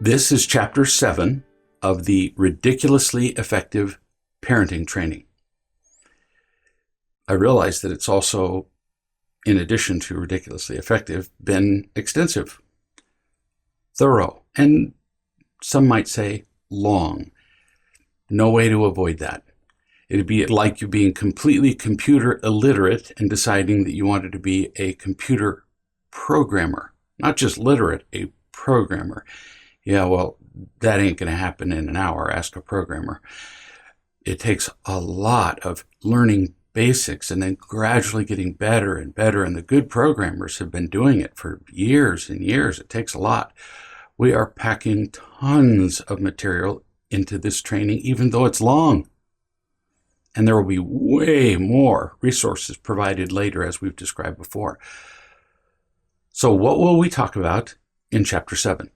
This is Chapter 7 of the Ridiculously Effective Parenting Training. I realize that it's also, in addition to ridiculously effective, been extensive, thorough, and some might say long. No way to avoid that. It'd be like you being completely computer illiterate and deciding that you wanted to be a computer programmer. Not just literate, a programmer. Yeah, well, that ain't going to happen in an hour. Ask a programmer. It takes a lot of learning basics and then gradually getting better and better. And the good programmers have been doing it for years and years. It takes a lot. We are packing tons of material into this training, even though it's long. And there will be way more resources provided later, as we've described before. So what will we talk about in Chapter 7?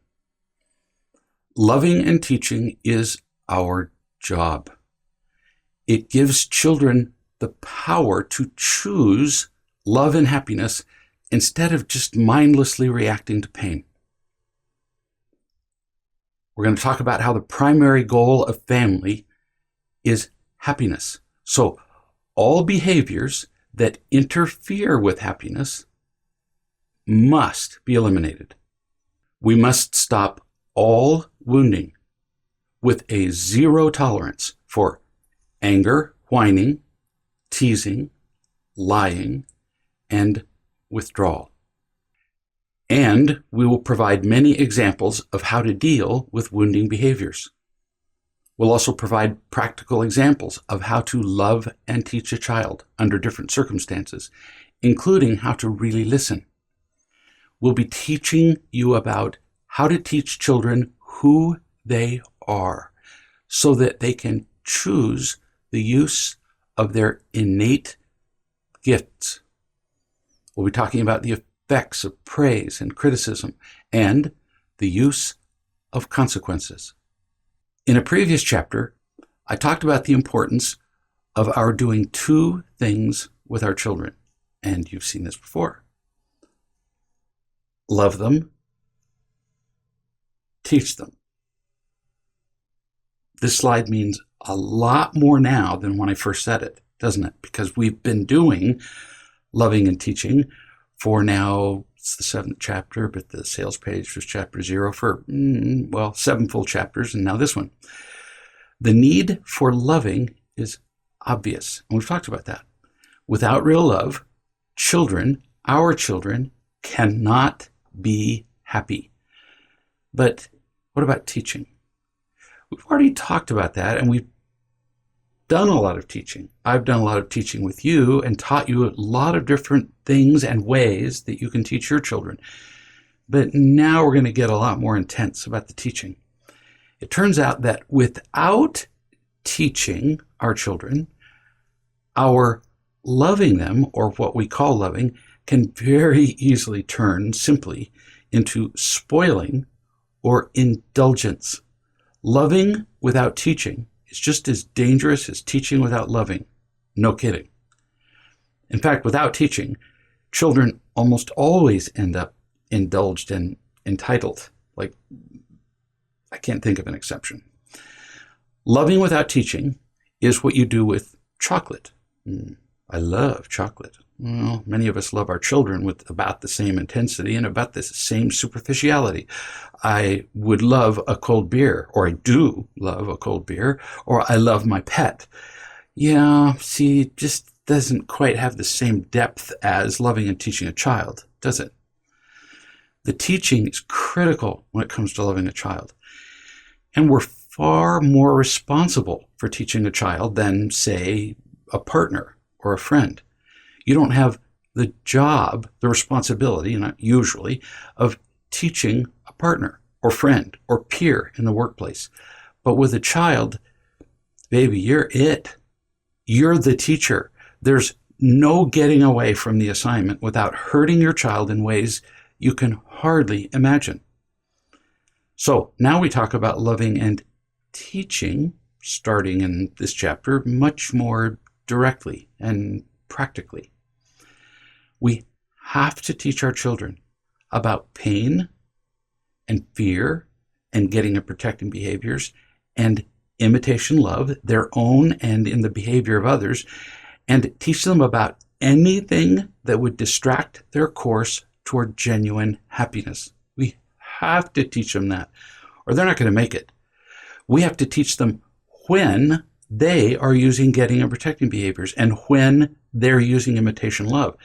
Loving and teaching is our job. It gives children the power to choose love and happiness instead of just mindlessly reacting to pain. We're going to talk about how the primary goal of family is happiness. So all behaviors that interfere with happiness must be eliminated. We must stop all wounding with a zero tolerance for anger, whining, teasing, lying, and withdrawal. And we will provide many examples of how to deal with wounding behaviors. We'll also provide practical examples of how to love and teach a child under different circumstances, including how to really listen. We'll be teaching you about how to teach children who they are so that they can choose the use of their innate gifts. We'll be talking about the effects of praise and criticism and the use of consequences. In a previous chapter, I talked about the importance of our doing two things with our children, and you've seen this before. Love them, teach them. This slide means a lot more now than when I first said it, doesn't it? Because we've been doing loving and teaching for now, it's the 7th chapter, but the sales page was chapter 0 for, 7 full chapters, and now this one. The need for loving is obvious, and we've talked about that. Without real love, our children, cannot be happy. But what about teaching? We've already talked about that, and we've done a lot of teaching. I've done a lot of teaching with you and taught you a lot of different things and ways that you can teach your children. But now we're going to get a lot more intense about the teaching. It turns out that without teaching our children, our loving them, or what we call loving, can very easily turn simply into spoiling or indulgence. Loving without teaching is just as dangerous as teaching without loving. No kidding. In fact, without teaching, children almost always end up indulged and entitled. Like, I can't think of an exception. Loving without teaching is what you do with chocolate. I love chocolate. Well, many of us love our children with about the same intensity and about the same superficiality. I would love a cold beer, or I do love a cold beer, or I love my pet. Yeah, see, it just doesn't quite have the same depth as loving and teaching a child, does it? The teaching is critical when it comes to loving a child. And we're far more responsible for teaching a child than, say, a partner or a friend. You don't have the job, the responsibility, not usually, of teaching a partner or friend or peer in the workplace. But with a child, baby, you're it. You're the teacher. There's no getting away from the assignment without hurting your child in ways you can hardly imagine. So now we talk about loving and teaching, starting in this chapter, much more directly and practically. We have to teach our children about pain and fear and getting and protecting behaviors, and imitation love, their own and in the behavior of others, and teach them about anything that would distract their course toward genuine happiness. We have to teach them that, or they're not going to make it. We have to teach them when they are using getting and protecting behaviors and when they're using imitation love,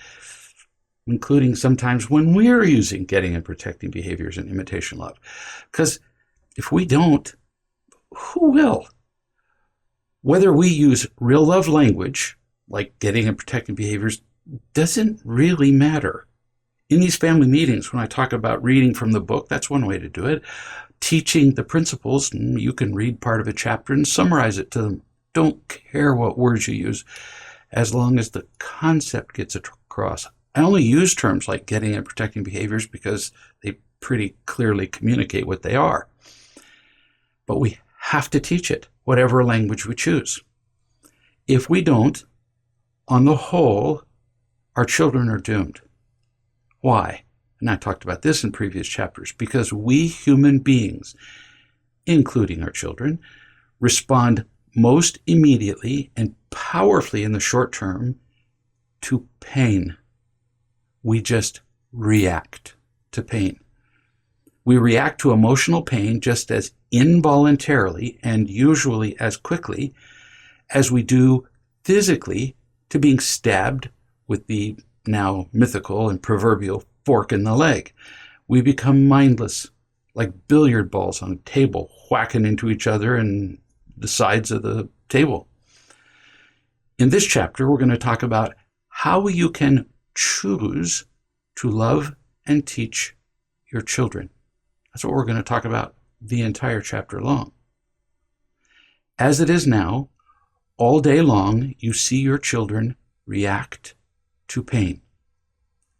including sometimes when we're using getting and protecting behaviors and imitation love. Because if we don't, who will? Whether we use real love language, like getting and protecting behaviors, doesn't really matter. In these family meetings, when I talk about reading from the book, that's one way to do it. Teaching the principles, you can read part of a chapter and summarize it to them. Don't care what words you use, as long as the concept gets across. I only use terms like getting and protecting behaviors because they pretty clearly communicate what they are. But we have to teach it, whatever language we choose. If we don't, on the whole, our children are doomed. Why? And I talked about this in previous chapters. Because we human beings, including our children, respond most immediately and powerfully in the short term to pain. We just react to pain. We react to emotional pain just as involuntarily and usually as quickly as we do physically to being stabbed with the now mythical and proverbial fork in the leg. We become mindless, like billiard balls on a table, whacking into each other and the sides of the table. In this chapter, we're going to talk about how you can choose to love and teach your children. That's what we're going to talk about the entire chapter long. As it is now, all day long, you see your children react to pain.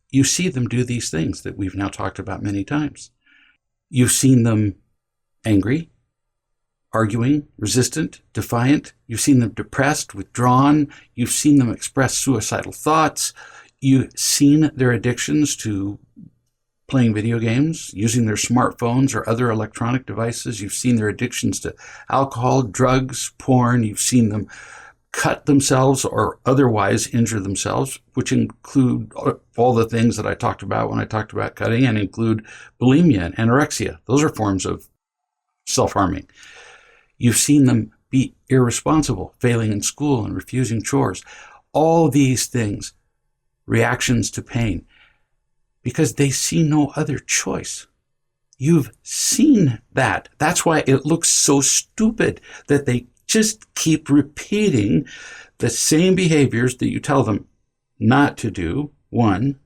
You see them do these things that we've now talked about many times. You've seen them angry, arguing, resistant, defiant. You've seen them depressed, withdrawn. You've seen them express suicidal thoughts. You've seen their addictions to playing video games, using their smartphones or other electronic devices. You've seen their addictions to alcohol, drugs, porn. You've seen them cut themselves or otherwise injure themselves, which include all the things that I talked about when I talked about cutting, and include bulimia and anorexia. Those are forms of self-harming. You've seen them be irresponsible, failing in school and refusing chores. All these things, reactions to pain, because they see no other choice. You've seen that. That's why it looks so stupid that they just keep repeating the same behaviors that you tell them not to do, one,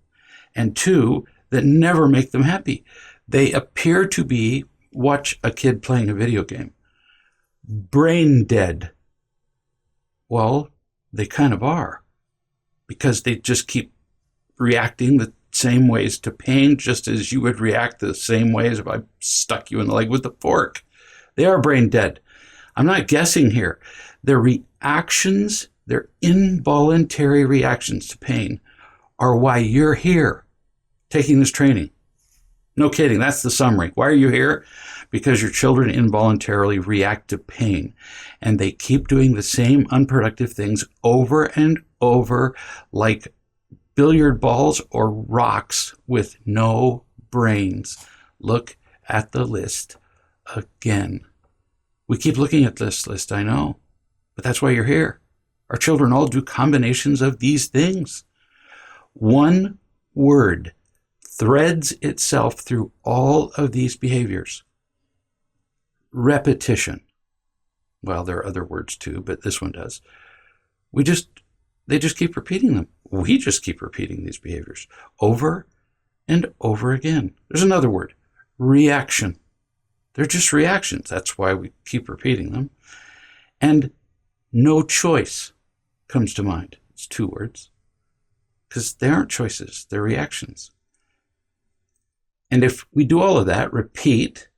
and two, that never make them happy. They appear to be, watch a kid playing a video game, brain dead. Well, they kind of are, because they just keep reacting the same ways to pain, just as you would react the same ways if I stuck you in the leg with a fork. They are brain dead. I'm not guessing here. Their reactions, their involuntary reactions to pain, are why you're here taking this training. No kidding, that's the summary. Why are you here? Because your children involuntarily react to pain, and they keep doing the same unproductive things over and over, like billiard balls or rocks with no brains. Look at the list again. We keep looking at this list, I know, but that's why you're here. Our children all do combinations of these things. One word threads itself through all of these behaviors. Repetition. Well, there are other words too, but this one does. They just keep repeating them. We just keep repeating these behaviors over and over again. There's another word, reaction. They're just reactions. That's why we keep repeating them. And no choice comes to mind. It's two words. Because they aren't choices, they're reactions. And if we do all of that, repeat,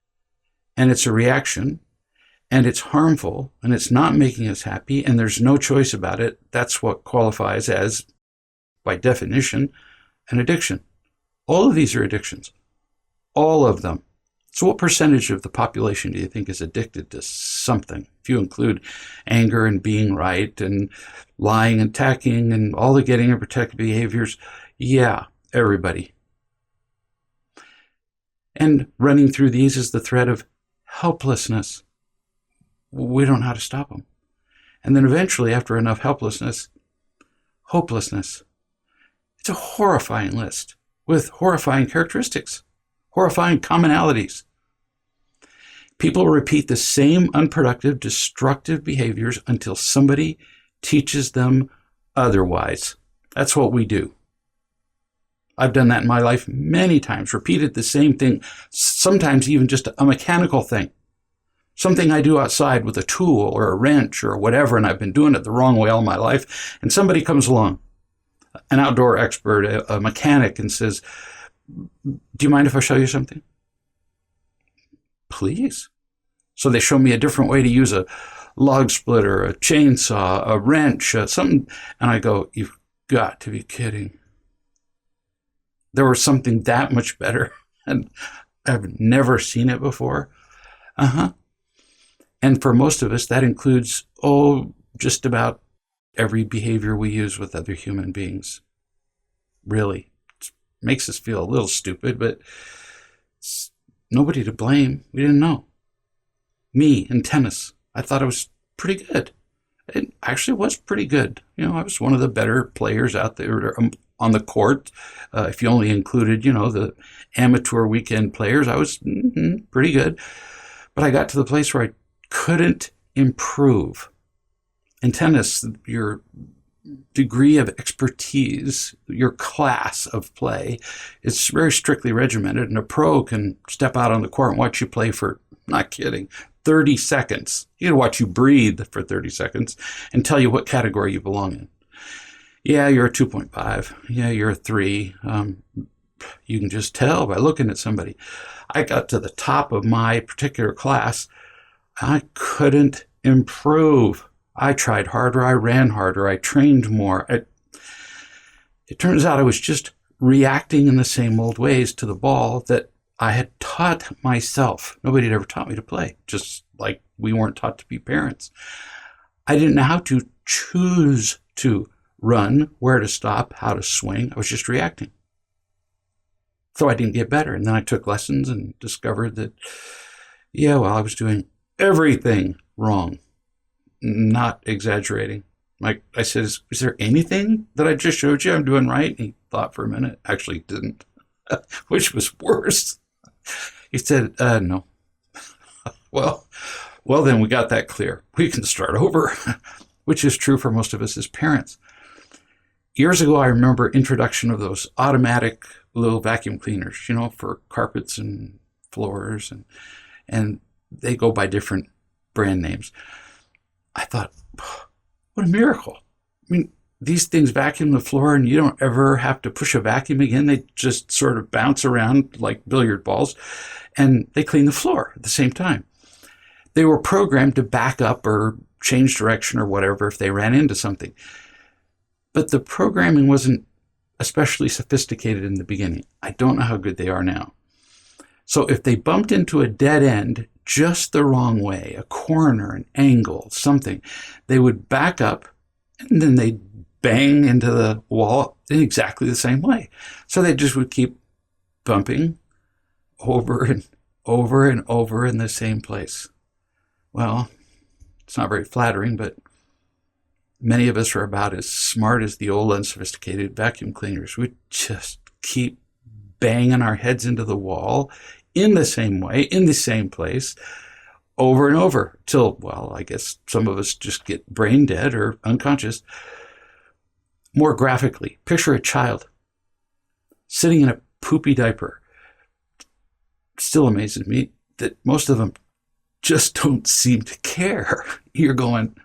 and it's a reaction, and it's harmful, and it's not making us happy, and there's no choice about it, that's what qualifies as, by definition, an addiction. All of these are addictions. All of them. So what percentage of the population do you think is addicted to something? If you include anger and being right and lying and attacking and all the getting and protective behaviors, yeah, everybody. And running through these is the thread of helplessness. We don't know how to stop them. And then eventually, after enough helplessness, hopelessness. It's a horrifying list with horrifying characteristics, horrifying commonalities. People repeat the same unproductive, destructive behaviors until somebody teaches them otherwise. That's what we do. I've done that in my life many times, repeated the same thing, sometimes even just a mechanical thing. Something I do outside with a tool or a wrench or whatever, and I've been doing it the wrong way all my life, and somebody comes along, an outdoor expert, a mechanic, and says, "Do you mind if I show you something?" Please. So they show me a different way to use a log splitter, a chainsaw, a wrench, something, and I go, "You've got to be kidding." There was something that much better, and I've never seen it before. And for most of us, that includes, just about every behavior we use with other human beings. Really. It makes us feel a little stupid, but it's nobody to blame. We didn't know. Me in tennis, I thought I was pretty good. It actually was pretty good. I was one of the better players out there on the court. If you only included, the amateur weekend players, I was pretty good. But I got to the place where I couldn't improve. In tennis, your degree of expertise, your class of play, is very strictly regimented, and a pro can step out on the court and watch you play for, not kidding, 30 seconds. He can watch you breathe for 30 seconds and tell you what category you belong in. Yeah, you're a 2.5. Yeah, you're a 3. You can just tell by looking at somebody. I got to the top of my particular class. I couldn't improve. I tried harder. I ran harder. I trained more. It turns out I was just reacting in the same old ways to the ball that I had taught myself. Nobody had ever taught me to play, just like we weren't taught to be parents. I didn't know how to choose to run, where to stop, how to swing. I was just reacting. So I didn't get better. And then I took lessons and discovered that, I was doing everything wrong. Not exaggerating. Like I said, is there anything that I just showed you I'm doing right? And he thought for a minute, actually didn't, which was worse. He said, no. Well, then we got that clear. We can start over, which is true for most of us as parents. Years ago, I remember introduction of those automatic little vacuum cleaners, for carpets and floors, and they go by different brand names. I thought, what a miracle. I mean, these things vacuum the floor and you don't ever have to push a vacuum again. They just sort of bounce around like billiard balls and they clean the floor at the same time. They were programmed to back up or change direction or whatever if they ran into something. But the programming wasn't especially sophisticated in the beginning. I don't know how good they are now. So if they bumped into a dead end just the wrong way, a corner, an angle, something, they would back up and then they'd bang into the wall in exactly the same way. So they just would keep bumping over and over and over in the same place. Well, it's not very flattering, but many of us are about as smart as the old unsophisticated vacuum cleaners. We just keep banging our heads into the wall in the same way, in the same place, over and over till, I guess some of us just get brain dead or unconscious. More graphically, picture a child sitting in a poopy diaper. Still amazes me that most of them just don't seem to care. You're going,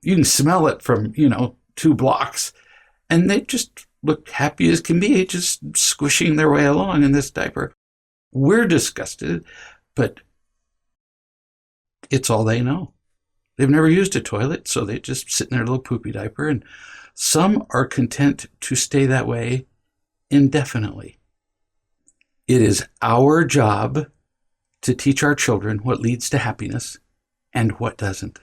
you can smell it from, 2 blocks, and they just look happy as can be, just squishing their way along in this diaper. We're disgusted, but it's all they know. They've never used a toilet, so they just sit in their little poopy diaper, and some are content to stay that way indefinitely. It is our job to teach our children what leads to happiness and what doesn't.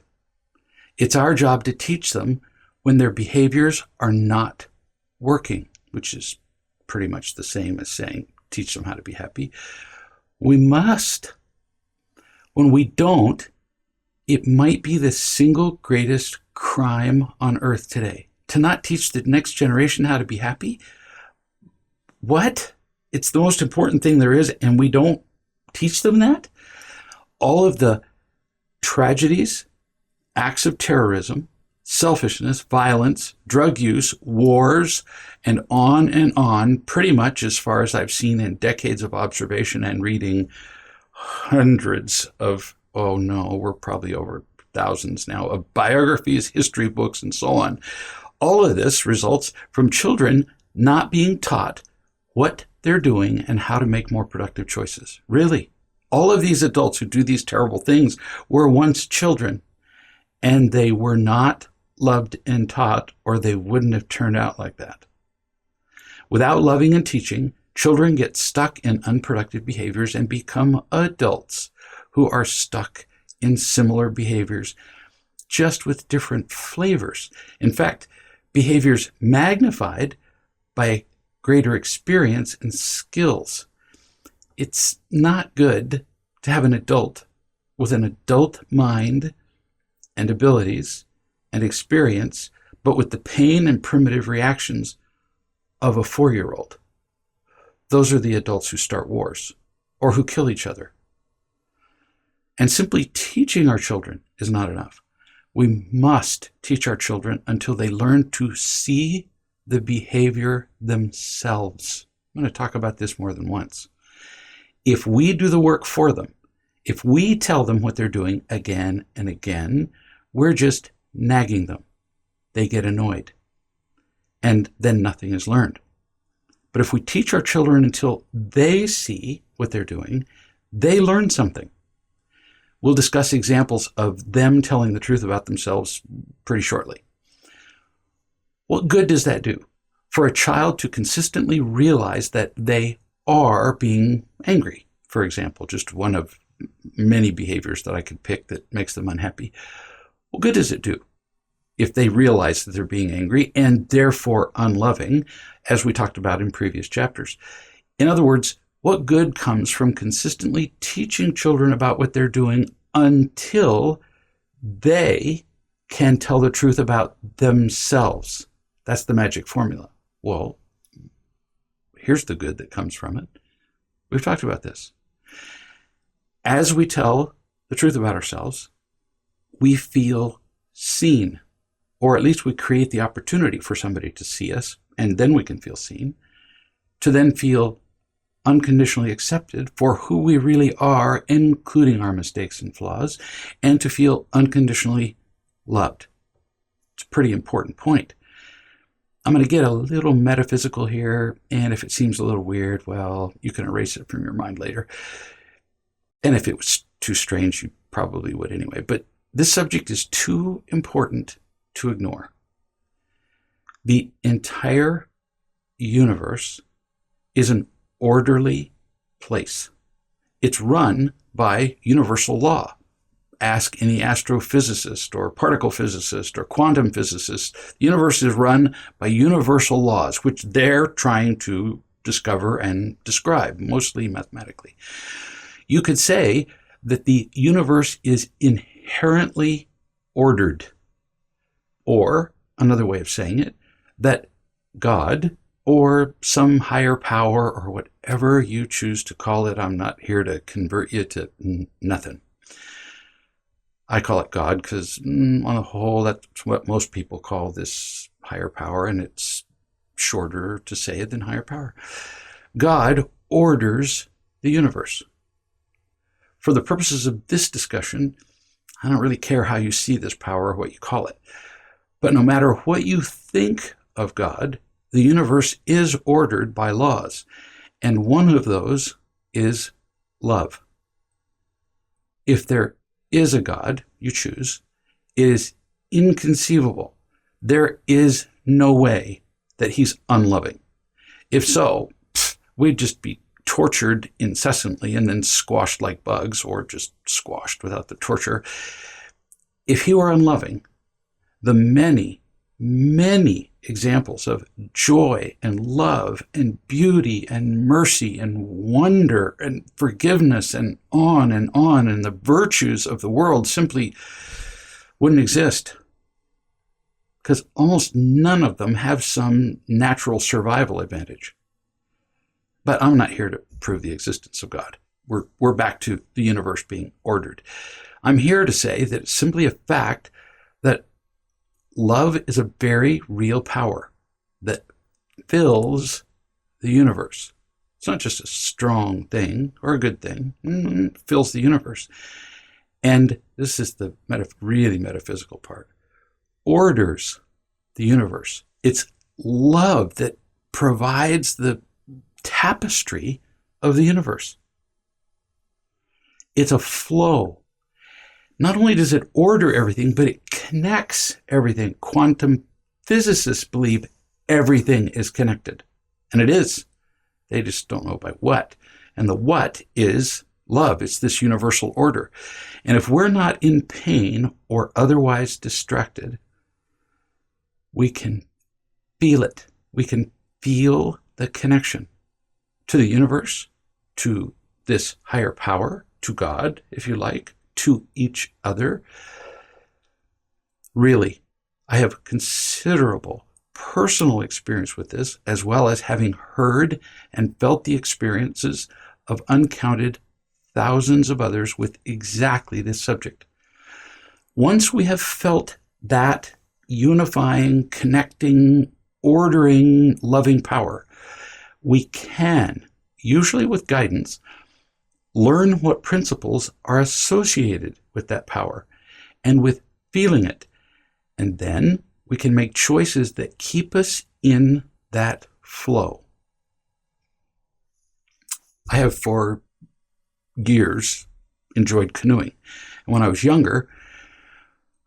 It's our job to teach them when their behaviors are not working, which is pretty much the same as saying teach them how to be happy. We must. When we don't, it might be the single greatest crime on earth today. To not teach the next generation how to be happy? What? It's the most important thing there is, and we don't teach them that? All of the tragedies, acts of terrorism, selfishness, violence, drug use, wars, and on, pretty much as far as I've seen in decades of observation and reading hundreds of, oh no, we're probably over thousands now, of biographies, history books, and so on. All of this results from children not being taught what they're doing and how to make more productive choices. Really, all of these adults who do these terrible things were once children, and they were not loved and taught, or they wouldn't have turned out like that. Without loving and teaching, children get stuck in unproductive behaviors and become adults who are stuck in similar behaviors, just with different flavors. In fact, behaviors magnified by greater experience and skills. It's not good to have an adult with an adult mind and abilities and experience, but with the pain and primitive reactions of a 4-year-old. Those are the adults who start wars or who kill each other. And simply teaching our children is not enough. We must teach our children until they learn to see the behavior themselves. I'm going to talk about this more than once. If we do the work for them, if we tell them what they're doing again and again, we're just nagging them. They get annoyed. And then nothing is learned. But if we teach our children until they see what they're doing, they learn something. We'll discuss examples of them telling the truth about themselves pretty shortly. What good does that do? For a child to consistently realize that they are being angry, for example, just one of many behaviors that I could pick that makes them unhappy. What good does it do if they realize that they're being angry and therefore unloving, as we talked about in previous chapters? In other words, what good comes from consistently teaching children about what they're doing until they can tell the truth about themselves? That's the magic formula. Well, here's the good that comes from it. We've talked about this. As we tell the truth about ourselves, we feel seen, or at least we create the opportunity for somebody to see us, and then we can feel seen, to then feel unconditionally accepted for who we really are, including our mistakes and flaws, and to feel unconditionally loved. It's a pretty important point. I'm going to get a little metaphysical here, and if it seems a little weird, well, you can erase it from your mind later. And if it was too strange, you probably would anyway. But this subject is too important to ignore. The entire universe is an orderly place. It's run by universal law. Ask any astrophysicist or particle physicist or quantum physicist. The universe is run by universal laws, which they're trying to discover and describe, mostly mathematically. You could say that the universe is inherently ordered. Or, another way of saying it, that God or some higher power or whatever you choose to call it, I'm not here to convert you to nothing. I call it God because on the whole, that's what most people call this higher power, and it's shorter to say it than higher power. God orders the universe. For the purposes of this discussion, I don't really care how you see this power or what you call it. But no matter what you think of God, the universe is ordered by laws, and one of those is love. If there is a God, you choose, it is inconceivable. There is no way that he's unloving. If so, we'd just be tortured incessantly and then squashed like bugs, or just squashed without the torture, if he were unloving, the many, many examples of joy and love and beauty and mercy and wonder and forgiveness and on, and the virtues of the world simply wouldn't exist, because almost none of them have some natural survival advantage. But I'm not here to prove the existence of God. We're back to the universe being ordered. I'm here to say that it's simply a fact that love is a very real power that fills the universe. It's not just a strong thing or a good thing. It fills the universe. And this is the really metaphysical part. Orders the universe. It's love that provides the tapestry of the universe. It's a flow. Not only does it order everything, but it connects everything. Quantum physicists believe everything is connected. And it is. They just don't know by what. And the what is love. It's this universal order. And if we're not in pain or otherwise distracted, we can feel it. We can feel the connection to the universe, to this higher power, to God, if you like, to each other. Really, I have considerable personal experience with this, as well as having heard and felt the experiences of uncounted thousands of others with exactly this subject. Once we have felt that unifying, connecting, ordering, loving power, we can, usually with guidance, learn what principles are associated with that power and with feeling it. And then we can make choices that keep us in that flow. I have for years enjoyed canoeing. And when I was younger,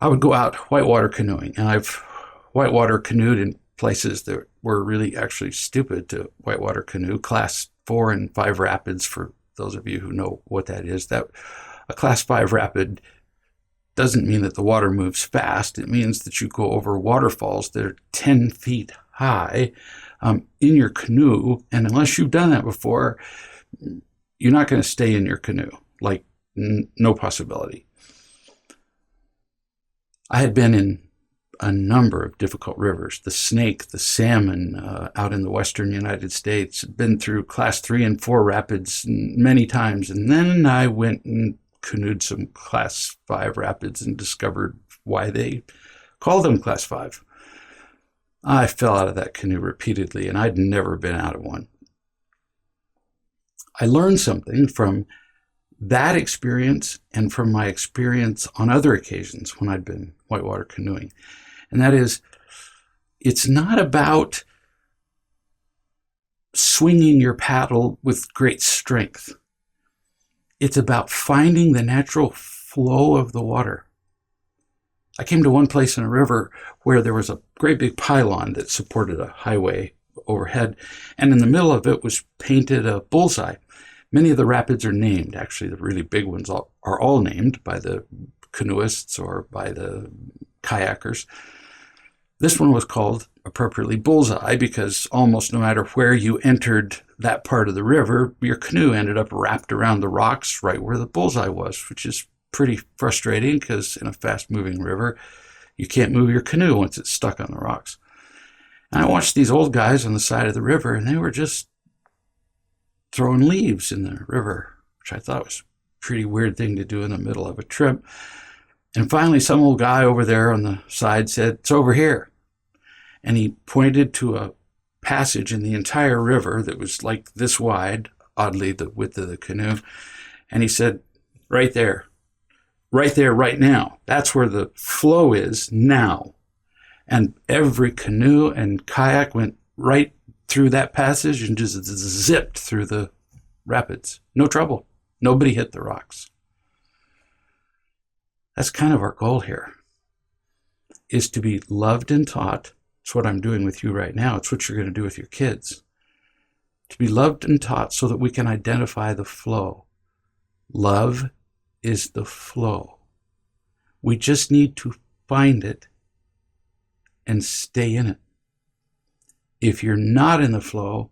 I would go out whitewater canoeing. And I've whitewater canoed in places that were really actually stupid to whitewater canoe. Class 4 and 5 rapids, for those of you who know what that is. That a class 5 rapid doesn't mean that the water moves fast. It means that you go over waterfalls that are 10 feet high in your canoe. And unless you've done that before, you're not going to stay in your canoe. Like, no possibility. I had been in a number of difficult rivers, the Snake, the Salmon, out in the western United States. Been through class 3 and 4 rapids many times. And then I went and canoed some class 5 rapids and discovered why they call them class 5. I fell out of that canoe repeatedly, and I'd never been out of one. I learned something from that experience and from my experience on other occasions when I'd been whitewater canoeing. And that is, it's not about swinging your paddle with great strength. It's about finding the natural flow of the water. I came to one place in a river where there was a great big pylon that supported a highway overhead, and in the middle of it was painted a bullseye. Many of the rapids are named. Actually, the really big ones are all named by the canoeists or by the kayakers. This one was called appropriately bullseye because almost no matter where you entered that part of the river, your canoe ended up wrapped around the rocks right where the bullseye was, which is pretty frustrating because in a fast-moving river, you can't move your canoe once it's stuck on the rocks. And I watched these old guys on the side of the river, and they were just throwing leaves in the river, which I thought was a pretty weird thing to do in the middle of a trip. And finally, some old guy over there on the side said, "It's over here." And he pointed to a passage in the entire river that was like this wide, oddly the width of the canoe. And he said, right there, right now. That's where the flow is now. And every canoe and kayak went right through that passage and just zipped through the rapids. No trouble. Nobody hit the rocks. That's kind of our goal here, is to be loved and taught. It's what I'm doing with you right now. It's what you're going to do with your kids. to be loved and taught so that we can identify the flow. Love is the flow. We just need to find it and stay in it. If you're not in the flow,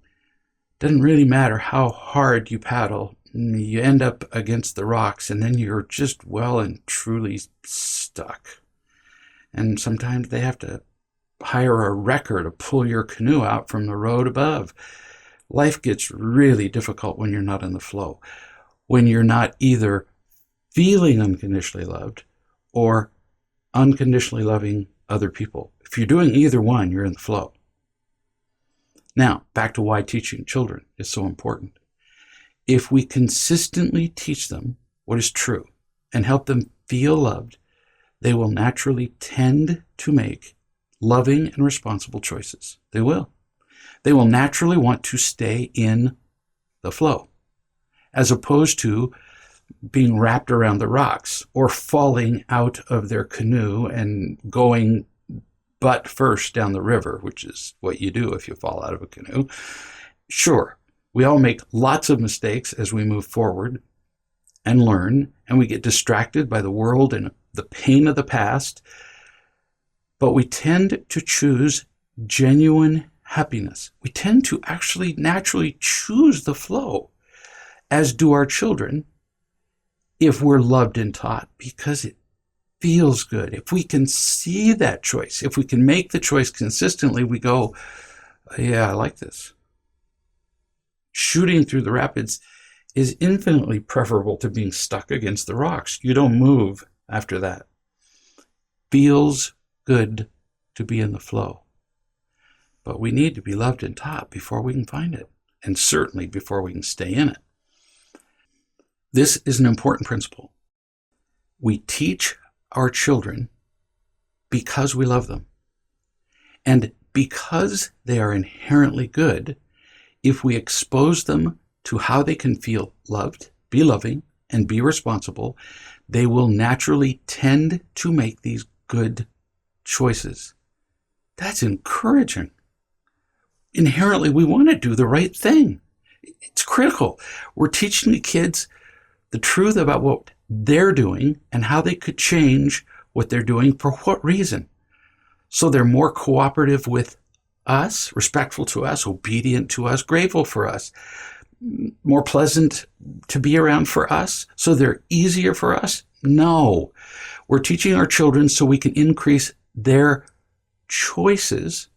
it doesn't really matter how hard you paddle. You end up against the rocks, and then you're just well and truly stuck. And sometimes they have to hire a wrecker to pull your canoe out from the road above. Life gets really difficult when you're not in the flow, when you're not either feeling unconditionally loved or unconditionally loving other people. If you're doing either one, you're in the flow. Now, back to why teaching children is so important. If we consistently teach them what is true and help them feel loved, they will naturally tend to make loving and responsible choices. They will. They will naturally want to stay in the flow, as opposed to being wrapped around the rocks or falling out of their canoe and going butt first down the river, which is what you do if you fall out of a canoe. Sure, we all make lots of mistakes as we move forward and learn, and we get distracted by the world and the pain of the past, but we tend to choose genuine happiness. We tend to actually naturally choose the flow, as do our children, if we're loved and taught, because it feels good. If we can see that choice, if we can make the choice consistently, we go, yeah, I like this. Shooting through the rapids is infinitely preferable to being stuck against the rocks. You don't move after that. Feels good to be in the flow. But we need to be loved and taught before we can find it, and certainly before we can stay in it. This is an important principle. We teach our children because we love them. And because they are inherently good, if we expose them to how they can feel loved, be loving, and be responsible, they will naturally tend to make these good choices. That's encouraging. Inherently, we want to do the right thing. It's critical. We're teaching the kids the truth about what they're doing and how they could change what they're doing for what reason. So they're more cooperative with us, respectful to us, obedient to us, grateful for us, more pleasant to be around for us, so they're easier for us? No. We're teaching our children so we can increase their choices,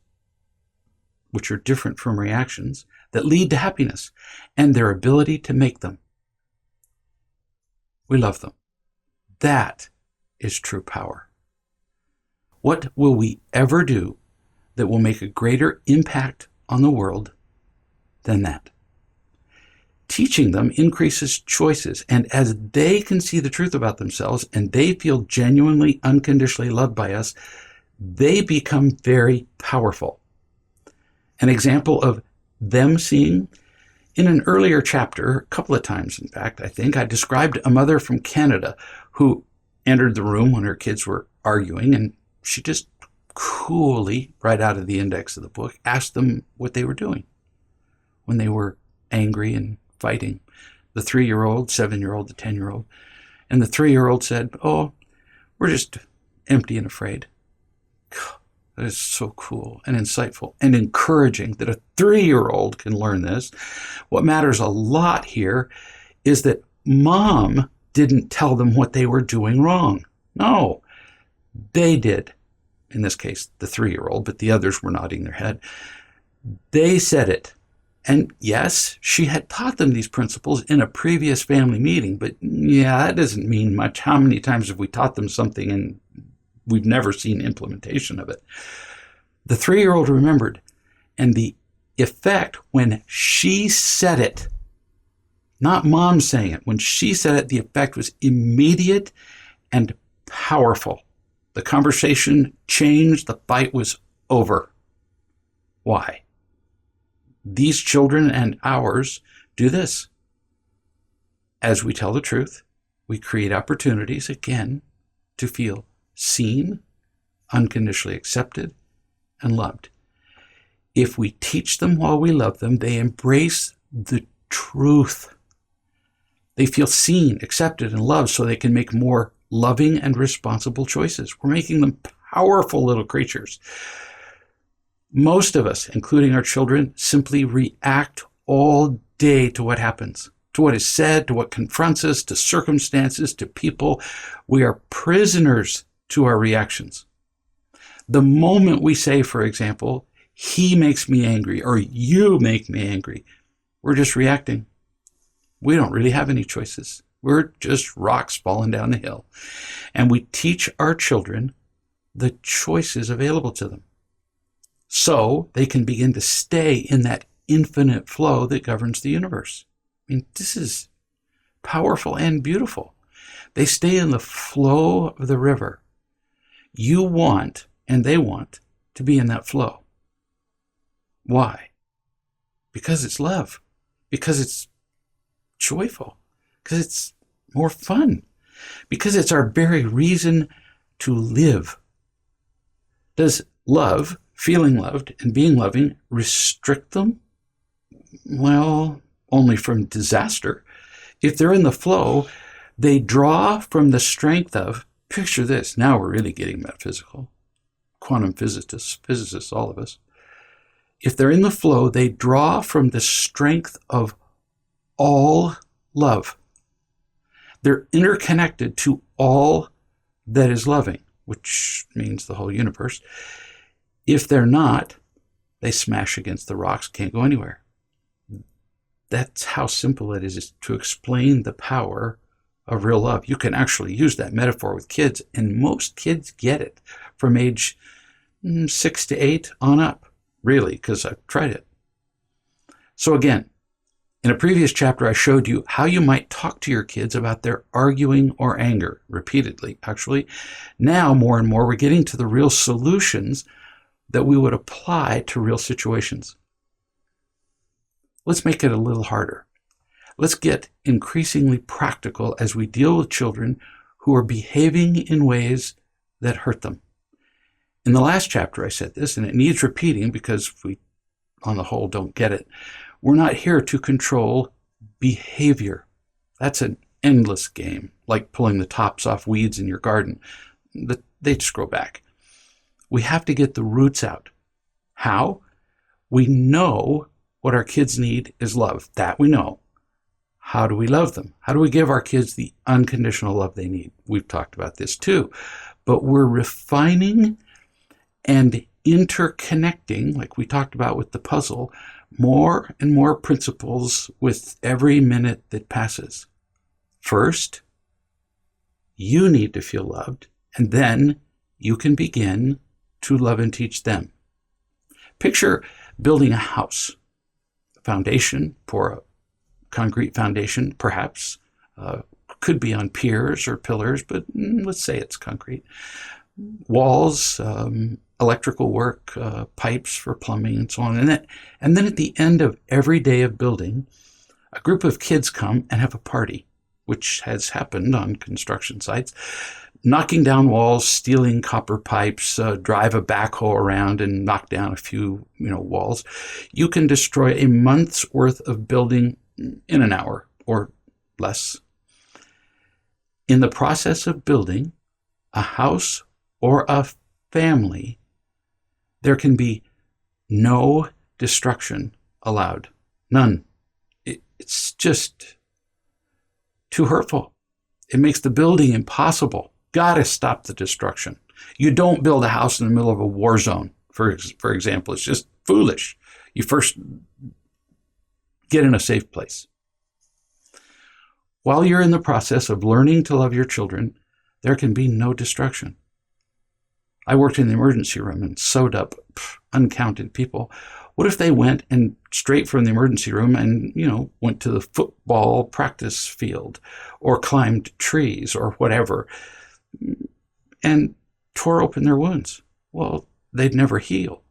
which are different from reactions, that lead to happiness, and their ability to make them. We love them. That is true power. What will we ever do that will make a greater impact on the world than that? Teaching them increases choices, and as they can see the truth about themselves and they feel genuinely, unconditionally loved by us, they become very powerful. An example of them seeing, in an earlier chapter, a couple of times in fact, I think, I described a mother from Canada who entered the room when her kids were arguing, and she just coolly, right out of the index of the book, asked them what they were doing when they were angry and fighting. The 3-year-old, 7-year-old, the 10-year-old. And the 3-year-old said, "Oh, we're just empty and afraid." That is so cool and insightful and encouraging that a 3-year-old can learn this. What matters a lot here is that mom didn't tell them what they were doing wrong. No, they did. In this case, the 3-year-old, but the others were nodding their head. They said it. And yes, she had taught them these principles in a previous family meeting, but yeah, that doesn't mean much. How many times have we taught them something and we've never seen implementation of it? The 3-year-old remembered, and the effect when she said it, not mom saying it, when she said it, the effect was immediate and powerful. The conversation changed, the fight was over. Why? These children and ours do this. As we tell the truth, we create opportunities, again, to feel seen, unconditionally accepted, and loved. If we teach them while we love them, they embrace the truth. They feel seen, accepted, and loved so they can make more loving and responsible choices. We're making them powerful little creatures. Most of us, including our children, simply react all day to what happens, to what is said, to what confronts us, to circumstances, to people. We are prisoners to our reactions. The moment we say, for example, he makes me angry, or you make me angry, we're just reacting. We don't really have any choices. We're just rocks falling down the hill. And we teach our children the choices available to them, so they can begin to stay in that infinite flow that governs the universe. I mean, this is powerful and beautiful. They stay in the flow of the river. You want, and they want, to be in that flow. Why? Because it's love. Because it's joyful. Because it's more fun. Because it's our very reason to live. Does love, feeling loved, and being loving restrict them? Well, only from disaster. If they're in the flow, they draw from the strength of, picture this, now we're really getting metaphysical. Quantum physicists, all of us. If they're in the flow, they draw from the strength of all love. They're interconnected to all that is loving, which means the whole universe. If they're not, they smash against the rocks, can't go anywhere. That's how simple it is to explain the power of real love. You can actually use that metaphor with kids, and most kids get it from age 6 to 8 on up, really, because I've tried it. So again, in a previous chapter, I showed you how you might talk to your kids about their arguing or anger, repeatedly, actually. Now, more and more, we're getting to the real solutions that we would apply to real situations. Let's make it a little harder. Let's get increasingly practical as we deal with children who are behaving in ways that hurt them. In the last chapter, I said this, and it needs repeating because we, on the whole, don't get it. We're not here to control behavior. That's an endless game, like pulling the tops off weeds in your garden. They just grow back. We have to get the roots out. How? We know what our kids need is love. That we know. How do we love them? How do we give our kids the unconditional love they need? We've talked about this too. But we're refining and interconnecting, like we talked about with the puzzle, more and more principles with every minute that passes. First, you need to feel loved, and then you can begin to love and teach them. Picture building a house. Foundation, pour a concrete foundation, perhaps. Could be on piers or pillars, but let's say it's concrete. Walls, electrical work, pipes for plumbing, and so on. And then at the end of every day of building, a group of kids come and have a party, which has happened on construction sites, knocking down walls, stealing copper pipes, drive a backhoe around and knock down a few, walls. You can destroy a month's worth of building in an hour or less. In the process of building a house or a family, there can be no destruction allowed. None. It's just too hurtful. It makes the building impossible. Gotta stop the destruction. You don't build a house in the middle of a war zone, for example. It's just foolish. You first get in a safe place. While you're in the process of learning to love your children, there can be no destruction. I worked in the emergency room and sewed up uncounted people. What if they went and straight from the emergency room and, went to the football practice field or climbed trees or whatever and tore open their wounds? Well, they'd never heal.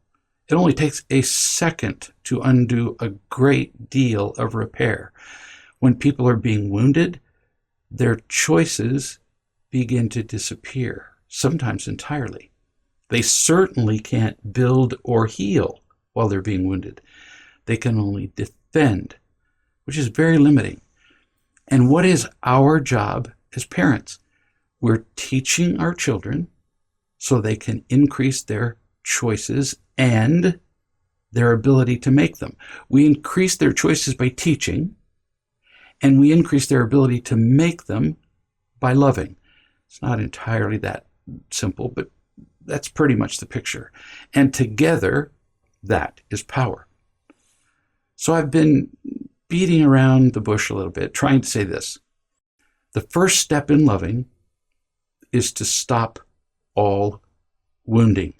It only takes a second to undo a great deal of repair. When people are being wounded, their choices begin to disappear, sometimes entirely. They certainly can't build or heal while they're being wounded. They can only defend, which is very limiting. And what is our job as parents? We're teaching our children so they can increase their choices and their ability to make them. We increase their choices by teaching, and we increase their ability to make them by loving. It's not entirely that simple, but that's pretty much the picture. And together, that is power. So I've been beating around the bush a little bit, trying to say this. The first step in loving is to stop all wounding.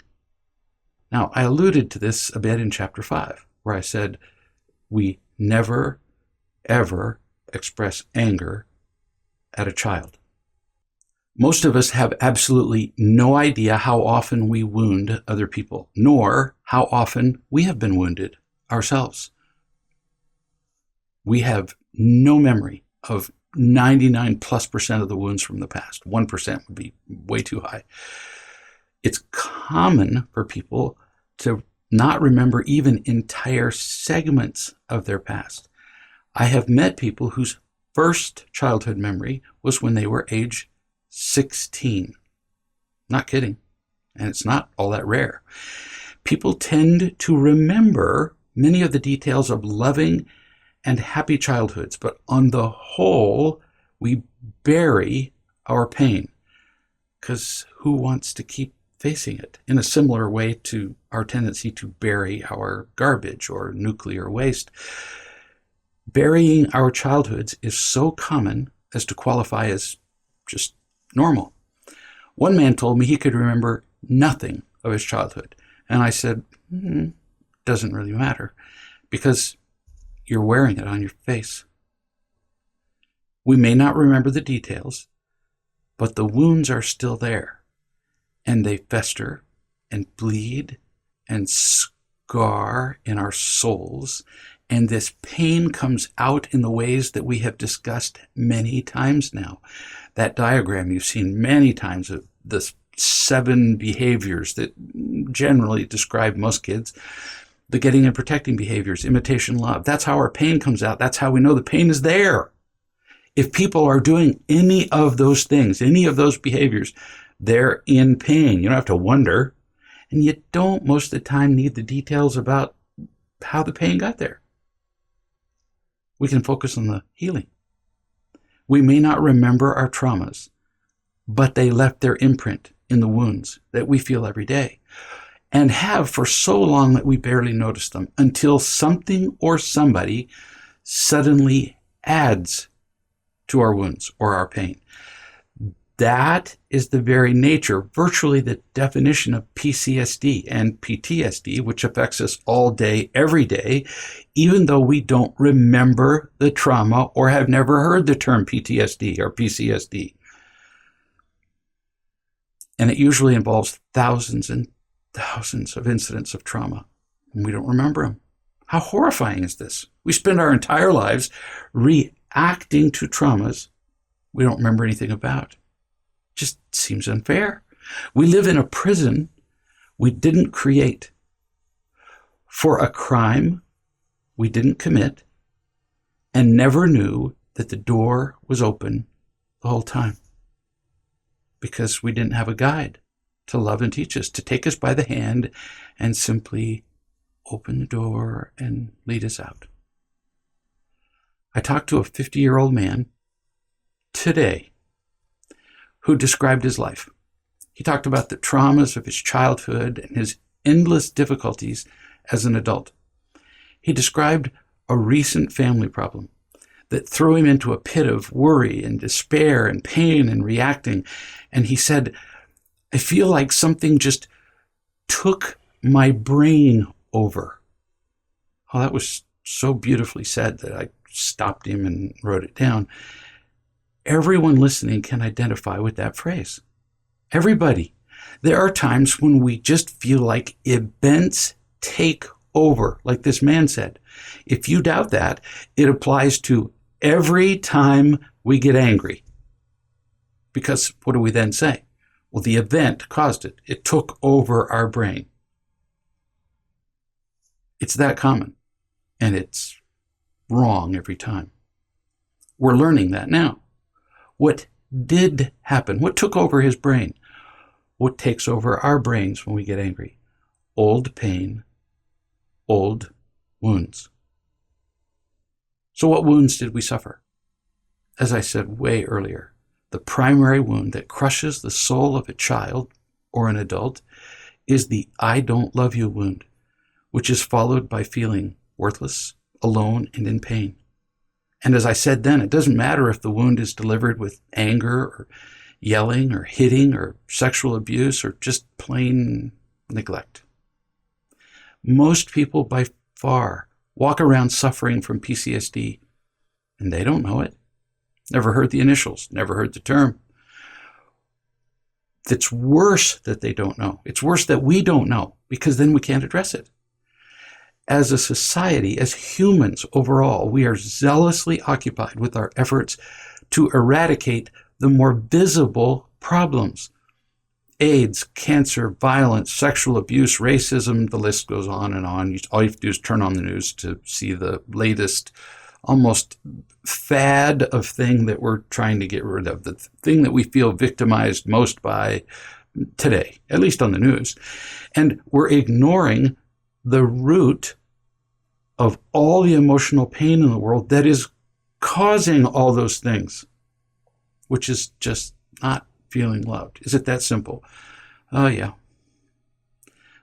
Now, I alluded to this a bit in chapter 5, where I said we never, ever express anger at a child. Most of us have absolutely no idea how often we wound other people, nor how often we have been wounded ourselves. We have no memory of 99+% of the wounds from the past. 1% would be way too high. It's common for people to not remember even entire segments of their past. I have met people whose first childhood memory was when they were age 16. Not kidding. And it's not all that rare. People tend to remember many of the details of loving and happy childhoods, but on the whole, we bury our pain, because who wants to keep facing it? In a similar way to our tendency to bury our garbage or nuclear waste. Burying our childhoods is so common as to qualify as just normal. One man told me he could remember nothing of his childhood, and I said, doesn't really matter, because you're wearing it on your face. We may not remember the details, but the wounds are still there, and they fester and bleed and scar in our souls, and this pain comes out in the ways that we have discussed many times now. That diagram you've seen many times of the 7 behaviors that generally describe most kids. The getting and protecting behaviors, imitation love. That's how our pain comes out. That's how we know the pain is there. If people are doing any of those things, any of those behaviors, they're in pain. You don't have to wonder. And you don't most of the time need the details about how the pain got there. We can focus on the healing. We may not remember our traumas, but they left their imprint in the wounds that we feel every day, and have for so long that we barely notice them, until something or somebody suddenly adds to our wounds or our pain. That is the very nature, virtually the definition of PCSD and PTSD, which affects us all day, every day, even though we don't remember the trauma or have never heard the term PTSD or PCSD. And it usually involves thousands and thousands of incidents of trauma, and we don't remember them. How horrifying is this? We spend our entire lives reacting to traumas we don't remember anything about. Just seems unfair. We live in a prison we didn't create for a crime we didn't commit and never knew that the door was open the whole time, because we didn't have a guide to love and teach us, to take us by the hand and simply open the door and lead us out. I talked to a 50-year-old man today who described his life. He talked about the traumas of his childhood and his endless difficulties as an adult. He described a recent family problem that threw him into a pit of worry and despair and pain and reacting. And he said, I feel like something just took my brain over. Oh, that was so beautifully said that I stopped him and wrote it down. Everyone listening can identify with that phrase. Everybody. There are times when we just feel like events take over, like this man said. If you doubt that, it applies to every time we get angry. Because what do we then say? Well, the event caused it. It took over our brain. It's that common, and it's wrong every time. We're learning that now. What did happen? What took over his brain? What takes over our brains when we get angry? Old pain, old wounds. So what wounds did we suffer? As I said way earlier, the primary wound that crushes the soul of a child or an adult is the I don't love you wound, which is followed by feeling worthless, alone, and in pain. And as I said then, it doesn't matter if the wound is delivered with anger or yelling or hitting or sexual abuse or just plain neglect. Most people by far walk around suffering from PTSD, and they don't know it. Never heard the initials, never heard the term. It's worse that they don't know. It's worse that we don't know, because then we can't address it. As a society, as humans overall, we are zealously occupied with our efforts to eradicate the more visible problems. AIDS, cancer, violence, sexual abuse, racism, the list goes on and on. All you have to do is turn on the news to see the latest almost fad of thing that we're trying to get rid of, the thing that we feel victimized most by today, at least on the news. And we're ignoring the root of all the emotional pain in the world that is causing all those things, which is just not feeling loved. Is it that simple? Oh, yeah.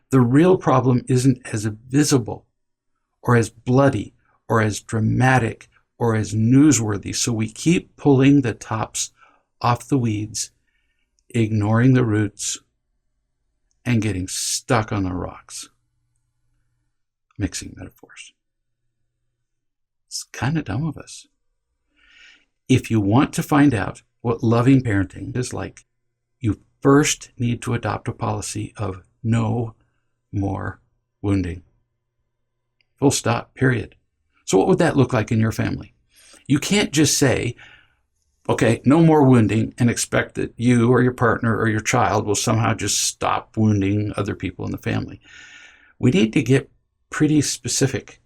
The real problem isn't as visible or as bloody or as dramatic or as newsworthy. So we keep pulling the tops off the weeds, ignoring the roots, and getting stuck on the rocks. Mixing metaphors. It's kind of dumb of us. If you want to find out what loving parenting is like, you first need to adopt a policy of no more wounding. Full stop, period. So what would that look like in your family? You can't just say, okay, no more wounding, and expect that you or your partner or your child will somehow just stop wounding other people in the family. We need to get pretty specific,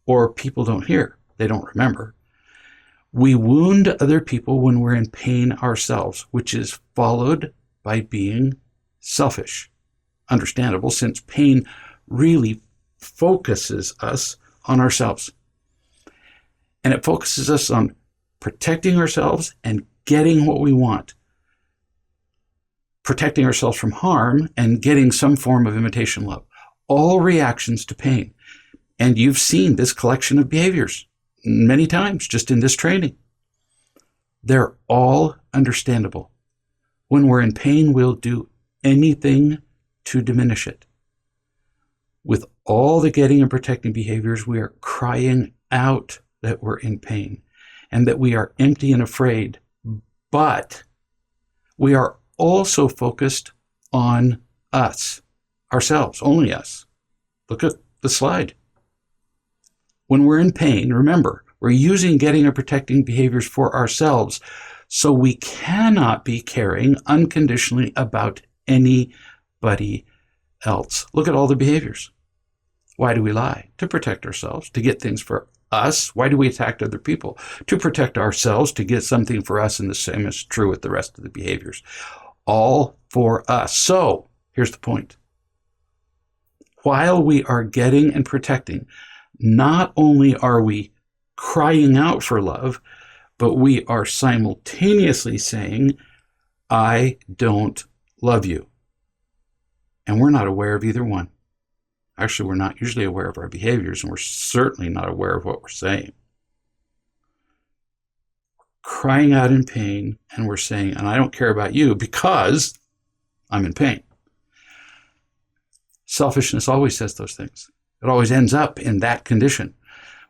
or people don't hear, they don't remember. We wound other people when we're in pain ourselves, which is followed by being selfish. Understandable, since pain really focuses us on ourselves. And it focuses us on protecting ourselves and getting what we want. Protecting ourselves from harm and getting some form of imitation love. All reactions to pain. And you've seen this collection of behaviors many times just in this training. They're all understandable. When we're in pain, we'll do anything to diminish it. With all the getting and protecting behaviors, we are crying out that we're in pain and that we are empty and afraid, but we are also focused on us, ourselves, only us. Look at the slide. When we're in pain, remember, we're using getting and protecting behaviors for ourselves, so we cannot be caring unconditionally about anybody else. Look at all the behaviors. Why do we lie? To protect ourselves, to get things for us. Why do we attack other people? To protect ourselves, to get something for us, and the same is true with the rest of the behaviors. All for us. So, here's the point. While we are getting and protecting, not only are we crying out for love, but we are simultaneously saying, I don't love you. And we're not aware of either one. Actually, we're not usually aware of our behaviors, and we're certainly not aware of what we're saying. Crying out in pain, and we're saying, and I don't care about you because I'm in pain. Selfishness always says those things. It always ends up in that condition.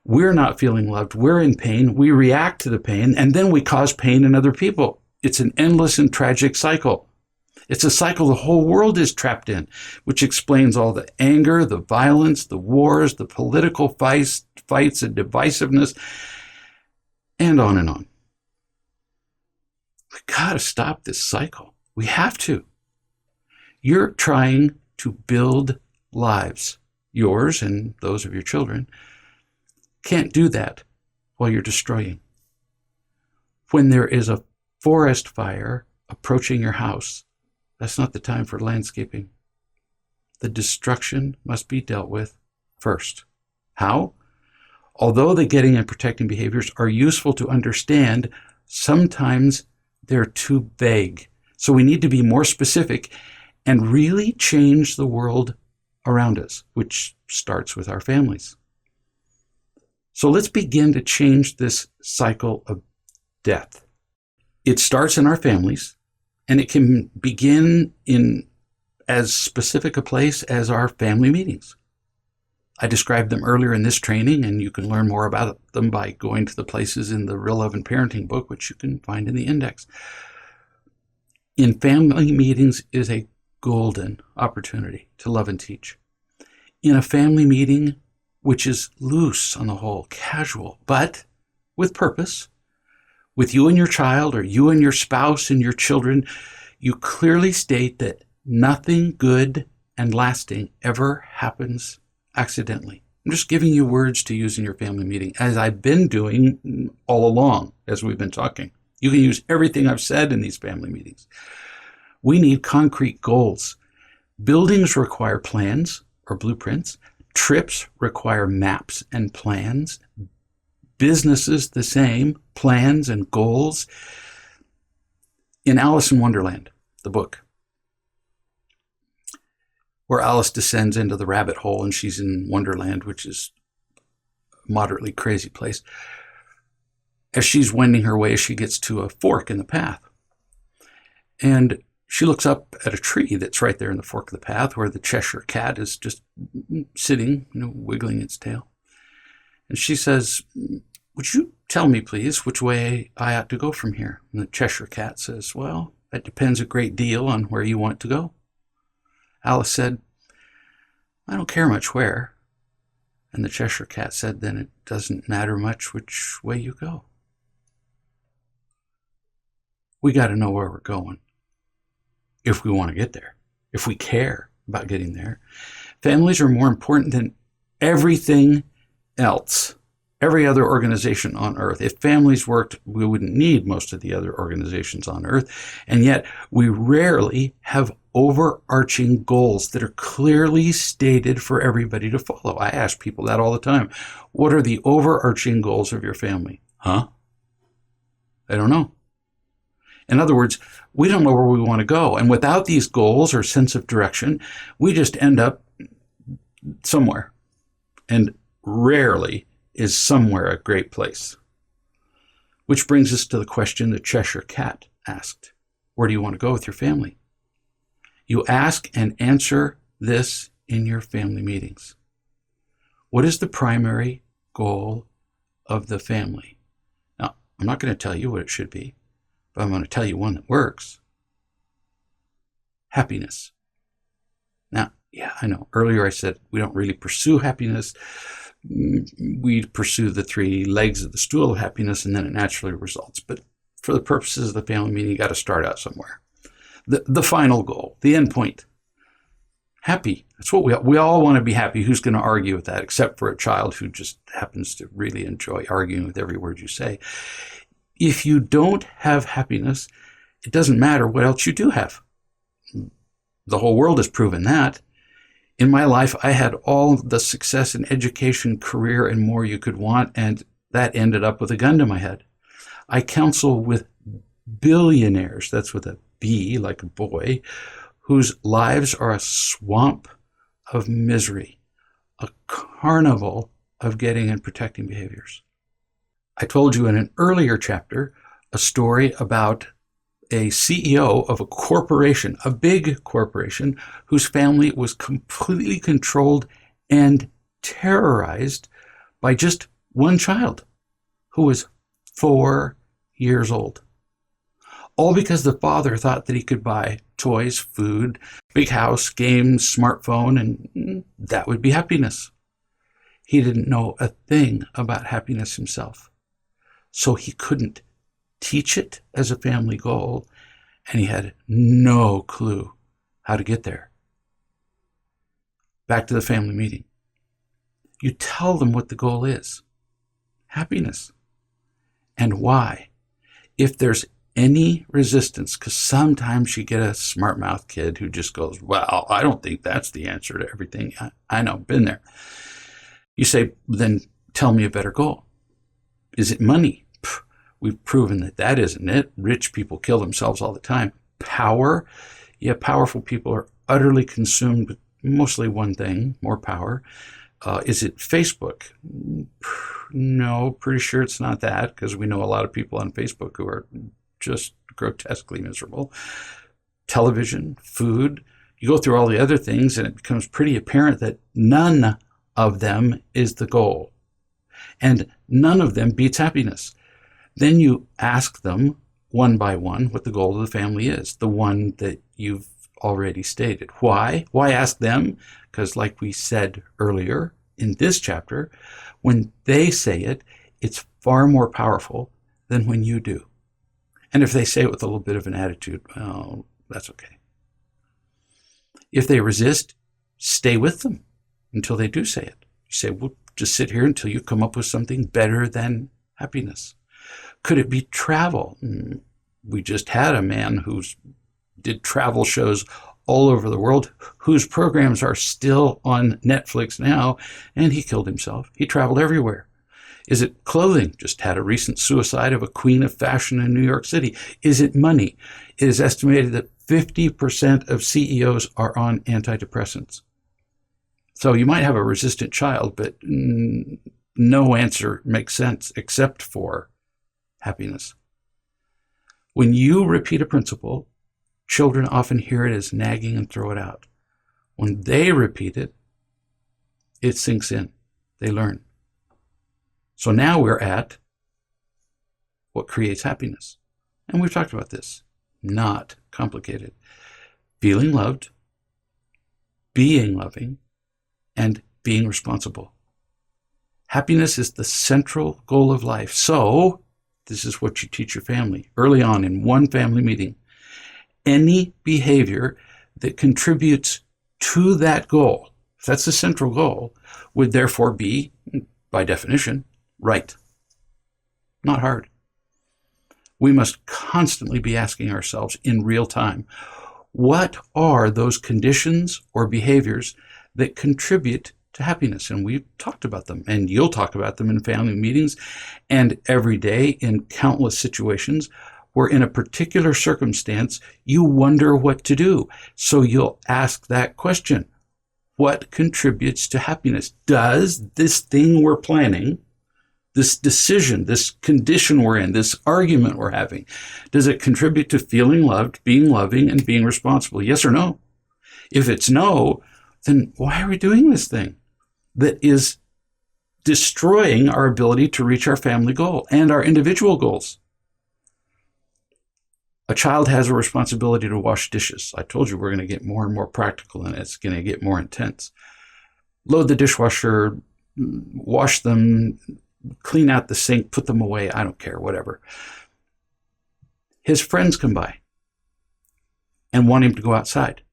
We're not feeling loved. We're in pain. We react to the pain, and then we cause pain in other people. It's an endless and tragic cycle. It's a cycle the whole world is trapped in, which explains all the anger, the violence, the wars, the political fights and divisiveness, and on and on. We gotta stop this cycle. We have to. You're trying to build lives. yours and those of your children, can't do that while you're destroying. When there is a forest fire approaching your house, that's not the time for landscaping. The destruction must be dealt with first. How? Although the getting and protecting behaviors are useful to understand, sometimes they're too vague. So we need to be more specific and really change the world around us, which starts with our families. So let's begin to change this cycle of death. It starts in our families, and it can begin in as specific a place as our family meetings. I described them earlier in this training, and you can learn more about them by going to the places in the Real Love and Parenting book, which you can find in the index. In family meetings is a golden opportunity to love and teach. In a family meeting, which is loose on the whole, casual, but with purpose, with you and your child, or you and your spouse and your children, you clearly state that nothing good and lasting ever happens accidentally. I'm just giving you words to use in your family meeting, as I've been doing all along as we've been talking. You can use everything I've said in these family meetings. We need concrete goals. Buildings require plans or blueprints. Trips require maps and plans. Businesses the same, plans and goals. In Alice in Wonderland, the book, where Alice descends into the rabbit hole and she's in Wonderland, which is a moderately crazy place. As she's wending her way, she gets to a fork in the path. And she looks up at a tree that's right there in the fork of the path, where the Cheshire cat is just sitting, wiggling its tail. And she says, "Would you tell me, please, which way I ought to go from here?" And the Cheshire cat says, "Well, that depends a great deal on where you want to go." Alice said, "I don't care much where." And the Cheshire cat said, "Then it doesn't matter much which way you go." We got to know where we're going if we want to get there, if we care about getting there. Families are more important than everything else, every other organization on earth. If families worked, we wouldn't need most of the other organizations on earth. And yet we rarely have overarching goals that are clearly stated for everybody to follow. I ask people that all the time. What are the overarching goals of your family? Huh? I don't know. In other words, we don't know where we want to go. And without these goals or sense of direction, we just end up somewhere. And rarely is somewhere a great place. Which brings us to the question the Cheshire cat asked. Where do you want to go with your family? You ask and answer this in your family meetings. What is the primary goal of the family? Now, I'm not going to tell you what it should be, but I'm going to tell you one that works. Happiness. Now, yeah, I know. Earlier I said we don't really pursue happiness. We pursue the three legs of the stool of happiness, and then it naturally results. But for the purposes of the family meeting, you got to start out somewhere. The final goal, the end point. Happy. That's what we all want to be happy. Who's going to argue with that, except for a child who just happens to really enjoy arguing with every word you say. If you don't have happiness, it doesn't matter what else you do have. The whole world has proven that. In my life, I had all the success in education, career, and more you could want, and that ended up with a gun to my head. I counsel with billionaires, that's with a B, like a boy, whose lives are a swamp of misery, a carnival of getting and protecting behaviors. I told you in an earlier chapter a story about a CEO of a corporation, a big corporation, whose family was completely controlled and terrorized by just one child who was 4 years old. All because the father thought that he could buy toys, food, big house, games, smartphone, and that would be happiness. He didn't know a thing about happiness himself. So he couldn't teach it as a family goal, and he had no clue how to get there. Back to the family meeting. You tell them what the goal is. Happiness. And why. If there's any resistance, because sometimes you get a smart mouth kid who just goes, well, I don't think that's the answer to everything. I know, been there. You say, then tell me a better goal. Is it money? We've proven that that isn't it. Rich people kill themselves all the time. Power? Yeah, powerful people are utterly consumed with mostly one thing, more power. Is it Facebook? No, pretty sure it's not that, because we know a lot of people on Facebook who are just grotesquely miserable. Television, food. You go through all the other things and it becomes pretty apparent that none of them is the goal. And none of them beats happiness. Then you ask them one by one what the goal of the family is, the one that you've already stated. Why? Why ask them? Because like we said earlier in this chapter, when they say it, it's far more powerful than when you do. And if they say it with a little bit of an attitude, well, that's okay. If they resist, stay with them until they do say it. You say, well, just sit here until you come up with something better than happiness. Could it be travel? We just had a man who did travel shows all over the world, whose programs are still on Netflix now, and he killed himself. He traveled everywhere. Is it clothing? Just had a recent suicide of a queen of fashion in New York City. Is it money? It is estimated that 50% of CEOs are on antidepressants. So you might have a resistant child, but no answer makes sense except for happiness. When you repeat a principle, children often hear it as nagging and throw it out. When they repeat it, it sinks in. They learn. So now we're at what creates happiness. And we've talked about this. Not complicated. Feeling loved, being loving, and being responsible. Happiness is the central goal of life. So this is what you teach your family early on in one family meeting. Any behavior that contributes to that goal, if that's the central goal, would therefore be, by definition, right. Not hard. We must constantly be asking ourselves in real time, what are those conditions or behaviors that contribute to happiness? And we've talked about them, and you'll talk about them in family meetings and every day in countless situations where in a particular circumstance, you wonder what to do. So you'll ask that question. What contributes to happiness? Does this thing we're planning, this decision, this condition we're in, this argument we're having, does it contribute to feeling loved, being loving, and being responsible? Yes or no? If it's no, then why are we doing this thing that is destroying our ability to reach our family goal and our individual goals? A child has a responsibility to wash dishes. I told you we're going to get more and more practical, and it's going to get more intense. Load the dishwasher, wash them, clean out the sink, put them away. I don't care, whatever. His friends come by and want him to go outside,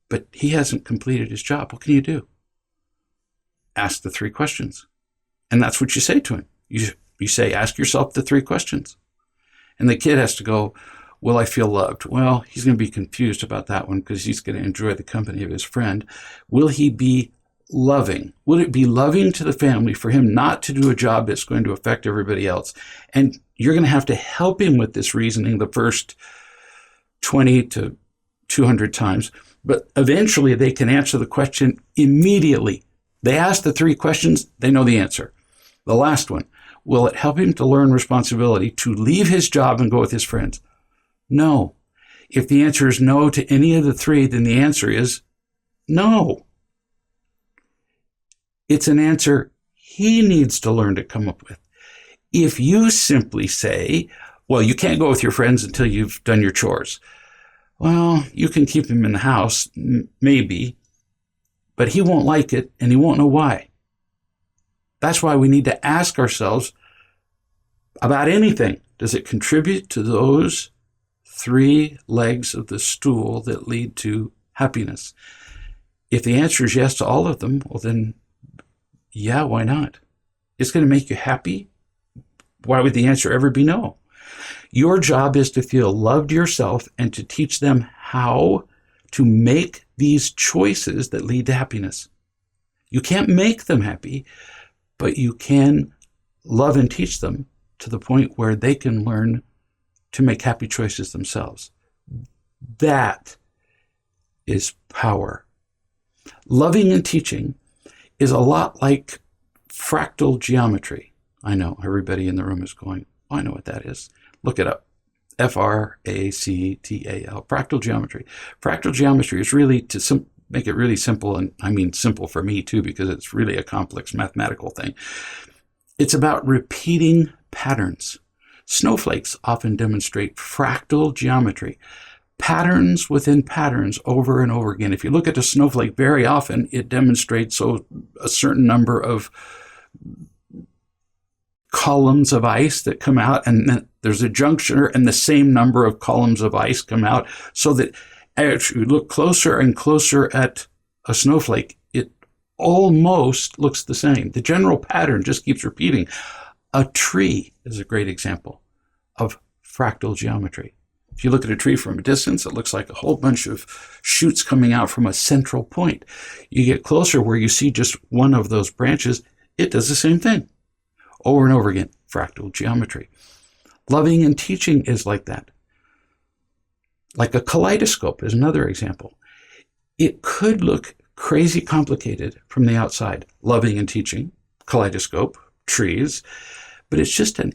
but he hasn't completed his job. What can you do? Ask the 3 questions. And that's what you say to him. You say, ask yourself the 3 questions. And the kid has to go, will I feel loved? Well, he's going to be confused about that one because he's going to enjoy the company of his friend. Will he be loving? Will it be loving to the family for him not to do a job that's going to affect everybody else? And you're going to have to help him with this reasoning the first 20 to 200 times. But eventually they can answer the question immediately. They ask the 3 questions, they know the answer. The last one, will it help him to learn responsibility to leave his job and go with his friends? No. If the answer is no to any of the 3, then the answer is no. It's an answer he needs to learn to come up with. If you simply say, well, you can't go with your friends until you've done your chores. Well, you can keep him in the house, maybe, but he won't like it and he won't know why. That's why we need to ask ourselves about anything. Does it contribute to those 3 legs of the stool that lead to happiness? If the answer is yes to all of them, well, then Yeah, why not? It's going to make you happy. Why would the answer ever be no? Your job is to feel loved yourself and to teach them how to make these choices that lead to happiness. You can't make them happy, but you can love and teach them to the point where they can learn to make happy choices themselves. That is power. Loving and teaching is a lot like fractal geometry. I know everybody in the room is going, oh, I know what that is. Look it up. Fractal, fractal geometry. Fractal geometry is really, to make it really simple, and I mean simple for me too, because it's really a complex mathematical thing. It's about repeating patterns. Snowflakes often demonstrate fractal geometry, patterns within patterns over and over again. If you look at a snowflake very often, it demonstrates a certain number of columns of ice that come out, and then there's a juncture and the same number of columns of ice come out, so that as you look closer and closer at a snowflake, it almost looks the same. The general pattern just keeps repeating. A tree is a great example of fractal geometry. If you look at a tree from a distance, it looks like a whole bunch of shoots coming out from a central point. You get closer where you see just one of those branches, it does the same thing over and over again. Fractal geometry. Loving and teaching is like that. Like a kaleidoscope is another example. It could look crazy complicated from the outside. Loving and teaching, kaleidoscope, trees, but it's just an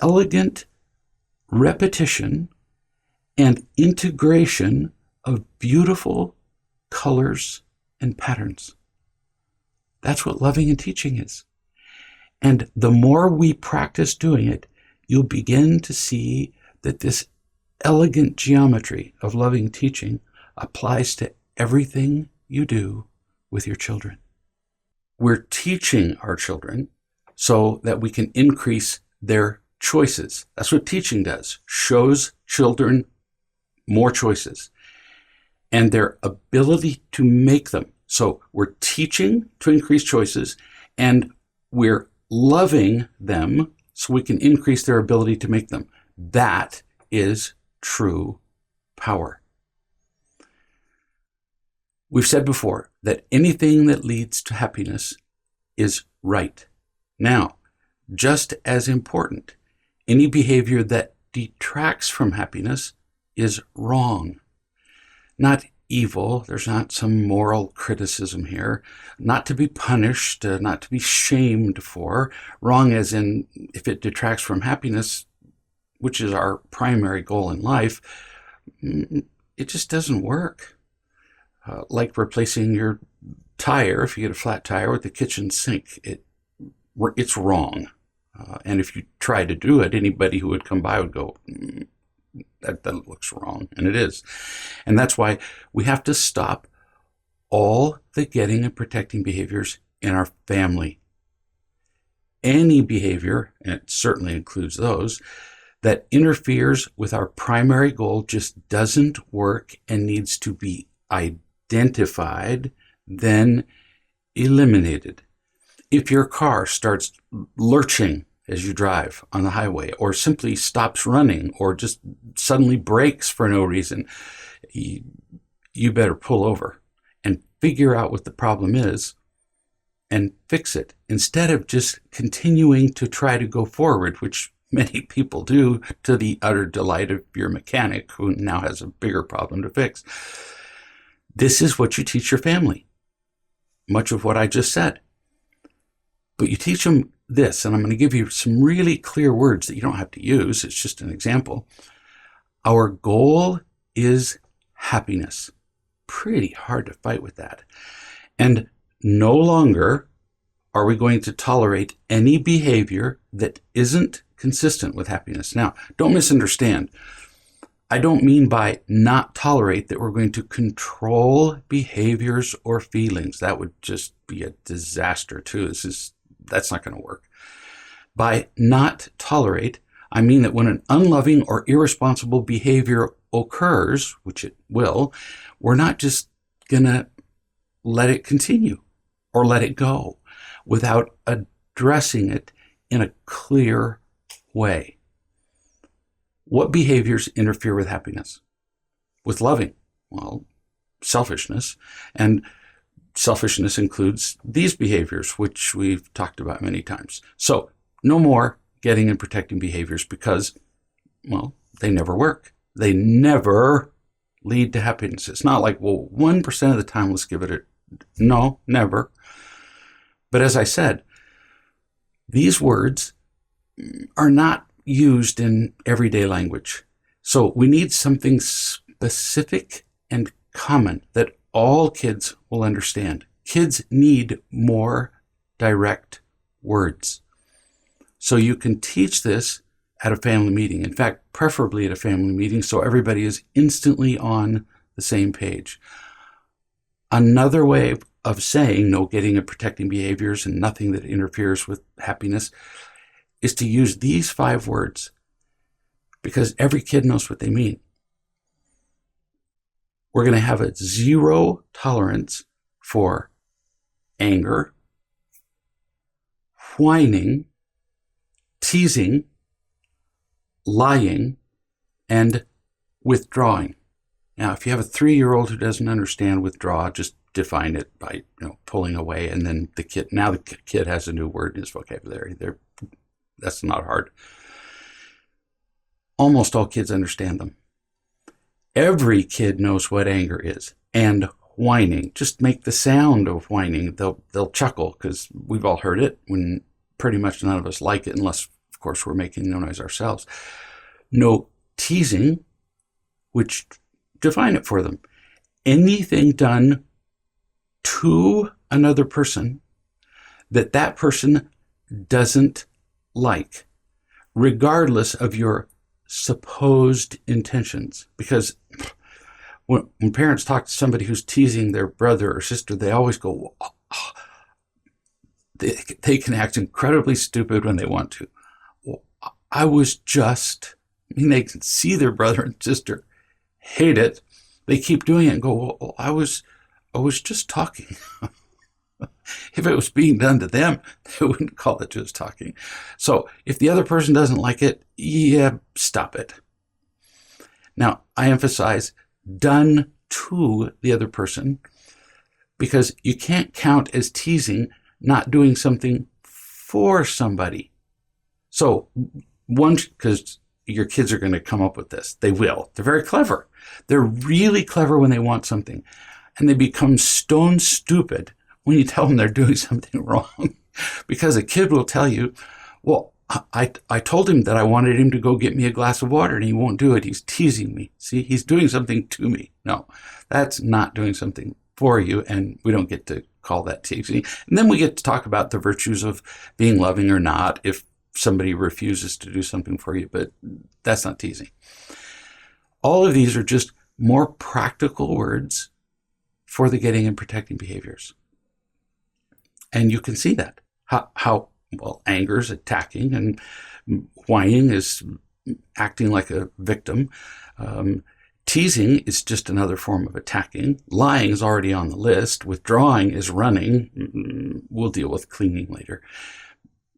elegant repetition and integration of beautiful colors and patterns. That's what loving and teaching is. And the more we practice doing it, you'll begin to see that this elegant geometry of loving teaching applies to everything you do with your children. We're teaching our children so that we can increase their choices. That's what teaching does. Shows children more choices and their ability to make them. So we're teaching to increase choices, and we're loving them so we can increase their ability to make them. That is true power. We've said before that anything that leads to happiness is right. Now, just as important, any behavior that detracts from happiness is wrong. Not evil. There's not some moral criticism here. Not to be punished, not to be shamed for. Wrong as in, if it detracts from happiness, which is our primary goal in life, it just doesn't work. Like replacing your tire, if you get a flat tire, with the kitchen sink, it's wrong. And if you try to do it, anybody who would come by would go, that looks wrong. And it is. And that's why we have to stop all the getting and protecting behaviors in our family. Any behavior, and it certainly includes those, that interferes with our primary goal just doesn't work and needs to be identified, then eliminated. If your car starts lurching as you drive on the highway, or simply stops running, or just suddenly brakes for no reason, you better pull over and figure out what the problem is and fix it, instead of just continuing to try to go forward, which many people do, to the utter delight of your mechanic, who now has a bigger problem to fix. This is what you teach your family. Much of what I just said. But you teach them this, and I'm going to give you some really clear words that you don't have to use. It's just an example. Our goal is happiness. Pretty hard to fight with that. And no longer are we going to tolerate any behavior that isn't consistent with happiness. Now, don't misunderstand. I don't mean by not tolerate that we're going to control behaviors or feelings. That would just be a disaster too. That's not going to work. By not tolerate, I mean that when an unloving or irresponsible behavior occurs, which it will, we're not just going to let it continue or let it go. without addressing it in a clear way. What behaviors interfere with happiness? With loving? Well, selfishness. And selfishness includes these behaviors, which we've talked about many times. So no more getting and protecting behaviors because, well, they never work. They never lead to happiness. It's not like, well, 1% of the time, let's give it a... No, never. But as I said, these words are not used in everyday language. So we need something specific and common that all kids will understand. Kids need more direct words. So you can teach this at a family meeting. In fact, preferably at a family meeting so everybody is instantly on the same page. Another way of saying no getting and protecting behaviors and nothing that interferes with happiness is to use these 5 words because every kid knows what they mean. We're going to have a 0 tolerance for anger, whining, teasing, lying, and withdrawing. Now, if you have a 3-year-old who doesn't understand withdraw, just define it by pulling away, and then the kid has a new word in his vocabulary. That's not hard. Almost all kids understand them. Every kid knows what anger is, and whining. Just make the sound of whining. They'll chuckle because we've all heard it when pretty much none of us like it, unless, of course, we're making no noise ourselves. No teasing, which define it for them. Anything done to another person that person doesn't like, regardless of your supposed intentions. Because when parents talk to somebody who's teasing their brother or sister, they always go, oh, they can act incredibly stupid when they want to. They can see their brother and sister hate it. They keep doing it and go, well, I was just talking. If it was being done to them, they wouldn't call it just talking. So if the other person doesn't like it, stop it. Now, I emphasize done to the other person because you can't count as teasing not doing something for somebody. So because your kids are going to come up with this. They will. They're very clever. They're really clever when they want something. And they become stone stupid when you tell them they're doing something wrong. Because a kid will tell you, well, I told him that I wanted him to go get me a glass of water and he won't do it. He's teasing me. See, he's doing something to me. No, that's not doing something for you. And we don't get to call that teasing. And then we get to talk about the virtues of being loving or not if somebody refuses to do something for you, but that's not teasing. All of these are just more practical words for the getting and protecting behaviors. And you can see that. How anger is attacking and whining is acting like a victim. Teasing is just another form of attacking. Lying is already on the list. Withdrawing is running. We'll deal with clinging later.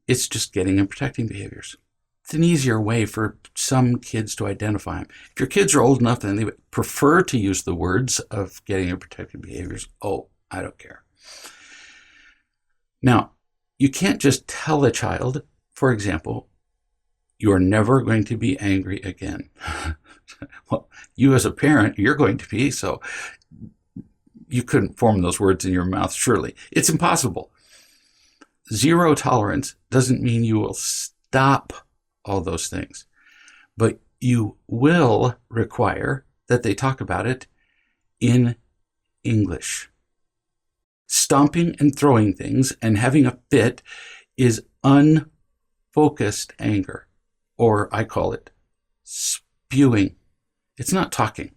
It's just getting and protecting behaviors. It's an easier way for some kids to identify them. If your kids are old enough and they would prefer to use the words of getting and protecting behaviors, I don't care. Now, you can't just tell a child, for example, you're never going to be angry again. Well, you as a parent, you're going to be, so you couldn't form those words in your mouth, surely. It's impossible. 0 tolerance doesn't mean you will stop all those things, but you will require that they talk about it in English. Stomping and throwing things and having a fit is unfocused anger, or I call it spewing. It's not talking.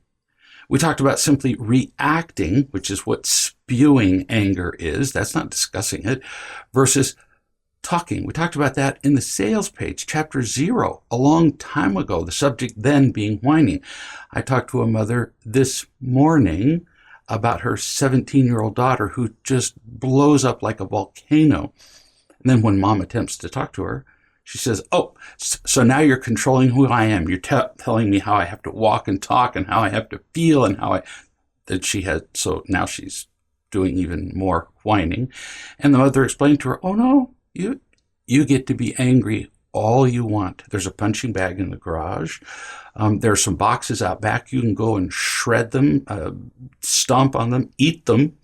We talked about simply reacting, which is what spewing anger is. That's not discussing it, versus talking. We talked about that in the sales page, chapter 0, a long time ago, the subject then being whining. I talked to a mother this morning about her 17-year-old daughter who just blows up like a volcano And then when mom attempts to talk to her, she says, oh, so now you're controlling who I am. You're telling me how I have to walk and talk and how I have to feel and how so now she's doing even more whining. And the mother explained to her, oh no, you get to be angry all you want. There's a punching bag in the garage. There are some boxes out back. You can go and shred them, stomp on them, eat them.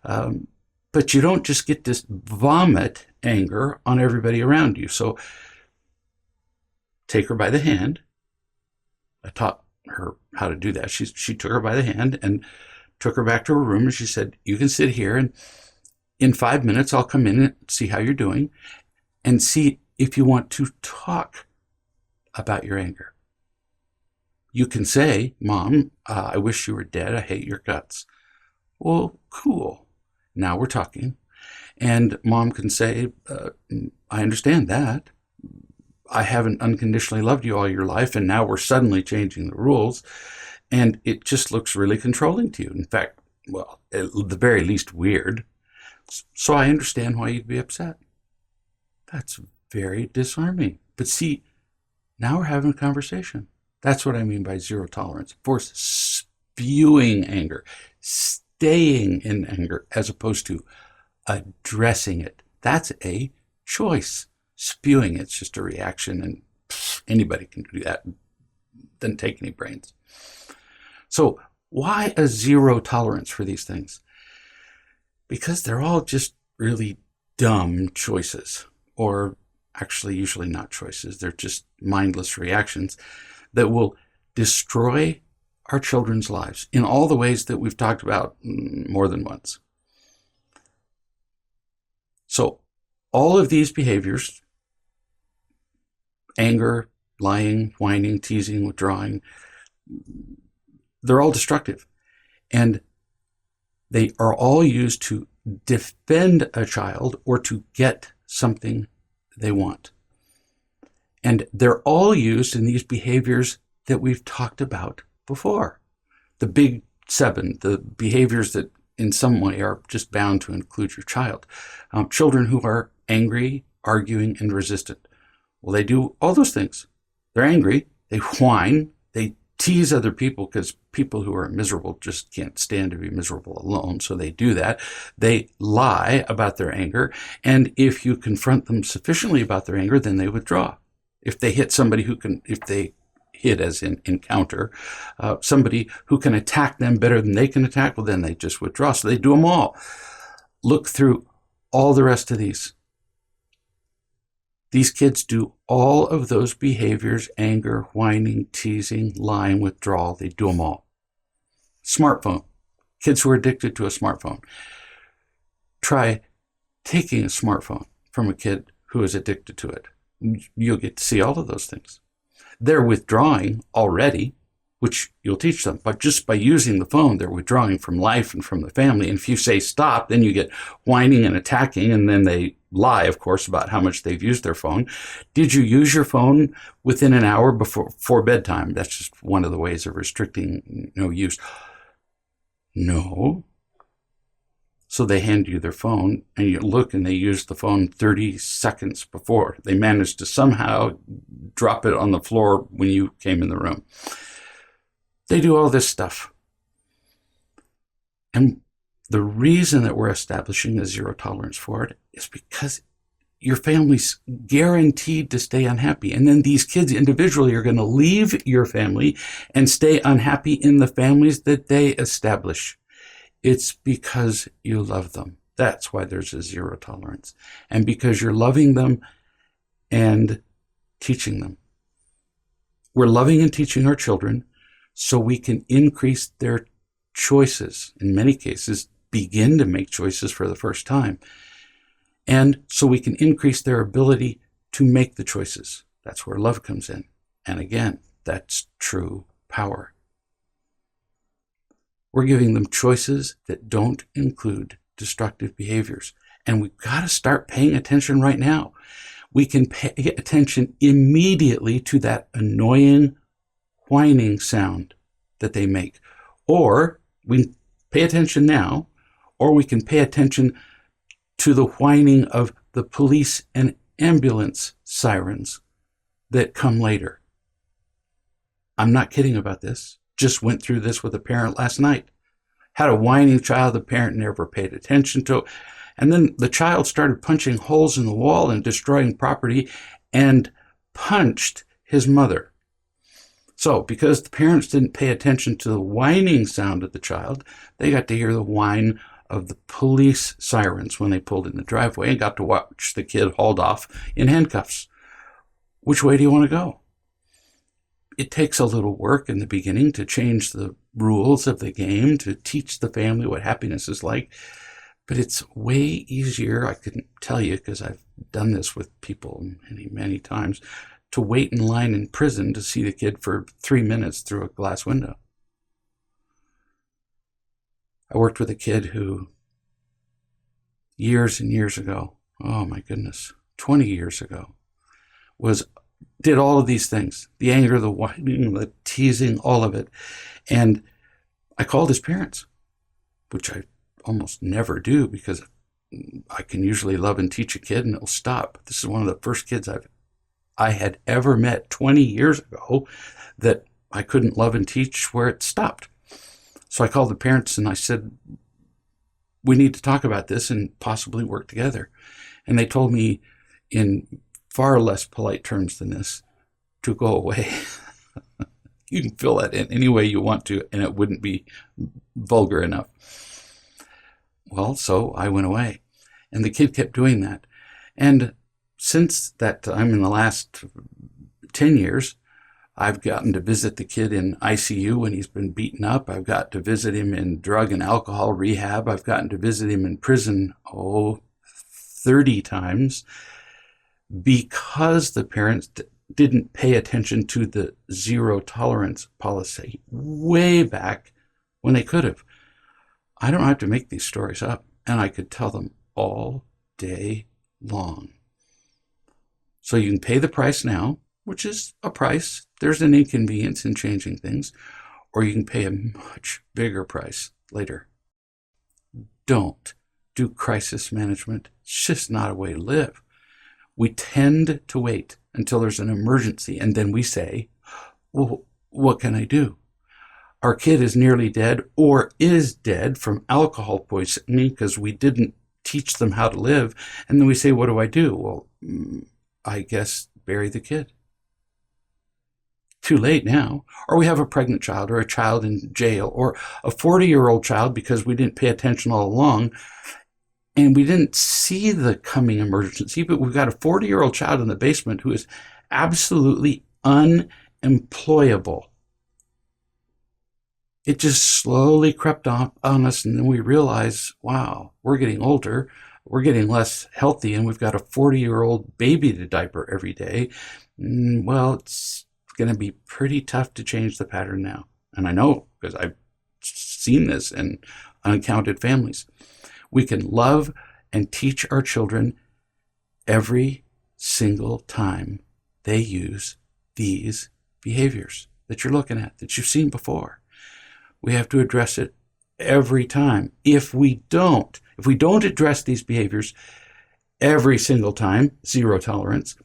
But you don't just get to vomit anger on everybody around you. So take her by the hand. I taught her how to do that. She took her by the hand and took her back to her room, and she said, you can sit here, and in 5 minutes I'll come in and see how you're doing and see if you want to talk about your anger. You can say, Mom, I wish you were dead. I hate your guts. Well, cool. Now we're talking. And mom can say, I understand that. I haven't unconditionally loved you all your life, and now we're suddenly changing the rules, and it just looks really controlling to you. In fact, well, at the very least weird. So I understand why you'd be upset. That's very disarming. But see, now we're having a conversation. That's what I mean by zero tolerance. For spewing anger, staying in anger, as opposed to addressing it. That's a choice. Spewing, it's just a reaction, and anybody can do that. Doesn't take any brains. So why a zero tolerance for these things? Because they're all just really dumb choices, or actually usually not choices. They're just mindless reactions that will destroy our children's lives in all the ways that we've talked about more than once. So all of these behaviors, anger, lying, whining, teasing, withdrawing, they're all destructive. And they are all used to defend a child or to get something they want. And they're all used in these behaviors that we've talked about before. The big 7, the behaviors that in some way are just bound to include your child. Children who are angry, arguing, and resistant. Well, they do all those things. They're angry, they whine, they tease other people because people who are miserable just can't stand to be miserable alone, so they do that. They lie about their anger, and if you confront them sufficiently about their anger, then they withdraw. If they hit somebody if they hit as in encounter, somebody who can attack them better than they can attack, well, then they just withdraw. So they do them all. Look through all the rest of these. These kids do all of those behaviors: anger, whining, teasing, lying, withdrawal. They do them all. Smartphone. Kids who are addicted to a smartphone. Try taking a smartphone from a kid who is addicted to it. You'll get to see all of those things. They're withdrawing already, which you'll teach them. But just by using the phone, they're withdrawing from life and from the family. And if you say stop, then you get whining and attacking, and then they lie, of course, about how much they've used their phone. Did you use your phone within an hour before bedtime? That's just one of the ways of restricting use. No. So they hand you their phone, and you look, and they use the phone 30 seconds before. They managed to somehow drop it on the floor when you came in the room. They do all this stuff. And the reason that we're establishing a zero tolerance for it is because your family's guaranteed to stay unhappy. And then these kids individually are going to leave your family and stay unhappy in the families that they establish. It's because you love them. That's why there's a zero tolerance. And because you're loving them and teaching them. We're loving and teaching our children so we can increase their choices. In many cases, begin to make choices for the first time. And so we can increase their ability to make the choices. That's where love comes in. And again, that's true power. We're giving them choices that don't include destructive behaviors. And we've got to start paying attention right now. We can pay attention immediately to that annoying whining sound that they make. Or we can pay attention now, or we can pay attention to the whining of the police and ambulance sirens that come later. I'm not kidding about this. Just went through this with a parent last night. Had a whining child the parent never paid attention to. And then the child started punching holes in the wall and destroying property and punched his mother. So because the parents didn't pay attention to the whining sound of the child, they got to hear the whine of the police sirens when they pulled in the driveway and got to watch the kid hauled off in handcuffs. Which way do you want to go? It takes a little work in the beginning to change the rules of the game, to teach the family what happiness is like. But it's way easier, I couldn't tell you because I've done this with people many, many times, to wait in line in prison to see the kid for 3 minutes through a glass window. I worked with a kid who, years and years ago, oh my goodness, 20 years ago, did all of these things, the anger, the whining, the teasing, all of it. And I called his parents, which I almost never do because I can usually love and teach a kid and it'll stop. This is one of the first kids I had ever met 20 years ago that I couldn't love and teach where it stopped. So I called the parents and I said, we need to talk about this and possibly work together. And they told me in far less polite terms than this to go away. You can fill that in any way you want to, and it wouldn't be vulgar enough. Well, so I went away, and the kid kept doing that. And since that time, in the last 10 years, I've gotten to visit the kid in ICU when he's been beaten up. I've got to visit him in drug and alcohol rehab. I've gotten to visit him in prison, 30 times, because the parents didn't pay attention to the zero tolerance policy way back when they could have. I don't have to make these stories up, and I could tell them all day long. So you can pay the price now, which is a price. There's an inconvenience in changing things, or you can pay a much bigger price later. Don't do crisis management. It's just not a way to live. We tend to wait until there's an emergency, and then we say, well, what can I do? Our kid is nearly dead or is dead from alcohol poisoning because we didn't teach them how to live. And then we say, what do I do? Well, I guess bury the kid. Too late now. Or we have a pregnant child or a child in jail or a 40-year-old child because we didn't pay attention all along. And we didn't see the coming emergency, but we've got a 40-year-old child in the basement who is absolutely unemployable. It just slowly crept on us, and then we realize, wow, we're getting older, we're getting less healthy, and we've got a 40-year-old baby to diaper every day. Well, it's going to be pretty tough to change the pattern now. And I know, because I've seen this in uncounted families. We can love and teach our children every single time they use these behaviors that you're looking at, that you've seen before. We have to address it every time. If we don't address these behaviors every single time, zero tolerance,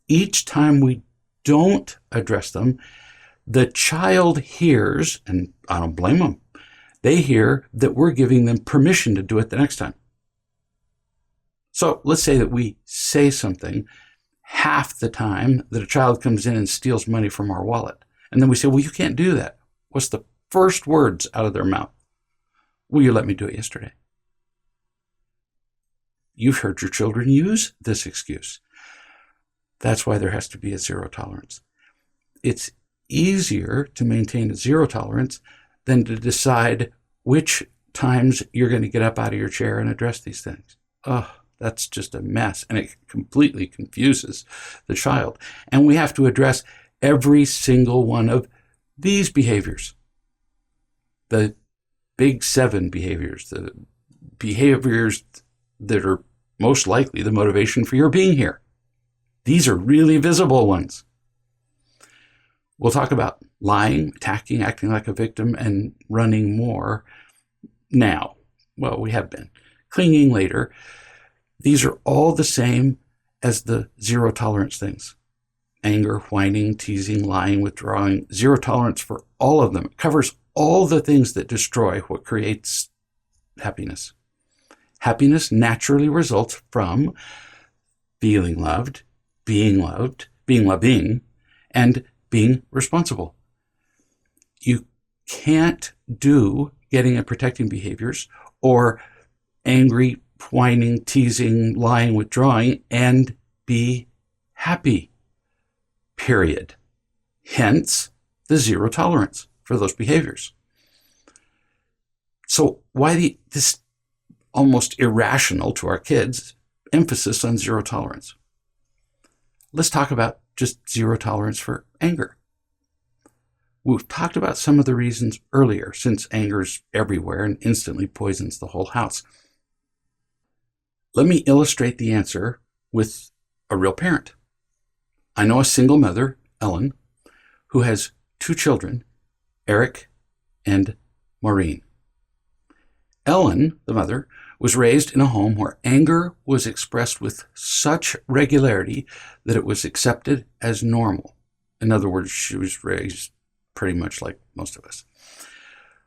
each time we don't address them, the child hears, and I don't blame them, they hear that we're giving them permission to do it the next time. So let's say that we say something half the time that a child comes in and steals money from our wallet. And then we say, well, you can't do that. What's the first words out of their mouth? Will you let me do it yesterday? You've heard your children use this excuse. That's why there has to be a zero tolerance. It's easier to maintain a zero tolerance than to decide which times you're going to get up out of your chair and address these things. That's just a mess, and it completely confuses the child. And we have to address every single one of these behaviors. The big 7 behaviors, the behaviors that are most likely the motivation for your being here. These are really visible ones. We'll talk about lying, attacking, acting like a victim, and running more now. Well, we have been. Clinging later. These are all the same as the zero tolerance things. Anger, whining, teasing, lying, withdrawing. Zero tolerance for all of them. It covers all the things that destroy what creates happiness. Happiness naturally results from feeling loved, being loving, and being responsible. You can't do getting and protecting behaviors or angry, whining, teasing, lying, withdrawing, and be happy, period. Hence, the zero tolerance for those behaviors. So why this almost irrational to our kids emphasis on zero tolerance? Let's talk about just zero tolerance for anger. We've talked about some of the reasons earlier, since anger's everywhere and instantly poisons the whole house. Let me illustrate the answer with a real parent. I know a single mother, Ellen, who has 2 children, Eric and Maureen. Ellen, the mother, was raised in a home where anger was expressed with such regularity that it was accepted as normal. In other words, she was raised pretty much like most of us.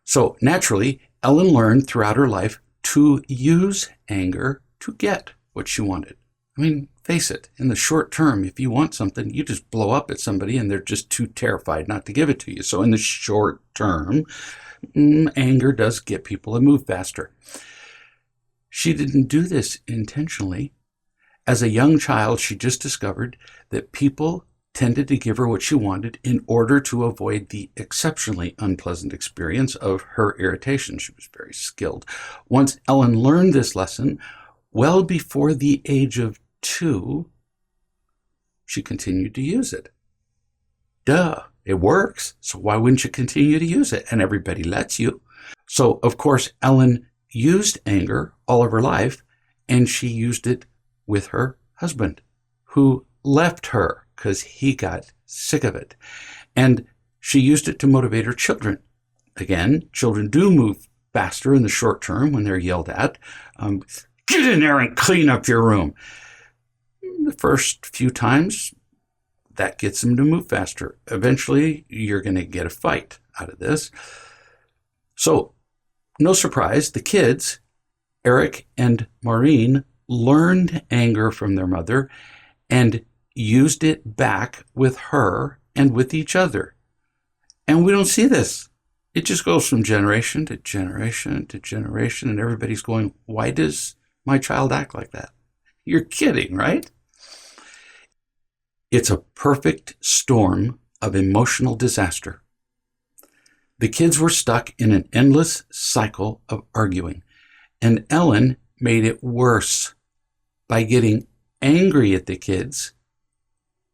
So naturally, Ellen learned throughout her life to use anger to get what she wanted. I mean, face it, in the short term, if you want something, you just blow up at somebody and they're just too terrified not to give it to you. So in the short term, anger does get people to move faster. She didn't do this intentionally. As a young child, she just discovered that people tended to give her what she wanted in order to avoid the exceptionally unpleasant experience of her irritation. She was very skilled. Once Ellen learned this lesson, well before the age of 2, she continued to use it. Duh, it works. So why wouldn't you continue to use it? And everybody lets you. So, of course, Ellen used anger all of her life, and she used it with her husband, who left her because he got sick of it. And she used it to motivate her children. Again, children do move faster in the short term when they're yelled at. Get in there and clean up your room. The first few times, that gets them to move faster. Eventually, you're going to get a fight out of this. So, no surprise, the kids, Eric and Maureen, learned anger from their mother and used it back with her and with each other. And we don't see this. It just goes from generation to generation to generation, and everybody's going, why does my child act like that? You're kidding, right? It's a perfect storm of emotional disaster. The kids were stuck in an endless cycle of arguing, and Ellen made it worse by getting angry at the kids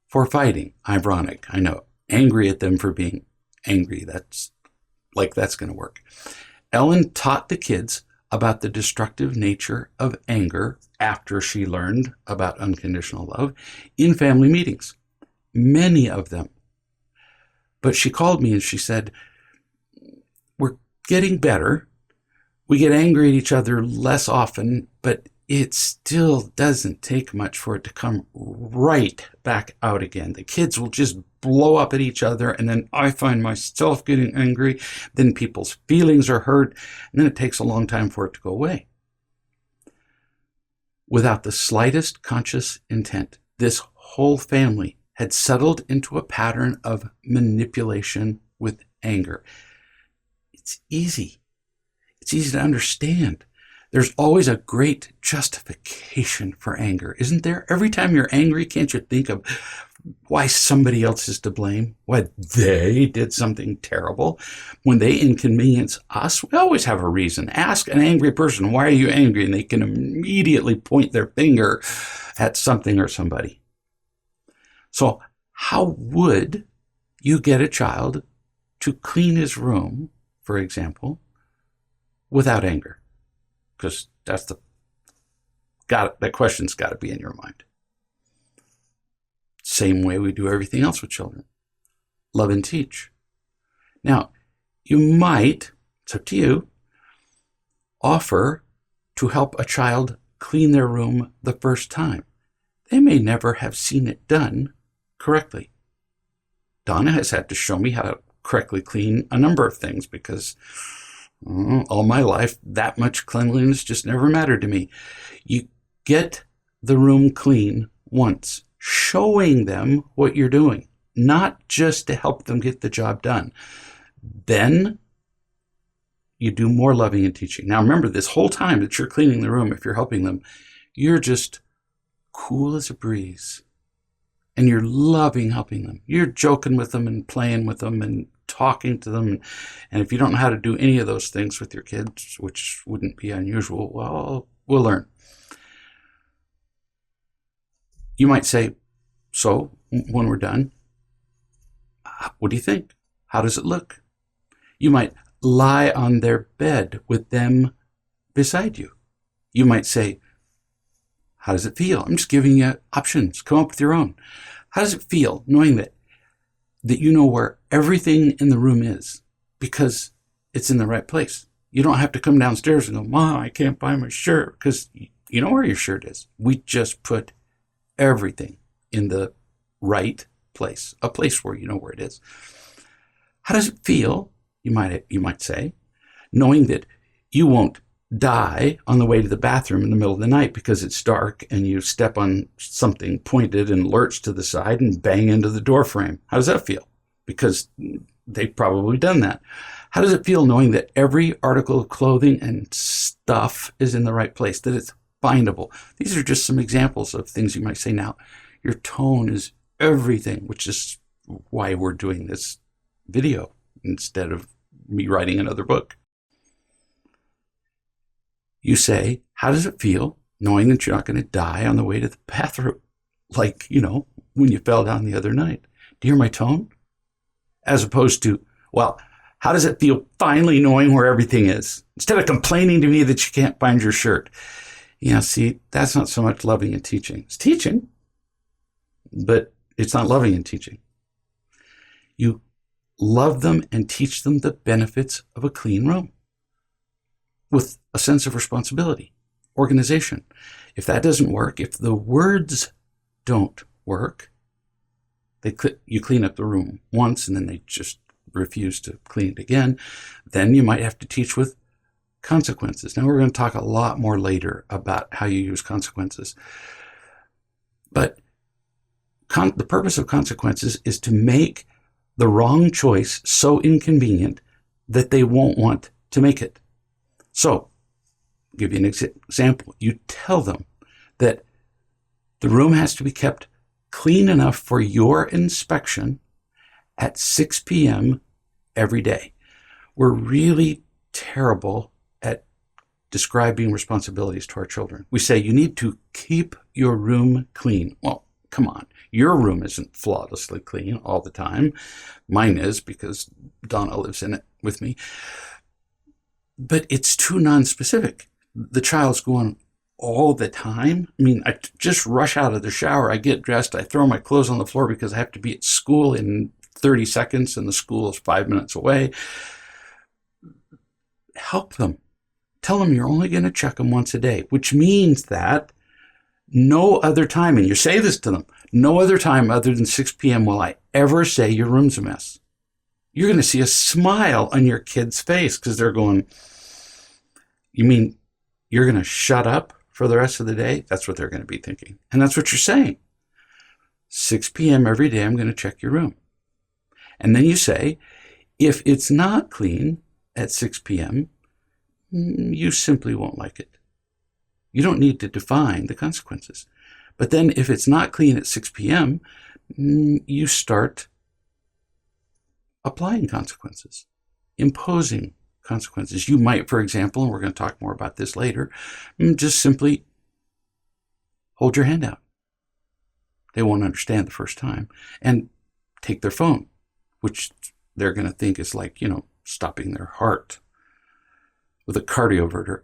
for fighting. Ironic, I know. Angry at them for being angry. That's going to work. Ellen taught the kids about the destructive nature of anger after she learned about unconditional love in family meetings. Many of them. But she called me and she said, we're getting better. We get angry at each other less often, but it still doesn't take much for it to come right back out again. The kids will just blow up at each other, and then I find myself getting angry. Then people's feelings are hurt, and then it takes a long time for it to go away. Without the slightest conscious intent, this whole family had settled into a pattern of manipulation with anger. It's easy. It's easy to understand. There's always a great justification for anger, isn't there? Every time you're angry, can't you think of why somebody else is to blame? Why they did something terrible? When they inconvenience us, we always have a reason. Ask an angry person, why are you angry? And they can immediately point their finger at something or somebody. So how would you get a child to clean his room, for example, without anger? Because that question's got to be in your mind. Same way we do everything else with children. Love and teach. Now, you might, it's up to you, offer to help a child clean their room the first time. They may never have seen it done correctly. Donna has had to show me how to correctly clean a number of things because all my life, that much cleanliness just never mattered to me. You get the room clean once, showing them what you're doing, not just to help them get the job done. Then you do more loving and teaching. Now remember, this whole time that you're cleaning the room, if you're helping them, you're just cool as a breeze. And you're loving helping them. You're joking with them and playing with them and talking to them. And if you don't know how to do any of those things with your kids, which wouldn't be unusual, well, we'll learn. You might say, so when we're done, what do you think? How does it look? You might lie on their bed with them beside you. You might say, how does it feel? I'm just giving you options. Come up with your own. How does it feel knowing that you know where everything in the room is because it's in the right place? You don't have to come downstairs and go, Mom, I can't find my shirt, because you know where your shirt is. We just put everything in the right place, a place where you know where it is. How does it feel, you might say, knowing that you won't die on the way to the bathroom in the middle of the night because it's dark and you step on something pointed and lurch to the side and bang into the door frame? How does that feel? Because they've probably done that. How does it feel knowing that every article of clothing and stuff is in the right place, that it's findable? These are just some examples of things you might say. Now, your tone is everything, which is why we're doing this video instead of me writing another book. You say, how does it feel knowing that you're not going to die on the way to the bathroom? Like, when you fell down the other night. Do you hear my tone? As opposed to, well, how does it feel finally knowing where everything is? Instead of complaining to me that you can't find your shirt. See, that's not so much loving and teaching. It's teaching, but it's not loving and teaching. You love them and teach them the benefits of a clean room with a sense of responsibility, organization. If that doesn't work, if the words don't work, you clean up the room once and then they just refuse to clean it again. Then you might have to teach with consequences. Now we're going to talk a lot more later about how you use consequences. But the purpose of consequences is to make the wrong choice so inconvenient that they won't want to make it. So, I'll give you an example. You tell them that the room has to be kept clean enough for your inspection at 6 p.m. every day. We're really terrible at describing responsibilities to our children. We say, you need to keep your room clean. Well, come on. Your room isn't flawlessly clean all the time. Mine is, because Donna lives in it with me. But it's too nonspecific. The child's going all the time. I just rush out of the shower. I get dressed. I throw my clothes on the floor because I have to be at school in 30 seconds and the school is 5 minutes away. Help them. Tell them you're only going to check them once a day, which means that no other time, and you say this to them, no other time other than 6 p.m. will I ever say your room's a mess. You're going to see a smile on your kid's face because they're going, you mean you're going to shut up for the rest of the day? That's what they're going to be thinking. And that's what you're saying. 6 p.m. every day, I'm going to check your room. And then you say, if it's not clean at 6 p.m., you simply won't like it. You don't need to define the consequences. But then if it's not clean at 6 p.m., you start applying consequences, imposing consequences. You might, for example, and we're going to talk more about this later, just simply hold your hand out. They won't understand the first time. And take their phone, which they're going to think is like, stopping their heart with a cardioverter.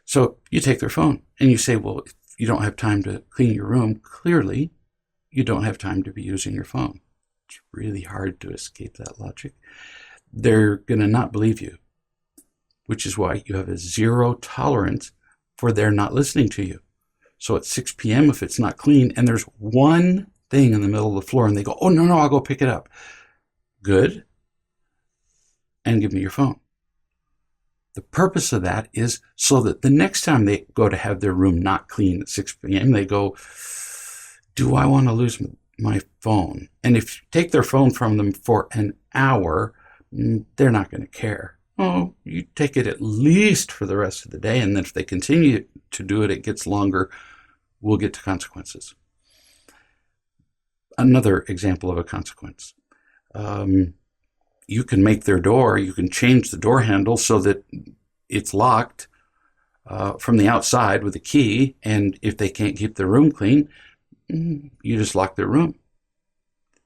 So you take their phone and you say, well, if you don't have time to clean your room, clearly you don't have time to be using your phone. It's really hard to escape that logic. They're going to not believe you, which is why you have a zero tolerance for their not listening to you. So at 6 p.m., if it's not clean and there's one thing in the middle of the floor and they go, oh, no, I'll go pick it up. Good. And give me your phone. The purpose of that is so that the next time they go to have their room not clean at 6 p.m., they go, do I want to lose my phone? And if you take their phone from them for an hour, they're not going to care. Oh, you take it at least for the rest of the day. And then if they continue to do it, it gets longer. We'll get to consequences. Another example of a consequence. You can make their door, you can change the door handle so that it's locked from the outside with a key. And if they can't keep their room clean, you just lock their room.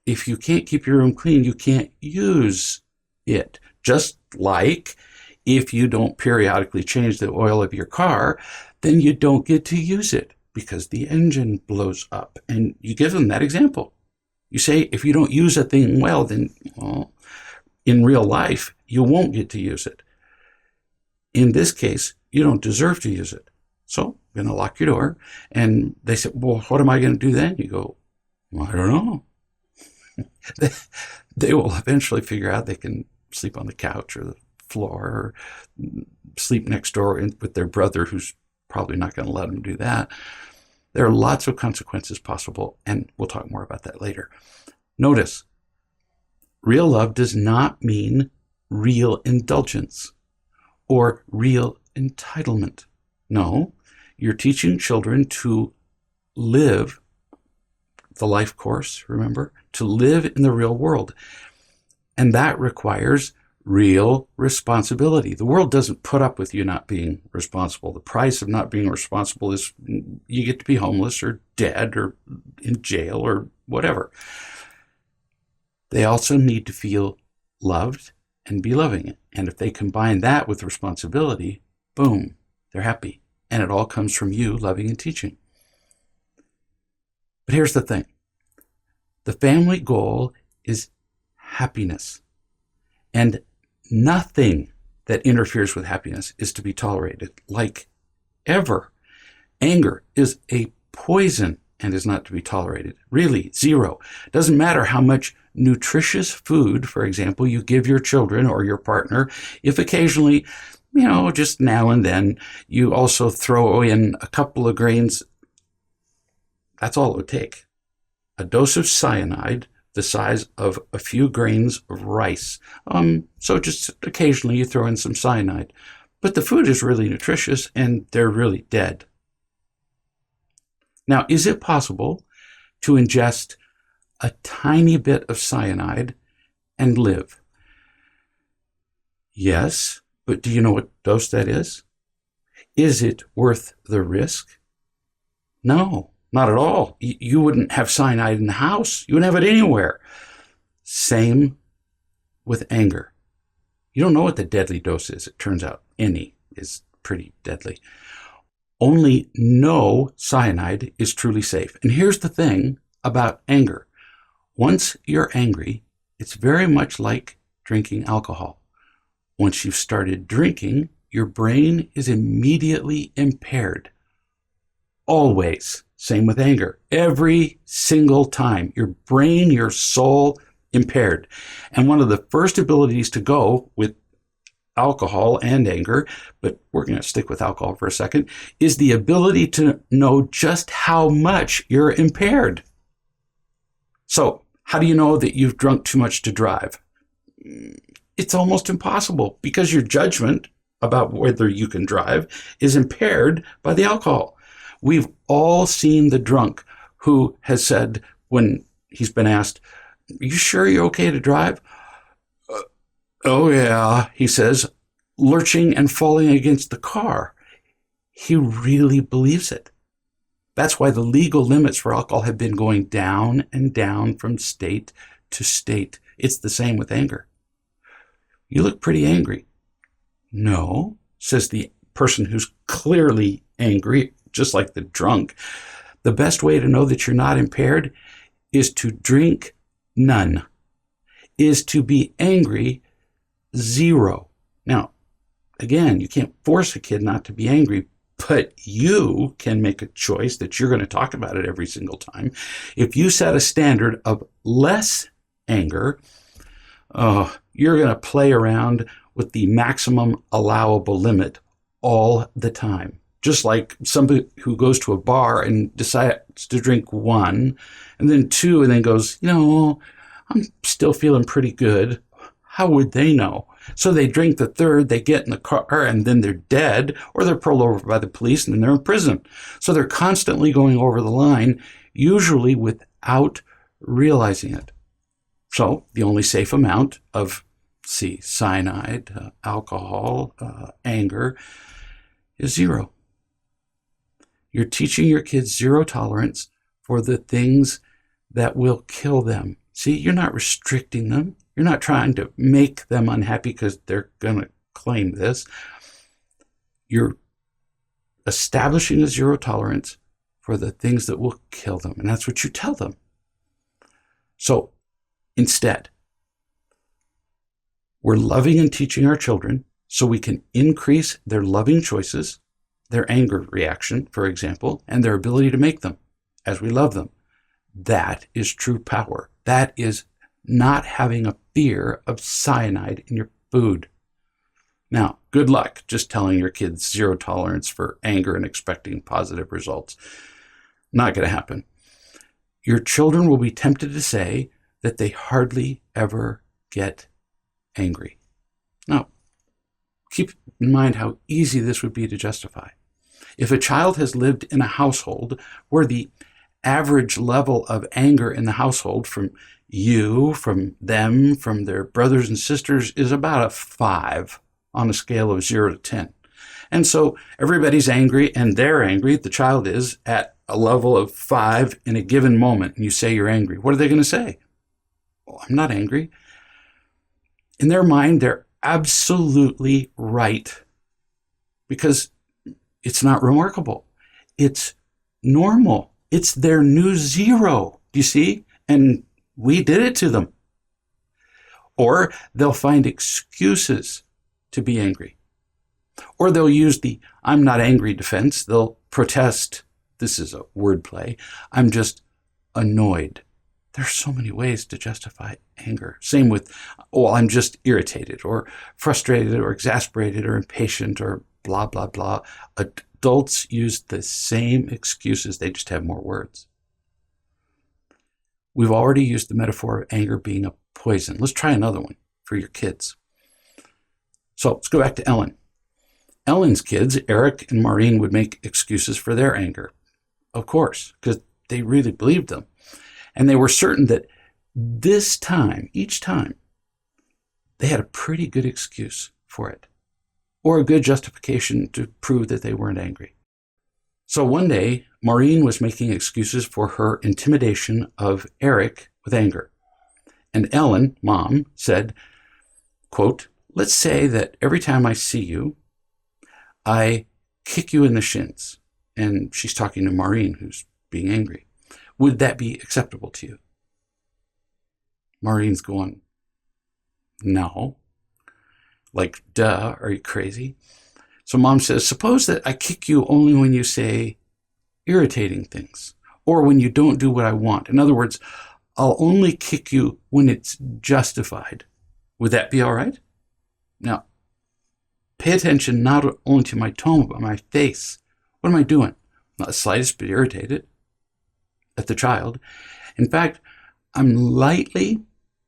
If you can't keep your room clean, you can't use it. Just like if you don't periodically change the oil of your car, then you don't get to use it because the engine blows up. And you give them that example. You say, if you don't use a thing well, then in real life, you won't get to use it. In this case, you don't deserve to use it. So I'm going to lock your door. And they say, well, what am I going to do then? You go, well, I don't know. They will eventually figure out they can sleep on the couch or the floor or sleep next door with their brother, who's probably not going to let them do that. There are lots of consequences possible, and we'll talk more about that later. Notice, real love does not mean real indulgence or real entitlement. No, you're teaching children to live the life course, remember, to live in the real world. And that requires real responsibility. The world doesn't put up with you not being responsible. The price of not being responsible is you get to be homeless or dead or in jail or whatever. They also need to feel loved and be loving. And if they combine that with responsibility, boom, they're happy. And it all comes from you loving and teaching. But here's the thing. The family goal is happiness. And nothing that interferes with happiness is to be tolerated, like ever. Anger is a poison and is not to be tolerated. Really, zero. Doesn't matter how much nutritious food, for example, you give your children or your partner, if occasionally, just now and then, you also throw in a couple of grains, that's all it would take. A dose of cyanide the size of a few grains of rice. So just occasionally you throw in some cyanide. But the food is really nutritious and they're really dead. Now, is it possible to ingest a tiny bit of cyanide and live? Yes, but do you know what dose that is? Is it worth the risk? No. Not at all. You wouldn't have cyanide in the house. You wouldn't have it anywhere. Same with anger. You don't know what the deadly dose is. It turns out any is pretty deadly. Only no cyanide is truly safe. And here's the thing about anger. Once you're angry, it's very much like drinking alcohol. Once you've started drinking, your brain is immediately impaired. Always. Same with anger. Every single time, your brain, your soul impaired. And one of the first abilities to go with alcohol and anger, but we're going to stick with alcohol for a second, is the ability to know just how much you're impaired. So how do you know that you've drunk too much to drive? It's almost impossible because your judgment about whether you can drive is impaired by the alcohol. We've all seen the drunk who has said when he's been asked, "Are you sure you're okay to drive?" "Oh yeah," he says, lurching and falling against the car. He really believes it. That's why the legal limits for alcohol have been going down and down from state to state. It's the same with anger. "You look pretty angry." "No," says the person who's clearly angry, just like the drunk. The best way to know that you're not impaired is to drink none, is to be angry 0. Now, again, you can't force a kid not to be angry, But you can make a choice that you're going to talk about it every single time. If you set a standard of less anger, you're going to play around with the maximum allowable limit all the time. Just like somebody who goes to a bar and decides to drink 1 and then 2 and then goes, I'm still feeling pretty good. How would they know? So they drink the 3rd, they get in the car, and then they're dead, or they're pulled over by the police and then they're in prison. So they're constantly going over the line, usually without realizing it. So the only safe amount of, cyanide, alcohol, anger is 0. You're teaching your kids 0 tolerance for the things that will kill them. See, you're not restricting them. You're not trying to make them unhappy because they're going to claim this. You're establishing a 0 tolerance for the things that will kill them. And that's what you tell them. So instead, we're loving and teaching our children so we can increase their loving choices, their anger reaction, for example, and their ability to make them as we love them. That is true power. That is not having a fear of cyanide in your food. Now, good luck just telling your kids 0 tolerance for anger and expecting positive results. Not going to happen. Your children will be tempted to say that they hardly ever get angry. Now, keep in mind how easy this would be to justify. If a child has lived in a household where the average level of anger in the household from you, from them, from their brothers and sisters is about a 5 on a scale of 0 to 10. And so everybody's angry and they're angry. The child is at a level of 5 in a given moment, and you say you're angry. What are they going to say? Oh, I'm not angry. In their mind, they're absolutely right because it's not remarkable. It's normal. It's their new 0. Do you see? And we did it to them. Or they'll find excuses to be angry. Or they'll use the I'm not angry defense. They'll protest. This is a wordplay. I'm just annoyed. There's so many ways to justify anger. Same with, I'm just irritated or frustrated or exasperated or impatient or blah, blah, blah. Adults use the same excuses. They just have more words. We've already used the metaphor of anger being a poison. Let's try another one for your kids. So let's go back to Ellen. Ellen's kids, Eric and Maureen, would make excuses for their anger. Of course, because they really believed them. And they were certain that this time, each time, they had a pretty good excuse for it, or a good justification to prove that they weren't angry. So one day, Maureen was making excuses for her intimidation of Eric with anger. And Ellen, mom, said, quote, let's say that every time I see you, I kick you in the shins. And she's talking to Maureen, who's being angry. Would that be acceptable to you? Maureen's going, no. Like, duh, are you crazy? So mom says, suppose that I kick you only when you say irritating things or when you don't do what I want. In other words, I'll only kick you when it's justified. Would that be all right? Now, pay attention not only to my tone, but my face. What am I doing? Not the slightest bit irritated at the child. In fact, I'm lightly,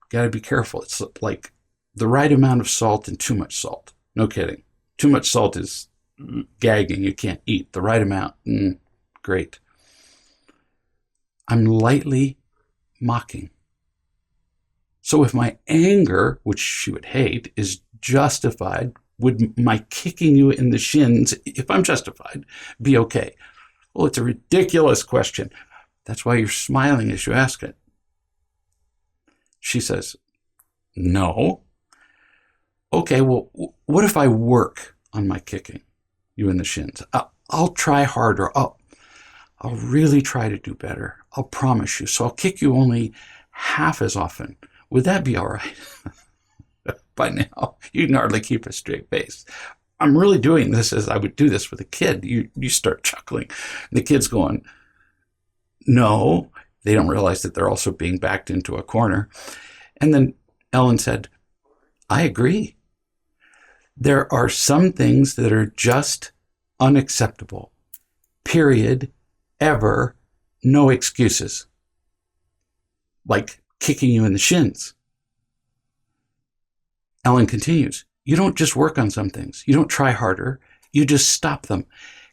got to be careful. It's like the right amount of salt and too much salt. No kidding. Too much salt is gagging. You can't eat. The right amount, great. I'm lightly mocking. So if my anger, which she would hate, is justified, would my kicking you in the shins, if I'm justified, be okay? Well, it's a ridiculous question. That's why you're smiling as you ask it. She says, no. Okay, well, what if I work on my kicking you in the shins? I'll try harder. I'll really try to do better. I'll promise you. So I'll kick you only half as often. Would that be all right? By now, you can hardly keep a straight face. I'm really doing this as I would do this with a kid. You start chuckling. And the kid's going, no. They don't realize that they're also being backed into a corner. And then Ellen said, I agree. There are some things that are just unacceptable. Period. Ever. No excuses. Like kicking you in the shins. Ellen continues, you don't just work on some things. You don't try harder. You just stop them.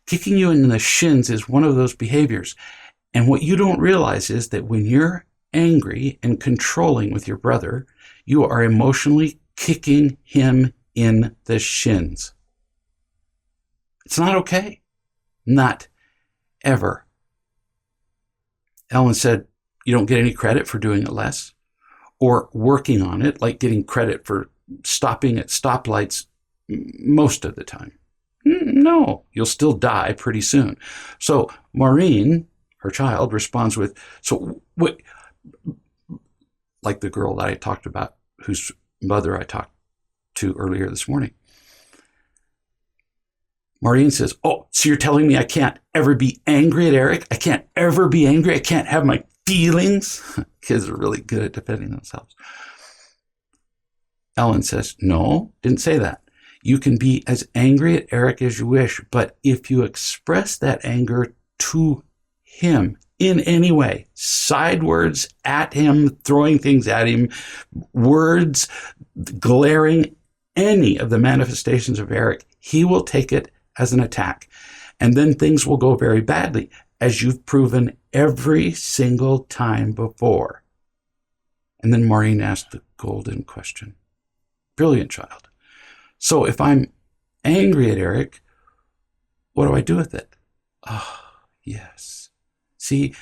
Kicking you in the shins is one of those behaviors. And what you don't realize is that when you're angry and controlling with your brother, you are emotionally kicking him in the shins. It's not okay. Not ever. Ellen said, you don't get any credit for doing it less or working on it, like getting credit for stopping at stoplights most of the time. No, you'll still die pretty soon. So Maureen, her child, responds with, so what, like the girl that I talked about, whose mother I talked to earlier this morning. Maureen says, oh, so you're telling me I can't ever be angry at Eric? I can't ever be angry? I can't have my feelings? Kids are really good at defending themselves. Ellen says, no, didn't say that. You can be as angry at Eric as you wish, but if you express that anger to him in any way, side words at him, throwing things at him, words, glaring, any of the manifestations of Eric, he will take it as an attack. And then things will go very badly, as you've proven every single time before. And then Maureen asked the golden question. Brilliant child. So if I'm angry at Eric, what do I do with it? Oh, yes. See,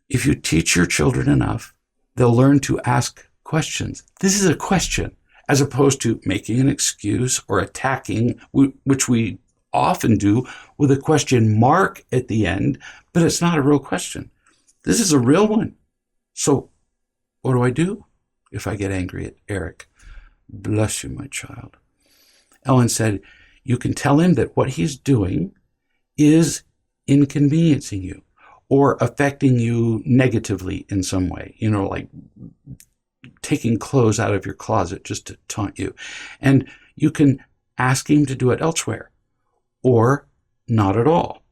if you teach your children enough, they'll learn to ask questions. This is a question, as opposed to making an excuse or attacking, which we often do with a question mark at the end, but it's not a real question. This is a real one. So what do I do if I get angry at Eric? Bless you, my child. Ellen said, you can tell him that what he's doing is inconveniencing you or affecting you negatively in some way, like taking clothes out of your closet just to taunt you. And you can ask him to do it elsewhere or not at all.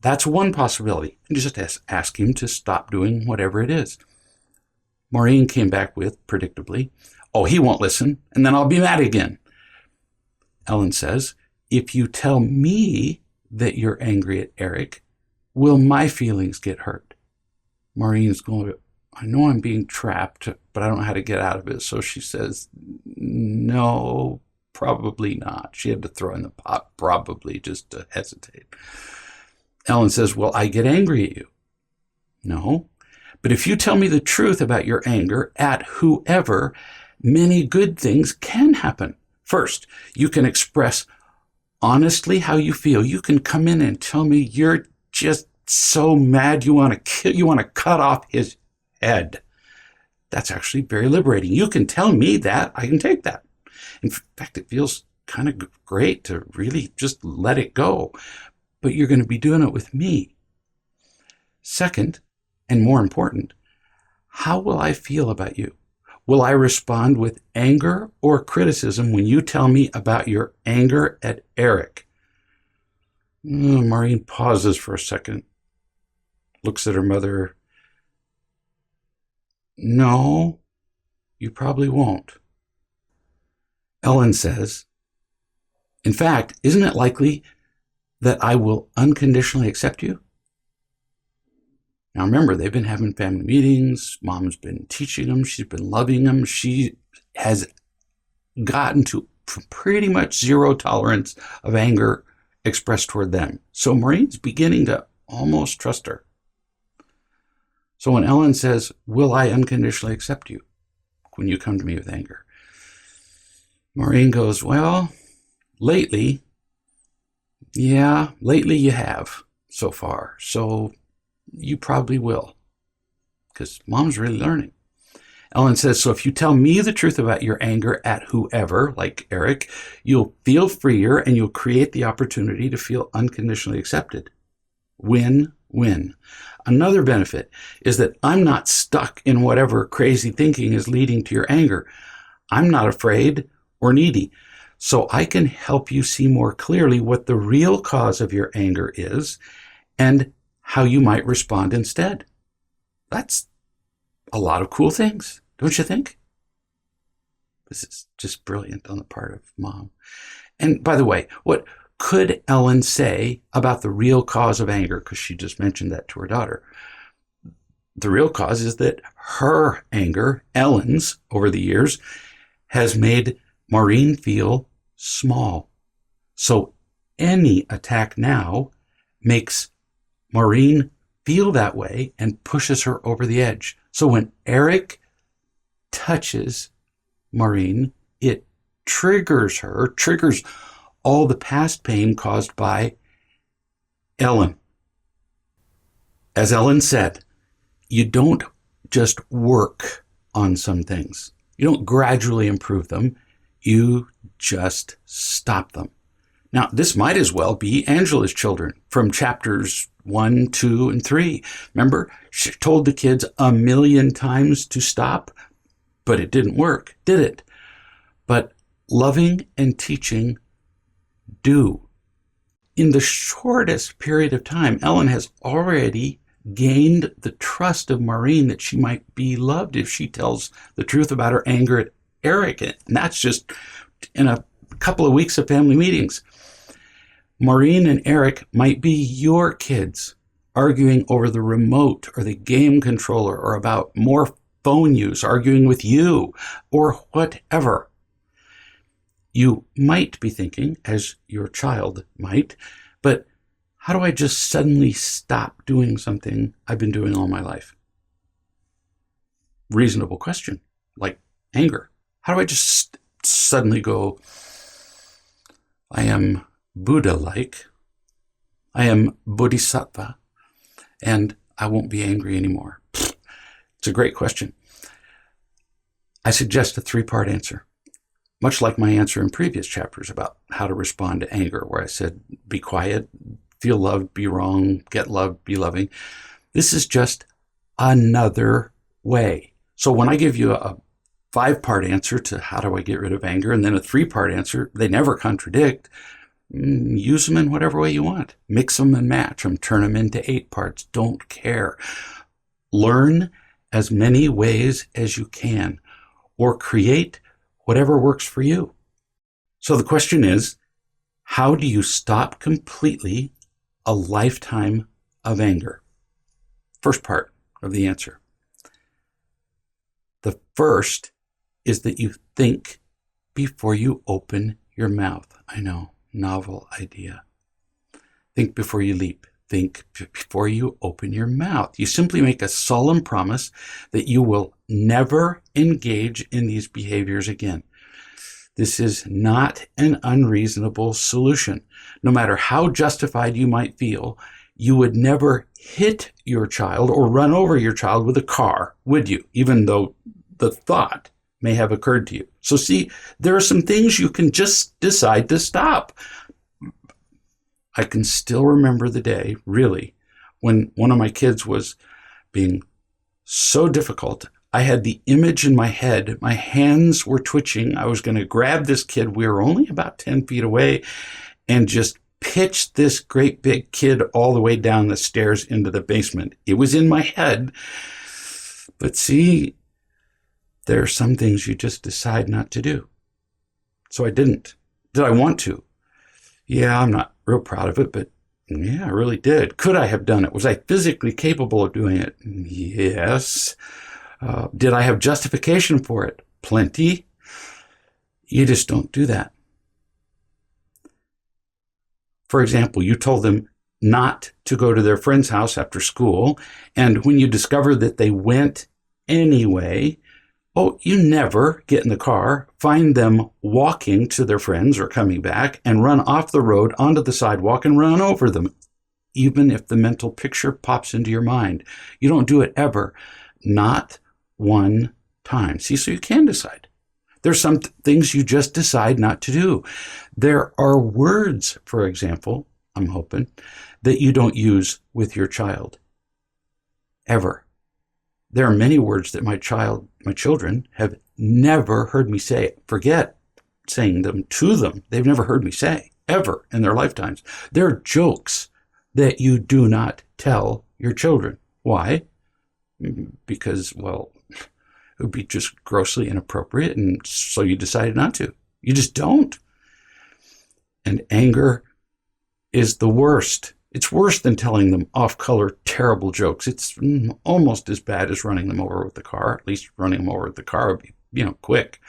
That's one possibility. And just ask him to stop doing whatever it is. Maureen came back with, predictably, oh, he won't listen, and then I'll be mad again. Ellen says, if you tell me that you're angry at Eric, will my feelings get hurt? Maureen's going, I know I'm being trapped, but I don't know how to get out of it. So she says, no, probably not. She had to throw in the pot, probably, just to hesitate. Ellen says, well, I get angry at you. No, but if you tell me the truth about your anger at whoever, many good things can happen. First, you can express honestly how you feel. You can come in and tell me you're just so mad you want to kill, you want to cut off his head. That's actually very liberating. You can tell me that. I can take that. In fact, it feels kind of great to really just let it go. But you're going to be doing it with me. Second, and more important, how will I feel about you? Will I respond with anger or criticism when you tell me about your anger at Eric? Maureen pauses for a second, looks at her mother. No, you probably won't. Ellen says, in fact, isn't it likely that I will unconditionally accept you? Now remember, they've been having family meetings. Mom's been teaching them. She's been loving them. She has gotten to pretty much zero tolerance of anger expressed toward them. So Maureen's beginning to almost trust her. So when Ellen says, will I unconditionally accept you when you come to me with anger? Maureen goes, well, lately you have so far. So you probably will, because Mom's really learning. Ellen says, so if you tell me the truth about your anger at whoever, like Eric, you'll feel freer and you'll create the opportunity to feel unconditionally accepted. Win-win. Another benefit is that I'm not stuck in whatever crazy thinking is leading to your anger. I'm not afraid or needy. So I can help you see more clearly what the real cause of your anger is and how you might respond instead. That's a lot of cool things, don't you think? This is just brilliant on the part of Mom. And by the way, what could Ellen say about the real cause of anger? Because she just mentioned that to her daughter. The real cause is that her anger, Ellen's, over the years, has made Maureen feel small. So any attack now makes Maureen feel that way and pushes her over the edge. So when Eric touches Maureen, it triggers all the past pain caused by Ellen. As Ellen said, you don't just work on some things. You don't gradually improve them. You just stop them. Now, this might as well be Angela's children from chapters 1, 2, and 3. Remember, she told the kids 1,000,000 times to stop, but it didn't work, did it? But loving and teaching do. In the shortest period of time, Ellen has already gained the trust of Maureen that she might be loved if she tells the truth about her anger at Eric. And that's just in a couple of weeks of family meetings. Maureen and Eric might be your kids arguing over the remote or the game controller or about more phone use, arguing with you, or whatever. You might be thinking, as your child might, but how do I just suddenly stop doing something I've been doing all my life? Reasonable question, like anger. How do I just suddenly go, I am Buddha-like, I am Bodhisattva, and I won't be angry anymore? It's a great question. I suggest a 3-part answer, much like my answer in previous chapters about how to respond to anger, where I said, be quiet, feel loved, be wrong, get loved, be loving. This is just another way. So when I give you a 5-part answer to how do I get rid of anger, and then a 3-part answer, they never contradict. Use them in whatever way you want. Mix them and match them. Turn them into 8 parts. Don't care. Learn as many ways as you can, or create whatever works for you. So the question is, how do you stop completely a lifetime of anger? First part of the answer. The first is that you think before you open your mouth. I know, novel idea. Think before you leap. Think before you open your mouth. You simply make a solemn promise that you will never engage in these behaviors again. This is not an unreasonable solution. No matter how justified you might feel, you would never hit your child or run over your child with a car, would you? Even though the thought may have occurred to you. So see, there are some things you can just decide to stop. I can still remember the day, really, when one of my kids was being so difficult. I had the image in my head. My hands were twitching. I was going to grab this kid. We were only about 10 feet away and just pitch this great big kid all the way down the stairs into the basement. It was in my head. But see, there are some things you just decide not to do. So I didn't. Did I want to? Yeah, I'm not real proud of it, but yeah, I really did. Could I have done it? Was I physically capable of doing it? Yes. Did I have justification for it? Plenty. You just don't do that. For example, you told them not to go to their friend's house after school, and when you discover that they went anyway, you never get in the car, find them walking to their friends or coming back, and run off the road onto the sidewalk and run over them, even if the mental picture pops into your mind. You don't do it ever. Not one time. See, so you can decide. There's some things you just decide not to do. There are words, for example, I'm hoping, that you don't use with your child. Ever. There are many words that my children have never heard me say. Forget saying them to them. They've never heard me say, ever in their lifetimes. They're jokes that you do not tell your children. Why? Because, well, it would be just grossly inappropriate, and so you decided not to. You just don't. And anger is the worst. It's worse than telling them off-color, terrible jokes. It's almost as bad as running them over with the car. At least running them over with the car would be, quick.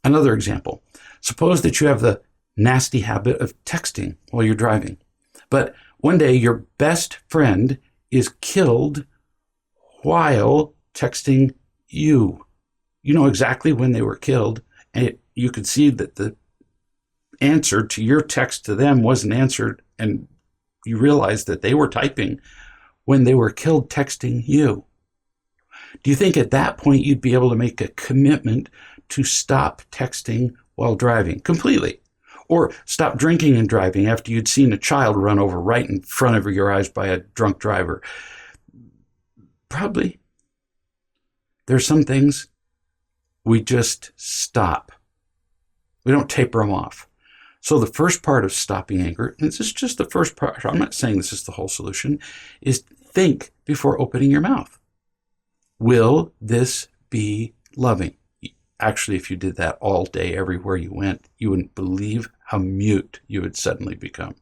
Another example. Suppose that you have the nasty habit of texting while you're driving. But one day your best friend is killed while texting you. You know exactly when they were killed, and you could see that the answer to your text to them wasn't answered, and you realized that they were typing when they were killed texting you. Do you think at that point you'd be able to make a commitment to stop texting while driving completely? Or stop drinking and driving after you'd seen a child run over right in front of your eyes by a drunk driver? Probably. There's some things we just stop. We don't taper them off. So the first part of stopping anger, and this is just the first part, I'm not saying this is the whole solution, is think before opening your mouth. Will this be loving? Actually, if you did that all day, everywhere you went, you wouldn't believe how mute you would suddenly become.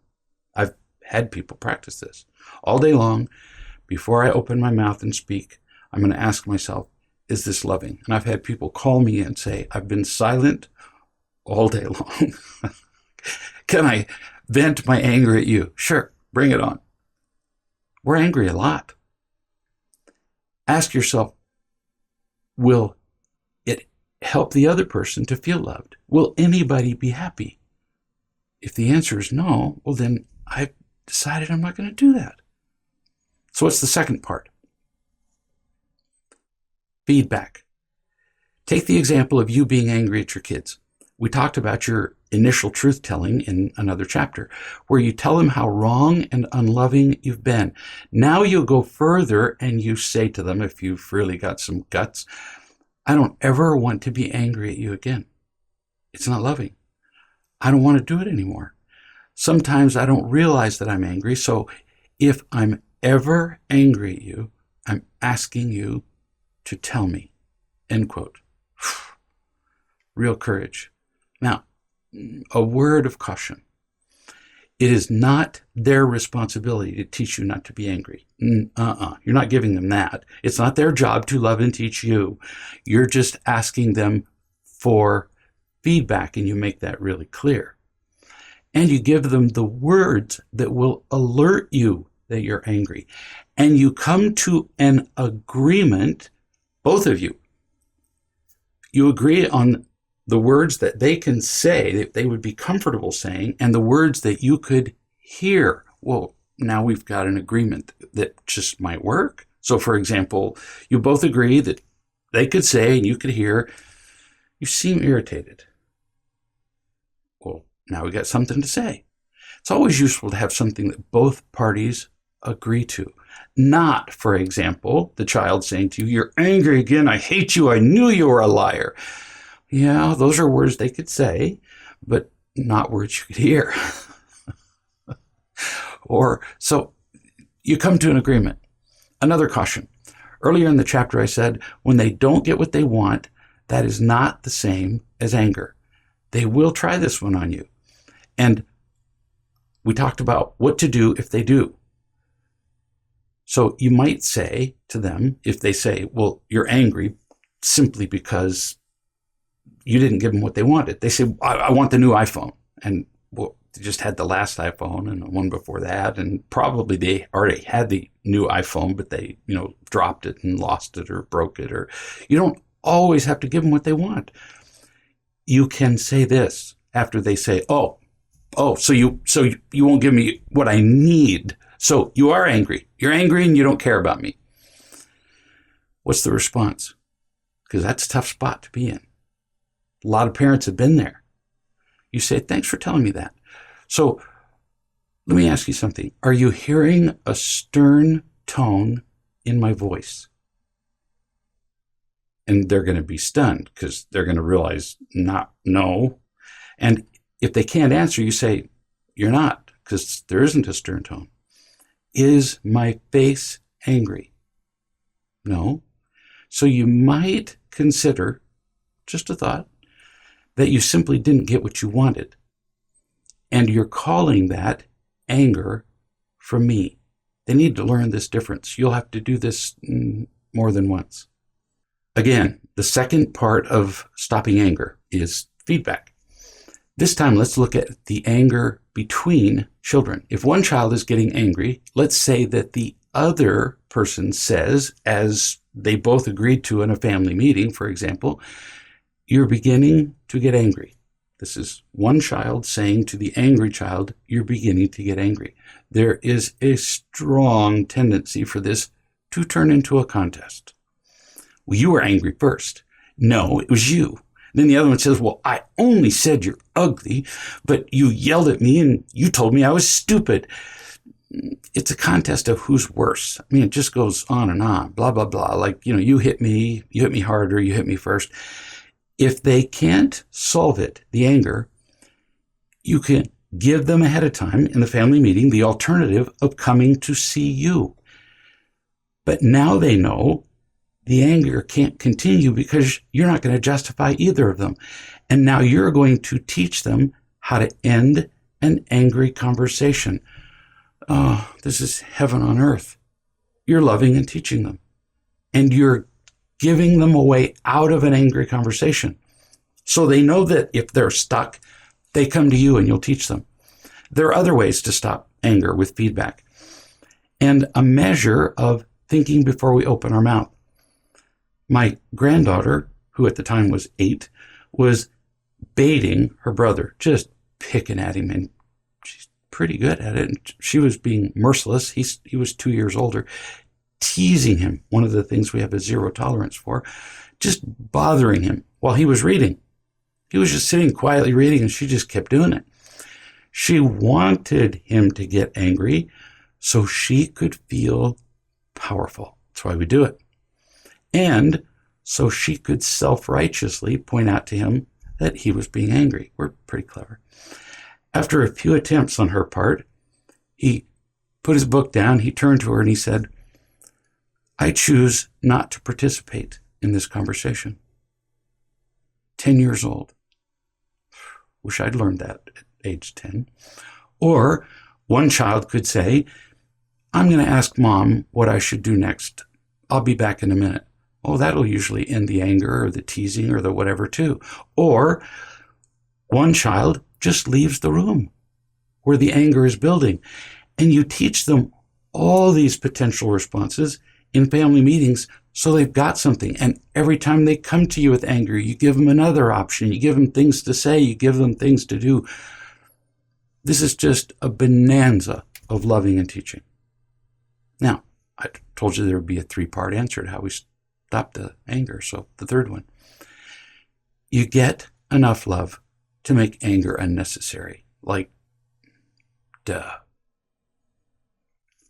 I've had people practice this. All day long, before I open my mouth and speak, I'm going to ask myself, is this loving? And I've had people call me and say, I've been silent all day long. Can I vent my anger at you? Sure, bring it on. We're angry a lot. Ask yourself, will it help the other person to feel loved? Will anybody be happy? If the answer is no, well then I've decided I'm not going to do that. So what's the second part? Feedback. Take the example of you being angry at your kids. We talked about your initial truth-telling in another chapter, where you tell them how wrong and unloving you've been. Now you go further and you say to them, if you've really got some guts, I don't ever want to be angry at you again. It's not loving. I don't want to do it anymore. Sometimes I don't realize that I'm angry, so if I'm ever angry at you, I'm asking you to tell me. End quote. Real courage. Now, a word of caution. It is not their responsibility to teach you not to be angry. You're not giving them that. It's not their job to love and teach you. You're just asking them for feedback, and you make that really clear. And you give them the words that will alert you that you're angry. And you come to an agreement, both of you. You agree on the words that they can say, that they would be comfortable saying, and the words that you could hear. Well, now we've got an agreement that just might work. So, for example, you both agree that they could say and you could hear, you seem irritated. Well, now we got something to say. It's always useful to have something that both parties agree to. Not, for example, the child saying to you, you're angry again, I hate you, I knew you were a liar. Yeah, those are words they could say, but not words you could hear. So you come to an agreement. Another caution. Earlier in the chapter I said, when they don't get what they want, that is not the same as anger. They will try this one on you. And we talked about what to do if they do. So you might say to them, if they say, well, you're angry simply because you didn't give them what they wanted. They say, I want the new iPhone. And well, they just had the last iPhone and the one before that. And probably they already had the new iPhone, but they, dropped it and lost it or broke it. Or you don't always have to give them what they want. You can say this after they say, so you won't give me what I need. So you are angry. You're angry and you don't care about me. What's the response? because that's a tough spot to be in. A lot of parents have been there. You say, thanks for telling me that. So let me ask you something. Are you hearing a stern tone in my voice? And they're going to be stunned because they're going to realize no. And if they can't answer, you say, you're not, because there isn't a stern tone. Is my face angry? No. So you might consider, just a thought, that you simply didn't get what you wanted. And you're calling that anger from me. They need to learn this difference. You'll have to do this more than once. Again, the second part of stopping anger is feedback. This time, let's look at the anger between children. If one child is getting angry, let's say that the other person says, as they both agreed to in a family meeting, for example, you're beginning to get angry. This is one child saying to the angry child, you're beginning to get angry. There is a strong tendency for this to turn into a contest. Well, you were angry first. No, it was you. Then the other one says, well, I only said you're ugly, but you yelled at me and you told me I was stupid. It's a contest of who's worse. I mean, it just goes on and on, blah, blah, blah. Like, you hit me harder, you hit me first. If they can't solve it, the anger, you can give them ahead of time in the family meeting the alternative of coming to see you. But now they know the anger can't continue because you're not going to justify either of them. And now you're going to teach them how to end an angry conversation. Oh, this is heaven on earth. You're loving and teaching them. And you're giving them a way out of an angry conversation. So they know that if they're stuck, they come to you and you'll teach them. There are other ways to stop anger with feedback. And a measure of thinking before we open our mouth. My granddaughter, who at the time was 8, was baiting her brother, just picking at him, and she's pretty good at it. And she was being merciless. He was 2 years older, teasing him, one of the things we have a zero tolerance for, just bothering him while he was reading. He was just sitting quietly reading, and she just kept doing it. She wanted him to get angry so she could feel powerful. That's why we do it. And so she could self-righteously point out to him that he was being angry. We're pretty clever. After a few attempts on her part, he put his book down, he turned to her and he said, I choose not to participate in this conversation. 10 years old. Wish I'd learned that at age 10. Or one child could say, I'm going to ask Mom what I should do next. I'll be back in a minute. Oh, that'll usually end the anger or the teasing or the whatever too. Or one child just leaves the room where the anger is building. And you teach them all these potential responses in family meetings so they've got something. And every time they come to you with anger, you give them another option. You give them things to say. You give them things to do. This is just a bonanza of loving and teaching. Now, I told you there would be a 3-part answer to how we stop the anger. So the third one, you get enough love to make anger unnecessary. Like, duh.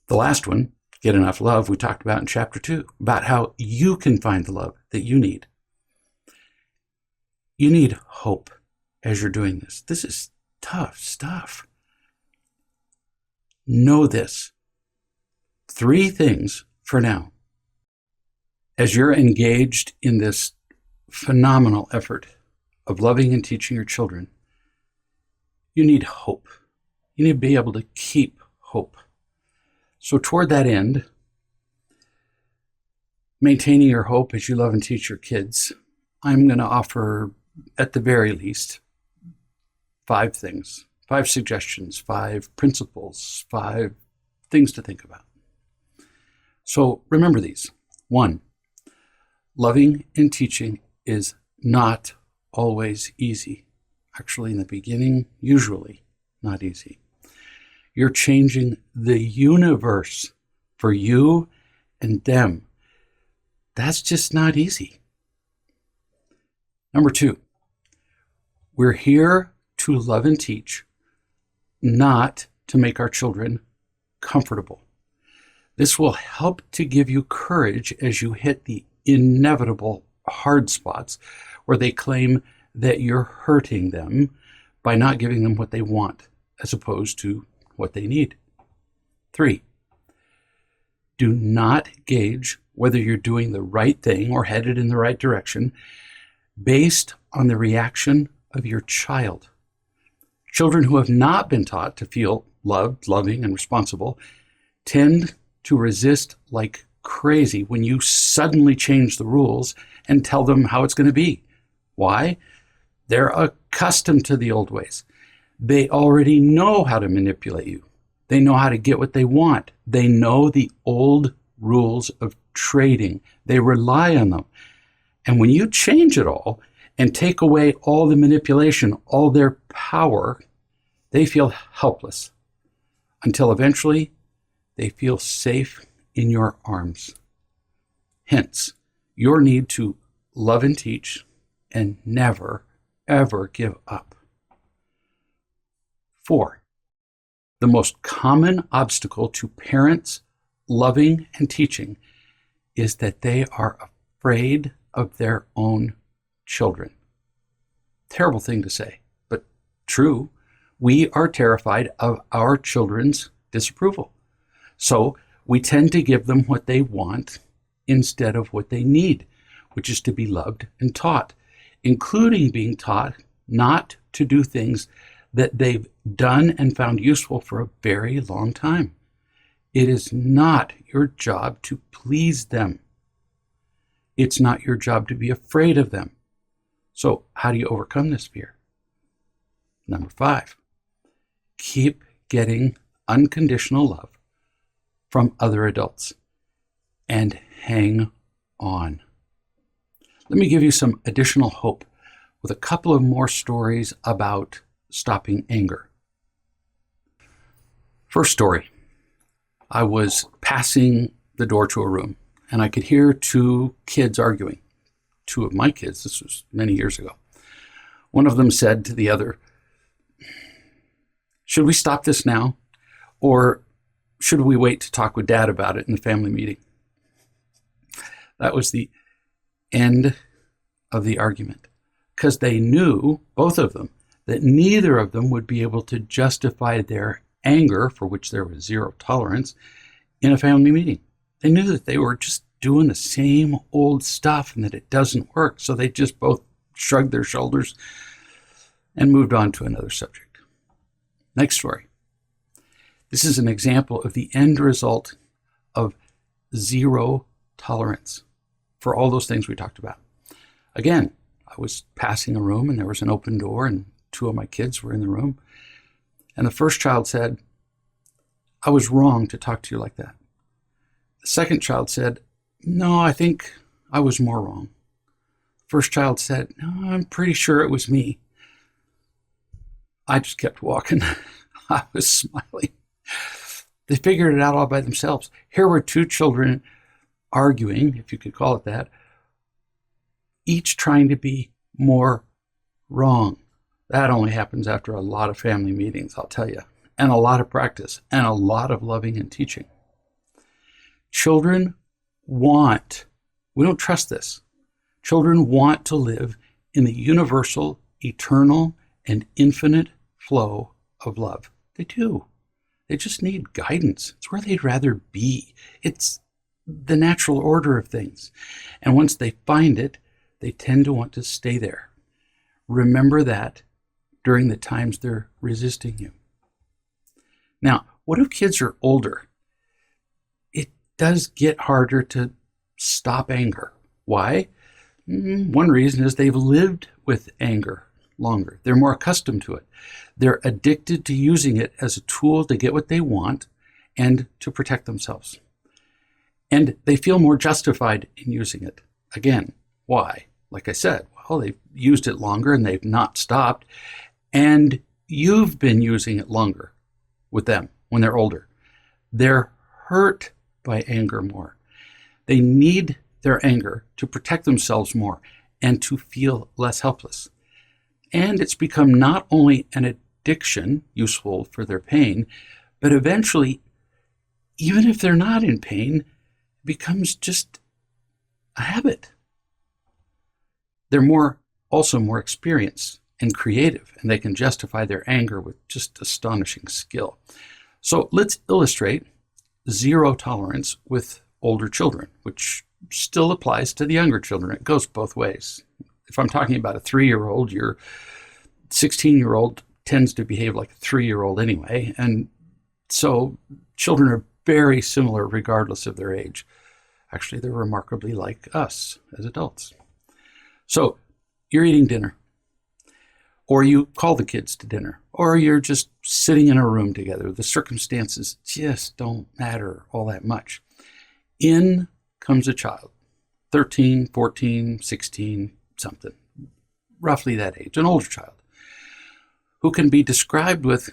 The last one, get enough love, we talked about in chapter 2, about how you can find the love that you need. You need hope as you're doing this. This is tough stuff. Know this. 3 things for now. As you're engaged in this phenomenal effort of loving and teaching your children, you need hope. You need to be able to keep hope. So toward that end, maintaining your hope as you love and teach your kids, I'm going to offer, at the very least, 5 things, 5 suggestions, 5 principles, 5 things to think about. So remember these. 1, loving and teaching is not always easy. Actually, in the beginning, usually not easy. You're changing the universe for you and them. That's just not easy. Number 2, we're here to love and teach, not to make our children comfortable. This will help to give you courage as you hit the inevitable hard spots where they claim that you're hurting them by not giving them what they want as opposed to what they need. 3, do not gauge whether you're doing the right thing or headed in the right direction based on the reaction of your child. Children who have not been taught to feel loved, loving, and responsible tend to resist like crazy when you suddenly change the rules and tell them how it's going to be. Why? They're accustomed to the old ways. They already know how to manipulate you. They know how to get what they want. They know the old rules of trading. They rely on them. And when you change it all and take away all the manipulation, all their power, they feel helpless until eventually they feel safe in your arms. Hence, your need to love and teach and never, ever give up. 4, the most common obstacle to parents loving and teaching is that they are afraid of their own children. Terrible thing to say, but true. We are terrified of our children's disapproval. So we tend to give them what they want instead of what they need, which is to be loved and taught, including being taught not to do things that they've done and found useful for a very long time. It is not your job to please them. It's not your job to be afraid of them. So how do you overcome this fear? Number 5, keep getting unconditional love from other adults and hang on. Let me give you some additional hope with a couple of more stories about stopping anger. First story, I was passing the door to a room and I could hear 2 kids arguing. 2 of my kids, this was many years ago. One of them said to the other, "Should we stop this now? Or should we wait to talk with Dad about it in the family meeting?" That was the end of the argument, because they knew, both of them, that neither of them would be able to justify their anger, for which there was zero tolerance, in a family meeting. They knew that they were just doing the same old stuff and that it doesn't work. So they just both shrugged their shoulders and moved on to another subject. Next story. This is an example of the end result of zero tolerance for all those things we talked about. Again, I was passing a room and there was an open door and 2 of my kids were in the room. And the first child said, "I was wrong to talk to you like that." The second child said, "No, I think I was more wrong." First child said, "No, I'm pretty sure it was me." I just kept walking. I was smiling. They figured it out all by themselves. Here were 2 children arguing, if you could call it that, each trying to be more wrong. That only happens after a lot of family meetings, I'll tell you, and a lot of practice, and a lot of loving and teaching. Children want, we don't trust this, children want to live in the universal, eternal, and infinite flow of love. They do. They just need guidance. It's where they'd rather be. It's the natural order of things. And once they find it, they tend to want to stay there. Remember that during the times they're resisting you. Now, what if kids are older? It does get harder to stop anger. Why? One reason is they've lived with anger longer. They're more accustomed to it. They're addicted to using it as a tool to get what they want and to protect themselves. And they feel more justified in using it. Again, why? Like I said, well, they've used it longer and they've not stopped. And you've been using it longer with them when they're older. They're hurt by anger more. They need their anger to protect themselves more. and to feel less helpless. And it's become not only an addiction, useful for their pain, but eventually, even if they're not in pain, it becomes just a habit. They're also more experienced and creative, and they can justify their anger with just astonishing skill. So let's illustrate zero tolerance with older children, which still applies to the younger children. It goes both ways. If I'm talking about a 3-year-old, your 16-year-old tends to behave like a 3-year-old anyway. And so children are very similar regardless of their age. Actually, they're remarkably like us as adults. So you're eating dinner, or you call the kids to dinner, or you're just sitting in a room together. The circumstances just don't matter all that much. In comes a child, 13, 14, 16, something, roughly that age, an older child, who can be described with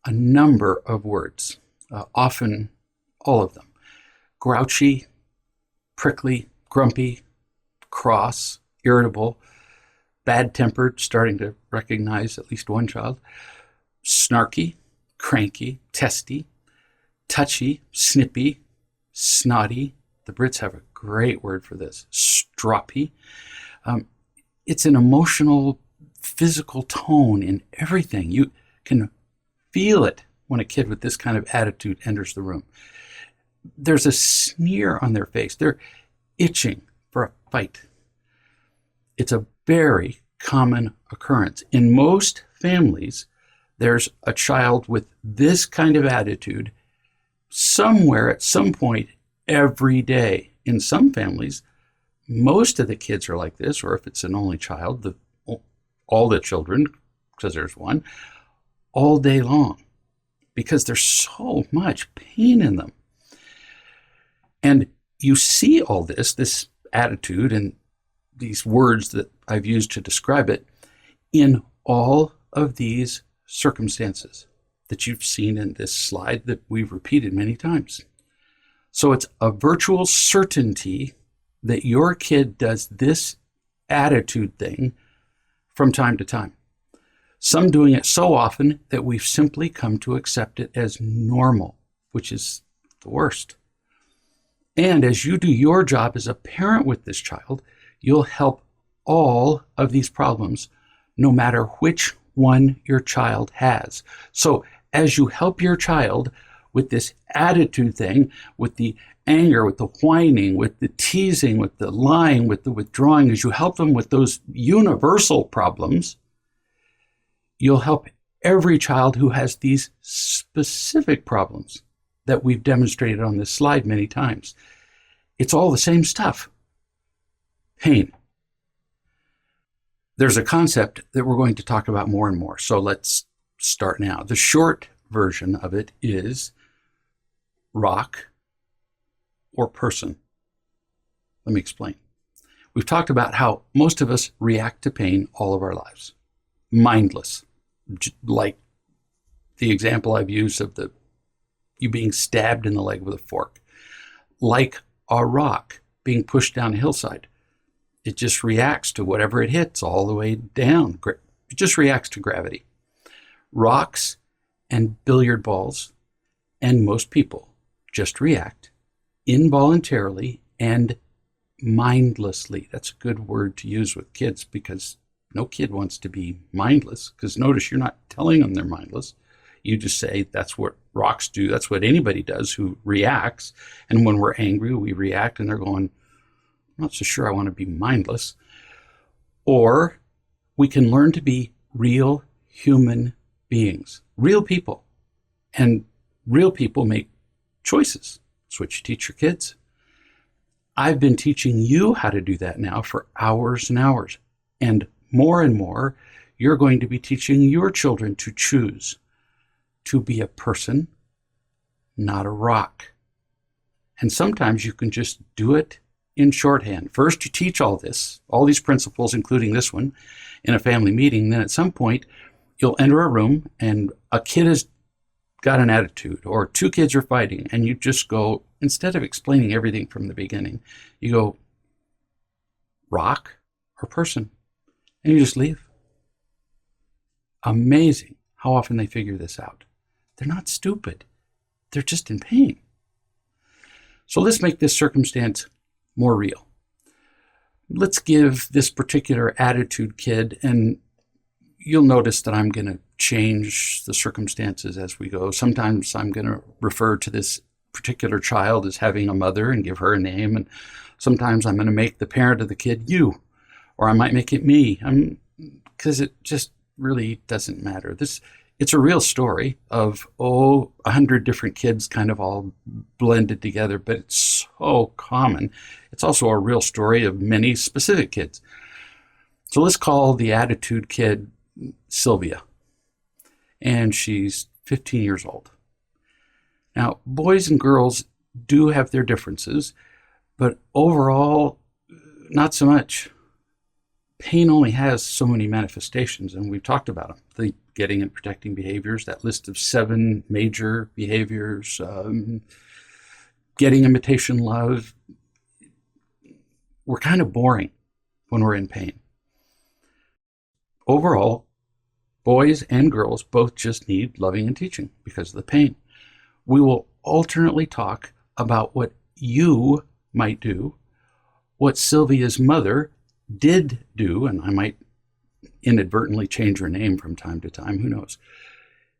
a number of words, often all of them. Grouchy, prickly, grumpy, cross, irritable, bad-tempered, starting to recognize at least one child, snarky, cranky, testy, touchy, snippy, snotty. The Brits have a great word for this, stroppy. It's an emotional, physical tone in everything. You can feel it when a kid with this kind of attitude enters the room. There's a sneer on their face. They're itching for a fight. It's a very common occurrence. In most families, there's a child with this kind of attitude somewhere at some point every day. In some families, most of the kids are like this, or if it's an only child, all the children, because there's one, all day long, because there's so much pain in them. And you see all this attitude and these words that I've used to describe it in all of these circumstances that you've seen in this slide that we've repeated many times. So it's a virtual certainty that your kid does this attitude thing from time to time. Some doing it so often that we've simply come to accept it as normal, which is the worst. And as you do your job as a parent with this child, you'll help all of these problems, no matter which one your child has. So as you help your child with this attitude thing, with the anger, with the whining, with the teasing, with the lying, with the withdrawing, as you help them with those universal problems, you'll help every child who has these specific problems that we've demonstrated on this slide many times. It's all the same stuff. Pain. There's a concept that we're going to talk about more and more, so let's start now. The short version of it is rock or person. Let me explain. We've talked about how most of us react to pain all of our lives. Mindless, like the example I've used of you being stabbed in the leg with a fork. Like a rock being pushed down a hillside. It just reacts to whatever it hits all the way down. It just reacts to gravity. Rocks and billiard balls and most people just react involuntarily and mindlessly. That's a good word to use with kids because no kid wants to be mindless, because notice you're not telling them they're mindless. You just say that's what rocks do. That's what anybody does who reacts. And when we're angry, we react and they're going, I'm not so sure I want to be mindless. Or we can learn to be real human beings, real people. And real people make choices. That's what you teach your kids. I've been teaching you how to do that now for hours and hours. And more, you're going to be teaching your children to choose to be a person, not a rock. And sometimes you can just do it in shorthand. First, you teach all these principles, including this one, in a family meeting. Then at some point, you'll enter a room and a kid has got an attitude, or two kids are fighting, and you just go, instead of explaining everything from the beginning, you go, rock or person, and you just leave. Amazing how often they figure this out. They're not stupid. They're just in pain. So let's make this circumstance more real. Let's give this particular attitude kid, and you'll notice that I'm going to change the circumstances as we go. Sometimes I'm going to refer to this particular child as having a mother and give her a name, and sometimes I'm going to make the parent of the kid you, or I might make it me, because it just really doesn't matter. It's a real story of 100 different kids kind of all blended together, but it's so common. It's also a real story of many specific kids. So let's call the attitude kid Sylvia, and she's 15 years old. Now, boys and girls do have their differences, but overall, not so much. Pain only has so many manifestations, and we've talked about them. The getting and protecting behaviors, that list of 7 major behaviors, getting, imitation, love. We're kind of boring when we're in pain. Overall, boys and girls both just need loving and teaching because of the pain. We will alternately talk about what you might do, what Sylvia's mother did do, and I might inadvertently change her name from time to time, who knows.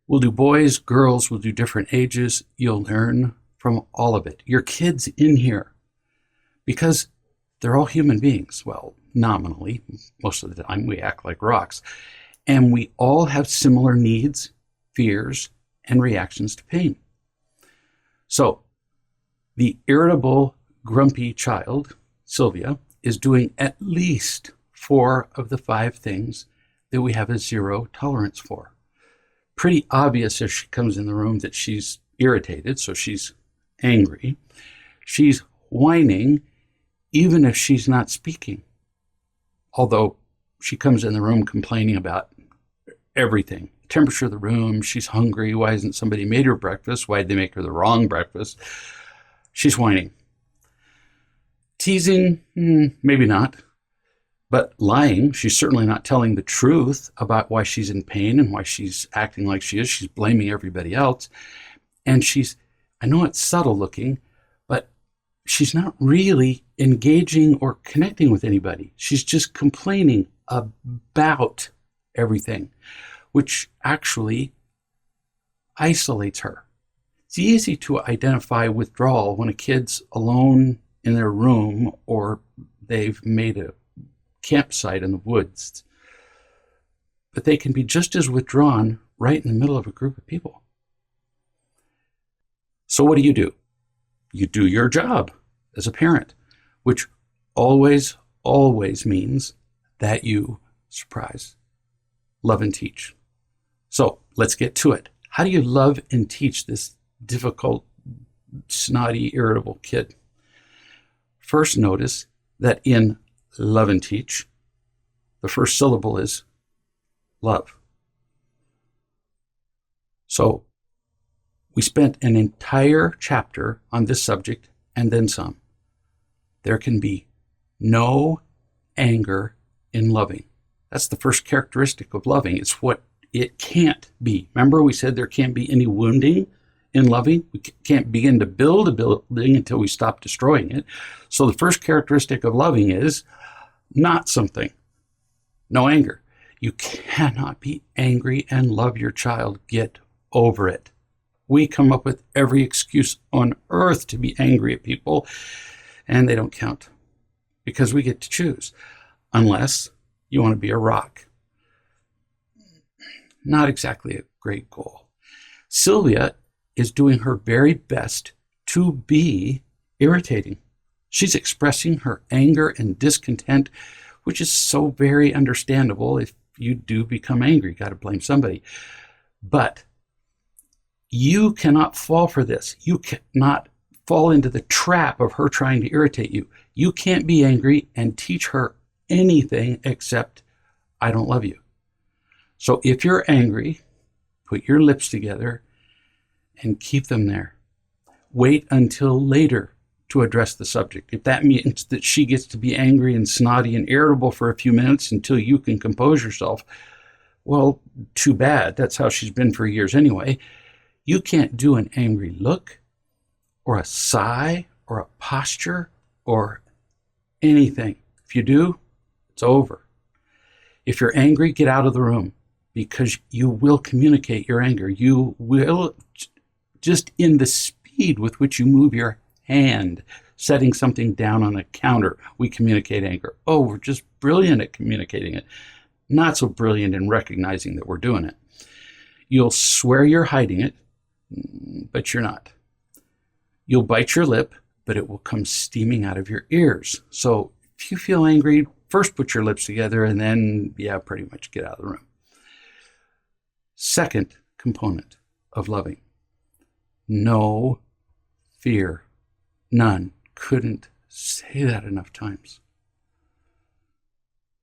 We'll do boys, girls, we'll do different ages. You'll learn from all of it. Your kids in here, because they're all human beings. Well, nominally, most of the time we act like rocks. And we all have similar needs, fears, and reactions to pain. So the irritable, grumpy child, Sylvia, is doing at least 4 of the 5 things that we have a 0 tolerance for. Pretty obvious as she comes in the room that she's irritated, so she's angry. She's whining, even if she's not speaking. Although she comes in the room complaining about everything. Temperature of the room, she's hungry, why hasn't somebody made her breakfast? Why did they make her the wrong breakfast? She's whining. Teasing, maybe not. But lying, she's certainly not telling the truth about why she's in pain and why she's acting like she is. She's blaming everybody else. And I know it's subtle looking, but she's not really engaging or connecting with anybody. She's just complaining about everything, which actually isolates her. It's easy to identify withdrawal when a kid's alone in their room or they've made a campsite in the woods. But they can be just as withdrawn right in the middle of a group of people. So what do? You do your job as a parent, which always means that you surprise, love, and teach. So let's get to it. How do you love and teach this difficult, snotty, irritable kid? First, notice that in love and teach, the first syllable is love. So we spent an entire chapter on this subject and then some. There can be no anger in loving. That's the first characteristic of loving. It's what it can't be. Remember, we said there can't be any wounding in loving. We can't begin to build a building until we stop destroying it. So the first characteristic of loving is not something. No anger. You cannot be angry and love your child. Get over it. We come up with every excuse on earth to be angry at people, and they don't count because we get to choose, unless you want to be a rock. Not exactly a great goal. Sylvia is doing her very best to be irritating. She's expressing her anger and discontent, which is so very understandable. If you do become angry, you got to blame somebody. But you cannot fall for this. You cannot fall into the trap of her trying to irritate you. You can't be angry and teach her anything except, I don't love you. So if you're angry, put your lips together and keep them there. Wait until later to address the subject. If that means that she gets to be angry and snotty and irritable for a few minutes until you can compose yourself, well, too bad. That's how she's been for years anyway. You can't do an angry look or a sigh or a posture or anything. If you do, it's over. If you're angry, get out of the room, because you will communicate your anger. You will, just in the speed with which you move your hand, setting something down on a counter, we communicate anger. Oh, we're just brilliant at communicating it. Not so brilliant in recognizing that we're doing it. You'll swear you're hiding it, but you're not. You'll bite your lip, but it will come steaming out of your ears. So if you feel angry, first put your lips together and then, pretty much get out of the room. Second component of loving: no fear. None. Couldn't say that enough times.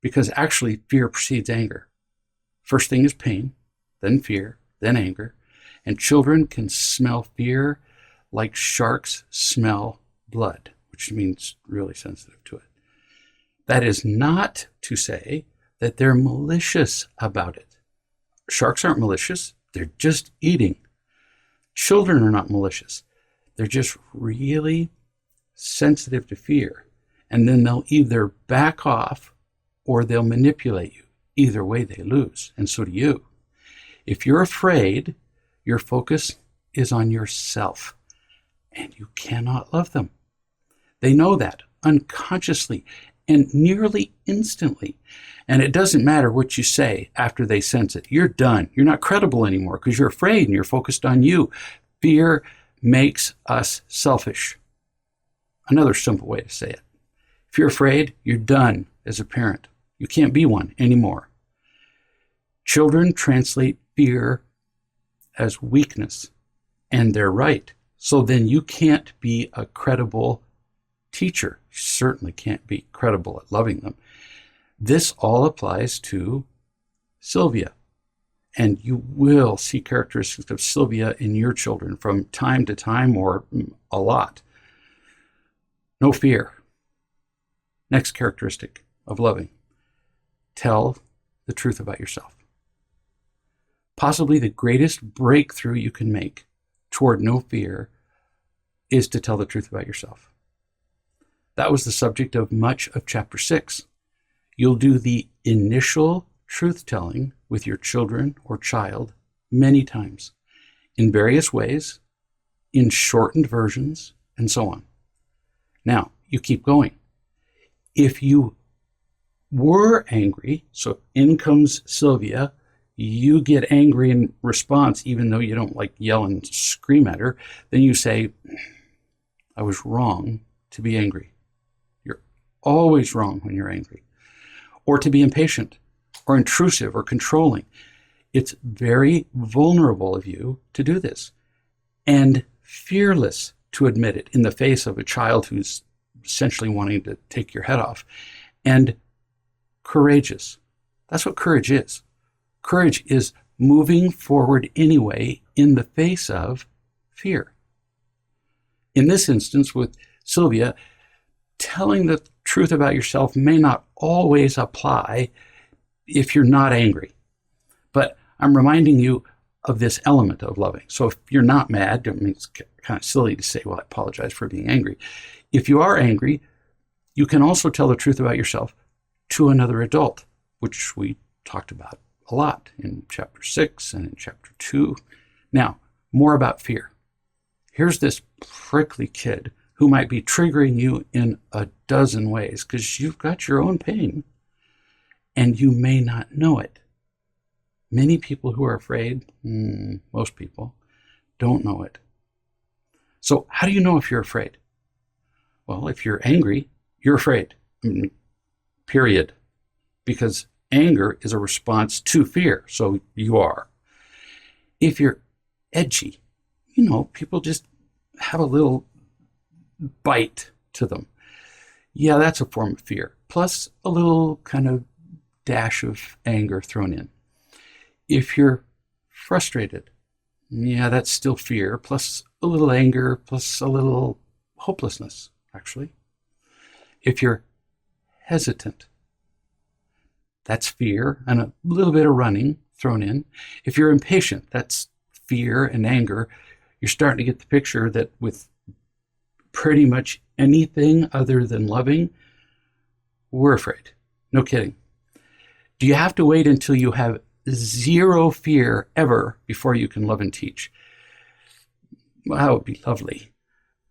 Because actually, fear precedes anger. First thing is pain, then fear, then anger. And children can smell fear like sharks smell blood, which means really sensitive to it. That is not to say that they're malicious about it. Sharks aren't malicious. They're just eating. Children are not malicious. They're just really sensitive to fear. And then they'll either back off or they'll manipulate you. Either way, they lose, and so do you. If you're afraid, your focus is on yourself, and you cannot love them. They know that unconsciously and nearly instantly. And it doesn't matter what you say after they sense it. You're done. You're not credible anymore because you're afraid and you're focused on you. Fear makes us selfish. Another simple way to say it. If you're afraid, you're done as a parent. You can't be one anymore. Children translate fear as weakness, and they're right. So then you can't be a credible teacher. You certainly can't be credible at loving them. This all applies to Sylvia. And you will see characteristics of Sylvia in your children from time to time, or a lot. No fear. Next characteristic of loving: tell the truth about yourself. Possibly the greatest breakthrough you can make toward no fear is to tell the truth about yourself. That was the subject of much of chapter 6. You'll do the initial truth-telling with your children or child many times, in various ways, in shortened versions, and so on. Now, you keep going. If you were angry, so in comes Sylvia, you get angry in response, even though you don't yell and scream at her, then you say, I was wrong to be angry. You're always wrong when you're angry. Or to be impatient, or intrusive, or controlling. It's very vulnerable of you to do this, and fearless to admit it in the face of a child who's essentially wanting to take your head off, and courageous. That's what courage is. Courage is moving forward anyway in the face of fear. In this instance with Sylvia, telling the truth about yourself may not always apply if you're not angry. But I'm reminding you of this element of loving. So if you're not mad, I mean, it's kind of silly to say, well, I apologize for being angry. If you are angry, you can also tell the truth about yourself to another adult, which we talked about a lot in chapter 6 and in chapter 2. Now, more about fear. Here's this prickly kid who might be triggering you in a dozen ways because you've got your own pain and you may not know it. Many people who are afraid, most people, don't know it. So how do you know if you're afraid? Well, if you're angry, you're afraid, period. Because anger is a response to fear, so you are. If you're edgy, people just have a little bite to them. Yeah, that's a form of fear, plus a little kind of dash of anger thrown in. If you're frustrated, yeah, that's still fear, plus a little anger, plus a little hopelessness. actually. If you're hesitant, that's fear and a little bit of running thrown in. If you're impatient, that's fear and anger. You're starting to get the picture that with pretty much anything other than loving, we're afraid. No kidding. Do you have to wait until you have zero fear ever before you can love and teach? Well, that would be lovely.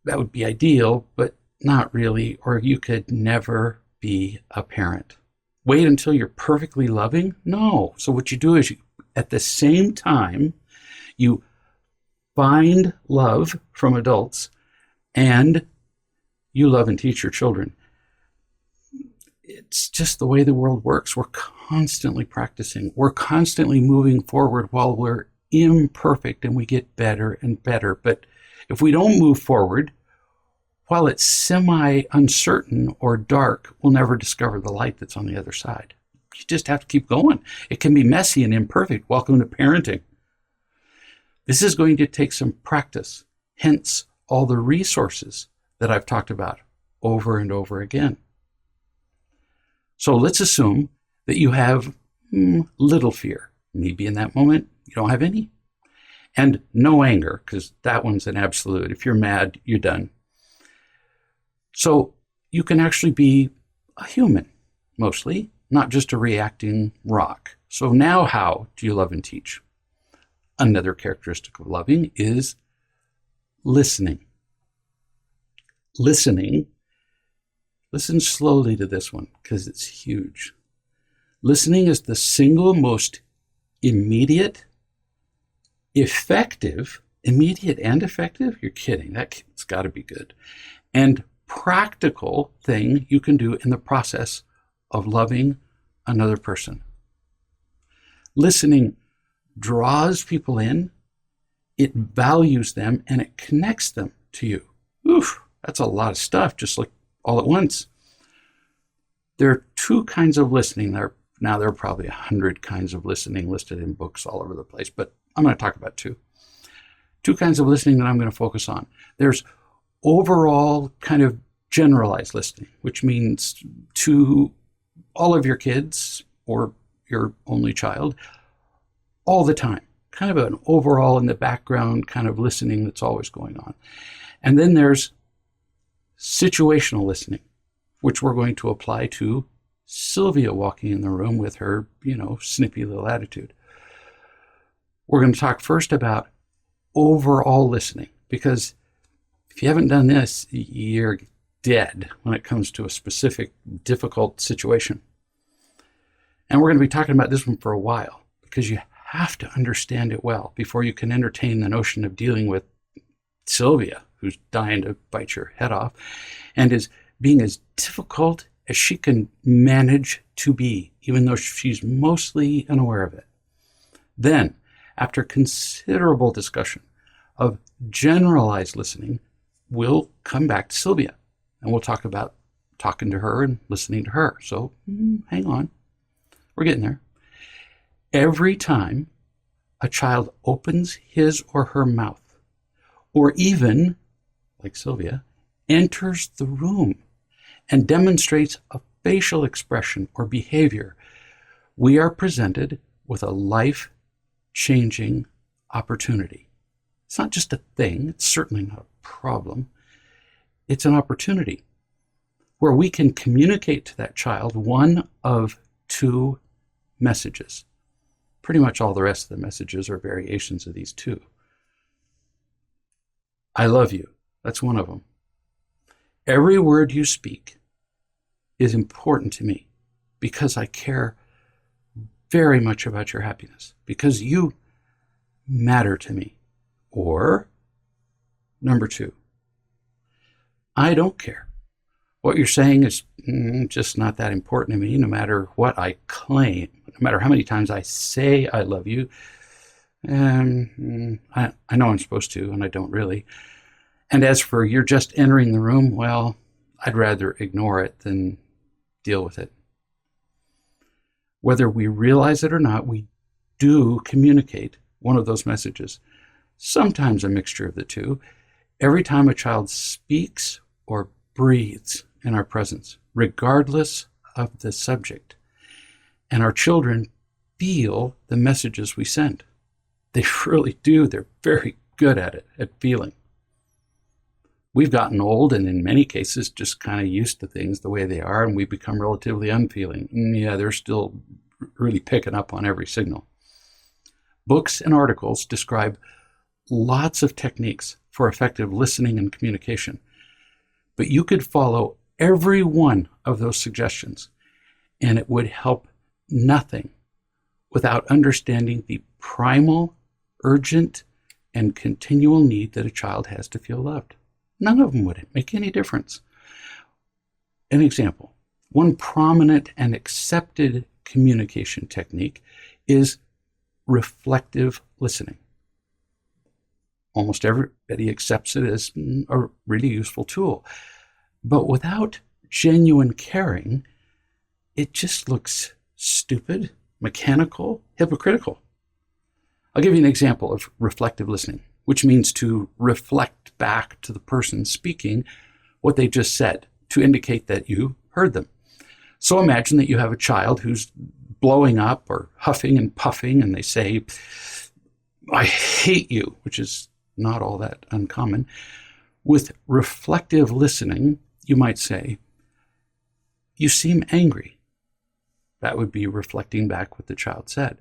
That would be ideal, but not really, or you could never be a parent. Wait until you're perfectly loving? No. So what you do is at the same time, you find love from adults and you love and teach your children. It's just the way the world works. We're constantly practicing. We're constantly moving forward while we're imperfect and we get better and better. But if we don't move forward, while it's semi-uncertain or dark, we'll never discover the light that's on the other side. You just have to keep going. It can be messy and imperfect. Welcome to parenting. This is going to take some practice, hence all the resources that I've talked about over and over again. So let's assume that you have little fear. Maybe in that moment, you don't have any. And no anger, because that one's an absolute. If you're mad, you're done. So you can actually be a human, mostly, not just a reacting rock. So now how do you love and teach? Another characteristic of loving is listening. Listening. Listen slowly to this one because it's huge. Listening is the single most immediate and effective? You're kidding. That's got to be good. And practical thing you can do in the process of loving another person. Listening draws people in, it values them, and it connects them to you. Oof, that's a lot of stuff, just like all at once. There are two kinds of listening. There are probably 100 kinds of listening listed in books all over the place, but I'm going to talk about two. Two kinds of listening that I'm going to focus on. There's overall kind of generalized listening, which means to all of your kids or your only child all the time, kind of an overall in the background kind of listening that's always going on. And then there's situational listening, which we're going to apply to Sylvia walking in the room with her, snippy little attitude. We're going to talk first about overall listening, because if you haven't done this, you're dead when it comes to a specific difficult situation. And we're going to be talking about this one for a while, because you have to understand it well before you can entertain the notion of dealing with Sylvia, who's dying to bite your head off, and is being as difficult as she can manage to be, even though she's mostly unaware of it. Then, after considerable discussion of generalized listening, we'll come back to Sylvia, and we'll talk about talking to her and listening to her. So hang on. We're getting there. Every time a child opens his or her mouth, or even, like Sylvia, enters the room and demonstrates a facial expression or behavior, we are presented with a life-changing opportunity. It's not just a thing. It's certainly not a problem. It's an opportunity where we can communicate to that child one of two messages. Pretty much all the rest of the messages are variations of these two. I love you. That's one of them. Every word you speak is important to me because I care very much about your happiness, because you matter to me. Or, number two, I don't care. What you're saying is just not that important to me, no matter what I claim, no matter how many times I say I love you. I know I'm supposed to, and I don't really. And as for you're just entering the room, well, I'd rather ignore it than deal with it. Whether we realize it or not, we do communicate one of those messages. Sometimes a mixture of the two. Every time a child speaks or breathes in our presence, regardless of the subject. And our children feel the messages we send. They really do. They're very good at it, at feeling. We've gotten old and in many cases just kind of used to things the way they are, and we become relatively unfeeling. Yeah, they're still really picking up on every signal. Books and articles describe lots of techniques for effective listening and communication, but you could follow every one of those suggestions and it would help nothing without understanding the primal, urgent, and continual need that a child has to feel loved. None of them would make any difference. An example, one prominent and accepted communication technique is reflective listening. Almost everybody accepts it as a really useful tool. But without genuine caring, it just looks stupid, mechanical, hypocritical. I'll give you an example of reflective listening, which means to reflect back to the person speaking what they just said to indicate that you heard them. So imagine that you have a child who's blowing up or huffing and puffing, and they say, "I hate you," which is not all that uncommon. With reflective listening, you might say, "You seem angry." That would be reflecting back what the child said.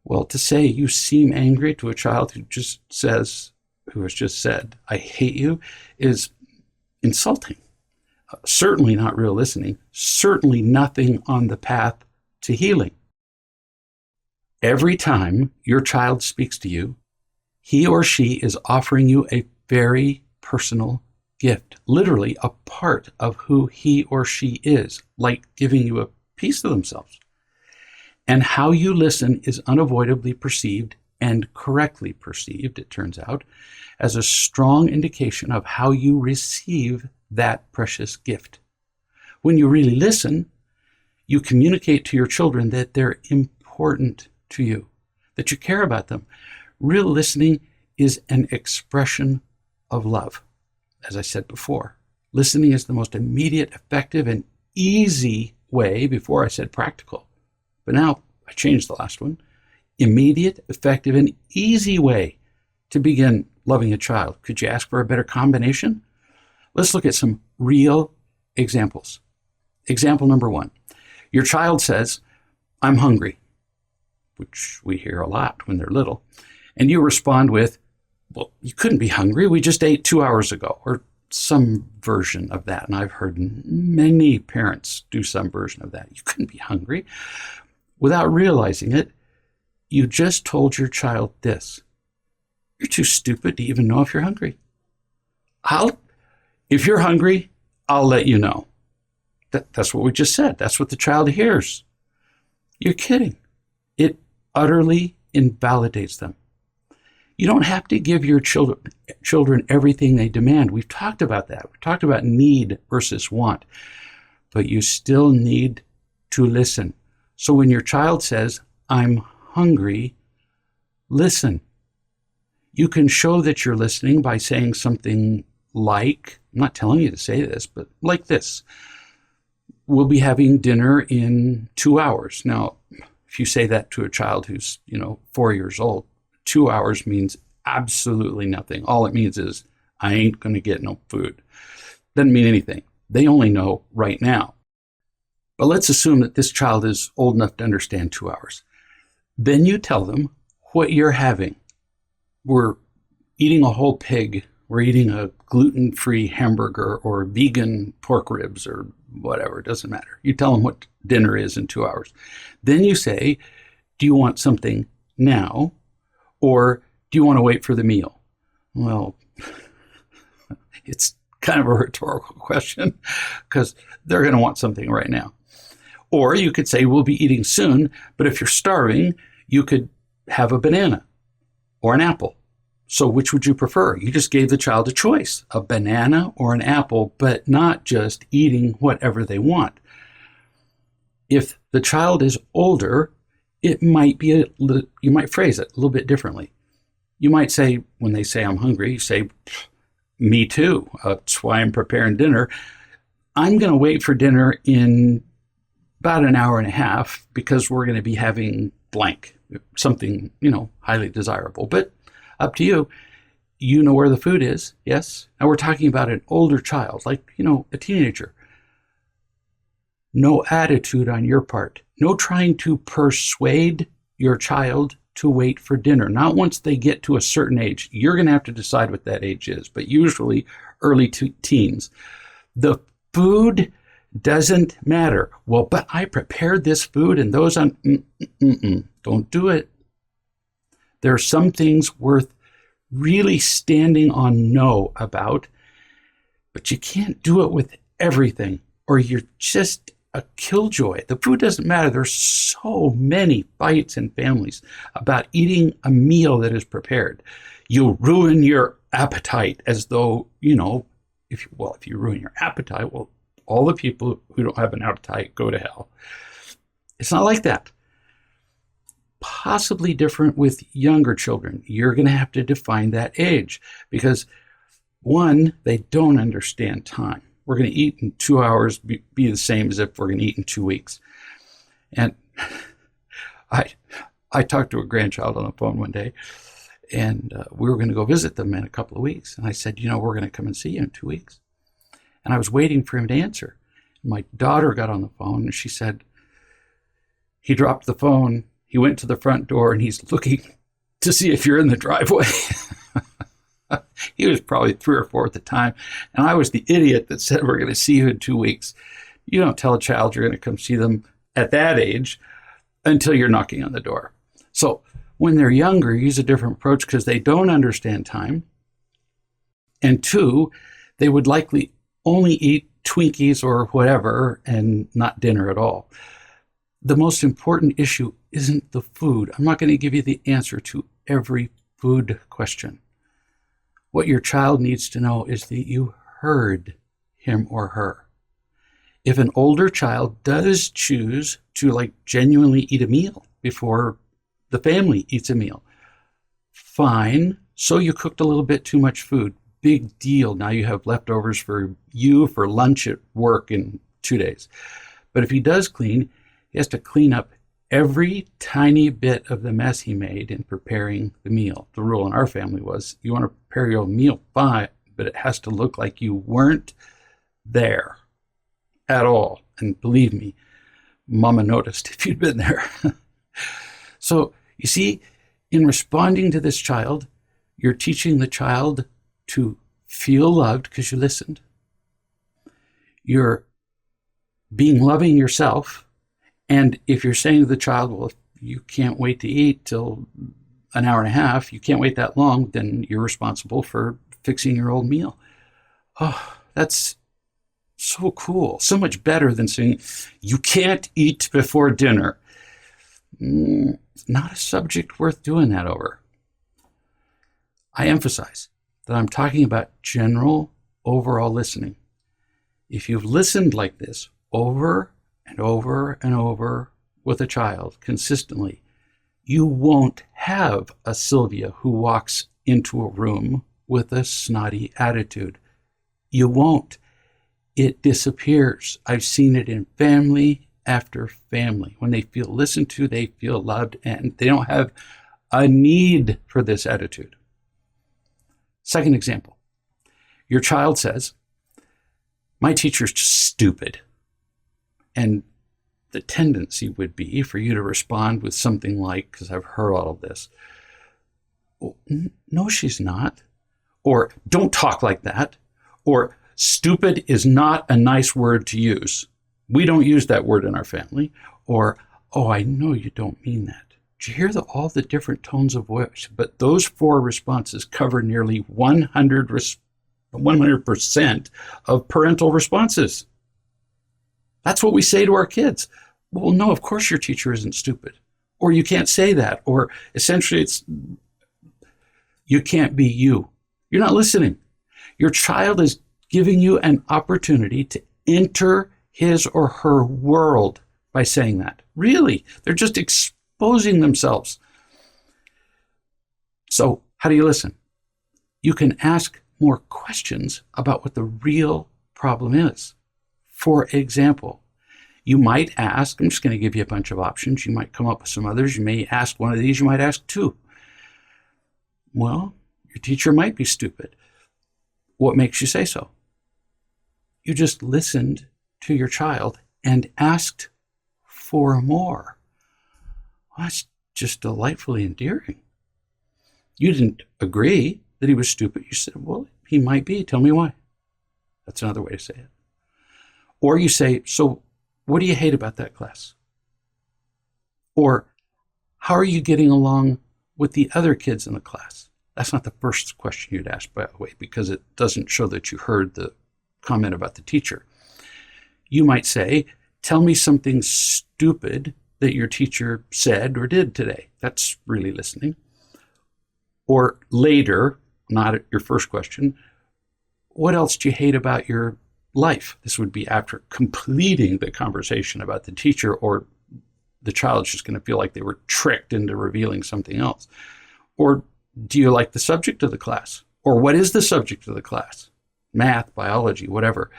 Well, to say "you seem angry" to a child who has just said, "I hate you," is insulting. Certainly not real listening. Certainly nothing on the path to healing. Every time your child speaks to you, he or she is offering you a very personal gift, literally a part of who he or she is, like giving you a piece of themselves. And how you listen is unavoidably perceived, and correctly perceived, it turns out, as a strong indication of how you receive that precious gift. When you really listen, you communicate to your children that they're important to you, that you care about them. Real listening is an expression of love. As I said before, listening is the most immediate, effective, and easy way. Before I said practical, but now I changed the last one. Immediate, effective, and easy way to begin loving a child. Could you ask for a better combination? Let's look at some real examples. Example number one. Your child says, "I'm hungry," which we hear a lot when they're little. And you respond with, "Well, you couldn't be hungry. We just ate 2 hours ago," or some version of that. And I've heard many parents do some version of that. You couldn't be hungry. Without realizing it, you just told your child this: "You're too stupid to even know if you're hungry. If you're hungry, I'll let you know." That's what we just said. That's what the child hears. You're kidding. It utterly invalidates them. You don't have to give your children everything they demand. We've talked about that. We've talked about need versus want. But you still need to listen. So when your child says, "I'm hungry," listen. You can show that you're listening by saying something like, I'm not telling you to say this, but like this: "We'll be having dinner in 2 hours. Now, if you say that to a child who's, 4 years old, 2 hours means absolutely nothing. All it means is, "I ain't going to get no food." Doesn't mean anything. They only know right now. But let's assume that this child is old enough to understand 2 hours. Then you tell them what you're having. "We're eating a whole pig. We're eating a gluten-free hamburger or vegan pork ribs," or whatever. It doesn't matter. You tell them what dinner is in 2 hours. Then you say, "Do you want something now, or do you want to wait for the meal?" Well, it's kind of a rhetorical question because they're going to want something right now. Or you could say, "We'll be eating soon, but if you're starving, you could have a banana or an apple." So which would you prefer? You just gave the child a choice, a banana or an apple, but not just eating whatever they want. If the child is older, it might be you might phrase it a little bit differently. You might say, when they say "I'm hungry," you say, "Me too. That's why I'm preparing dinner. I'm going to wait for dinner in about an hour and a half because we're going to be having blank, something, highly desirable. But up to you. You know where the food is, yes? Now we're talking about an older child, like, a teenager. No attitude on your part. No trying to persuade your child to wait for dinner. Not once they get to a certain age. You're going to have to decide what that age is, but usually early teens. The food doesn't matter. Well, but I prepared this food and those on... Don't do it. There are some things worth really standing on no about, but you can't do it with everything or you're just a killjoy. The food doesn't matter. There's so many fights in families about eating a meal that is prepared. You'll ruin your appetite as though, if you ruin your appetite, well, all the people who don't have an appetite go to hell. It's not like that. Possibly different with younger children. You're going to have to define that age because, one, they don't understand time. We're going to eat in 2 hours, be the same as if we're going to eat in 2 weeks. And I talked to a grandchild on the phone one day, and we were going to go visit them in a couple of weeks. And I said, we're going to come and see you in 2 weeks. And I was waiting for him to answer. My daughter got on the phone, and she said, he dropped the phone. He went to the front door and he's looking to see if you're in the driveway. He was probably 3 or 4 at the time. And I was the idiot that said, we're going to see you in 2 weeks. You don't tell a child you're going to come see them at that age until you're knocking on the door. So when they're younger, use a different approach because they don't understand time. And 2, they would likely only eat Twinkies or whatever and not dinner at all. The most important issue isn't the food. I'm not going to give you the answer to every food question. What your child needs to know is that you heard him or her. If an older child does choose to genuinely eat a meal before the family eats a meal, fine. So you cooked a little bit too much food. Big deal. Now you have leftovers for you for lunch at work in 2 days. But if he does clean, he has to clean up every tiny bit of the mess he made in preparing the meal. The rule in our family was you want to prepare your meal fine, but it has to look like you weren't there at all. And believe me, Mama noticed if you'd been there. So you see, in responding to this child, you're teaching the child to feel loved because you listened. You're being loving yourself. And if you're saying to the child, well, if you can't wait to eat till an hour and a half, you can't wait that long, then you're responsible for fixing your old meal. Oh, that's so cool. So much better than saying, you can't eat before dinner. It's not a subject worth doing that over. I emphasize that I'm talking about general overall listening. If you've listened like this over and over and over with a child consistently, you won't have a Sylvia who walks into a room with a snotty attitude. You won't. It disappears. I've seen it in family after family. When they feel listened to, they feel loved, and they don't have a need for this attitude. Second example, your child says, my teacher's just stupid. And the tendency would be for you to respond with something like, because I've heard all of this, well, no, she's not. Or don't talk like that. Or stupid is not a nice word to use. We don't use that word in our family. Or, oh, I know you don't mean that. Did you hear all the different tones of voice? But those 4 responses cover nearly 100% of parental responses. That's what we say to our kids. Well, no, of course your teacher isn't stupid. Or you can't say that. Or essentially it's, you can't be you. You're not listening. Your child is giving you an opportunity to enter his or her world by saying that. Really, they're just exposing themselves. So how do you listen? You can ask more questions about what the real problem is. For example, you might ask, I'm just going to give you a bunch of options. You might come up with some others. You may ask one of these. You might ask two. Well, your teacher might be stupid. What makes you say so? You just listened to your child and asked for more. Well, that's just delightfully endearing. You didn't agree that he was stupid. You said, well, he might be. Tell me why. That's another way to say it. Or you say, so what do you hate about that class? Or how are you getting along with the other kids in the class? That's not the first question you'd ask, by the way, because it doesn't show that you heard the comment about the teacher. You might say, tell me something stupid that your teacher said or did today. That's really listening. Or later, not at your first question, what else do you hate about your life? This would be after completing the conversation about the teacher, or the child's just going to feel like they were tricked into revealing something else. Or do you like the subject of the class? Or what is the subject of the class? Math, biology, whatever.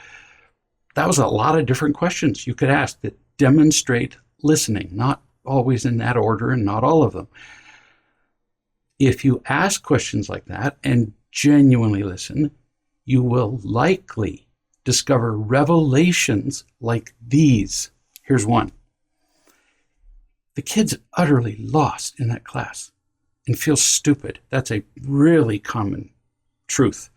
That was a lot of different questions you could ask that demonstrate listening, not always in that order and not all of them. If you ask questions like that and genuinely listen, you will likely discover revelations like these. Here's one. The kid's utterly lost in that class and feels stupid. That's a really common truth.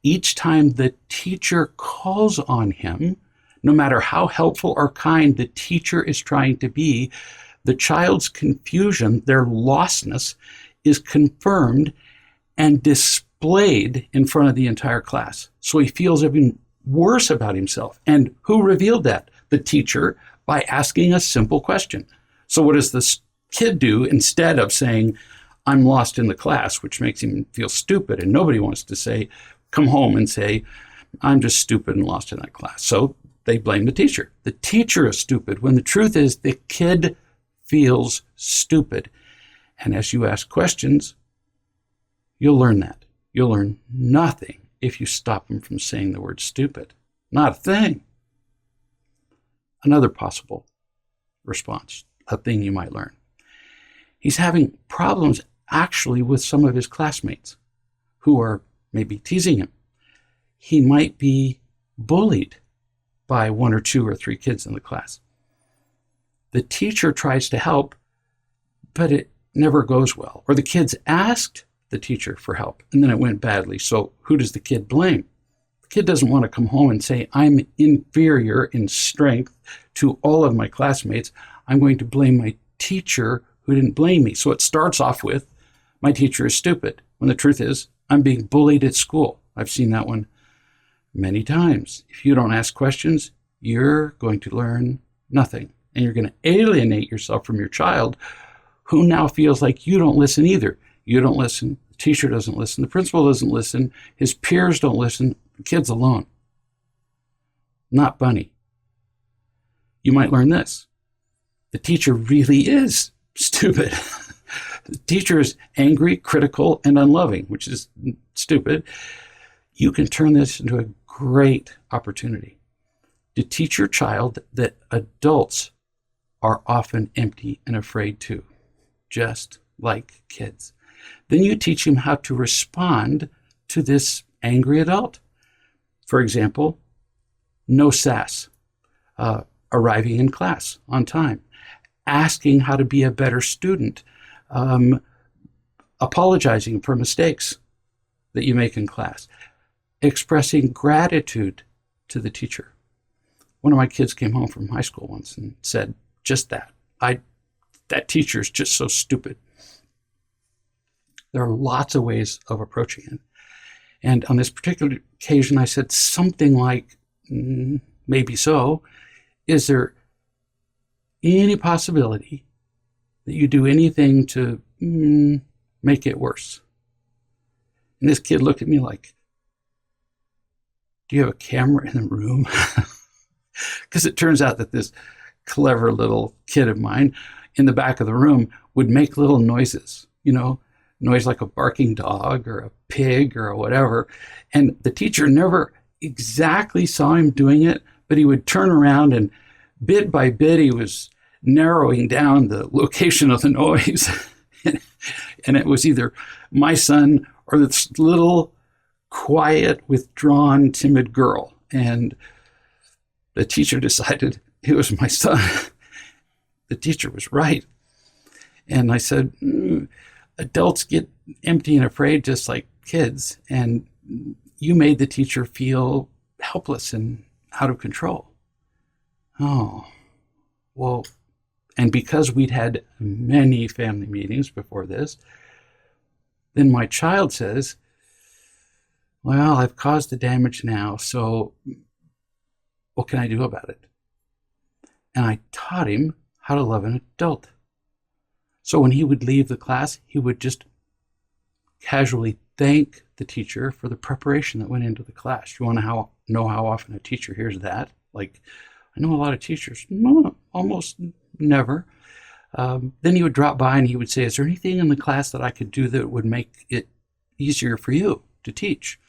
Each time the teacher calls on him, no matter how helpful or kind the teacher is trying to be, the child's confusion, their lostness, is confirmed and displayed in front of the entire class. So he feels even worse about himself. And who revealed that? The teacher, by asking a simple question. So what does this kid do? Instead of saying, I'm lost in the class, which makes him feel stupid, and nobody wants to say, come home and say, I'm just stupid and lost in that class. So they blame the teacher. The teacher is stupid, when the truth is the kid feels stupid. And as you ask questions, you'll learn that. You'll learn nothing if you stop him from saying the word stupid. Not a thing. Another possible response, a thing you might learn. He's having problems actually with some of his classmates who are maybe teasing him. He might be bullied by one or two or three kids in the class. The teacher tries to help, but it never goes well. Or the kids asked the teacher for help, and then it went badly. So who does the kid blame? The kid doesn't want to come home and say, I'm inferior in strength to all of my classmates. I'm going to blame my teacher who didn't blame me. So it starts off with, my teacher is stupid, when the truth is, I'm being bullied at school. I've seen that one many times. If you don't ask questions, you're going to learn nothing. And you're going to alienate yourself from your child, who now feels like you don't listen either. You don't listen, the teacher doesn't listen, the principal doesn't listen, his peers don't listen, the kid's alone. Not funny. You might learn this. The teacher really is stupid. The teacher is angry, critical, and unloving, which is stupid. You can turn this into a great opportunity to teach your child that adults are often empty and afraid too, just like kids. Then you teach him how to respond to this angry adult. For example, no sass, arriving in class on time, asking how to be a better student, apologizing for mistakes that you make in class, expressing gratitude to the teacher. One of my kids came home from high school once and said just that. That teacher is just so stupid. There are lots of ways of approaching it. And on this particular occasion, I said something like, maybe so. Is there any possibility that you do anything to make it worse? And this kid looked at me like, do you have a camera in the room? Because it turns out that this clever little kid of mine in the back of the room would make little noises, noise like a barking dog or a pig or whatever. And the teacher never exactly saw him doing it, But he would turn around and bit by bit, he was narrowing down the location of the noise. And it was either my son or this little, quiet, withdrawn, timid girl. And the teacher decided it was my son. The teacher was right. And I said, adults get empty and afraid just like kids. And you made the teacher feel helpless and out of control. Oh, well, and because we'd had many family meetings before this, then my child says, well, I've caused the damage now, so what can I do about it? And I taught him how to love an adult. So when he would leave the class, he would just casually thank the teacher for the preparation that went into the class. You want to know how often a teacher hears that? Like, I know a lot of teachers, no, almost never. Then he would drop by and he would say, is there anything in the class that I could do that would make it easier for you to teach?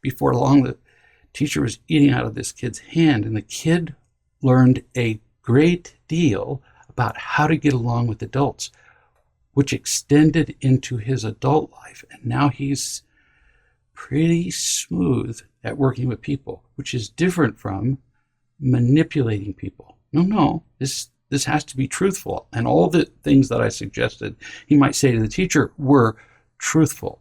Before long, the teacher was eating out of this kid's hand, and the kid learned a great deal about how to get along with adults, which extended into his adult life. And now he's pretty smooth at working with people, which is different from manipulating people. No, this has to be truthful. And all the things that I suggested he might say to the teacher were truthful.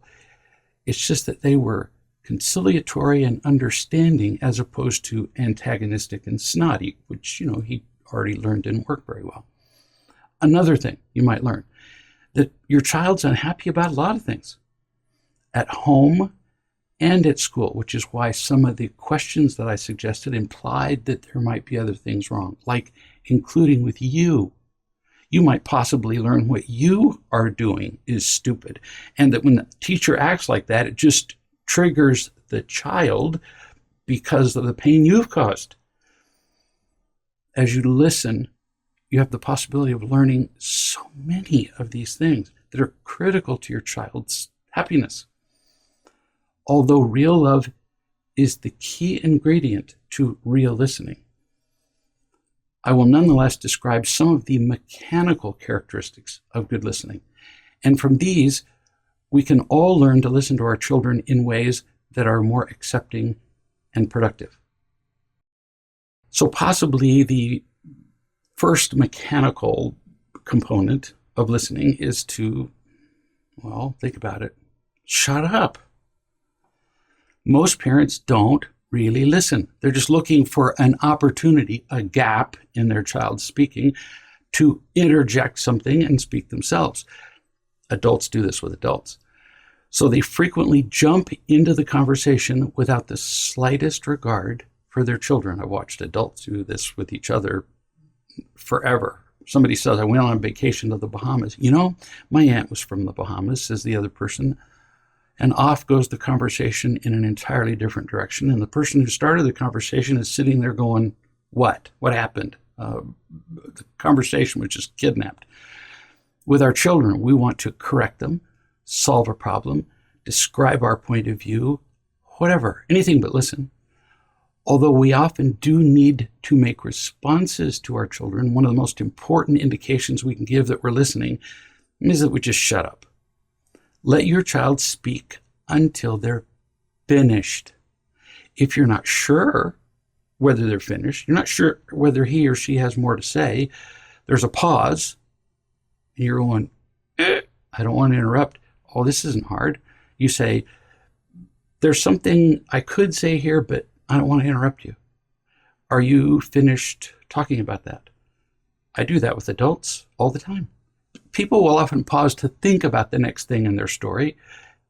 It's just that they were conciliatory and understanding as opposed to antagonistic and snotty, which, he already learned didn't work very well. Another thing you might learn, that your child's unhappy about a lot of things at home and at school, which is why some of the questions that I suggested implied that there might be other things wrong, like including with you. You might possibly learn what you are doing is stupid, and that when the teacher acts like that, it just triggers the child because of the pain you've caused. As you listen, you have the possibility of learning so many of these things that are critical to your child's happiness. Although real love is the key ingredient to real listening, I will nonetheless describe some of the mechanical characteristics of good listening. And from these, we can all learn to listen to our children in ways that are more accepting and productive. So possibly the first mechanical component of listening is to, think about it, shut up. Most parents don't really listen. They're just looking for an opportunity, a gap in their child's speaking, to interject something and speak themselves. Adults do this with adults. So they frequently jump into the conversation without the slightest regard for their children. I've watched adults do this with each other forever. Somebody says, I went on vacation to the Bahamas. My aunt was from the Bahamas, says the other person. And off goes the conversation in an entirely different direction. And the person who started the conversation is sitting there going, what? What happened? The conversation was just kidnapped. With our children, we want to correct them, solve a problem, describe our point of view, whatever, anything but listen. Although we often do need to make responses to our children, one of the most important indications we can give that we're listening is that we just shut up. Let your child speak until they're finished. If you're not sure whether they're finished, you're not sure whether he or she has more to say, there's a pause, and you're going, I don't want to interrupt. Oh, this isn't hard. You say, there's something I could say here, but I don't want to interrupt you. Are you finished talking about that? I do that with adults all the time. People will often pause to think about the next thing in their story,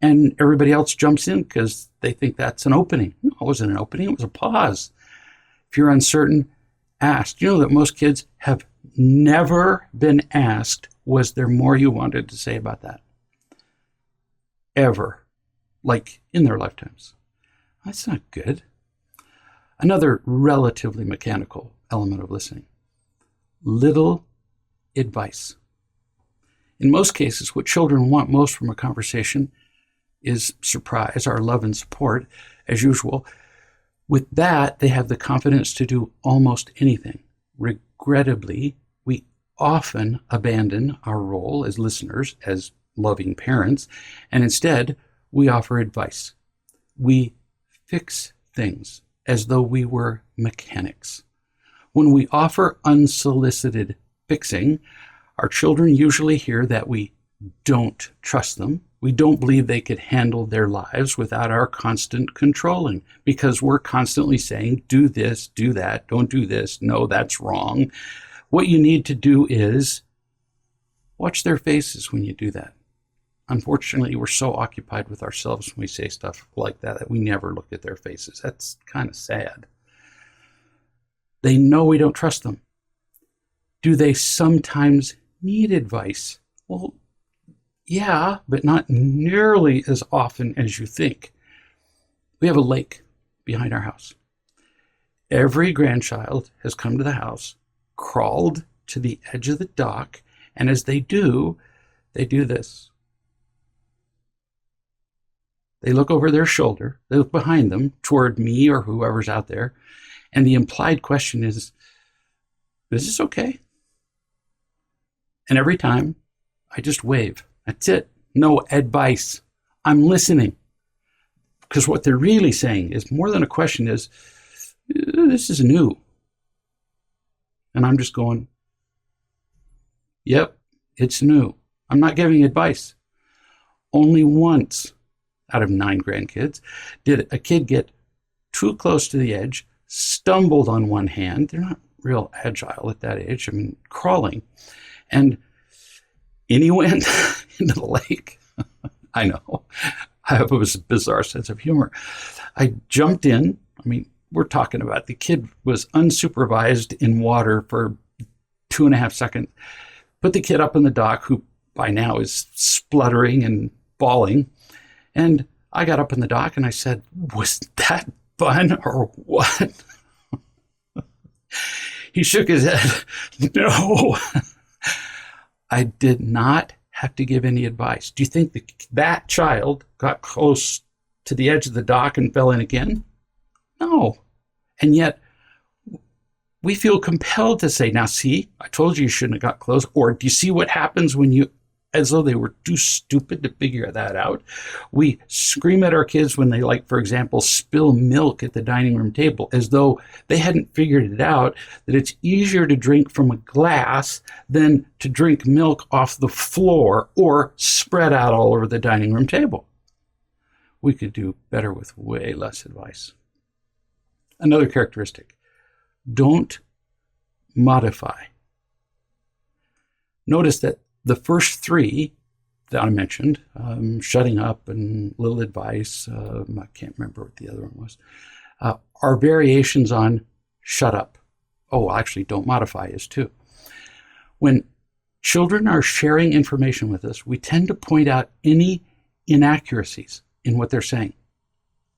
and everybody else jumps in because they think that's an opening. No, it wasn't an opening, it was a pause. If you're uncertain, ask. You know that most kids have never been asked, was there more you wanted to say about that? Ever. Like in their lifetimes. That's not good. Another relatively mechanical element of listening. Little advice. In most cases, what children want most from a conversation is surprise, our love and support, as usual. With that, they have the confidence to do almost anything. Regrettably, we often abandon our role as listeners, as loving parents, and instead we offer advice. We fix things as though we were mechanics. When we offer unsolicited fixing, our children usually hear that we don't trust them. We don't believe they could handle their lives without our constant controlling, because we're constantly saying, do this, do that, don't do this, no, that's wrong. What you need to do is watch their faces when you do that. Unfortunately, we're so occupied with ourselves when we say stuff like that we never look at their faces. That's kind of sad. They know we don't trust them. Do they sometimes need advice? Well, yeah, but not nearly as often as you think. We have a lake behind our house. Every grandchild has come to the house, crawled to the edge of the dock, and as they do this. They look over their shoulder, they look behind them toward me or whoever's out there, and the implied question is this okay? And every time, I just wave. That's it. No advice. I'm listening. Because what they're really saying is more than a question is, this is new. And I'm just going, yep, it's new. I'm not giving advice. Only once out of 9 grandkids did a kid get too close to the edge, stumbled on one hand. They're not real agile at that age. I mean, crawling. And in he went into the lake. I know. I have a bizarre sense of humor. I jumped in. I mean, we're talking about the kid was unsupervised in water for 2.5 seconds. Put the kid up in the dock, who by now is spluttering and bawling. And I got up in the dock and I said, was that fun or what? He shook his head. No. I did not have to give any advice. Do you think that child got close to the edge of the dock and fell in again? No. And yet, we feel compelled to say, now see, I told you shouldn't have got close. Or do you see what happens when you, as though they were too stupid to figure that out? We scream at our kids when they, like, for example, spill milk at the dining room table, as though they hadn't figured it out, that it's easier to drink from a glass than to drink milk off the floor or spread out all over the dining room table. We could do better with way less advice. Another characteristic, don't modify. Notice that the first 3 that I mentioned, shutting up and little advice, I can't remember what the other one was, are variations on shut up. Oh, actually, don't modify is too. When children are sharing information with us, we tend to point out any inaccuracies in what they're saying.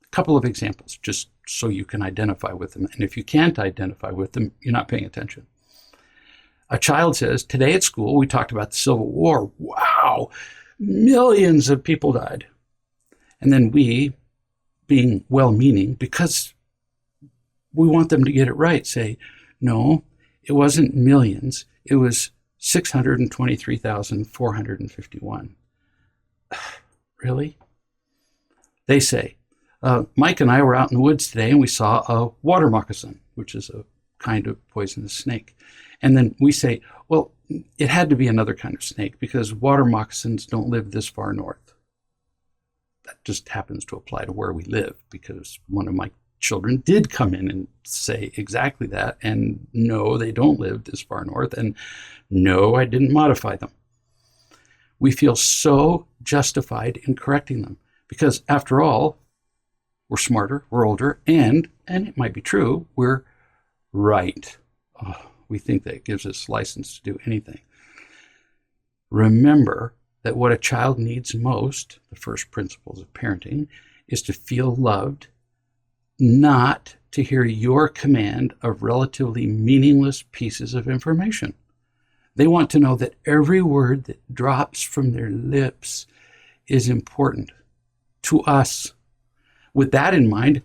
A couple of examples, just so you can identify with them. And if you can't identify with them, you're not paying attention. A child says, today at school, we talked about the Civil War. Wow, millions of people died. And then we, being well-meaning, because we want them to get it right, say, no, it wasn't millions. It was 623,451. Really? They say, Mike and I were out in the woods today and we saw a water moccasin, which is a kind of poisonous snake. And then we say, well, it had to be another kind of snake because water moccasins don't live this far north. That just happens to apply to where we live, because one of my children did come in and say exactly that. And no, they don't live this far north. And no, I didn't modify them. We feel so justified in correcting them because, after all, we're smarter, we're older, and it might be true, we're right. Oh, we think that gives us license to do anything. Remember that what a child needs most, the first principles of parenting, is to feel loved, not to hear your command of relatively meaningless pieces of information. They want to know that every word that drops from their lips is important to us. With that in mind,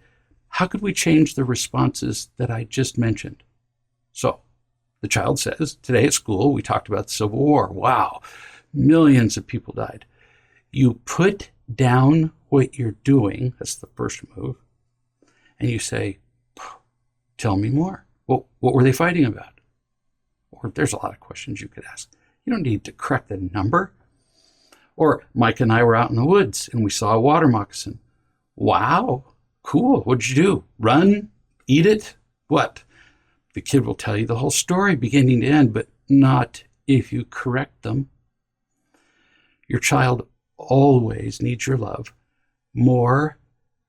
how could we change the responses that I just mentioned? So the child says, today at school, we talked about the Civil War. Wow, millions of people died. You put down what you're doing, that's the first move, and you say, tell me more. Well, what were they fighting about? Or there's a lot of questions you could ask. You don't need to correct the number. Or Mike and I were out in the woods and we saw a water moccasin. Wow, cool. What'd you do? Run? Eat it? What? The kid will tell you the whole story beginning to end, but not if you correct them. Your child always needs your love more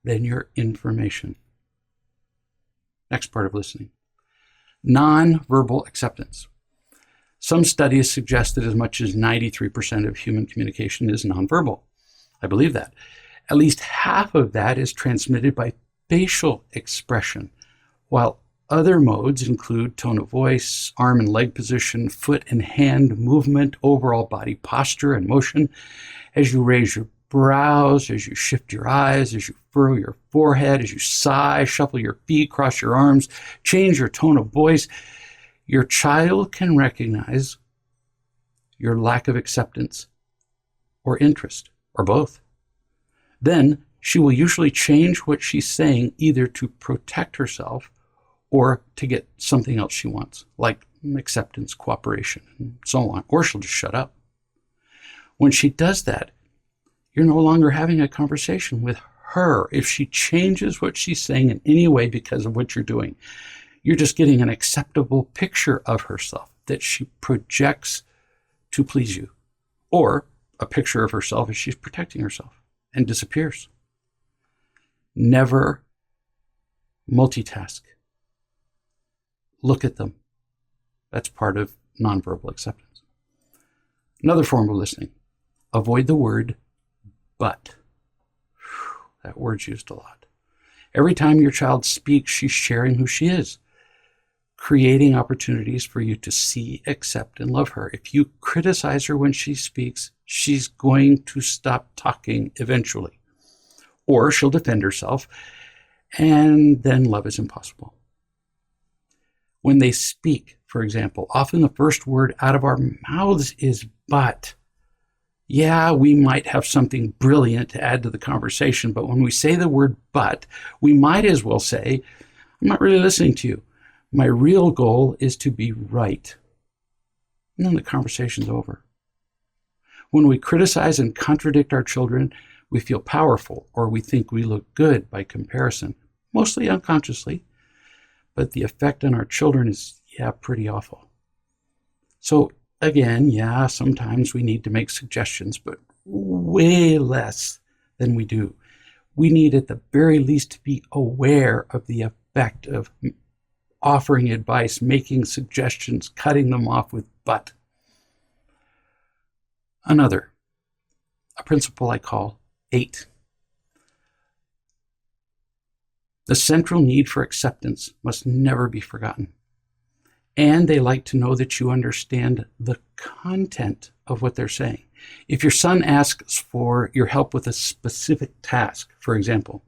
than your information. Next part of listening. Non-verbal acceptance. Some studies suggest that as much as 93% of human communication is nonverbal. I believe that. At least half of that is transmitted by facial expression, while other modes include tone of voice, arm and leg position, foot and hand movement, overall body posture and motion. As you raise your brows, as you shift your eyes, as you furrow your forehead, as you sigh, shuffle your feet, cross your arms, change your tone of voice, your child can recognize your lack of acceptance or interest, or both. Then she will usually change what she's saying either to protect herself or to get something else she wants, like acceptance, cooperation, and so on, or she'll just shut up. When she does that, you're no longer having a conversation with her. If she changes what she's saying in any way because of what you're doing, you're just getting an acceptable picture of herself that she projects to please you, or a picture of herself as she's protecting herself and disappears. Never multitask. Look at them. That's part of nonverbal acceptance. Another form of listening. Avoid the word but. That word's used a lot. Every time your child speaks, she's sharing who she is, creating opportunities for you to see, accept, and love her. If you criticize her when she speaks, she's going to stop talking eventually. Or she'll defend herself, and then love is impossible. When they speak, for example, often the first word out of our mouths is but. Yeah, we might have something brilliant to add to the conversation, but when we say the word but, we might as well say, I'm not really listening to you. My real goal is to be right. And then the conversation's over. When we criticize and contradict our children, we feel powerful, or we think we look good by comparison, mostly unconsciously, but the effect on our children is, pretty awful. So again, sometimes we need to make suggestions, but way less than we do. We need at the very least to be aware of the effect of offering advice, making suggestions, cutting them off with but. Another, a principle I call 8. The central need for acceptance must never be forgotten. And they like to know that you understand the content of what they're saying. If your son asks for your help with a specific task, for example,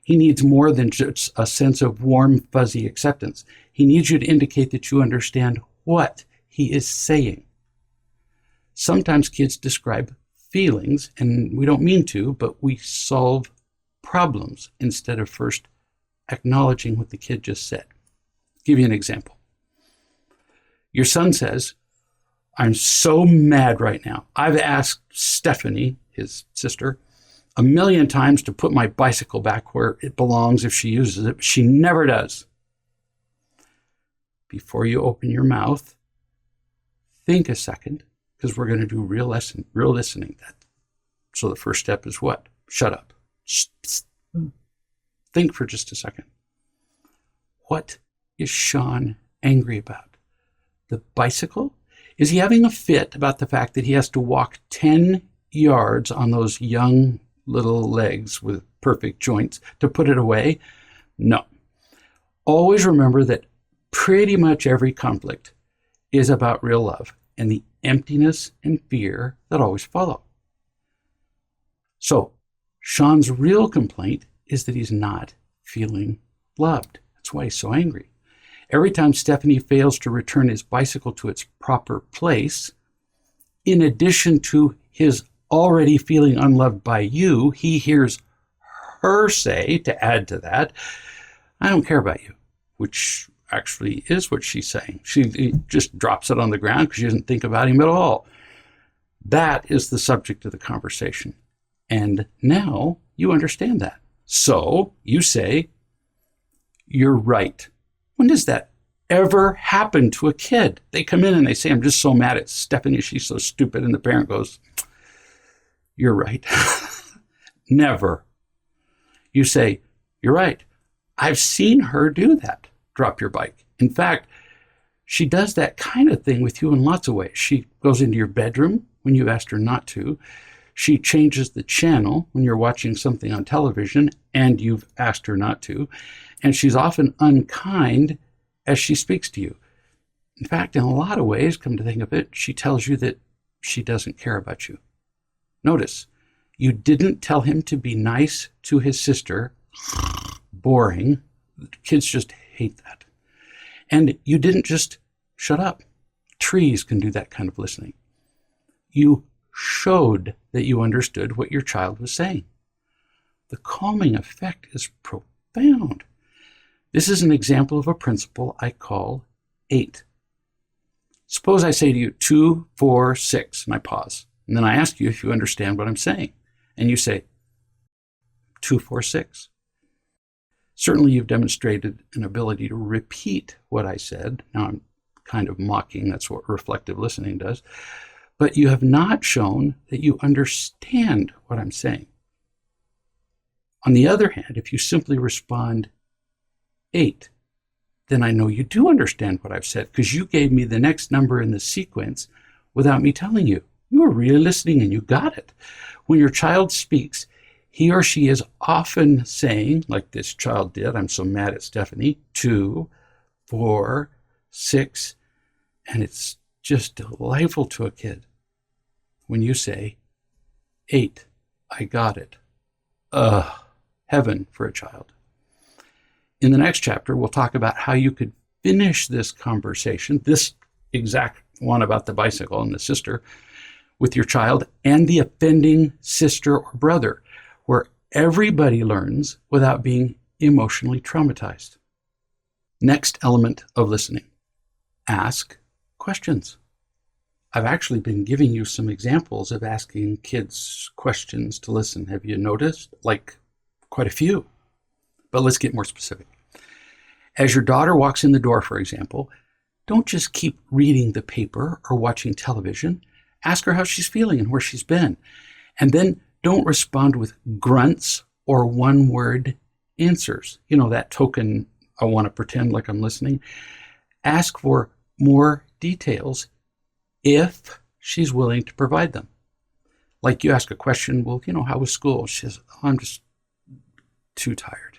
he needs more than just a sense of warm, fuzzy acceptance. He needs you to indicate that you understand what he is saying. Sometimes kids describe feelings, and we don't mean to, but we solve problems instead of first acknowledging what the kid just said. I'll give you an example. Your son says, I'm so mad right now. I've asked Stephanie, his sister, 1,000,000 times to put my bicycle back where it belongs if she uses it. She never does. Before you open your mouth, think a second, because we're going to do real listening. So the first step is what? Shut up. Think for just a second. What is Sean angry about? The bicycle? Is he having a fit about the fact that he has to walk 10 yards on those young little legs with perfect joints to put it away? No. Always remember that pretty much every conflict is about real love and the emptiness and fear that always follow. So, Sean's real complaint is that he's not feeling loved. That's why he's so angry. Every time Stephanie fails to return his bicycle to its proper place, in addition to his already feeling unloved by you, he hears her say, to add to that, I don't care about you, which actually is what she's saying. She just drops it on the ground because she doesn't think about him at all. That is the subject of the conversation. And now you understand that. So you say, you're right. When does that ever happen to a kid? They come in and they say, I'm just so mad at Stephanie. She's so stupid. And the parent goes, you're right. Never. You say, you're right. I've seen her do that. Drop your bike. In fact, she does that kind of thing with you in lots of ways. She goes into your bedroom when you've asked her not to. She changes the channel when you're watching something on television and you've asked her not to. And she's often unkind as she speaks to you. In fact, in a lot of ways, come to think of it, she tells you that she doesn't care about you. Notice, you didn't tell him to be nice to his sister. Boring. Kids just hate that. And you didn't just shut up. Trees can do that kind of listening. You showed that you understood what your child was saying. The calming effect is profound. This is an example of a principle I call 8. Suppose I say to you 2, 4, 6, and I pause. And then I ask you if you understand what I'm saying. And you say 2, 4, 6. Certainly you've demonstrated an ability to repeat what I said. Now I'm kind of mocking, that's what reflective listening does. But you have not shown that you understand what I'm saying. On the other hand, if you simply respond 8, then I know you do understand what I've said because you gave me the next number in the sequence without me telling you. You were really listening and you got it. When your child speaks, he or she is often saying, like this child did, I'm so mad at Stephanie, 2, 4, 6, and it's just delightful to a kid when you say 8, I got it. Heaven for a child. In the next chapter, we'll talk about how you could finish this conversation, this exact one about the bicycle and the sister, with your child and the offending sister or brother, where everybody learns without being emotionally traumatized. Next element of listening, ask questions. I've actually been giving you some examples of asking kids questions to listen. Have you noticed? Like quite a few. But let's get more specific. As your daughter walks in the door, for example, don't just keep reading the paper or watching television. Ask her how she's feeling and where she's been. And then don't respond with grunts or one-word answers. You know, that token, I want to pretend like I'm listening. Ask for more details if she's willing to provide them. Like you ask a question, well, how was school? She says, oh, I'm just too tired.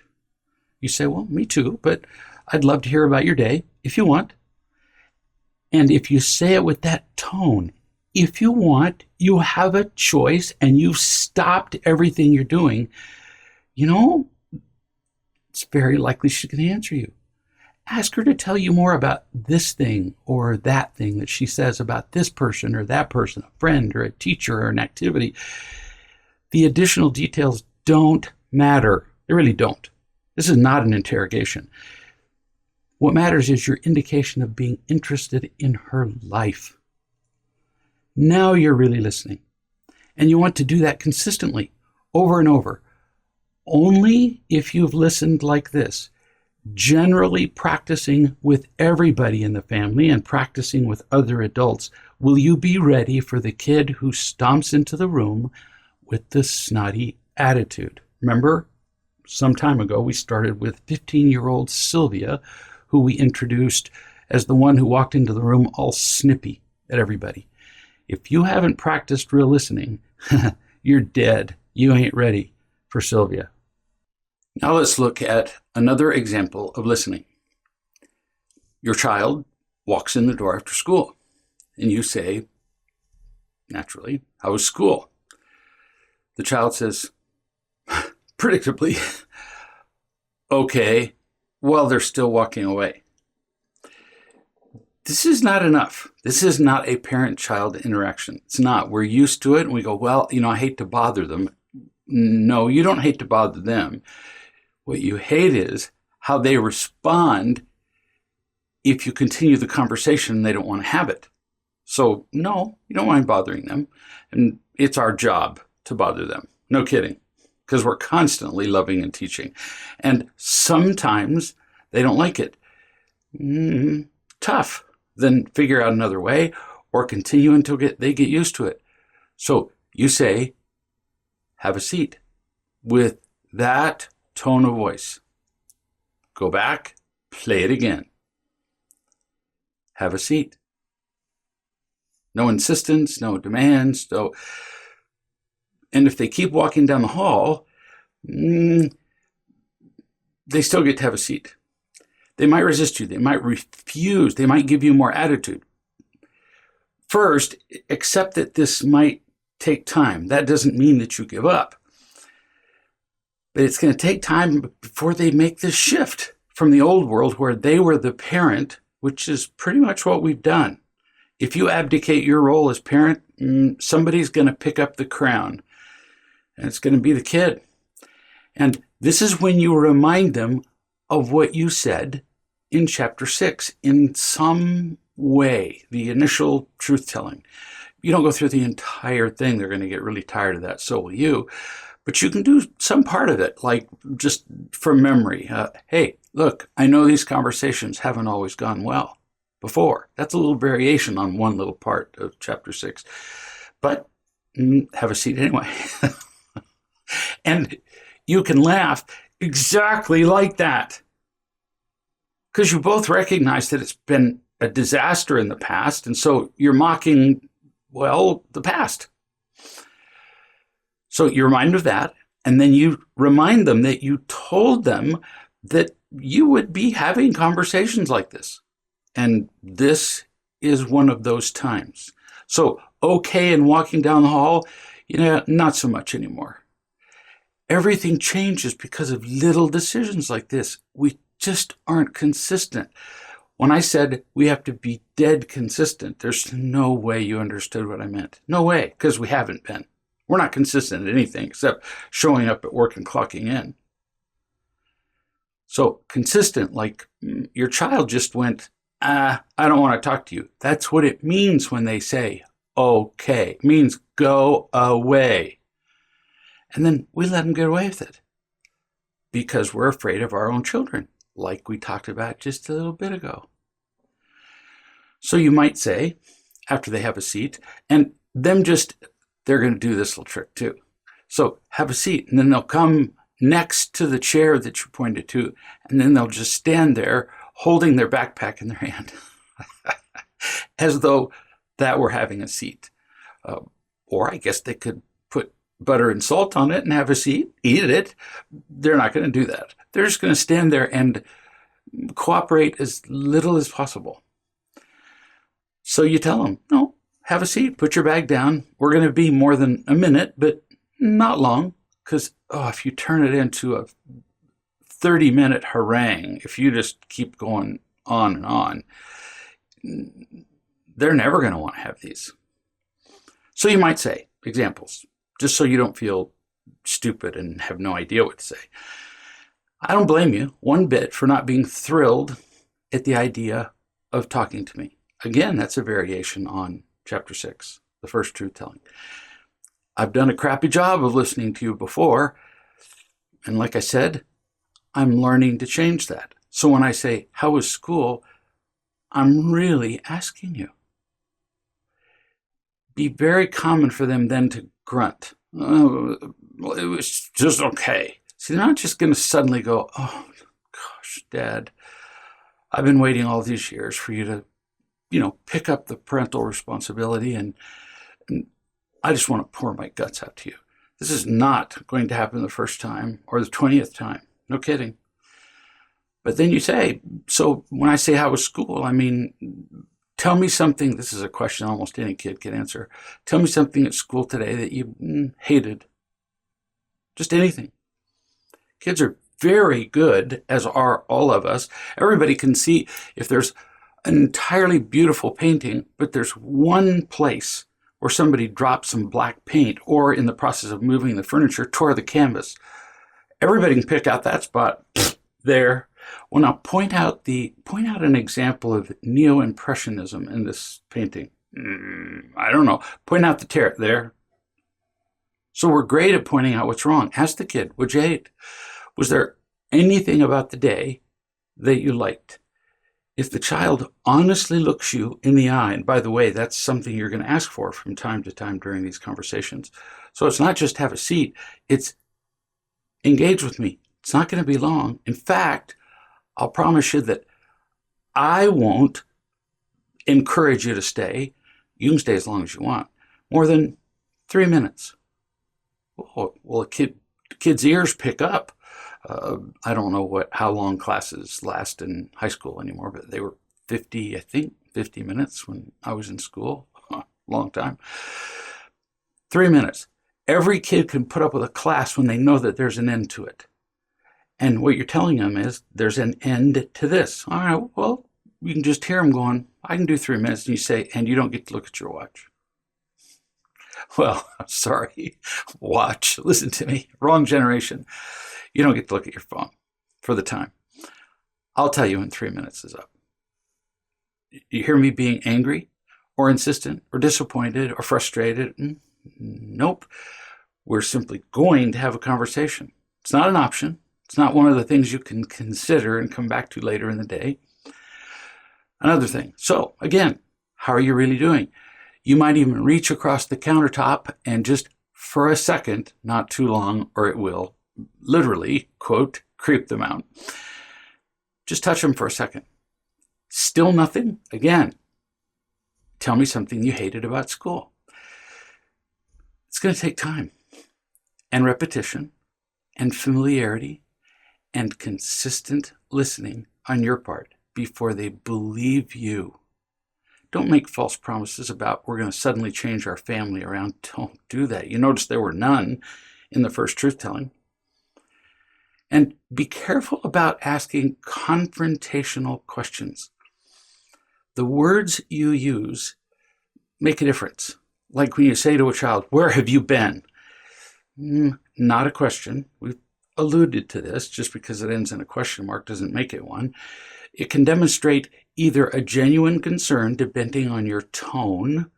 You say, well, me too, but I'd love to hear about your day if you want. And if you say it with that tone, if you want, you have a choice and you've stopped everything you're doing, it's very likely she's going to answer you. Ask her to tell you more about this thing or that thing that she says about this person or that person, a friend or a teacher or an activity. The additional details don't matter. They really don't. This is not an interrogation. What matters is your indication of being interested in her life. Now you're really listening. And you want to do that consistently, over and over. Only if you've listened like this, generally practicing with everybody in the family and practicing with other adults, will you be ready for the kid who stomps into the room with the snotty attitude. Remember, some time ago, we started with 15-year-old Sylvia, who we introduced as the one who walked into the room all snippy at everybody. If you haven't practiced real listening, you're dead. You ain't ready for Sylvia. Now let's look at another example of listening. Your child walks in the door after school, and you say, naturally, how was school? The child says, predictably, okay. while they're still walking away. This is not enough. This is not a parent-child interaction. It's not. We're used to it, and we go, well, I hate to bother them. No, you don't hate to bother them. What you hate is how they respond if you continue the conversation and they don't want to have it. So, no, you don't mind bothering them. And it's our job to bother them. No kidding. Because we're constantly loving and teaching. And sometimes they don't like it. Tough. Then figure out another way or continue until they get used to it. So you say, have a seat with that tone of voice. Go back, play it again. Have a seat. No insistence, no demands, no. And if they keep walking down the hall, they still get to have a seat. They might resist you. They might refuse. They might give you more attitude. First, accept that this might take time. That doesn't mean that you give up. But it's going to take time before they make this shift from the old world where they were the parent, which is pretty much what we've done. If you abdicate your role as parent, somebody's going to pick up the crown, and it's going to be the kid. And this is when you remind them of what you said in chapter 6 in some way, the initial truth-telling. You don't go through the entire thing. They're going to get really tired of that. So will you. But you can do some part of it, like just from memory. Hey, look, I know these conversations haven't always gone well before. That's a little variation on one little part of chapter 6. But have a seat anyway. And you can laugh exactly like that. Because you both recognize that it's been a disaster in the past, and so you're mocking, well, the past. So you remind them of that, and then you remind them that you told them that you would be having conversations like this. And this is one of those times. So, okay, and walking down the hall, not so much anymore. Everything changes because of little decisions like this. We just aren't consistent. When I said we have to be dead consistent, there's no way you understood what I meant. No way, because we haven't been. We're not consistent at anything except showing up at work and clocking in. So consistent, like your child just went, I don't want to talk to you. That's what it means when they say, okay. It means go away. And then we let them get away with it because we're afraid of our own children, like we talked about just a little bit ago. So you might say, after they have a seat, and they're going to do this little trick too. So have a seat, and then they'll come next to the chair that you pointed to, and then they'll just stand there holding their backpack in their hand as though that were having a seat. Or I guess they could put butter and salt on it and have a seat, eat it. They're not going to do that. They're just going to stand there and cooperate as little as possible. So you tell them, no, have a seat, put your bag down. We're going to be more than a minute, but not long, because if you turn it into a 30-minute harangue, if you just keep going on and on, they're never going to want to have these. So you might say, examples, just so you don't feel stupid and have no idea what to say. I don't blame you one bit for not being thrilled at the idea of talking to me. Again, that's a variation on chapter 6, the first truth telling. I've done a crappy job of listening to you before, and like I said, I'm learning to change that. So when I say, how was school? I'm really asking you. Be very common for them then to grunt. Oh, well, it was just okay. See, they're not just going to suddenly go, oh, gosh, Dad, I've been waiting all these years for you to, pick up the parental responsibility, and I just want to pour my guts out to you. This is not going to happen the first time or the 20th time. No kidding. But then you say, so when I say how was school, I mean, tell me something. This is a question almost any kid can answer. Tell me something at school today that you hated. Just anything. Kids are very good, as are all of us. Everybody can see if there's an entirely beautiful painting, but there's one place where somebody dropped some black paint or in the process of moving the furniture tore the canvas. Everybody can pick out that spot there. Well, now point out an example of neo-impressionism in this painting. I don't know. Point out the tear there. So we're great at pointing out what's wrong. Ask the kid, what'd you hate? Was there anything about the day that you liked? If the child honestly looks you in the eye, and by the way, that's something you're going to ask for from time to time during these conversations. So it's not just have a seat, it's engage with me. It's not going to be long. In fact, I'll promise you that I won't encourage you to stay. You can stay as long as you want, more than 3 minutes. Well, kid's ears pick up. I don't know how long classes last in high school anymore, but they were 50 minutes when I was in school. Long time. 3 minutes. Every kid can put up with a class when they know that there's an end to it. And what you're telling them is there's an end to this. All right, well, you can just hear them going, I can do 3 minutes. And you say, and you don't get to look at your watch. Well, I'm sorry. Watch. Listen to me. Wrong generation. You don't get to look at your phone for the time. I'll tell you when 3 minutes is up. You hear me being angry or insistent or disappointed or frustrated? Nope. We're simply going to have a conversation. It's not an option. It's not one of the things you can consider and come back to later in the day. Another thing. So again, how are you really doing? You might even reach across the countertop and just for a second, not too long, or it will literally, quote, creep them out. Just touch them for a second. Still nothing? Again, tell me something you hated about school. It's going to take time and repetition and familiarity and consistent listening on your part before they believe you. Don't make false promises about we're going to suddenly change our family around. Don't do that. You notice there were none in the first truth-telling. And be careful about asking confrontational questions. The words you use make a difference. Like when you say to a child, where have you been? Not a question. We've alluded to this. Just because it ends in a question mark doesn't make it one. It can demonstrate either a genuine concern, depending on your tone,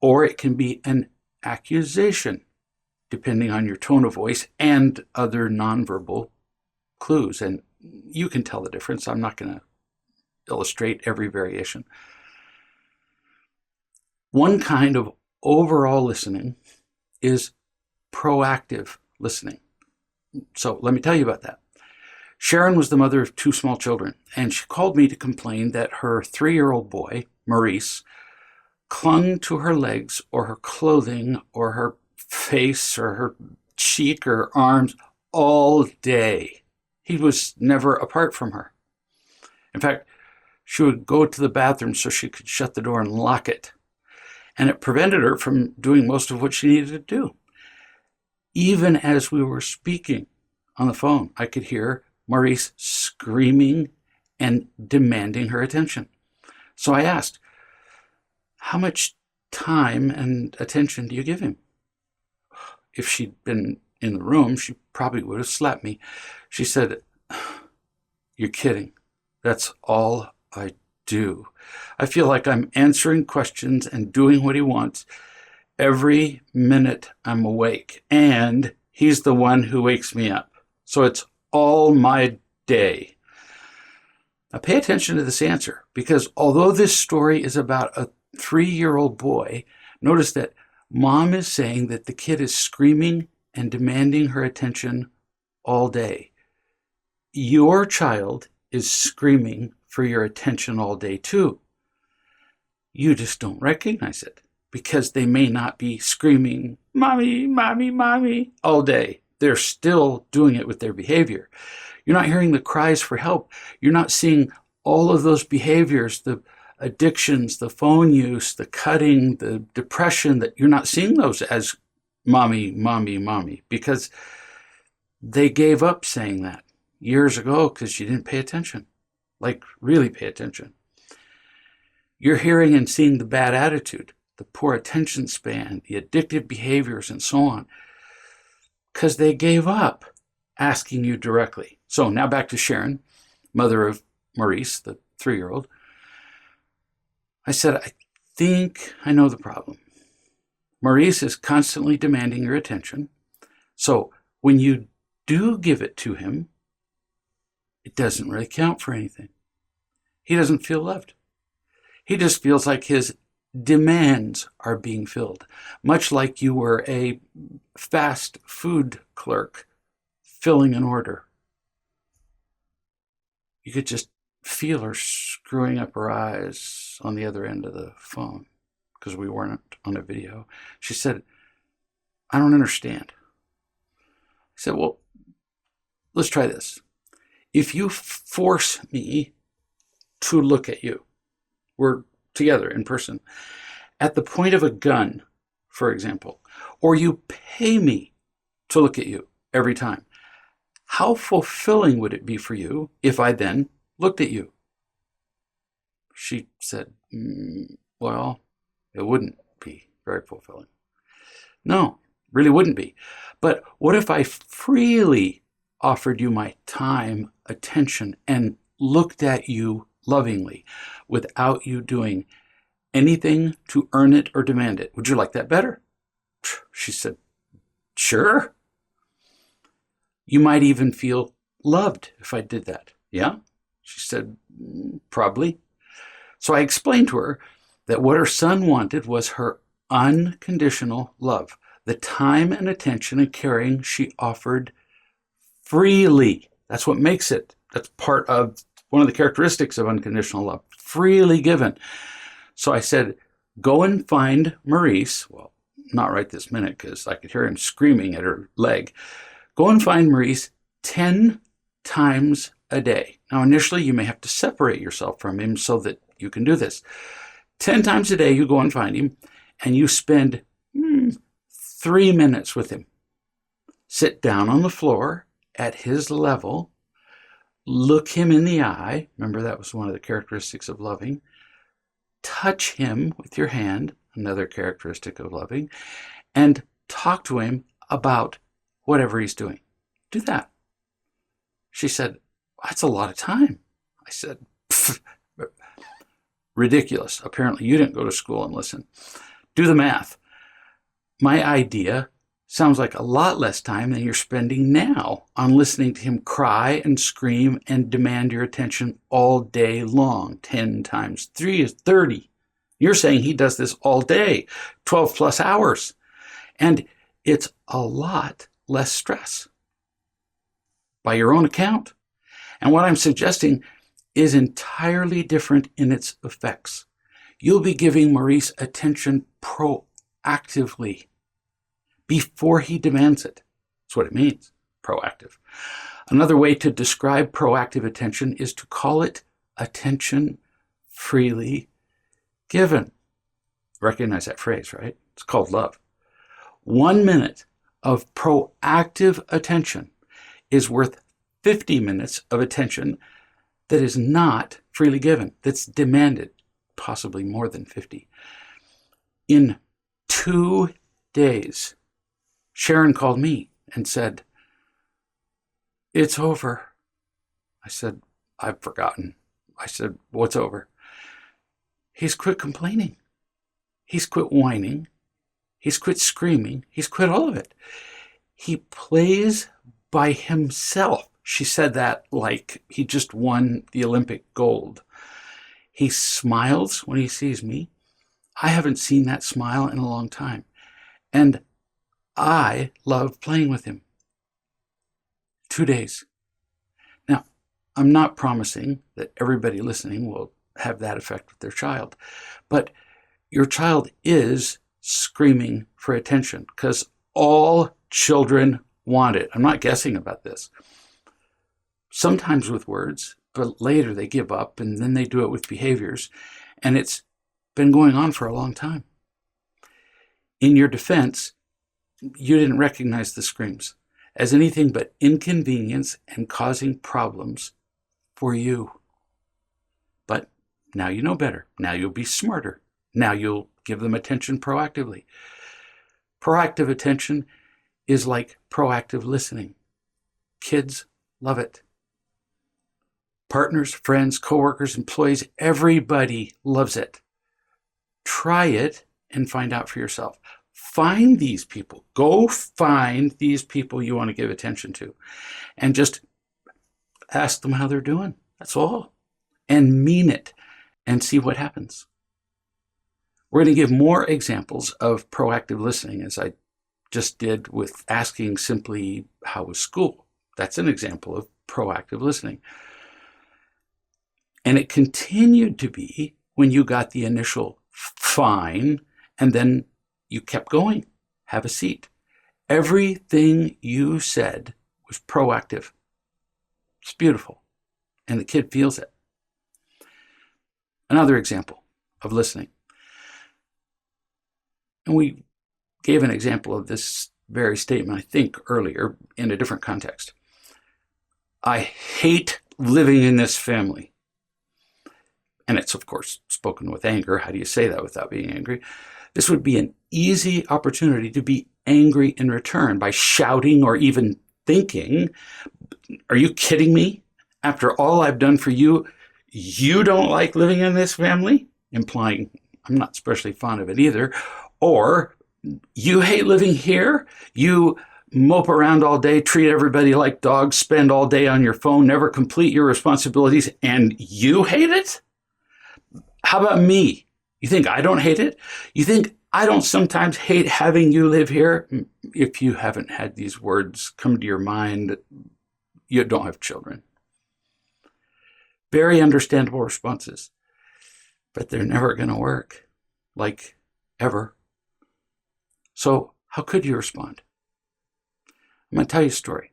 or it can be an accusation, depending on your tone of voice and other nonverbal clues. And you can tell the difference. I'm not going to illustrate every variation. One kind of overall listening is proactive listening. So let me tell you about that. Sharon was the mother of 2 small children, and she called me to complain that her 3-year-old boy, Maurice, clung to her legs or her clothing or her face or her cheek or arms all day. He was never apart from her. In fact, she would go to the bathroom so she could shut the door and lock it. And it prevented her from doing most of what she needed to do. Even as we were speaking on the phone, I could hear Maurice screaming and demanding her attention. So I asked, how much time and attention do you give him? If she'd been in the room, she probably would have slapped me. She said, you're kidding. That's all I do. I feel like I'm answering questions and doing what he wants every minute I'm awake. And he's the one who wakes me up. So it's all my day. Now pay attention to this answer, because although this story is about a 3-year-old boy, notice that mom is saying that the kid is screaming and demanding her attention all day. Your child is screaming for your attention all day too. You just don't recognize it because they may not be screaming, mommy, mommy, mommy, all day. They're still doing it with their behavior. You're not hearing the cries for help. You're not seeing all of those behaviors, the addictions, the phone use, the cutting, the depression, that you're not seeing those as mommy, mommy, mommy, because they gave up saying that. years ago because you didn't pay attention, like really pay attention. You're hearing and seeing the bad attitude, the poor attention span, the addictive behaviors, and so on, because they gave up asking you directly. So now back to Sharon, mother of Maurice, the 3-year-old. I said, I think I know the problem. Maurice is constantly demanding your attention. So when you do give it to him, it doesn't really count for anything. He doesn't feel loved. He just feels like his demands are being filled, much like you were a fast food clerk filling an order. You could just feel her screwing up her eyes on the other end of the phone because we weren't on a video. She said, I don't understand. I said, well, let's try this. If you force me to look at you, we're together in person, at the point of a gun, for example, or you pay me to look at you every time, how fulfilling would it be for you if I then looked at you? She said, well, it wouldn't be very fulfilling. No, really wouldn't be. But what if I freely offered you my time, attention, and looked at you lovingly without you doing anything to earn it or demand it? Would you like that better? She said, sure. You might even feel loved if I did that. Yeah? She said, probably. So I explained to her that what her son wanted was her unconditional love, the time and attention and caring she offered freely. That's what makes it. That's part of one of the characteristics of unconditional love, freely given. So I said, go and find Maurice. Well, not right this minute because I could hear him screaming at her leg. Go and find Maurice 10 times a day. Now, initially, you may have to separate yourself from him so that you can do this. 10 times a day, you go and find him, and you spend 3 minutes with him. Sit down on the floor at his level, look him in the eye. Remember, that was one of the characteristics of loving. Touch him with your hand, another characteristic of loving, and talk to him about whatever he's doing. Do that. She said, that's a lot of time. I said, ridiculous. Apparently you didn't go to school and listen. Do the math. My idea sounds like a lot less time than you're spending now on listening to him cry and scream and demand your attention all day long. 10 times 3 is 30. You're saying he does this all day, 12 plus hours. And it's a lot less stress by your own account. And what I'm suggesting is entirely different in its effects. You'll be giving Maurice attention proactively before he demands it. That's what it means, proactive. Another way to describe proactive attention is to call it attention freely given. Recognize that phrase, right? It's called love. 1 minute of proactive attention is worth 50 minutes of attention that is not freely given, that's demanded, possibly more than 50. In 2 days, Sharon called me and said, it's over. I said, I've forgotten. I said, what's over? He's quit complaining. He's quit whining. He's quit screaming. He's quit all of it. He plays by himself. She said that like he just won the Olympic gold. He smiles when he sees me. I haven't seen that smile in a long time. And I love playing with him. 2 days. Now, I'm not promising that everybody listening will have that effect with their child, but your child is screaming for attention because all children want it. I'm not guessing about this. Sometimes with words, but later they give up and then they do it with behaviors, and it's been going on for a long time. In your defense, you didn't recognize the screams. as anything but inconvenience and causing problems for you. But now you know better. Now you'll be smarter. Now you'll give them attention proactively. Proactive attention is like proactive listening. Kids love it. Partners, friends, coworkers, employees, everybody loves it. Try it and find out for yourself. Find these people. Go find these people you want to give attention to and just ask them how they're doing. That's all. And mean it and see what happens. We're going to give more examples of proactive listening, as I just did with asking simply, how was school? That's an example of proactive listening. And it continued to be when you got the initial fine, and then you kept going. Have a seat. Everything you said was proactive. It's beautiful. And the kid feels it. Another example of listening. And we gave an example of this very statement, I think, earlier in a different context. I hate living in this family. And it's, of course, spoken with anger. How do you say that without being angry? This would be an easy opportunity to be angry in return by shouting or even thinking, are you kidding me? After all I've done for you, you don't like living in this family? Implying I'm not especially fond of it either. Or you hate living here? You mope around all day, treat everybody like dogs, spend all day on your phone, never complete your responsibilities, and you hate it? How about me? You think I don't hate it? You think I don't sometimes hate having you live here? If you haven't had these words come to your mind, you don't have children. Very understandable responses, but they're never going to work, like ever. So how could you respond? I'm going to tell you a story.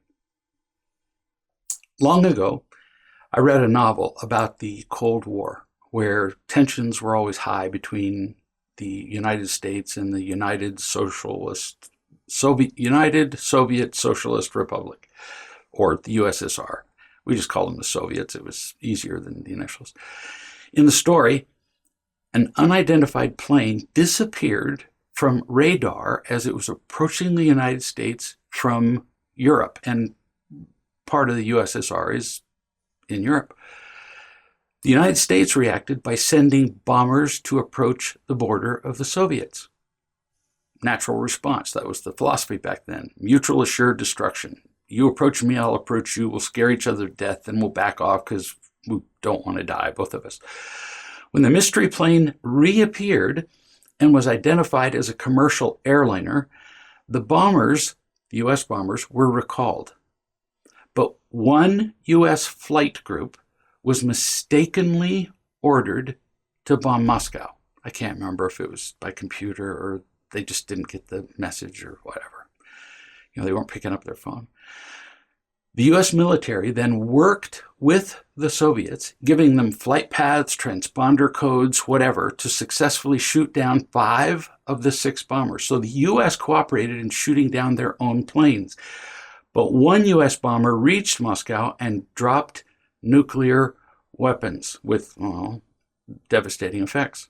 Long ago, I read a novel about the Cold War, where tensions were always high between the United States and the United Soviet Socialist Republic, or the USSR. We just call them the Soviets. It was easier than the initials. In the story, an unidentified plane disappeared from radar as it was approaching the United States from Europe, and part of the USSR is in Europe. The United States reacted by sending bombers to approach the border of the Soviets. Natural response. That was the philosophy back then. Mutual assured destruction. You approach me, I'll approach you. We'll scare each other to death, and we'll back off because we don't want to die, both of us. When the mystery plane reappeared and was identified as a commercial airliner, the bombers, the U.S. bombers, were recalled. But one U.S. flight group was mistakenly ordered to bomb Moscow. I can't remember if it was by computer or they just didn't get the message or whatever. They weren't picking up their phone. The U.S. military then worked with the Soviets, giving them flight paths, transponder codes, whatever, to successfully shoot down 5 of the 6 bombers. So the U.S. cooperated in shooting down their own planes. But one U.S. bomber reached Moscow and dropped nuclear weapons with devastating effects.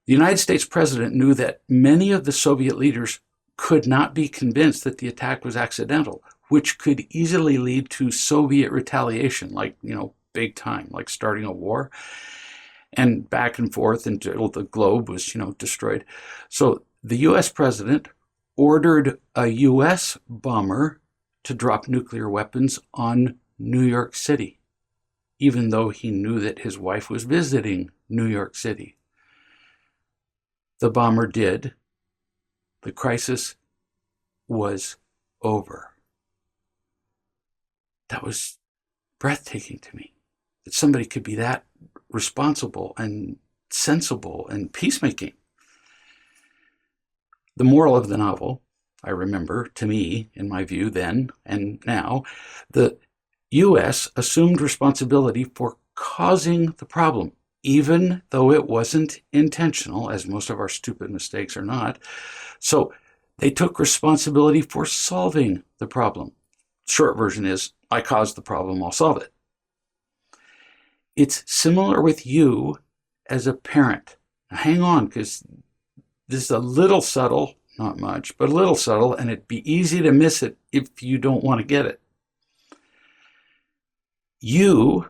The United States president knew that many of the Soviet leaders could not be convinced that the attack was accidental, which could easily lead to Soviet retaliation, like, big time, like starting a war, and back and forth until the globe was, destroyed. So the U.S. president ordered a U.S. bomber to drop nuclear weapons on New York City, even though he knew that his wife was visiting New York City. The bomber did. The crisis was over. That was breathtaking to me, that somebody could be that responsible and sensible and peacemaking. The moral of the novel, I remember, to me, in my view then and now, the U.S. assumed responsibility for causing the problem, even though it wasn't intentional, as most of our stupid mistakes are not. So They took responsibility for solving the problem. Short version is, I caused the problem, I'll solve it. It's similar with you as a parent. Now, hang on, because this is a little subtle, not much, but a little subtle, and it'd be easy to miss it if you don't want to get it. You,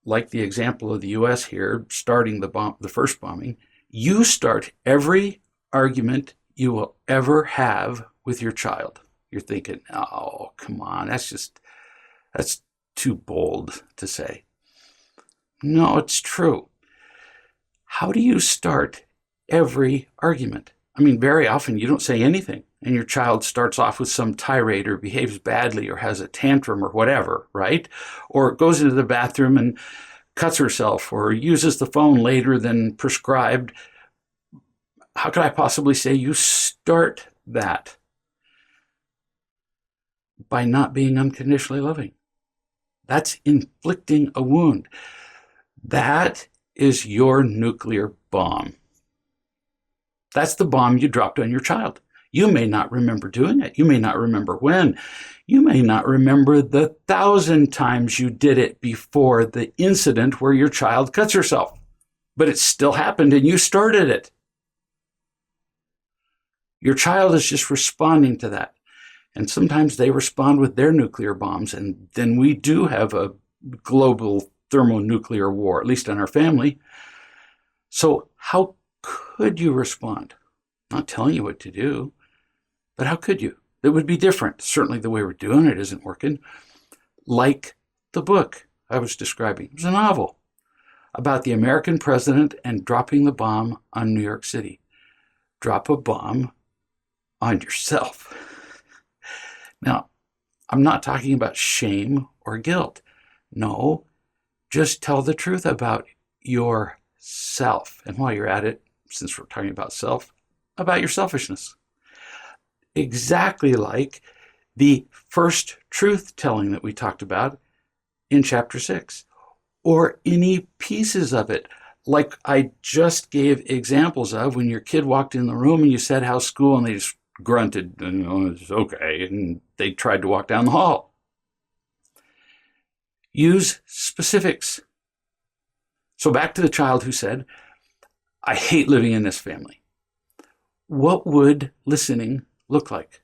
like the example of the US here, starting the first bombing, you start every argument you will ever have with your child. You're thinking, oh, come on, that's too bold to say. No, it's true. How do you start every argument? I mean, very often you don't say anything, and your child starts off with some tirade or behaves badly or has a tantrum or whatever, right? Or goes into the bathroom and cuts herself or uses the phone later than prescribed. How could I possibly say you start that? By not being unconditionally loving. That's inflicting a wound. That is your nuclear bomb. That's the bomb you dropped on your child. You may not remember doing it. You may not remember when. You may not remember the 1,000 times you did it before the incident where your child cuts herself. But it still happened and you started it. Your child is just responding to that. And sometimes they respond with their nuclear bombs. And then we do have a global thermonuclear war, at least in our family. So how could you respond? I'm not telling you what to do, but how could you? It would be different. Certainly the way we're doing it isn't working. Like the book I was describing. It was a novel about the American president and dropping the bomb on New York City. Drop a bomb on yourself. Now, I'm not talking about shame or guilt. No, just tell the truth about yourself. And while you're at it, since we're talking about self, about your selfishness. Exactly like the first truth telling that we talked about in chapter 6, or any pieces of it, like I just gave examples of when your kid walked in the room and you said, how's school? And they just grunted, and it's okay, and they tried to walk down the hall. Use specifics. So back to the child who said, I hate living in this family. What would listening look like?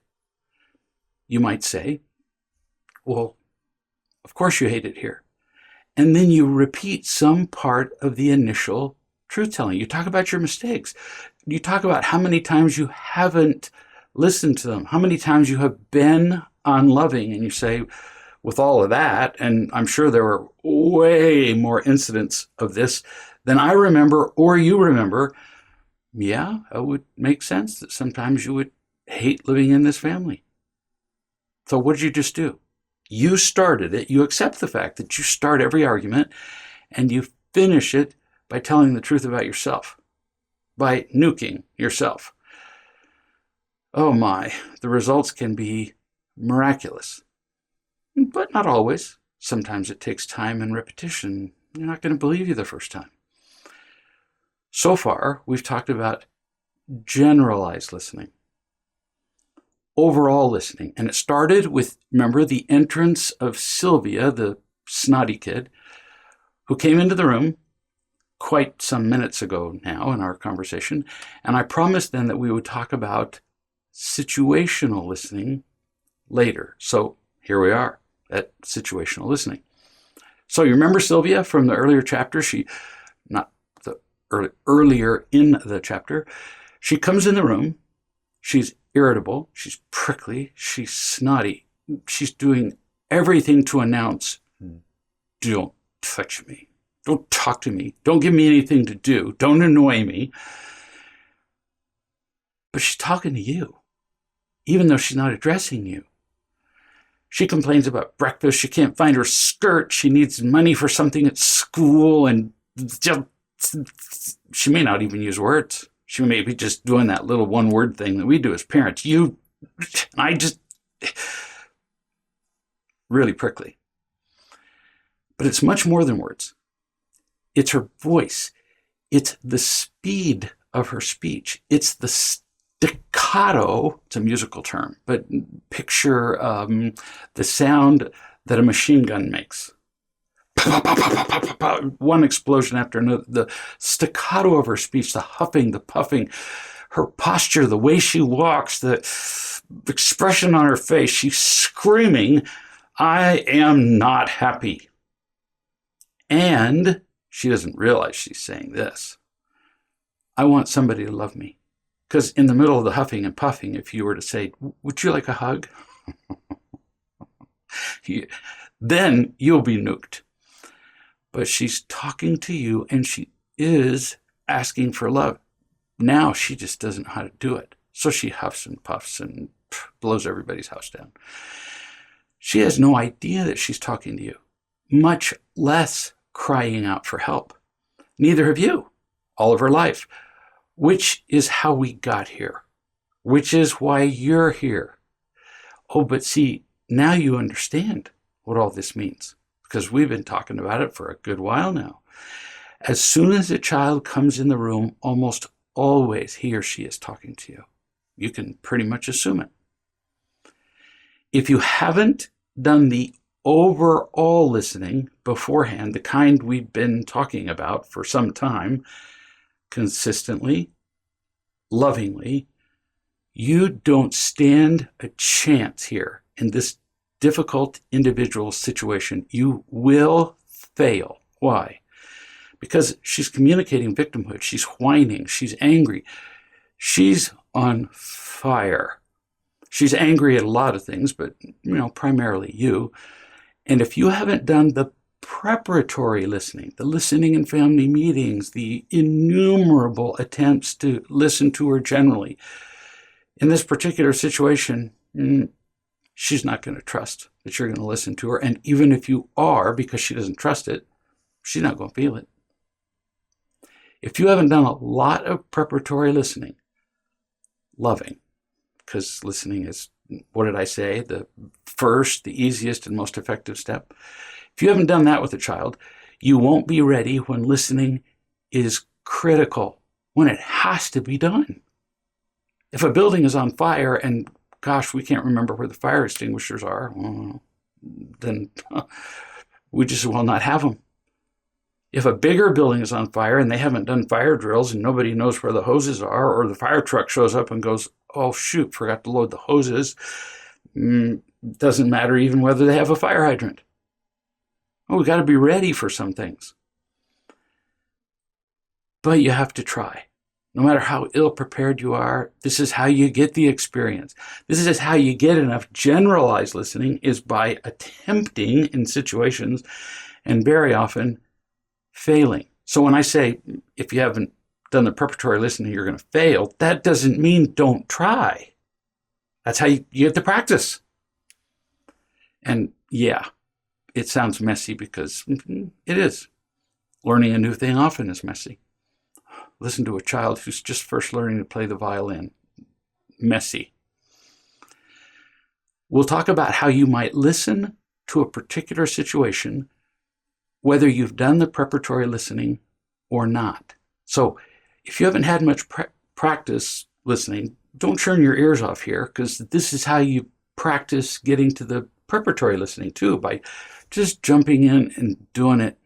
You might say, well, of course you hate it here. And then you repeat some part of the initial truth telling. You talk about your mistakes. You talk about how many times you haven't listened to them, how many times you have been unloving, and you say, with all of that, and I'm sure there were way more incidents of this than I remember or you remember, yeah, it would make sense that sometimes you would hate living in this family. So what did you just do? You started it. You accept the fact that you start every argument and you finish it by telling the truth about yourself, by nuking yourself. Oh my, the results can be miraculous, but not always. Sometimes it takes time and repetition. They're not going to believe you the first time. So far, we've talked about generalized listening, overall listening. And it started with, remember, the entrance of Sylvia, the snotty kid, who came into the room quite some minutes ago now in our conversation. And I promised then that we would talk about situational listening later. So here we are at situational listening. So you remember Sylvia from the earlier chapter? Earlier in the chapter, she comes in the room. She's irritable. She's prickly. She's snotty. She's doing everything to announce, don't touch me. Don't talk to me. Don't give me anything to do. Don't annoy me. But she's talking to you, even though she's not addressing you. She complains about breakfast. She can't find her skirt. She needs money for something at school. And just, she may not even use words. She may be just doing that little one-word thing that we do as parents. Really prickly. But it's much more than words. It's her voice. It's the speed of her speech. It's the staccato, it's a musical term, but picture the sound that a machine gun makes. One explosion after another. The staccato of her speech, the huffing, the puffing, her posture, the way she walks, the expression on her face. She's screaming, I am not happy. And she doesn't realize she's saying this. I want somebody to love me. Because in the middle of the huffing and puffing, if you were to say, would you like a hug? Then you'll be nuked. But she's talking to you and she is asking for love. Now she just doesn't know how to do it. So she huffs and puffs and blows everybody's house down. She has no idea that she's talking to you, much less crying out for help. Neither have you, all of her life, which is how we got here, which is why you're here. Oh, but see, now you understand what all this means, because we've been talking about it for a good while now. As soon as a child comes in the room, almost always he or she is talking to you. You can pretty much assume it. If you haven't done the overall listening beforehand, the kind we've been talking about for some time, consistently, lovingly, you don't stand a chance here in this difficult individual situation. You will fail. Why? Because she's communicating victimhood. She's whining. She's angry. She's on fire. She's angry at a lot of things, but primarily you. And if you haven't done the preparatory listening, the listening in family meetings, the innumerable attempts to listen to her generally, in this particular situation, she's not going to trust that you're going to listen to her. And even if you are, because she doesn't trust it, she's not going to feel it. If you haven't done a lot of preparatory listening, loving, because listening is, what did I say, the first, the easiest, and most effective step. If you haven't done that with a child, you won't be ready when listening is critical, when it has to be done. If a building is on fire and, gosh, we can't remember where the fire extinguishers are, well, then we just will not have them. If a bigger building is on fire and they haven't done fire drills and nobody knows where the hoses are, or the fire truck shows up and goes, oh, shoot, forgot to load the hoses, doesn't matter even whether they have a fire hydrant. Oh, we got to be ready for some things. But you have to try. No matter how ill-prepared you are, this is how you get the experience. This is how you get enough generalized listening, is by attempting in situations and very often failing. So when I say, if you haven't done the preparatory listening, you're going to fail, that doesn't mean don't try. That's how you get the practice. And yeah, it sounds messy because it is. Learning a new thing often is messy. Listen to a child who's just first learning to play the violin. Messy. We'll talk about how you might listen to a particular situation, whether you've done the preparatory listening or not. So if you haven't had much practice listening, don't turn your ears off here, because this is how you practice getting to the preparatory listening too, by just jumping in and doing it.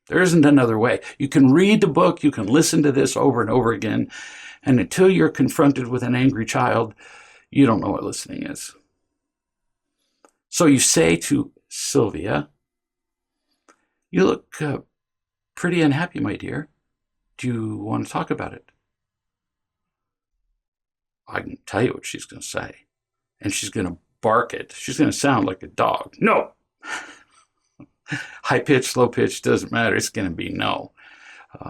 There isn't another way. You can read the book, you can listen to this over and over again, and until you're confronted with an angry child, you don't know what listening is. So you say to Sylvia, you look pretty unhappy, my dear. Do you want to talk about it? I can tell you what she's going to say. And she's going to bark it. She's going to sound like a dog. No! High pitch, low pitch, doesn't matter. It's going to be no,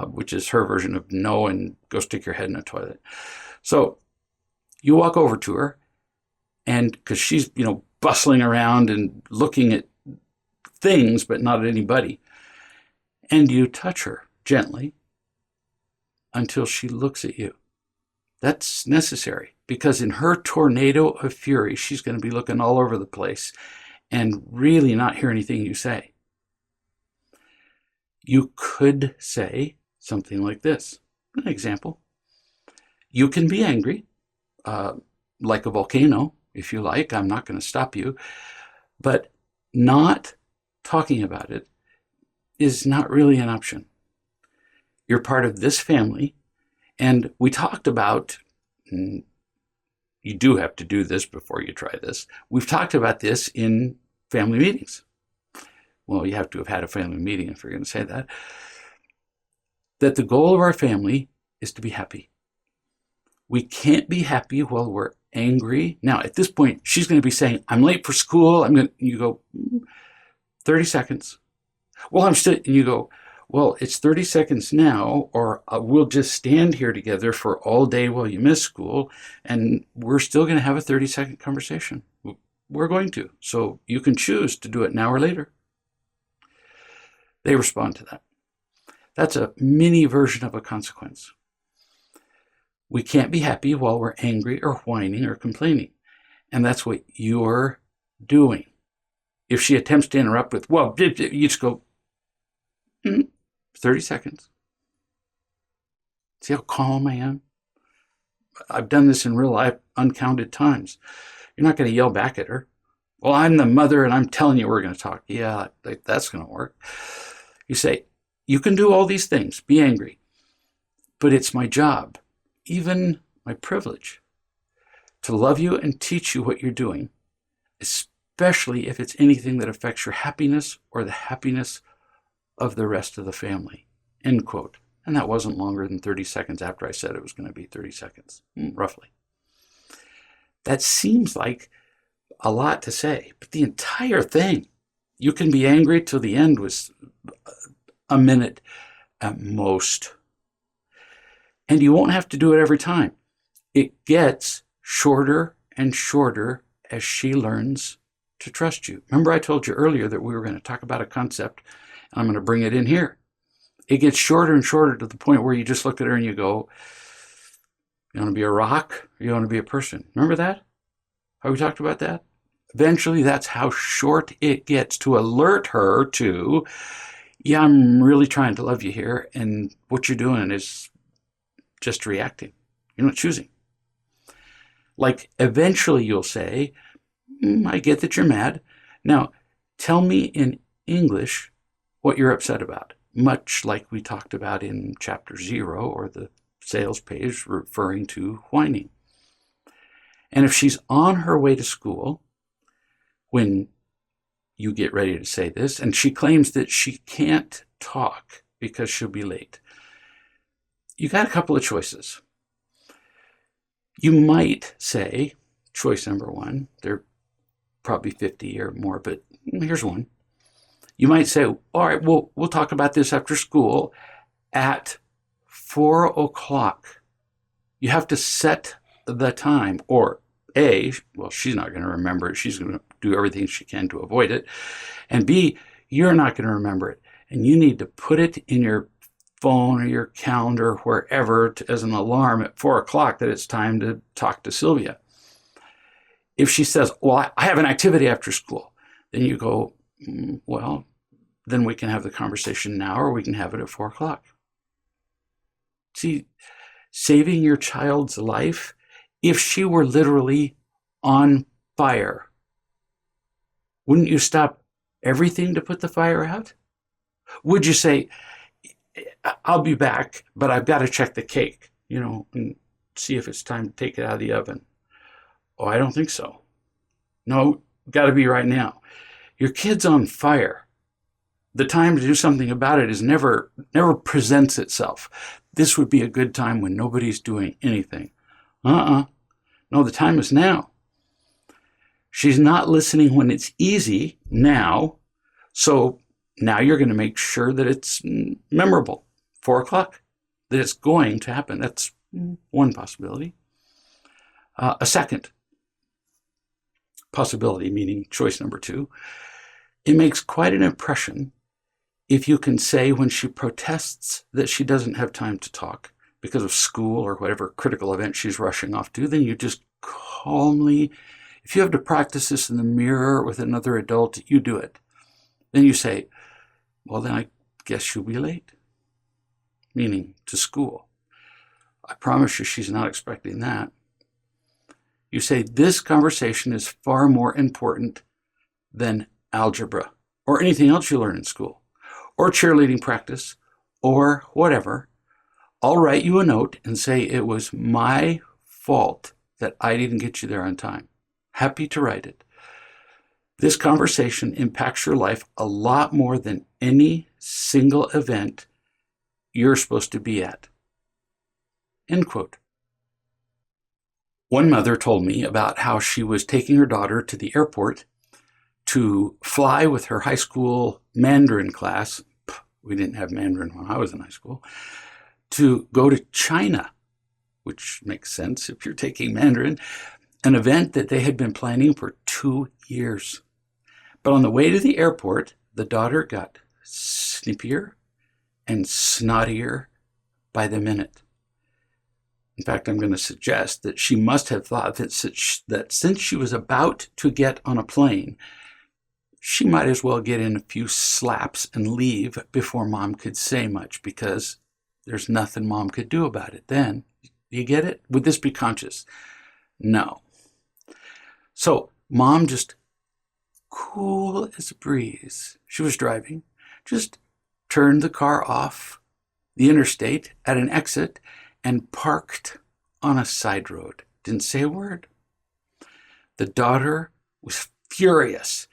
which is her version of no and go stick your head in a toilet. So you walk over to her, and because she's, bustling around and looking at things, but not at anybody, and you touch her gently until she looks at you. That's necessary, because in her tornado of fury, she's going to be looking all over the place and really not hear anything you say. You could say something like this. An example. You can be angry. like a volcano, if you like. I'm not going to stop you. But not talking about it is not really an option. You're part of this family. And we talked about, you do have to do this before you try this. We've talked about this in family meetings. Well, you have to have had a family meeting if you're going to say that. That the goal of our family is to be happy. We can't be happy while we're angry. Now, at this point, she's going to be saying, I'm late for school. You go, 30 seconds. Well, and you go, well, it's 30 seconds now, or we'll just stand here together for all day while you miss school, and we're still going to have a 30-second conversation. We're going to. So you can choose to do it now or later. They respond to that. That's a mini version of a consequence. We can't be happy while we're angry or whining or complaining. And that's what you're doing. If she attempts to interrupt with, well, you just go, 30 seconds. See how calm I am? I've done this in real life uncounted times. You're not going to yell back at her. Well, I'm the mother and I'm telling you we're going to talk. Yeah, that's going to work. You say, you can do all these things, be angry, but it's my job, even my privilege, to love you and teach you what you're doing, especially if it's anything that affects your happiness or the happiness of the rest of the family. End quote. And that wasn't longer than 30 seconds after I said it was going to be 30 seconds, roughly. That seems like a lot to say, but the entire thing, you can be angry till the end was a minute at most. And you won't have to do it every time. It gets shorter and shorter as she learns to trust you. Remember I told you earlier that we were going to talk about a concept, and I'm going to bring it in here. It gets shorter and shorter to the point where you just look at her and you go, you want to be a rock or you want to be a person? Remember that? How we talked about that? Eventually, that's how short it gets to alert her to, yeah, I'm really trying to love you here, and what you're doing is just reacting. You're not choosing. Like, eventually you'll say, I get that you're mad. Now, tell me in English what you're upset about, much like we talked about in chapter 0 or the sales page referring to whining. And if she's on her way to school when you get ready to say this, and she claims that she can't talk because she'll be late, you got a couple of choices. You might say, choice number 1, there are probably 50 or more, but here's one. You might say, all right, we'll talk about this after school at 4 o'clock. You have to set the time, or A, well, she's not going to remember it. She's going to do everything she can to avoid it. And B, you're not going to remember it. And you need to put it in your phone or your calendar, wherever, as an alarm at 4 o'clock that it's time to talk to Sylvia. If she says, well, I have an activity after school, then you go, well, then we can have the conversation now, or we can have it at 4 o'clock. See, saving your child's life, if she were literally on fire, wouldn't you stop everything to put the fire out? Would you say, I'll be back, but I've got to check the cake, and see if it's time to take it out of the oven? Oh, I don't think so. No, got to be right now. Your kid's on fire. The time to do something about it is never presents itself. This would be a good time when nobody's doing anything. No, the time is now. She's not listening when it's easy now. So now you're going to make sure that it's memorable. 4 o'clock, that it's going to happen. That's one possibility. A second possibility, meaning choice number 2, it makes quite an impression if you can say, when she protests that she doesn't have time to talk because of school or whatever critical event she's rushing off to, then you just calmly, if you have to practice this in the mirror with another adult, you do it. Then you say, well, then I guess you'll be late, meaning to school. I promise you she's not expecting that. You say, this conversation is far more important than algebra or anything else you learn in school or cheerleading practice or whatever. I'll write you a note and say it was my fault that I didn't get you there on time. Happy to write it. This conversation impacts your life a lot more than any single event you're supposed to be at. End quote. One mother told me about how she was taking her daughter to the airport to fly with her high school Mandarin class. We didn't have Mandarin when I was in high school. To go to China, which makes sense if you're taking Mandarin, an event that they had been planning for 2 years. But on the way to the airport, the daughter got snippier and snottier by the minute. In fact, I'm going to suggest that she must have thought that since she was about to get on a plane, she might as well get in a few slaps and leave before mom could say much, because there's nothing mom could do about it then. You get it? Would this be conscious? No. So mom, just cool as a breeze, she was driving, just turned the car off the interstate at an exit and parked on a side road. Didn't say a word. The daughter was furious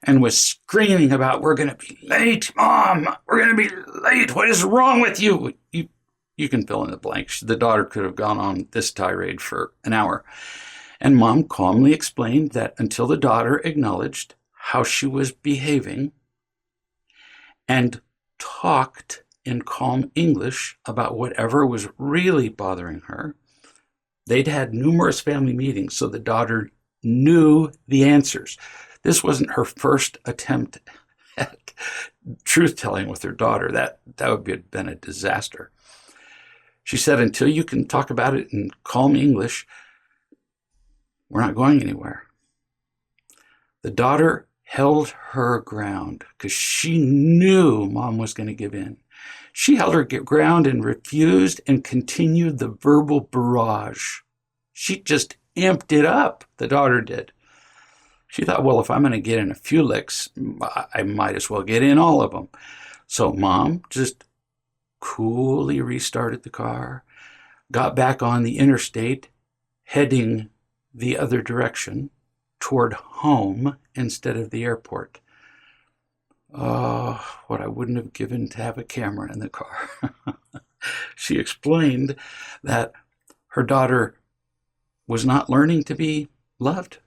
and was screaming about, "We're going to be late, Mom. We're going to be late. What is wrong with you?" You can fill in the blanks. The daughter could have gone on this tirade for an hour. And Mom calmly explained that until the daughter acknowledged how she was behaving and talked in calm English about whatever was really bothering her, they'd had numerous family meetings, so the daughter knew the answers. This wasn't her first attempt at truth-telling with her daughter. That would have been a disaster. She said, until you can talk about it in calm English, we're not going anywhere. The daughter held her ground because she knew Mom was going to give in. She held her ground and refused and continued the verbal barrage. She just amped it up, the daughter did. She thought, well, if I'm going to get in a few licks, I might as well get in all of them. So Mom just coolly restarted the car, got back on the interstate, heading the other direction toward home instead of the airport. Oh, what I wouldn't have given to have a camera in the car. She explained that her daughter was not learning to be loved,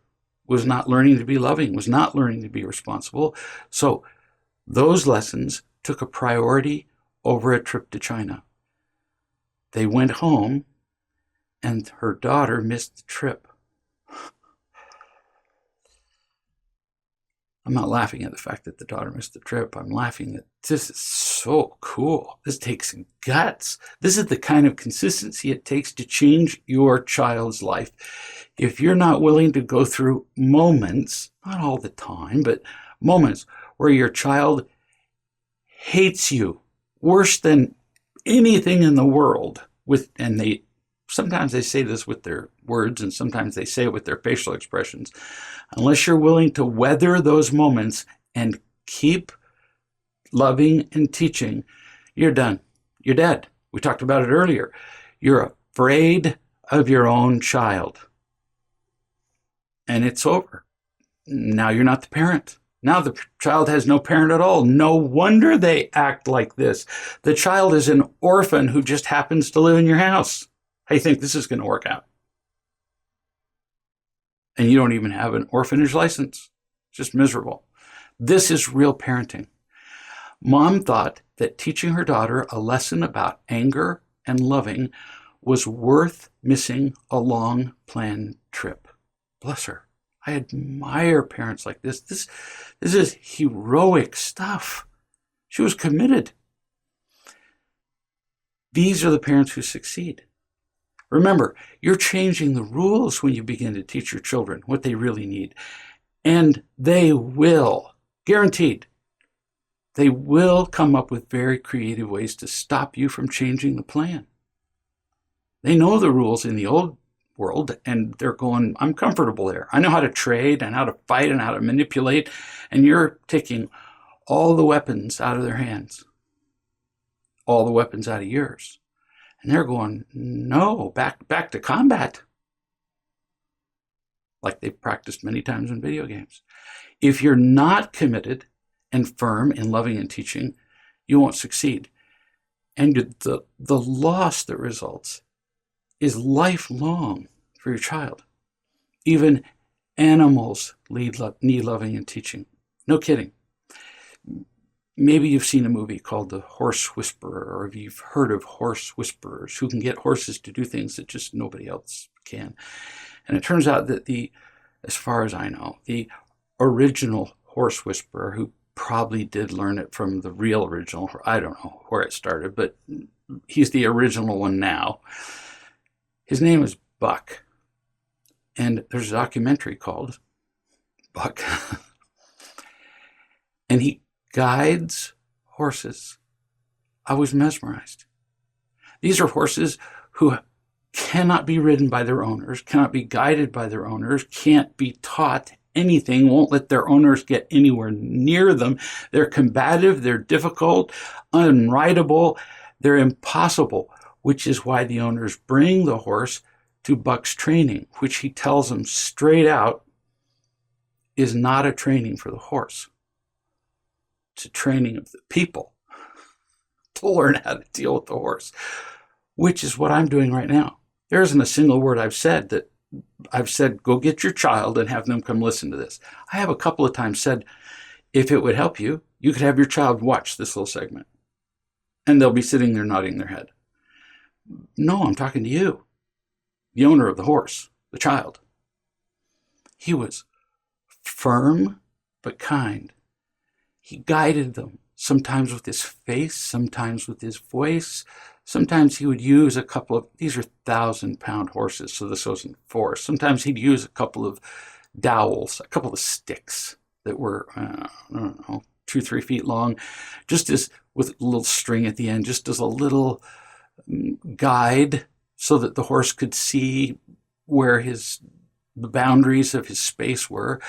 was not learning to be loving, was not learning to be responsible. So those lessons took a priority over a trip to China. They went home and her daughter missed the trip. I'm not laughing at the fact that the daughter missed the trip. I'm laughing that this is so cool. This takes guts. This is the kind of consistency it takes to change your child's life. If you're not willing to go through moments, not all the time, but moments where your child hates you worse than anything in the world, and sometimes they say this with their words and sometimes they say it with their facial expressions. Unless you're willing to weather those moments and keep loving and teaching, you're done. You're dead. We talked about it earlier. You're afraid of your own child. And it's over. Now you're not the parent. Now the child has no parent at all. No wonder they act like this. The child is an orphan who just happens to live in your house. How do you think this is going to work out? And you don't even have an orphanage license. It's just miserable. This is real parenting. Mom thought that teaching her daughter a lesson about anger and loving was worth missing a long planned trip. Bless her. I admire parents like this. This is heroic stuff. She was committed. These are the parents who succeed. Remember, you're changing the rules when you begin to teach your children what they really need. And they will, guaranteed, they will come up with very creative ways to stop you from changing the plan. They know the rules in the old world, and they're going, I'm comfortable there. I know how to trade and how to fight and how to manipulate, and you're taking all the weapons out of their hands, all the weapons out of yours. And they're going, no, back to combat, like they've practiced many times in video games. If you're not committed and firm in loving and teaching, you won't succeed. And the loss that results is lifelong for your child. Even animals need loving and teaching. No kidding. Maybe you've seen a movie called The Horse Whisperer, or you've heard of horse whisperers who can get horses to do things that just nobody else can. And it turns out that as far as I know, the original horse whisperer, who probably did learn it from the real original, I don't know where it started, but he's the original one now. His name is Buck. And there's a documentary called Buck. And he guides horses. I was mesmerized. These are horses who cannot be ridden by their owners, cannot be guided by their owners, can't be taught anything, won't let their owners get anywhere near them. They're combative, they're difficult, unrideable, they're impossible, which is why the owners bring the horse to Buck's training, which he tells them straight out is not a training for the horse. It's a training of the people to learn how to deal with the horse, which is what I'm doing right now. There isn't a single word I've said that I've said, go get your child and have them come listen to this. I have a couple of times said, if it would help you, you could have your child watch this little segment. And they'll be sitting there nodding their head. No, I'm talking to you, the owner of the horse, the child. He was firm but kind. He guided them, sometimes with his face, sometimes with his voice. Sometimes he would use a couple of, these are 1,000-pound horses, so this wasn't force. Sometimes he'd use a couple of dowels, a couple of sticks that were, I don't know, 2-3 feet long, just as with a little string at the end, just as a little guide so that the horse could see where the boundaries of his space were.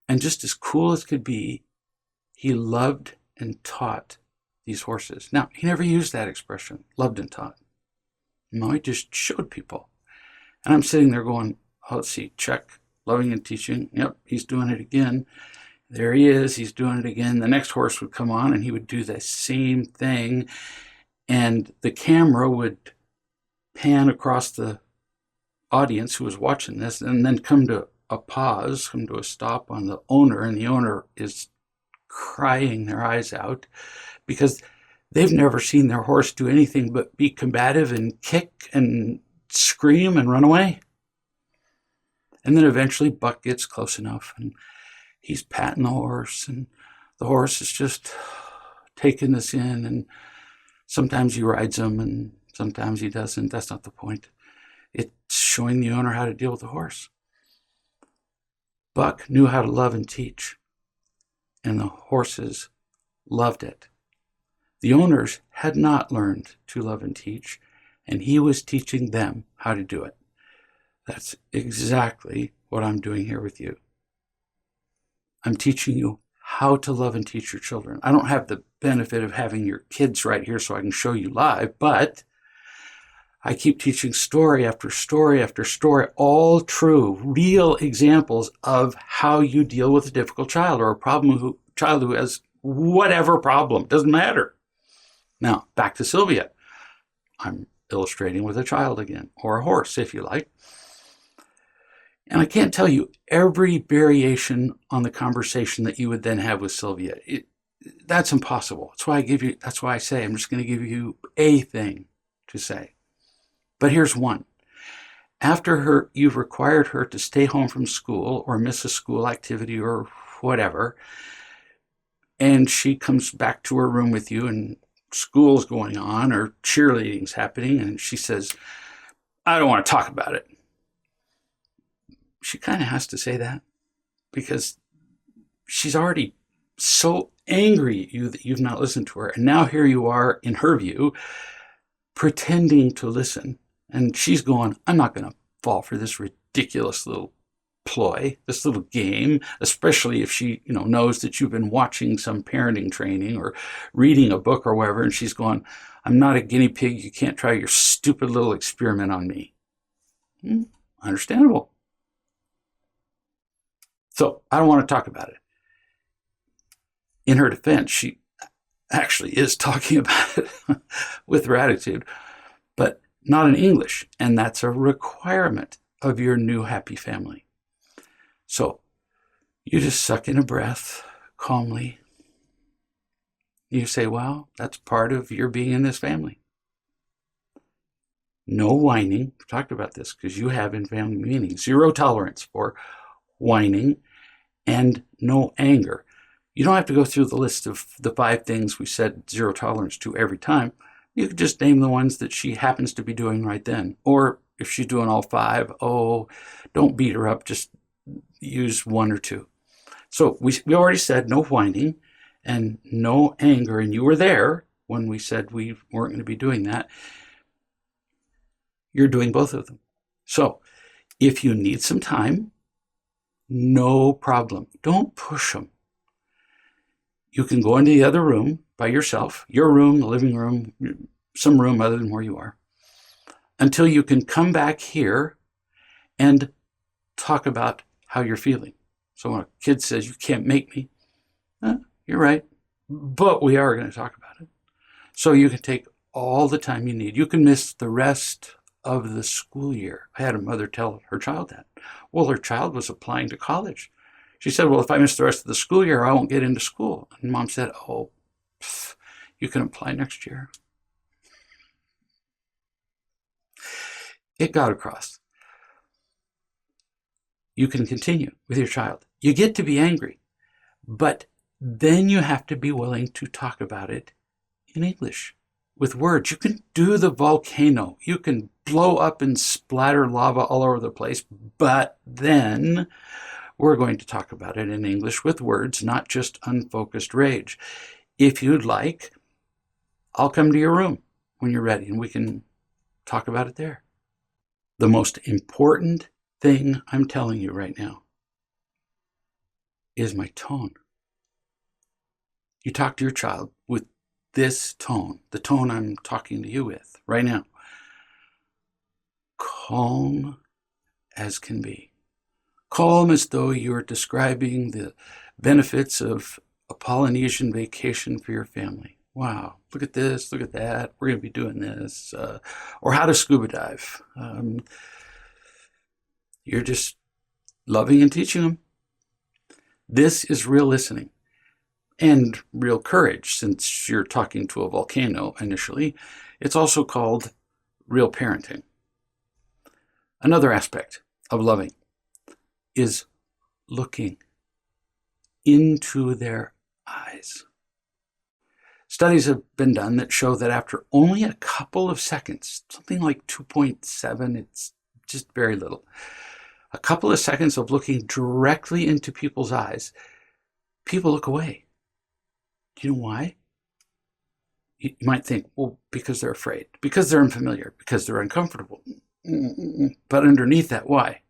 And just as cool as could be, he loved and taught these horses. Now, he never used that expression, loved and taught. No, he just showed people. And I'm sitting there going, oh, let's see, check, loving and teaching. Yep, he's doing it again. There he is, he's doing it again. The next horse would come on and he would do the same thing. And the camera would pan across the audience who was watching this and then come to a pause, come to a stop on the owner. And the owner is crying their eyes out because they've never seen their horse do anything but be combative and kick and scream and run away. And then eventually Buck gets close enough and he's patting the horse and the horse is just taking this in, and sometimes he rides him and sometimes he doesn't. That's not the point. It's showing the owner how to deal with the horse. Buck knew how to love and teach, and the horses loved it. The owners had not learned to love and teach, and he was teaching them how to do it. That's exactly what I'm doing here with you. I'm teaching you how to love and teach your children. I don't have the benefit of having your kids right here so I can show you live, but I keep teaching story after story after story, all true, real examples of how you deal with a difficult child or a child who has whatever problem. Doesn't matter. Now, back to Sylvia. I'm illustrating with a child again, or a horse, if you like. And I can't tell you every variation on the conversation that you would then have with Sylvia. That's impossible. That's why I say I'm just going to give you a thing to say. But here's one. After you've required her to stay home from school or miss a school activity or whatever, and she comes back to her room with you and school's going on or cheerleading's happening, and she says, I don't want to talk about it. She kind of has to say that because she's already so angry at you that you've not listened to her. And now here you are, in her view, pretending to listen And she's going, I'm not going to fall for this ridiculous little ploy, this little game, especially if she, knows that you've been watching some parenting training or reading a book or whatever, and she's going, I'm not a guinea pig. You can't try your stupid little experiment on me. Understandable. So I don't want to talk about it. In her defense, she actually is talking about it with her attitude, but not in English. And that's a requirement of your new happy family. So you just suck in a breath calmly. You say, well, that's part of your being in this family. No whining. We've talked about this because you have in family meaning. 0 tolerance for whining and no anger. You don't have to go through the list of the 5 things we said 0 tolerance to every time. You could just name the ones that she happens to be doing right then. Or if she's doing all 5, don't beat her up. Just use 1 or 2. So we already said no whining and no anger. And you were there when we said we weren't going to be doing that. You're doing both of them. So if you need some time, no problem. Don't push them. You can go into the other room by yourself, your room, the living room, some room other than where you are, until you can come back here and talk about how you're feeling. So when a kid says, you can't make me, you're right, but we are going to talk about it. So you can take all the time you need. You can miss the rest of the school year. I had a mother tell her child that. Well, her child was applying to college. She said, well, if I miss the rest of the school year, I won't get into school. And Mom said, you can apply next year. It got across. You can continue with your child. You get to be angry, but then you have to be willing to talk about it in English with words. You can do the volcano. You can blow up and splatter lava all over the place, but then we're going to talk about it in English with words, not just unfocused rage. If you'd like, I'll come to your room when you're ready and we can talk about it there. The most important thing I'm telling you right now is my tone. You talk to your child with this tone, the tone I'm talking to you with right now. Calm as can be. Calm as though you're describing the benefits of a Polynesian vacation for your family. Wow, look at this, look at that. We're going to be doing this. Or how to scuba dive. You're just loving and teaching them. This is real listening and real courage, since you're talking to a volcano initially. It's also called real parenting. Another aspect of loving is looking into their eyes. Studies have been done that show that after only a couple of seconds, something like 2.7, it's just very little, a couple of seconds of looking directly into people's eyes, people look away. Do you know why? You might think, well, because they're afraid, because they're unfamiliar, because they're uncomfortable. But underneath that, why?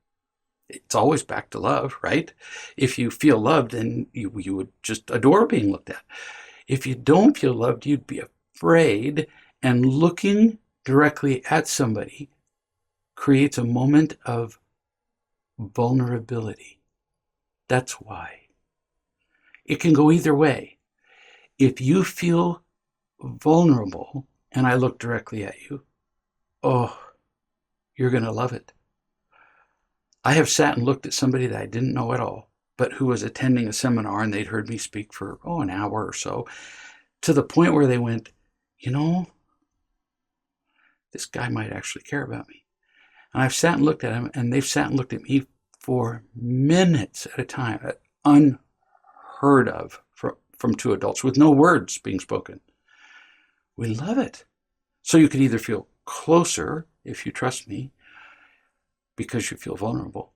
It's always back to love, right? If you feel loved, then you would just adore being looked at. If you don't feel loved, you'd be afraid, and looking directly at somebody creates a moment of vulnerability. That's why. It can go either way. If you feel vulnerable and I look directly at you, you're going to love it. I have sat and looked at somebody that I didn't know at all, but who was attending a seminar, and they'd heard me speak for, an hour or so, to the point where they went, this guy might actually care about me. And I've sat and looked at him, and they've sat and looked at me for minutes at a time, unheard of from 2 adults, with no words being spoken. We love it. So you can either feel closer, if you trust me, because you feel vulnerable.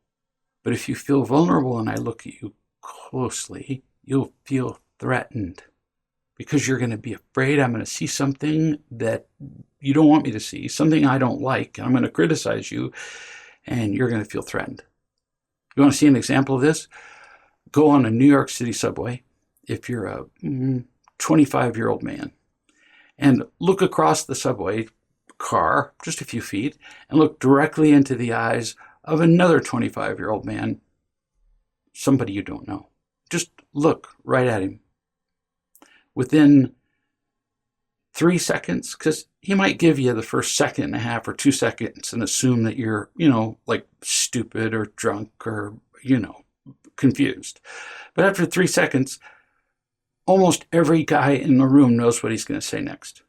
But if you feel vulnerable and I look at you closely, you'll feel threatened because you're going to be afraid I'm going to see something that you don't want me to see, something I don't like, and I'm going to criticize you, and you're going to feel threatened. You want to see an example of this? Go on a New York City subway if you're a 25-year-old man, and look across the subway car just a few feet and look directly into the eyes of another 25-year-old man, somebody you don't know. Just look right at him. Within 3 seconds, because he might give you the first second and a half or 2 seconds and assume that you're, like stupid or drunk or, confused. But after 3 seconds, almost every guy in the room knows what he's going to say next.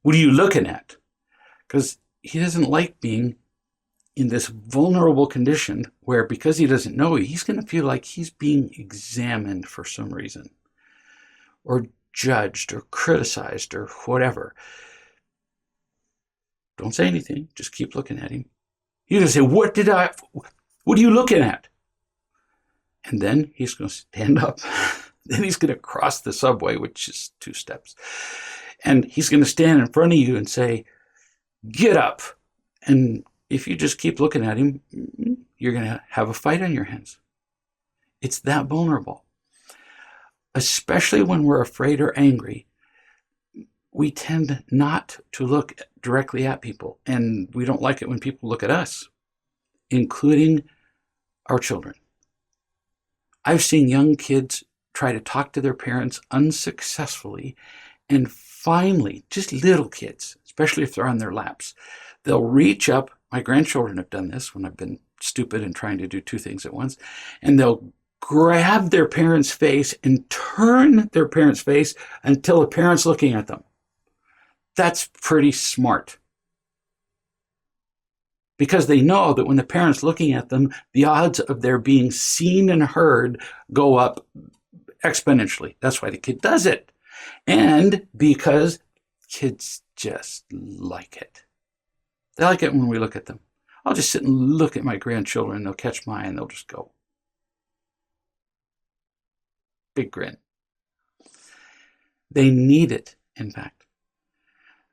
What are you looking at? Because he doesn't like being in this vulnerable condition where, because he doesn't know you, he's going to feel like he's being examined for some reason, or judged or criticized or whatever. Don't say anything. Just keep looking at him. You're going to say, what are you looking at? And then he's going to stand up. Then he's going to cross the subway, which is 2 steps. And he's going to stand in front of you and say, get up. And if you just keep looking at him, you're going to have a fight on your hands. It's that vulnerable. Especially when we're afraid or angry, we tend not to look directly at people. And we don't like it when people look at us, including our children. I've seen young kids try to talk to their parents unsuccessfully, and finally, just little kids, especially if they're on their laps, they'll reach up. My grandchildren have done this when I've been stupid and trying to do 2 things at once, and they'll grab their parent's face and turn their parent's face until the parent's looking at them. That's pretty smart. Because they know that when the parent's looking at them, the odds of their being seen and heard go up exponentially. That's why the kid does it. And because kids just like it. They like it when we look at them. I'll just sit and look at my grandchildren, and they'll catch my eye, and they'll just go. Big grin. They need it, in fact.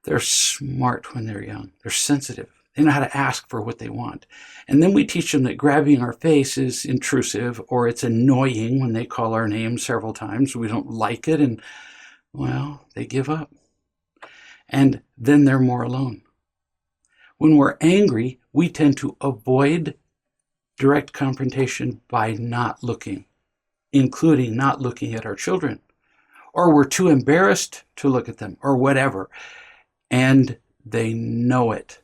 They're smart when they're young. They're sensitive. They know how to ask for what they want. And then we teach them that grabbing our face is intrusive, or it's annoying when they call our name several times. We don't like it, and, well, they give up. And then they're more alone. When we're angry, we tend to avoid direct confrontation by not looking, including not looking at our children. Or we're too embarrassed to look at them, or whatever. And they know it.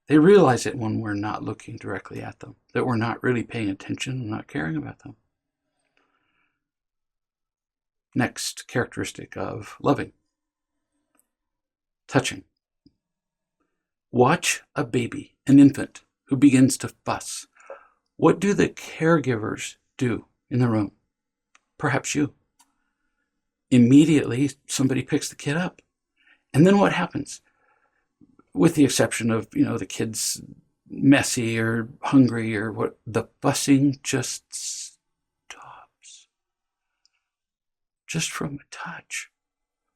They realize it when we're not looking directly at them, that we're not really paying attention and not caring about them. Next characteristic of loving. Touching. Watch a baby, an infant, who begins to fuss. What do the caregivers do in the room? Perhaps you. Immediately, somebody picks the kid up. And then what happens? With the exception of, the kid's messy or hungry or what, the fussing just stops. Just from a touch,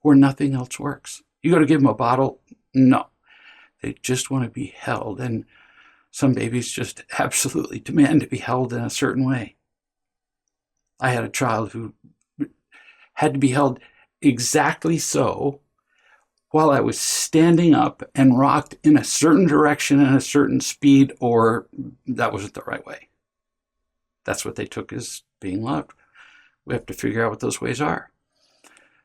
where nothing else works. You go to give them a bottle? No. They just want to be held. And some babies just absolutely demand to be held in a certain way. I had a child who had to be held exactly so while I was standing up and rocked in a certain direction and a certain speed, or that wasn't the right way. That's what they took as being loved. We have to figure out what those ways are.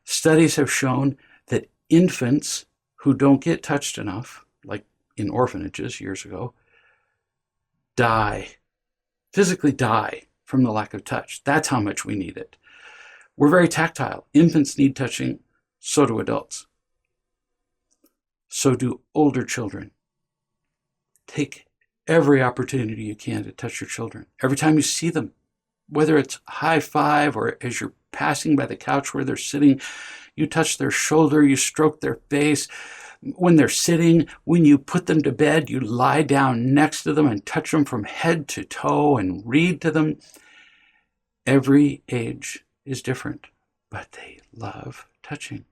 Studies have shown that infants who don't get touched enough, like in orphanages years ago, physically die from the lack of touch. That's how much we need it. We're very tactile. Infants need touching, so do adults. So do older children. Take every opportunity you can to touch your children. Every time you see them, whether it's high five or as you're passing by the couch where they're sitting, you touch their shoulder, you stroke their face. When they're sitting, when you put them to bed, you lie down next to them and touch them from head to toe and read to them. Every age is different, but they love touching.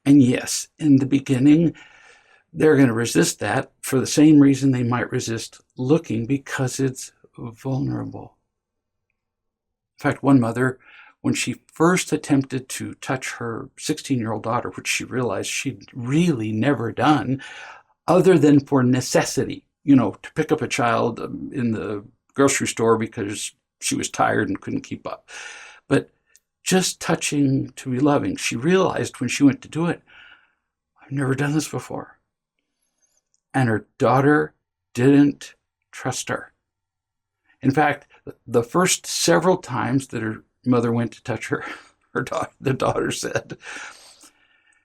And yes, in the beginning, they're going to resist that for the same reason they might resist looking, because it's vulnerable. In fact, one mother, when she first attempted to touch her 16-year-old daughter, which she realized she'd really never done other than for necessity, to pick up a child in the grocery store because she was tired and couldn't keep up. But just touching to be loving, she realized when she went to do it, I've never done this before. And her daughter didn't trust her. In fact, the first several times that her mother went to touch her, the daughter said,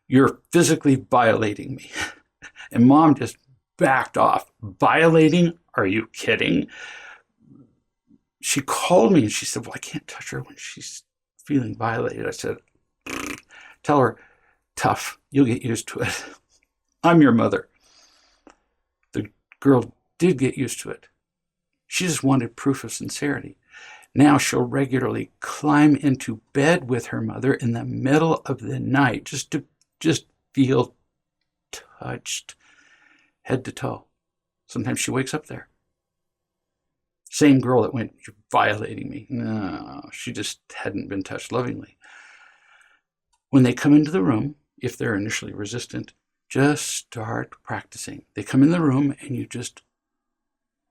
"You're physically violating me." And mom just backed off. Violating? Are you kidding? She called me and she said, "Well, I can't touch her when she's feeling violated." I said, "Tell her, tough, you'll get used to it. I'm your mother." The girl did get used to it. She just wanted proof of sincerity. Now she'll regularly climb into bed with her mother in the middle of the night just to feel touched head to toe. Sometimes she wakes up there. Same girl that went, "You're violating me." No, she just hadn't been touched lovingly. When they come into the room, if they're initially resistant, just start practicing. They come in the room and you just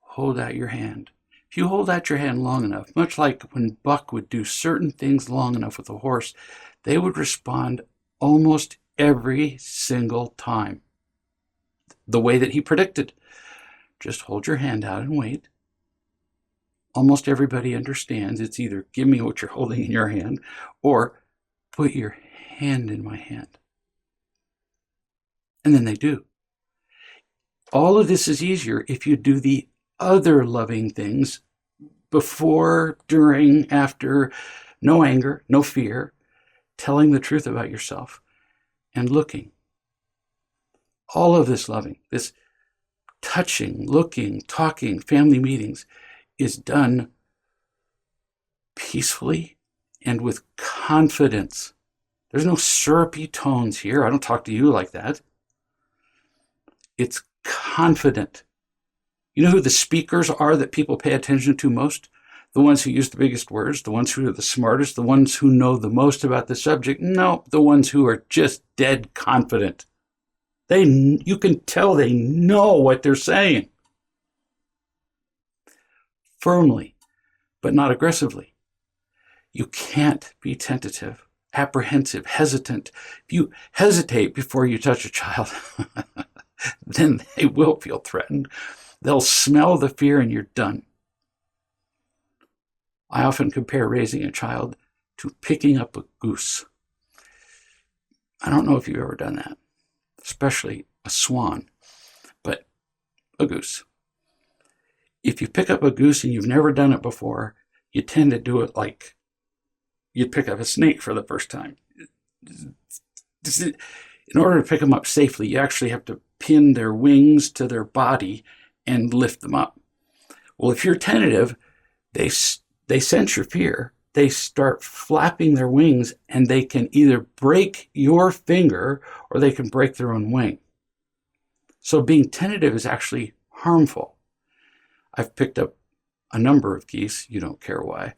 hold out your hand. If you hold out your hand long enough, much like when Buck would do certain things long enough with a horse, they would respond almost every single time the way that he predicted. Just hold your hand out and wait. Almost everybody understands it's either give me what you're holding in your hand or put your hand in my hand. And then they do. All of this is easier if you do the other loving things before, during, after. No anger, no fear, telling the truth about yourself, and looking. All of this loving, this touching, looking, talking, family meetings is done peacefully and with confidence. There's no syrupy tones here. I don't talk to you like that. It's confident. You know who the speakers are that people pay attention to most? The ones who use the biggest words, the ones who are the smartest, the ones who know the most about the subject. No, the ones who are just dead confident. You can tell they know what they're saying. Firmly, but not aggressively. You can't be tentative, apprehensive, hesitant. If you hesitate before you touch a child, then they will feel threatened. They'll smell the fear and you're done. I often compare raising a child to picking up a goose. I don't know if you've ever done that, especially a swan, but a goose. If you pick up a goose and you've never done it before, you tend to do it like you'd pick up a snake for the first time. In order to pick them up safely, you actually have to pin their wings to their body and lift them up. Well, if you're tentative, they sense your fear. They start flapping their wings and they can either break your finger or they can break their own wing. So being tentative is actually harmful. I've picked up a number of geese. You don't care why.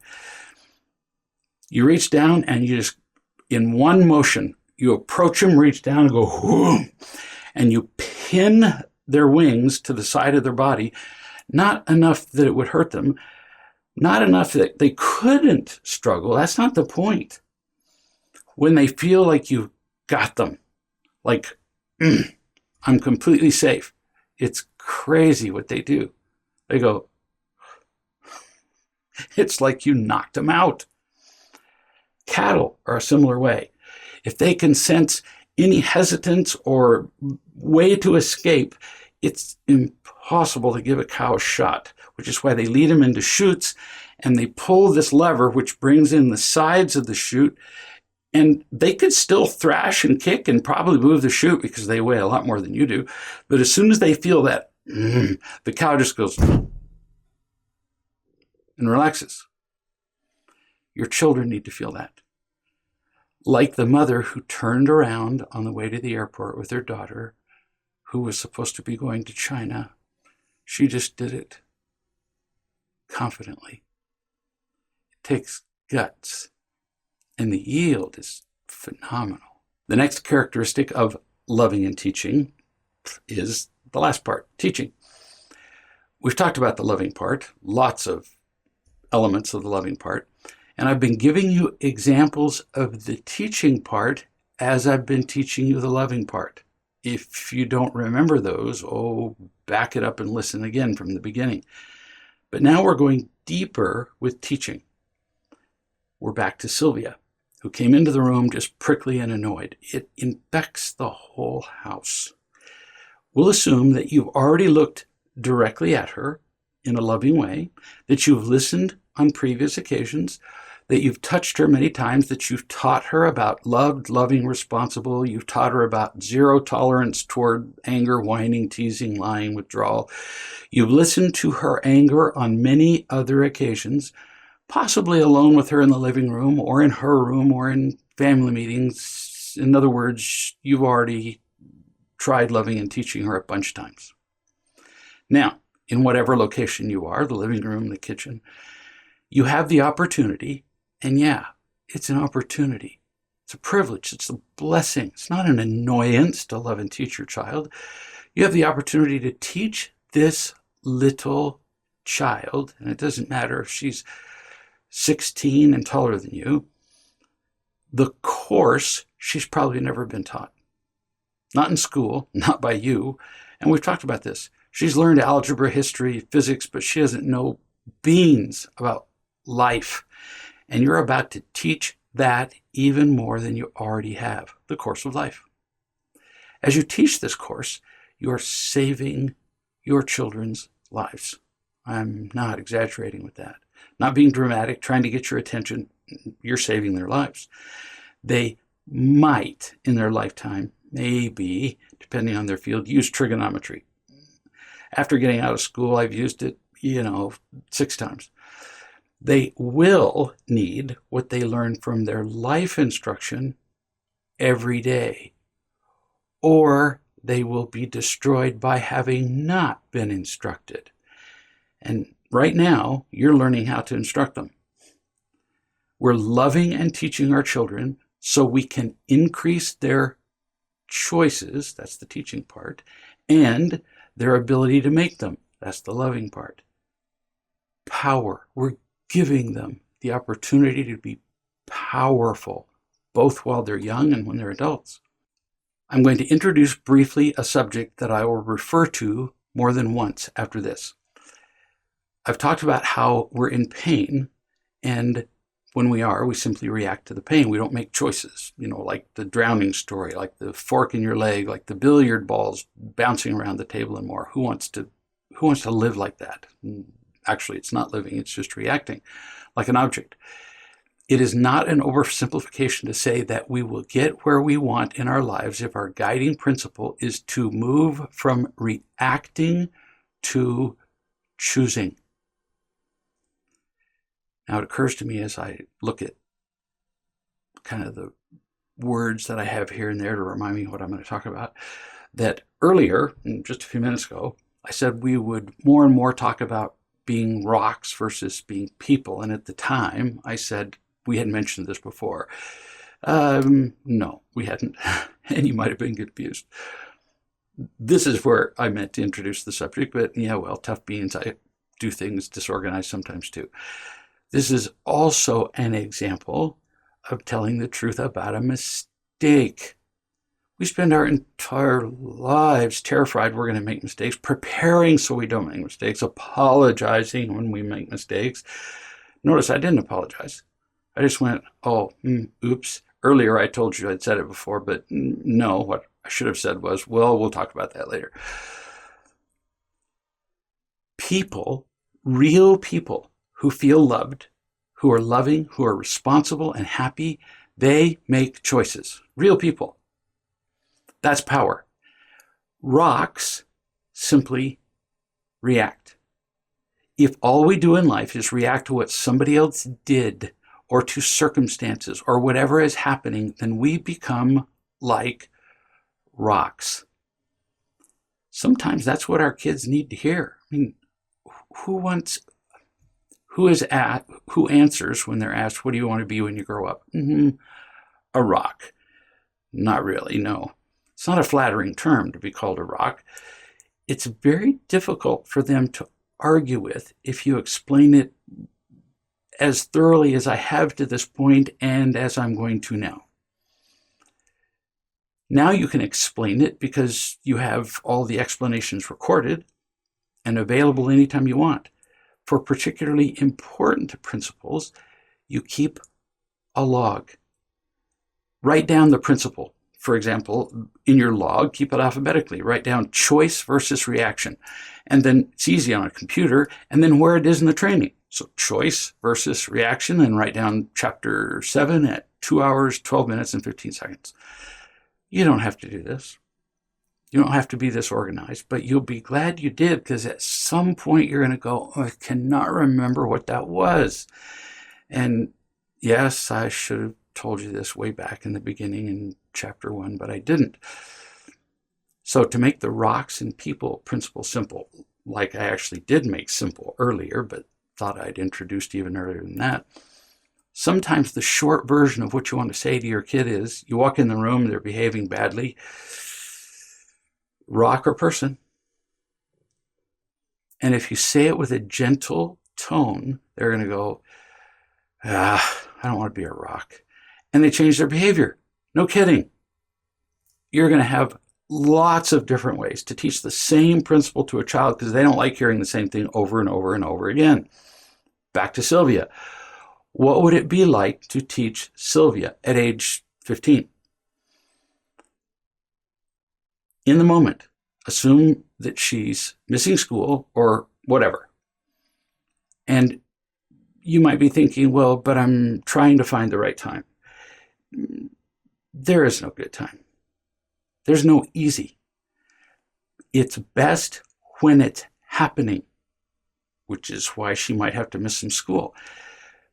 You reach down and you just, in one motion, you approach them, reach down and go, whoom, and you pin their wings to the side of their body, not enough that it would hurt them, not enough that they couldn't struggle. That's not the point. When they feel like you've got them, like, I'm completely safe, it's crazy what they do. They go, it's like you knocked them out. Cattle are a similar way. If they can sense any hesitance or way to escape, it's impossible to give a cow a shot, which is why they lead them into chutes and they pull this lever, which brings in the sides of the chute, and they could still thrash and kick and probably move the chute because they weigh a lot more than you do. But as soon as they feel that, the cow just goes and relaxes. Your children need to feel that. like the mother who turned around on the way to the airport with her daughter, who was supposed to be going to China. She just did it confidently. It takes guts, and the yield is phenomenal. The next characteristic of loving and teaching is the last part, teaching. We've talked about the loving part, lots of elements of the loving part, and I've been giving you examples of the teaching part as I've been teaching you the loving part. If you don't remember those, back it up and listen again from the beginning. But now we're going deeper with teaching. We're back to Sylvia, who came into the room just prickly and annoyed. It infects the whole house. We'll assume that you've already looked directly at her in a loving way, that you've listened on previous occasions, that you've touched her many times, that you've taught her about loved, loving, responsible. You've taught her about zero tolerance toward anger, whining, teasing, lying, withdrawal. You've listened to her anger on many other occasions, possibly alone with her in the living room or in her room or in family meetings. In other words, you've already tried loving and teaching her a bunch of times. Now, in whatever location you are, the living room, the kitchen, you have the opportunity, and yeah, it's an opportunity. It's a privilege. It's a blessing. It's not an annoyance to love and teach your child. You have the opportunity to teach this little child, and it doesn't matter if she's 16 and taller than you, the course she's probably never been taught. Not in school, not by you. And we've talked about this. She's learned algebra, history, physics, but she doesn't know beans about life. And you're about to teach that even more than you already have, the course of life. As you teach this course, you are saving your children's lives. I'm not exaggerating with that. Not being dramatic, trying to get your attention. You're saving their lives. They might, in their lifetime, maybe, depending on their field, use trigonometry. After getting out of school, I've used it, 6 times. They will need what they learn from their life instruction every day, or they will be destroyed by having not been instructed. And right now, you're learning how to instruct them. We're loving and teaching our children so we can increase their choices, that's the teaching part, and their ability to make them, that's the loving part. Power. We're giving them the opportunity to be powerful, both while they're young and when they're adults. I'm going to introduce briefly a subject that I will refer to more than once after this. I've talked about how we're in pain, and when we simply react to the pain. We don't make choices, like the drowning story, like the fork in your leg, like the billiard balls bouncing around the table and more. Who wants to live like that? Actually, it's not living, it's just reacting like an object. It is not an oversimplification to say that we will get where we want in our lives if our guiding principle is to move from reacting to choosing. Now, it occurs to me as I look at kind of the words that I have here and there to remind me what I'm going to talk about, that earlier, just a few minutes ago, I said we would more and more talk about being rocks versus being people. And at the time, I said we had mentioned this before. No, we hadn't. And you might have been confused. This is where I meant to introduce the subject, but tough beans. I do things disorganized sometimes too. This is also an example of telling the truth about a mistake. We spend our entire lives terrified we're going to make mistakes, preparing so we don't make mistakes, apologizing when we make mistakes. Notice I didn't apologize. I just went, oops. Earlier I told you I'd said it before, but no, what I should have said was, we'll talk about that later. People, real people, who feel loved, who are loving, who are responsible and happy, they make choices. Real people. That's power. Rocks simply react. If all we do in life is react to what somebody else did or to circumstances or whatever is happening, then we become like rocks. Sometimes that's what our kids need to hear. I mean, who answers when they're asked, what do you want to be when you grow up? A rock. Not really, no. It's not a flattering term to be called a rock. It's very difficult for them to argue with if you explain it as thoroughly as I have to this point and as I'm going to now. Now you can explain it because you have all the explanations recorded and available anytime you want. For particularly important principles, you keep a log. Write down the principle. For example, in your log, keep it alphabetically. Write down choice versus reaction. And then it's easy on a computer, and then where it is in the training. So choice versus reaction, and write down chapter 7 at 2 hours, 12 minutes, and 15 seconds. You don't have to do this. You don't have to be this organized, but you'll be glad you did, because at some point you're going to go, oh, I cannot remember what that was. And yes, I should have told you this way back in the beginning in chapter 1, but I didn't. So to make the rocks and people principle simple, like I actually did make simple earlier, but thought I'd introduced even earlier than that, sometimes the short version of what you want to say to your kid is, you walk in the room, they're behaving badly, rock or person. And if you say it with a gentle tone, they're going to go, I don't want to be a rock. And they change their behavior. No kidding. You're going to have lots of different ways to teach the same principle to a child because they don't like hearing the same thing over and over and over again. Back to Sylvia. What would it be like to teach Sylvia at age 15? In the moment, assume that she's missing school or whatever. And you might be thinking, well, but I'm trying to find the right time. There is no good time. There's no easy. It's best when it's happening, which is why she might have to miss some school.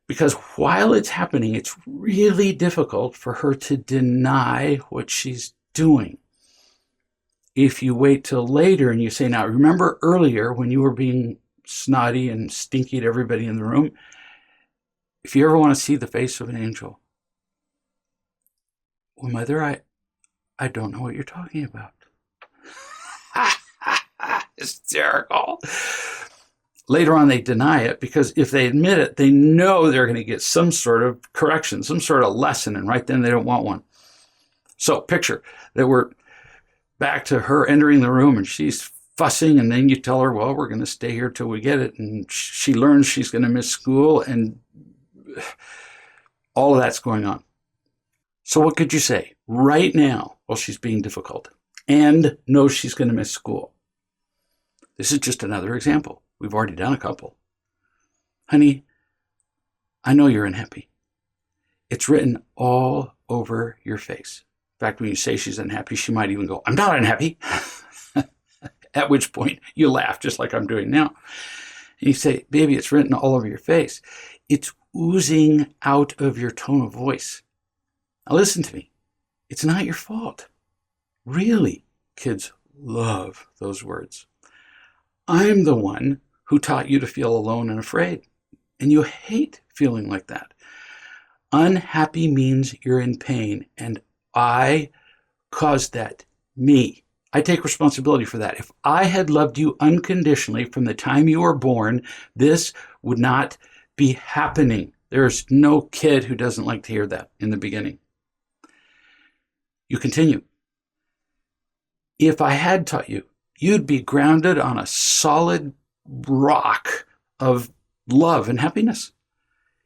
Because while it's happening, it's really difficult for her to deny what she's doing. If you wait till later and you say, now, remember earlier when you were being snotty and stinky to everybody in the room? If you ever want to see the face of an angel, well, Mother, I don't know what you're talking about. Hysterical. Later on, they deny it because if they admit it, they know they're going to get some sort of correction, some sort of lesson, and right then they don't want one. So picture that we're back to her entering the room and she's fussing, and then you tell her, well, we're going to stay here till we get it, and she learns she's going to miss school, and all of that's going on. So what could you say right now while she's being difficult and knows she's going to miss school? This is just another example. We've already done a couple. Honey, I know you're unhappy. It's written all over your face. In fact, when you say she's unhappy, she might even go, I'm not unhappy. At which point you laugh just like I'm doing now. And you say, baby, it's written all over your face. It's oozing out of your tone of voice. Now listen to me. It's not your fault. Really, kids love those words. I'm the one who taught you to feel alone and afraid, and you hate feeling like that. Unhappy means you're in pain, and I caused that. Me. I take responsibility for that. If I had loved you unconditionally from the time you were born, this would not be happening. There's no kid who doesn't like to hear that in the beginning. You continue. If I had taught you, you'd be grounded on a solid rock of love and happiness.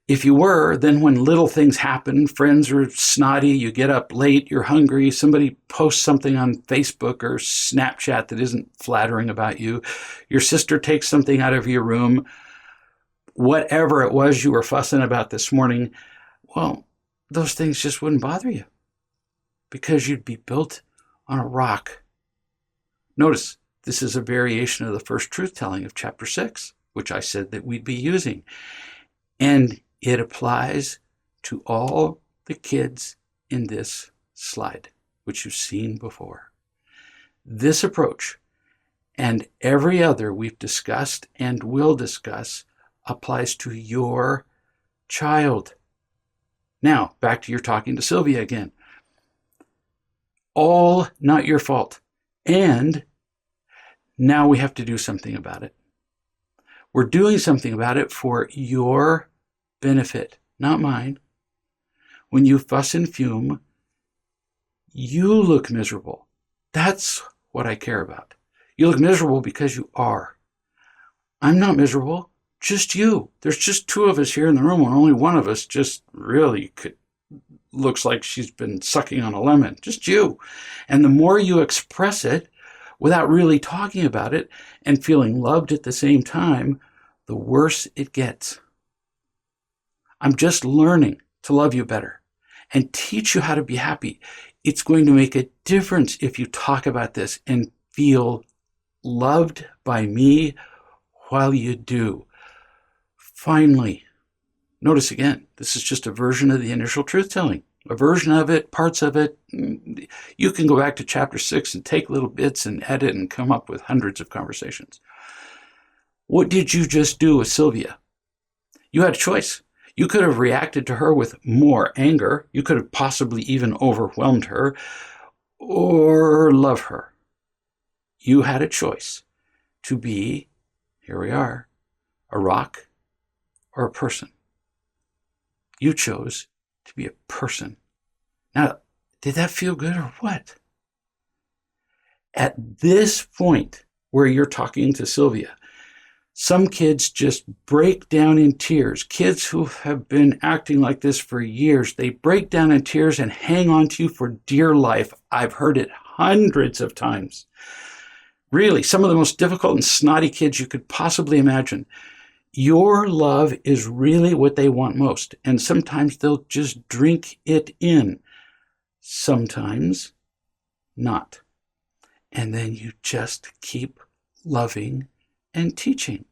If you were, then when little things happen, friends are snotty, you get up late, you're hungry, somebody posts something on Facebook or Snapchat that isn't flattering about you, your sister takes something out of your room, whatever it was you were fussing about this morning, well, those things just wouldn't bother you because you'd be built on a rock. Notice, this is a variation of the first truth-telling of chapter 6, which I said that we'd be using. And it applies to all the kids in this slide, which you've seen before. This approach and every other we've discussed and will discuss applies to your child. Now, back to your talking to Sylvia again. All not your fault. And now we have to do something about it. We're doing something about it for your benefit, not mine. When you fuss and fume, you look miserable. That's what I care about. You look miserable because you are. I'm not miserable, just you. There's just two of us here in the room, and only one of us just really looks like she's been sucking on a lemon. Just you. And the more you express it without really talking about it and feeling loved at the same time, the worse it gets. I'm just learning to love you better and teach you how to be happy. It's going to make a difference if you talk about this and feel loved by me while you do. Finally, notice again, this is just a version of the initial truth-telling. A version of it, parts of it. You can go back to chapter 6 and take little bits and edit and come up with hundreds of conversations. What did you just do with Sylvia? You had a choice. You could have reacted to her with more anger. You could have possibly even overwhelmed her or love her. You had a choice to be, here we are, a rock or a person. You chose to be a person. Now, did that feel good or what? At this point where you're talking to Sylvia, some kids just break down in tears. Kids who have been acting like this for years, they break down in tears and hang on to you for dear life. I've heard it hundreds of times. Really, some of the most difficult and snotty kids you could possibly imagine. Your love is really what they want most, and sometimes they'll just drink it in. Sometimes not. And then you just keep loving and teaching.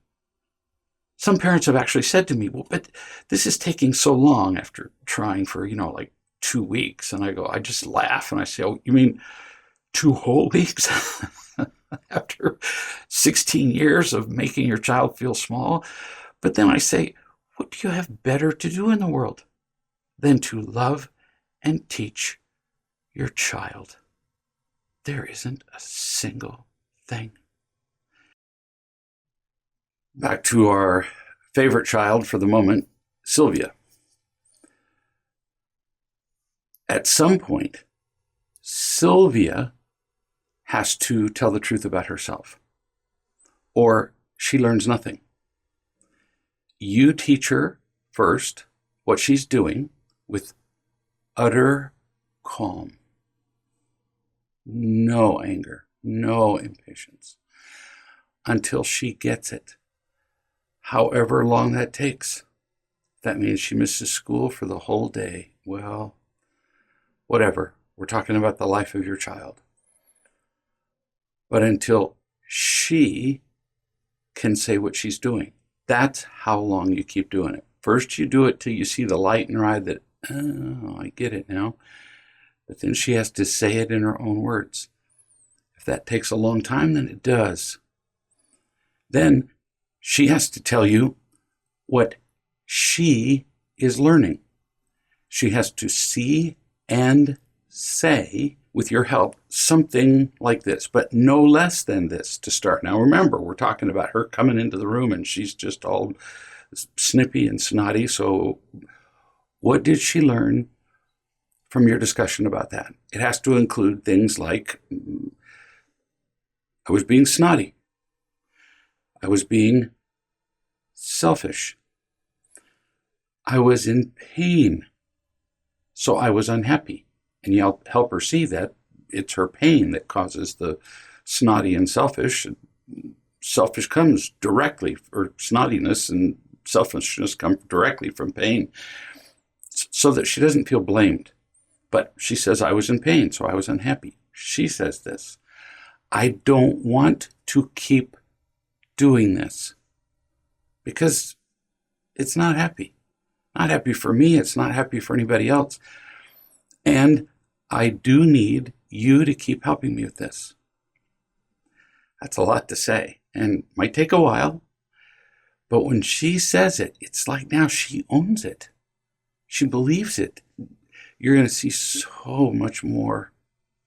Some parents have actually said to me, well, but this is taking so long after trying for, like 2 weeks. And I just laugh and I say, oh, you mean 2 whole weeks? After 16 years of making your child feel small? But then I say, what do you have better to do in the world than to love and teach your child? There isn't a single thing. Back to our favorite child for the moment, Sylvia. At some point, Sylvia has to tell the truth about herself, or she learns nothing. You teach her first what she's doing with utter calm. No anger, no impatience, until she gets it. However long that takes. That means she misses school for the whole day. Well, whatever. We're talking about the life of your child. But until she can say what she's doing, that's how long you keep doing it. First, you do it till you see the light in her eye that, oh, I get it now. But then she has to say it in her own words. If that takes a long time, then it does. Then she has to tell you what she is learning. She has to see and say, with your help, something like this, but no less than this to start. Now remember, we're talking about her coming into the room and she's just all snippy and snotty. So what did she learn from your discussion about that? It has to include things like, I was being snotty. I was being selfish. I was in pain, so I was unhappy. And you help her see that it's her pain that causes the snotty and selfish. Selfish comes directly, or snottiness and selfishness come directly from pain, so that she doesn't feel blamed. But she says, I was in pain, so I was unhappy. She says this, I don't want to keep doing this because it's not happy. not happy for me. It's not happy for anybody else. And I do need you to keep helping me with this. That's a lot to say and might take a while. But when she says it, it's like now she owns it. She believes it. You're going to see so much more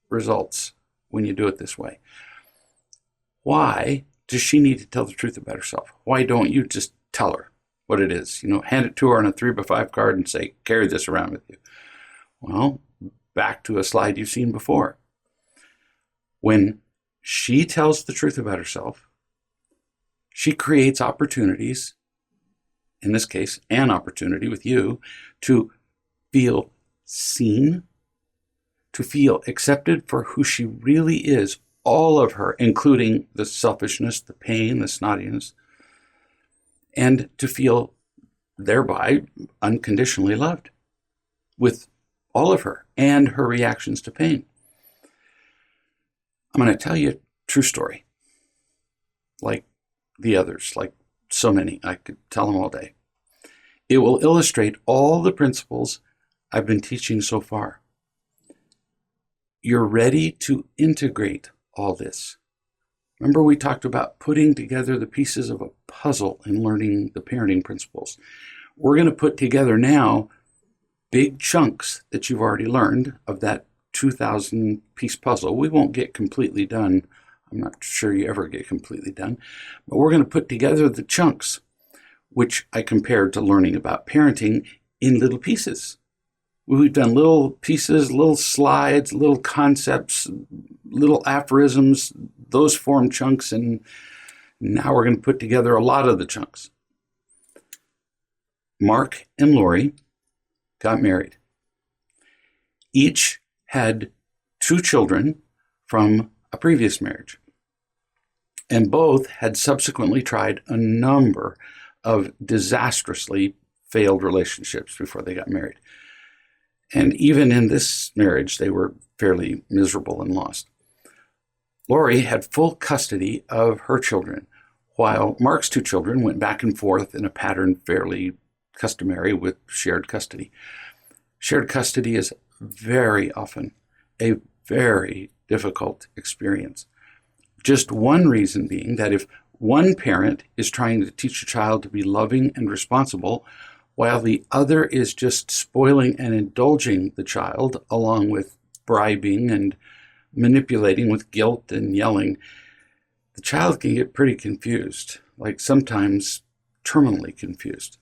results when you do it this way. Why does she need to tell the truth about herself? Why don't you just tell her what it is? Hand it to her on a 3x5 card and say, carry this around with you. Well, back to a slide you've seen before. When she tells the truth about herself, she creates opportunities, in this case, an opportunity with you, to feel seen, to feel accepted for who she really is, all of her, including the selfishness, the pain, the snottiness, and to feel thereby unconditionally loved with all of her and her reactions to pain. I'm going to tell you a true story, like the others, like so many. I could tell them all day. It will illustrate all the principles I've been teaching so far. You're ready to integrate all this. Remember, we talked about putting together the pieces of a puzzle and learning the parenting principles. We're going to put together now big chunks that you've already learned of that 2,000 piece puzzle. We won't get completely done. I'm not sure you ever get completely done, but we're going to put together the chunks, which I compared to learning about parenting in little pieces. We've done little pieces, little slides, little concepts, little aphorisms. Those form chunks, and now we're going to put together a lot of the chunks. Mark and Lori got married. Each had 2 children from a previous marriage, and both had subsequently tried a number of disastrously failed relationships before they got married. And even in this marriage, they were fairly miserable and lost. Lori had full custody of her children, while Mark's 2 children went back and forth in a pattern fairly customary with shared custody. Shared custody is very often a very difficult experience. Just one reason being that if one parent is trying to teach a child to be loving and responsible, while the other is just spoiling and indulging the child, along with bribing and manipulating with guilt and yelling, the child can get pretty confused, like sometimes terminally confused.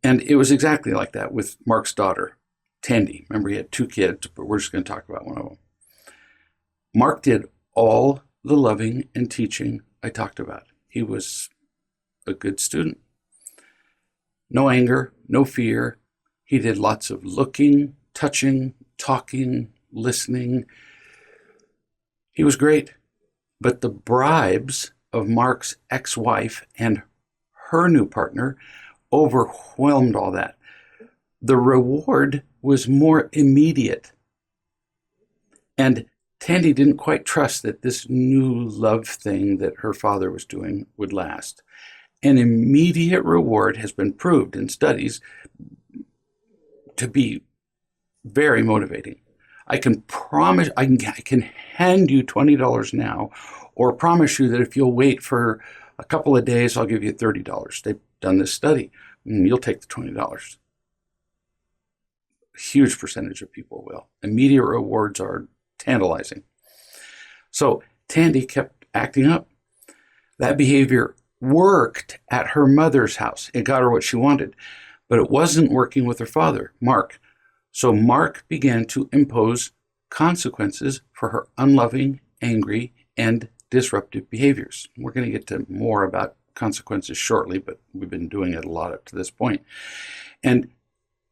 And it was exactly like that with Mark's daughter, Tandy. Remember, he had 2 kids, but we're just going to talk about one of them. Mark did all the loving and teaching I talked about. He was a good student. No anger, no fear. He did lots of looking, touching, talking, listening. He was great. But the bribes of Mark's ex-wife and her new partner overwhelmed all that. The reward was more immediate. And Tandy didn't quite trust that this new love thing that her father was doing would last. An immediate reward has been proved in studies to be very motivating. I can promise, I can hand you $20 now, or promise you that if you'll wait for a couple of days, I'll give you $30. They've done this study, and you'll take the $20. A huge percentage of people will. Immediate rewards are tantalizing. So Tandy kept acting up. That behavior worked at her mother's house. It got her what she wanted, but it wasn't working with her father, Mark. So Mark began to impose consequences for her unloving, angry, and disruptive behaviors. We're going to get to more about consequences shortly, but we've been doing it a lot up to this point. And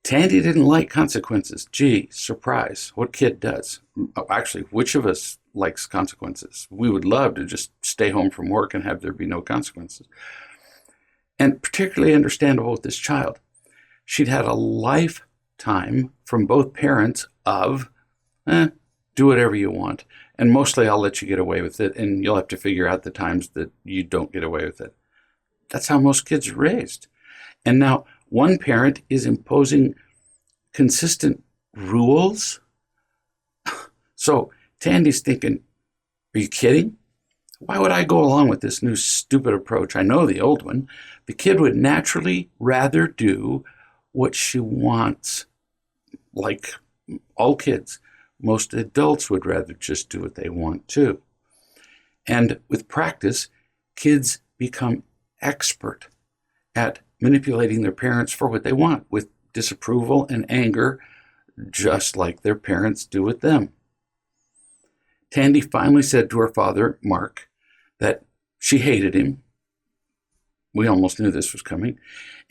Tandy didn't like consequences. Gee, surprise. What kid does? Oh, actually, which of us likes consequences? We would love to just stay home from work and have there be no consequences. And particularly understandable with this child. She'd had a lifetime from both parents of, do whatever you want. And mostly I'll let you get away with it, and you'll have to figure out the times that you don't get away with it. That's how most kids are raised. And now One parent is imposing consistent rules. So Tandy's thinking, are you kidding? Why would I go along with this new stupid approach? I know the old one. The kid would naturally rather do what she wants. Like all kids, most adults would rather just do what they want too. And with practice, kids become expert at manipulating their parents for what they want, with disapproval and anger, just like their parents do with them. Tandy finally said to her father, Mark, that she hated him. We almost knew this was coming.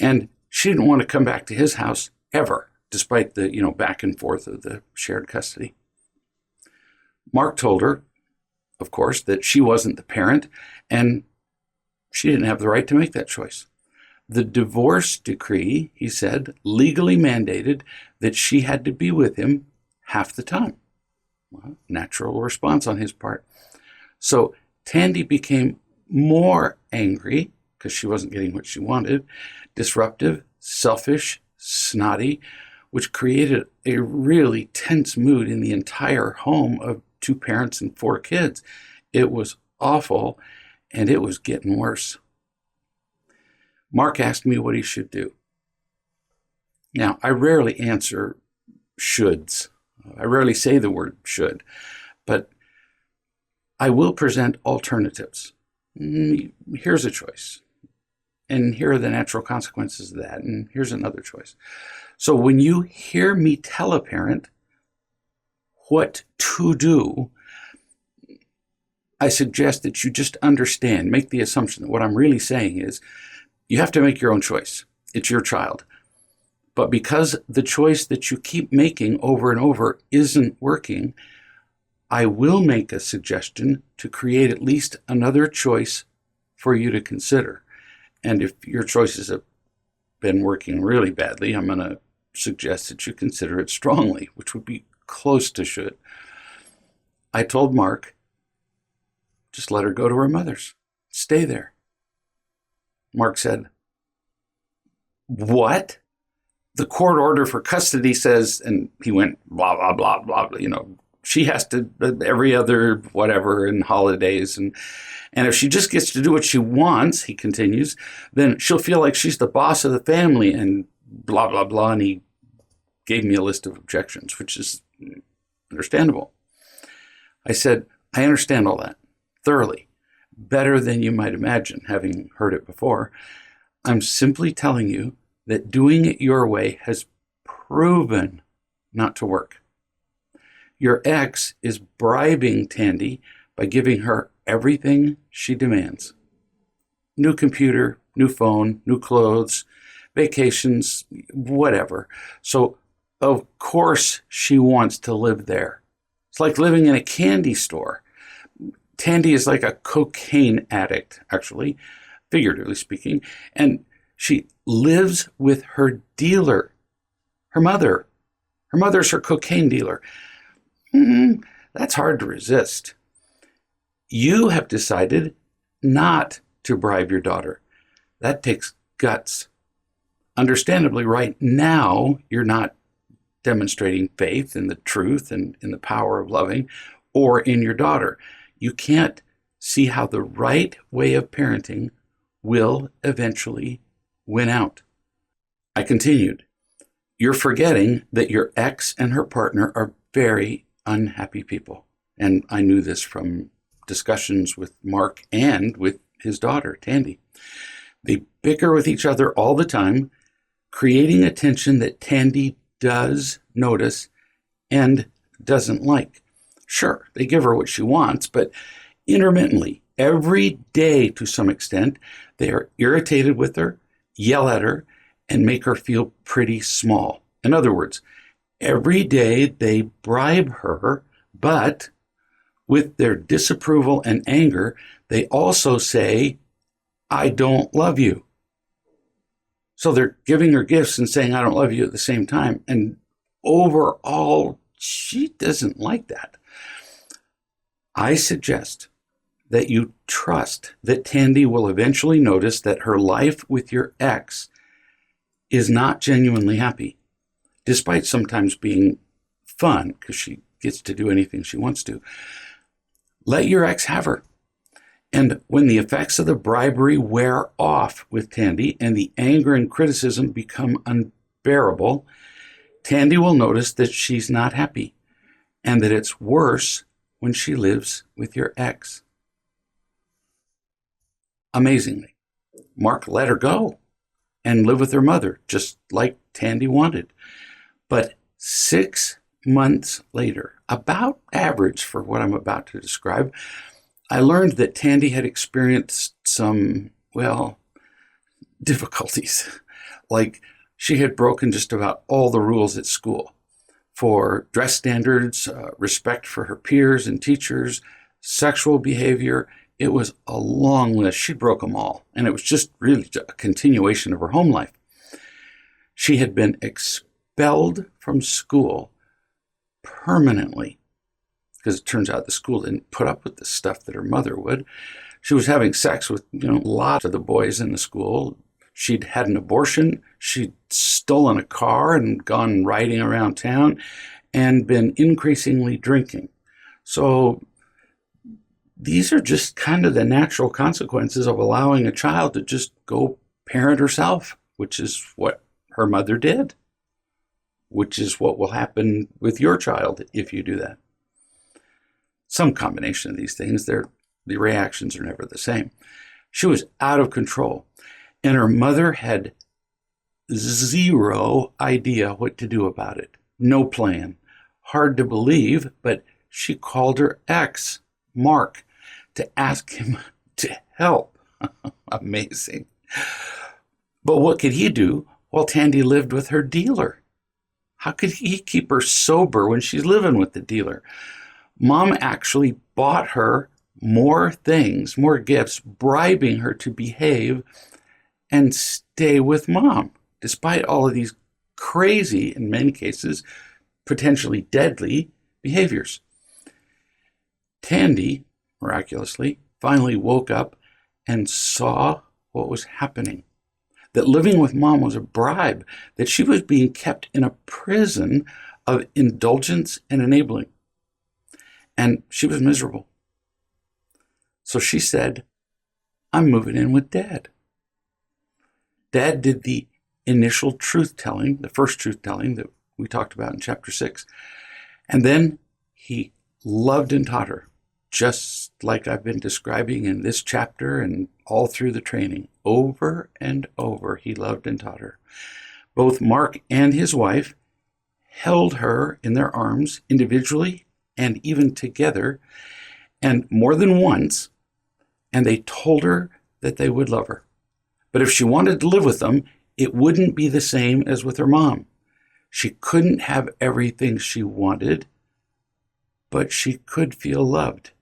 And she didn't want to come back to his house ever, despite the, back and forth of the shared custody. Mark told her, of course, that she wasn't the parent and she didn't have the right to make that choice. The divorce decree, he said, legally mandated that she had to be with him half the time. Well, natural response on his part. So Tandy became more angry because she wasn't getting what she wanted, disruptive, selfish, snotty, which created a really tense mood in the entire home of 2 parents and 4 kids. It was awful, and it was getting worse. Mark asked me what he should do. Now, I rarely answer shoulds. I rarely say the word should, but I will present alternatives. Here's a choice, and here are the natural consequences of that, and here's another choice. So when you hear me tell a parent what to do, I suggest that you just understand, make the assumption that what I'm really saying is you have to make your own choice. It's your child. But because the choice that you keep making over and over isn't working, I will make a suggestion to create at least another choice for you to consider. And if your choices have been working really badly, I'm going to suggest that you consider it strongly, which would be close to should. I told Mark, just let her go to her mother's. Stay there. Mark said, what? The court order for custody says, and he went blah, blah, blah, blah, she has to every other whatever and holidays. And if she just gets to do what she wants, he continues, then she'll feel like she's the boss of the family and blah, blah, blah. And he gave me a list of objections, which is understandable. I said, I understand all that thoroughly, better than you might imagine, having heard it before. I'm simply telling you that doing it your way has proven not to work. Your ex is bribing Tandy by giving her everything she demands. New computer, new phone, new clothes, vacations, whatever. So, of course, she wants to live there. It's like living in a candy store. Tandy is like a cocaine addict, actually, figuratively speaking, and she lives with her dealer, her mother. Her mother's her cocaine dealer. That's hard to resist. You have decided not to bribe your daughter. That takes guts. Understandably, right now, you're not demonstrating faith in the truth and in the power of loving or in your daughter. You can't see how the right way of parenting will eventually win out. I continued, you're forgetting that your ex and her partner are very unhappy people. And I knew this from discussions with Mark and with his daughter, Tandy. They bicker with each other all the time, creating a tension that Tandy does notice and doesn't like. Sure, they give her what she wants, but intermittently, every day to some extent, they are irritated with her, yell at her, and make her feel pretty small. In other words, every day they bribe her, but with their disapproval and anger, they also say, I don't love you. So they're giving her gifts and saying, I don't love you at the same time. And overall, she doesn't like that. I suggest that you trust that Tandy will eventually notice that her life with your ex is not genuinely happy, despite sometimes being fun because she gets to do anything she wants to. Let your ex have her. And when the effects of the bribery wear off with Tandy and the anger and criticism become unbearable, Tandy will notice that she's not happy and that it's worse when she lives with your ex. Amazingly, Mark let her go and live with her mother, just like Tandy wanted. But 6 months later, about average for what I'm about to describe, I learned that Tandy had experienced some, difficulties. Like she had broken just about all the rules at school for dress standards, respect for her peers and teachers, sexual behavior. It was a long list. She broke them all. And it was just really a continuation of her home life. She had been expelled from school permanently because it turns out the school didn't put up with the stuff that her mother would. She was having sex with, a lot of the boys in the school. She'd had an abortion. She'd stolen a car and gone riding around town and been increasingly drinking. So these are just kind of the natural consequences of allowing a child to just go parent herself, which is what her mother did, which is what will happen with your child if you do that. Some combination of these things, the reactions are never the same. She was out of control, and her mother had zero idea what to do about it. No plan. Hard to believe, but she called her ex, Mark, to ask him to help. Amazing. But what could he do while Tandy lived with her dealer? How could he keep her sober when she's living with the dealer? Mom actually bought her more things, more gifts, bribing her to behave and stay with mom, despite all of these crazy, in many cases, potentially deadly behaviors. Tandy, miraculously, finally woke up and saw what was happening. That living with mom was a bribe, that she was being kept in a prison of indulgence and enabling. And she was miserable. So she said, I'm moving in with Dad. Dad did the initial truth-telling, the first truth-telling that we talked about in chapter 6. And then he loved and taught her, just like I've been describing in this chapter and all through the training. Over and over, he loved and taught her. Both Mark and his wife held her in their arms individually and even together, and more than once, and they told her that they would love her. But if she wanted to live with them, it wouldn't be the same as with her mom. She couldn't have everything she wanted, but she could feel loved.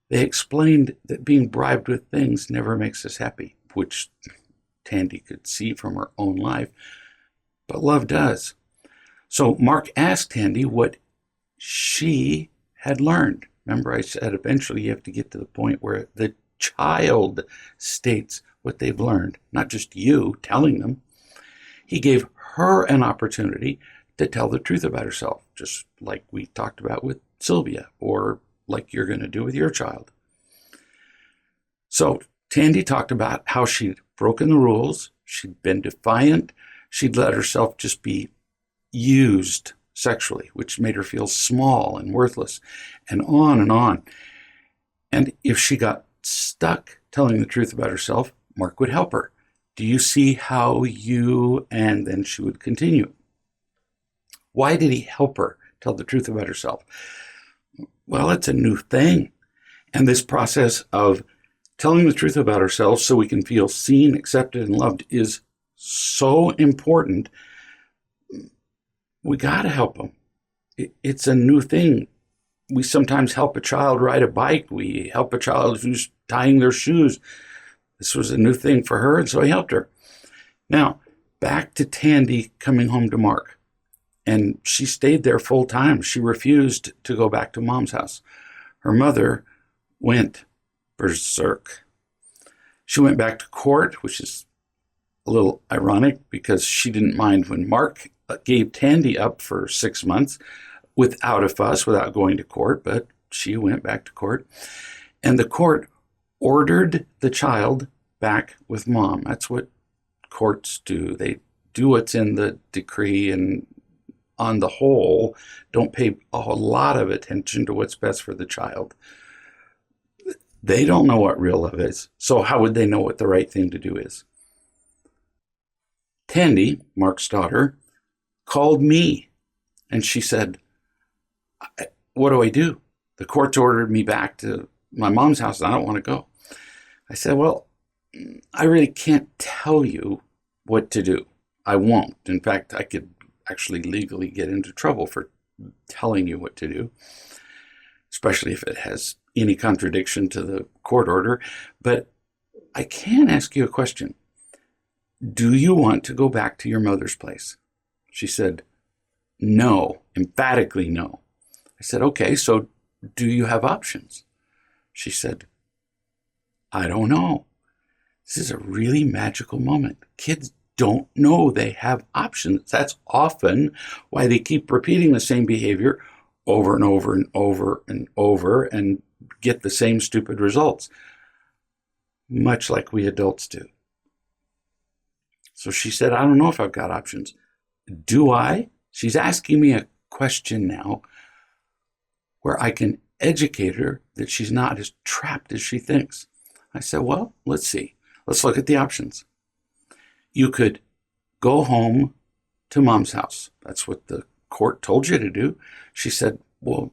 They explained that being bribed with things never makes us happy, which Tandy could see from her own life, but love does. So Mark asked Tandy what she had learned. Remember, I said eventually you have to get to the point where the child states what they've learned, not just you telling them. He gave her an opportunity to tell the truth about herself, just like we talked about with Sylvia, or like you're going to do with your child. So Tandy talked about how she'd broken the rules, she'd been defiant, she'd let herself just be used sexually, which made her feel small and worthless, and on and on. And if she got stuck telling the truth about herself, Mark would help her. Do you see how you, and then she would continue. Why did he help her tell the truth about herself? Well, it's a new thing. And this process of telling the truth about ourselves so we can feel seen, accepted, and loved is so important. We got to help them. It's a new thing. We sometimes help a child ride a bike. We help a child who's tying their shoes. This was a new thing for her, and so I helped her. Now, back to Tandy coming home to Mark. And she stayed there full time. She refused to go back to mom's house. Her mother went berserk. She went back to court, which is a little ironic because she didn't mind when Mark gave Tandy up for 6 months without a fuss, without going to court, but she went back to court. And the court ordered the child back with mom. That's what courts do. They do what's in the decree, and on the whole, don't pay a lot of attention to what's best for the child. They don't know what real love is, so how would they know what the right thing to do is? Tandy, Mark's daughter, called me, and she said, what do I do? The court's ordered me back to my mom's house, and I don't want to go. I said, well, I really can't tell you what to do. I won't. In fact, I could actually legally get into trouble for telling you what to do, especially if it has any contradiction to the court order. But I can ask you a question. Do you want to go back to your mother's place? She said, no, emphatically no. I said, okay, so do you have options? She said, I don't know. This is a really magical moment. Kids don't know they have options. That's often why they keep repeating the same behavior over and over and over and over and get the same stupid results, much like we adults do. So she said, I don't know if I've got options. Do I? She's asking me a question now where I can educate her that she's not as trapped as she thinks. I said, well, let's see. Let's look at the options. You could go home to mom's house. That's what the court told you to do. She said, well,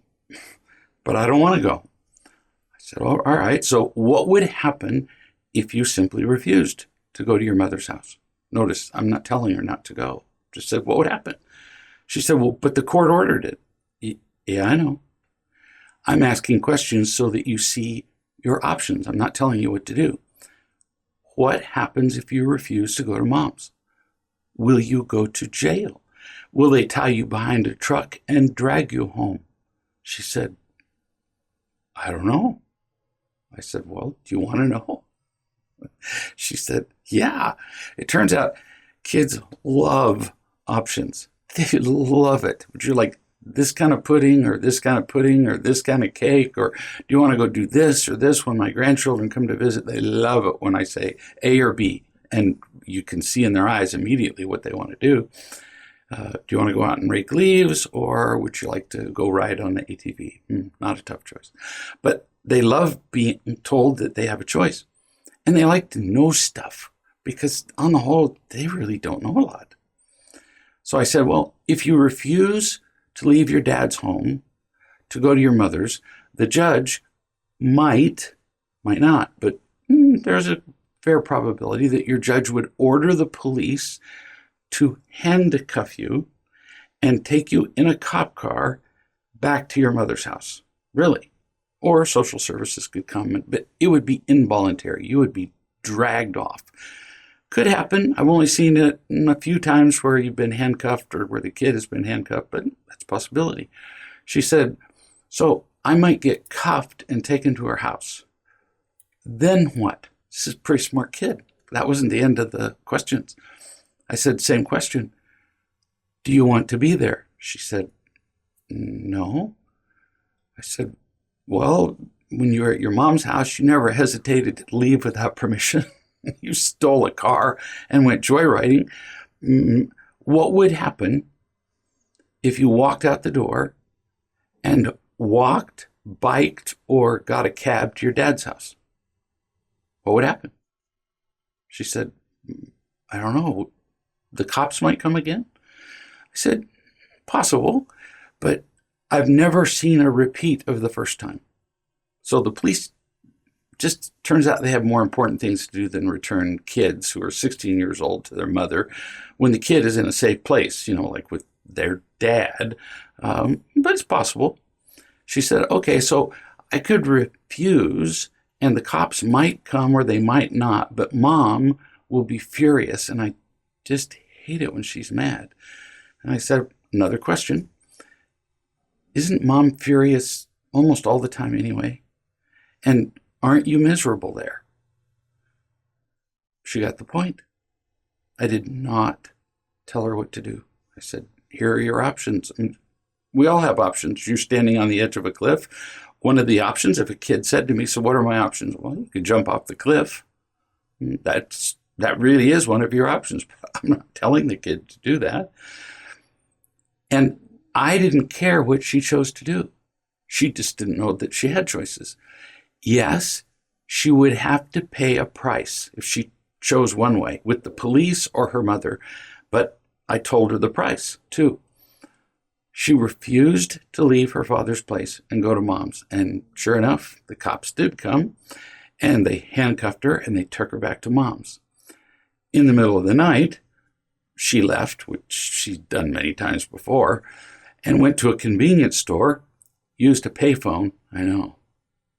but I don't want to go. I said, all right. So what would happen if you simply refused to go to your mother's house? Notice, I'm not telling her not to go. Just said, what would happen? She said, well, but the court ordered it. Yeah, I know. I'm asking questions so that you see your options. I'm not telling you what to do. What happens if you refuse to go to mom's? Will you go to jail? Will they tie you behind a truck and drag you home? She said, I don't know. I said, well, do you want to know? She said, yeah. It turns out kids love options. They love it. Would you like this kind of pudding or this kind of pudding or this kind of cake? Or do you want to go do this or this? When my grandchildren come to visit, they love it when I say A or B. And you can see in their eyes immediately what they want to do. Do you want to go out and rake leaves, or would you like to go ride on the ATV? Not a tough choice. But they love being told that they have a choice. And they like to know stuff because on the whole, they really don't know a lot. So I said, well, if you refuse to leave your dad's home to go to your mother's, the judge might not, but there's a fair probability that your judge would order the police to handcuff you and take you in a cop car back to your mother's house. Really. Or social services could come, but it would be involuntary. You would be dragged off. Could happen. I've only seen it a few times where you've been handcuffed or where the kid has been handcuffed, but that's a possibility. She said, so I might get cuffed and taken to her house. Then what? This is a pretty smart kid. That wasn't the end of the questions. I said, same question. Do you want to be there? She said, no. I said, well, when you were at your mom's house, you never hesitated to leave without permission. You stole a car and went joyriding. What would happen if you walked out the door and walked, biked, or got a cab to your dad's house? What would happen? She said, I don't know. The cops might come again? I said, possible, but I've never seen a repeat of the first time. So the police just turns out they have more important things to do than return kids who are 16 years old to their mother when the kid is in a safe place, like with their dad. But it's possible. She said, okay, so I could refuse and the cops might come or they might not, but mom will be furious. And I just hate it when she's mad. And I said, another question. Isn't mom furious almost all the time anyway? And aren't you miserable there? She got the point. I did not tell her what to do. I said, here are your options. I mean, we all have options. You're standing on the edge of a cliff. One of the options, if a kid said to me, so what are my options? Well, you could jump off the cliff. That really is one of your options. But I'm not telling the kid to do that. And I didn't care what she chose to do. She just didn't know that she had choices. Yes, she would have to pay a price if she chose one way, with the police or her mother. But I told her the price, too. She refused to leave her father's place and go to mom's. And sure enough, the cops did come, and they handcuffed her, and they took her back to mom's. In the middle of the night, she left, which she'd done many times before, and went to a convenience store, used a payphone. I know,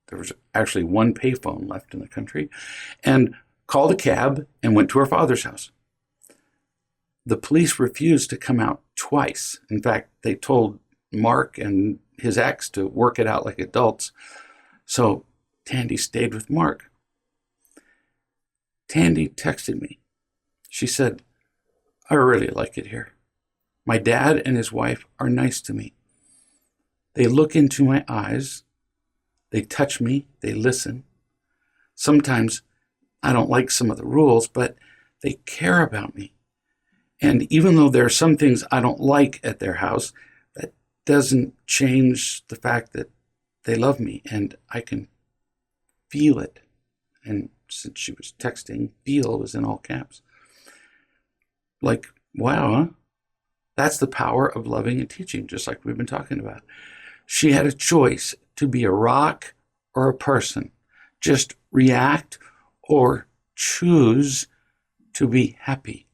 there was actually one payphone left in the country, and called a cab and went to her father's house. The police refused to come out twice. In fact, they told Mark and his ex to work it out like adults. So Tandy stayed with Mark. Tandy texted me. She said, I really like it here. My dad and his wife are nice to me. They look into my eyes. They touch me. They listen. Sometimes I don't like some of the rules, but they care about me. And even though there are some things I don't like at their house, that doesn't change the fact that they love me, and I can feel it. And since she was texting, feel was in all caps. Like, wow, huh? That's the power of loving and teaching, just like we've been talking about. She had a choice to be a rock or a person. Just react or choose to be happy.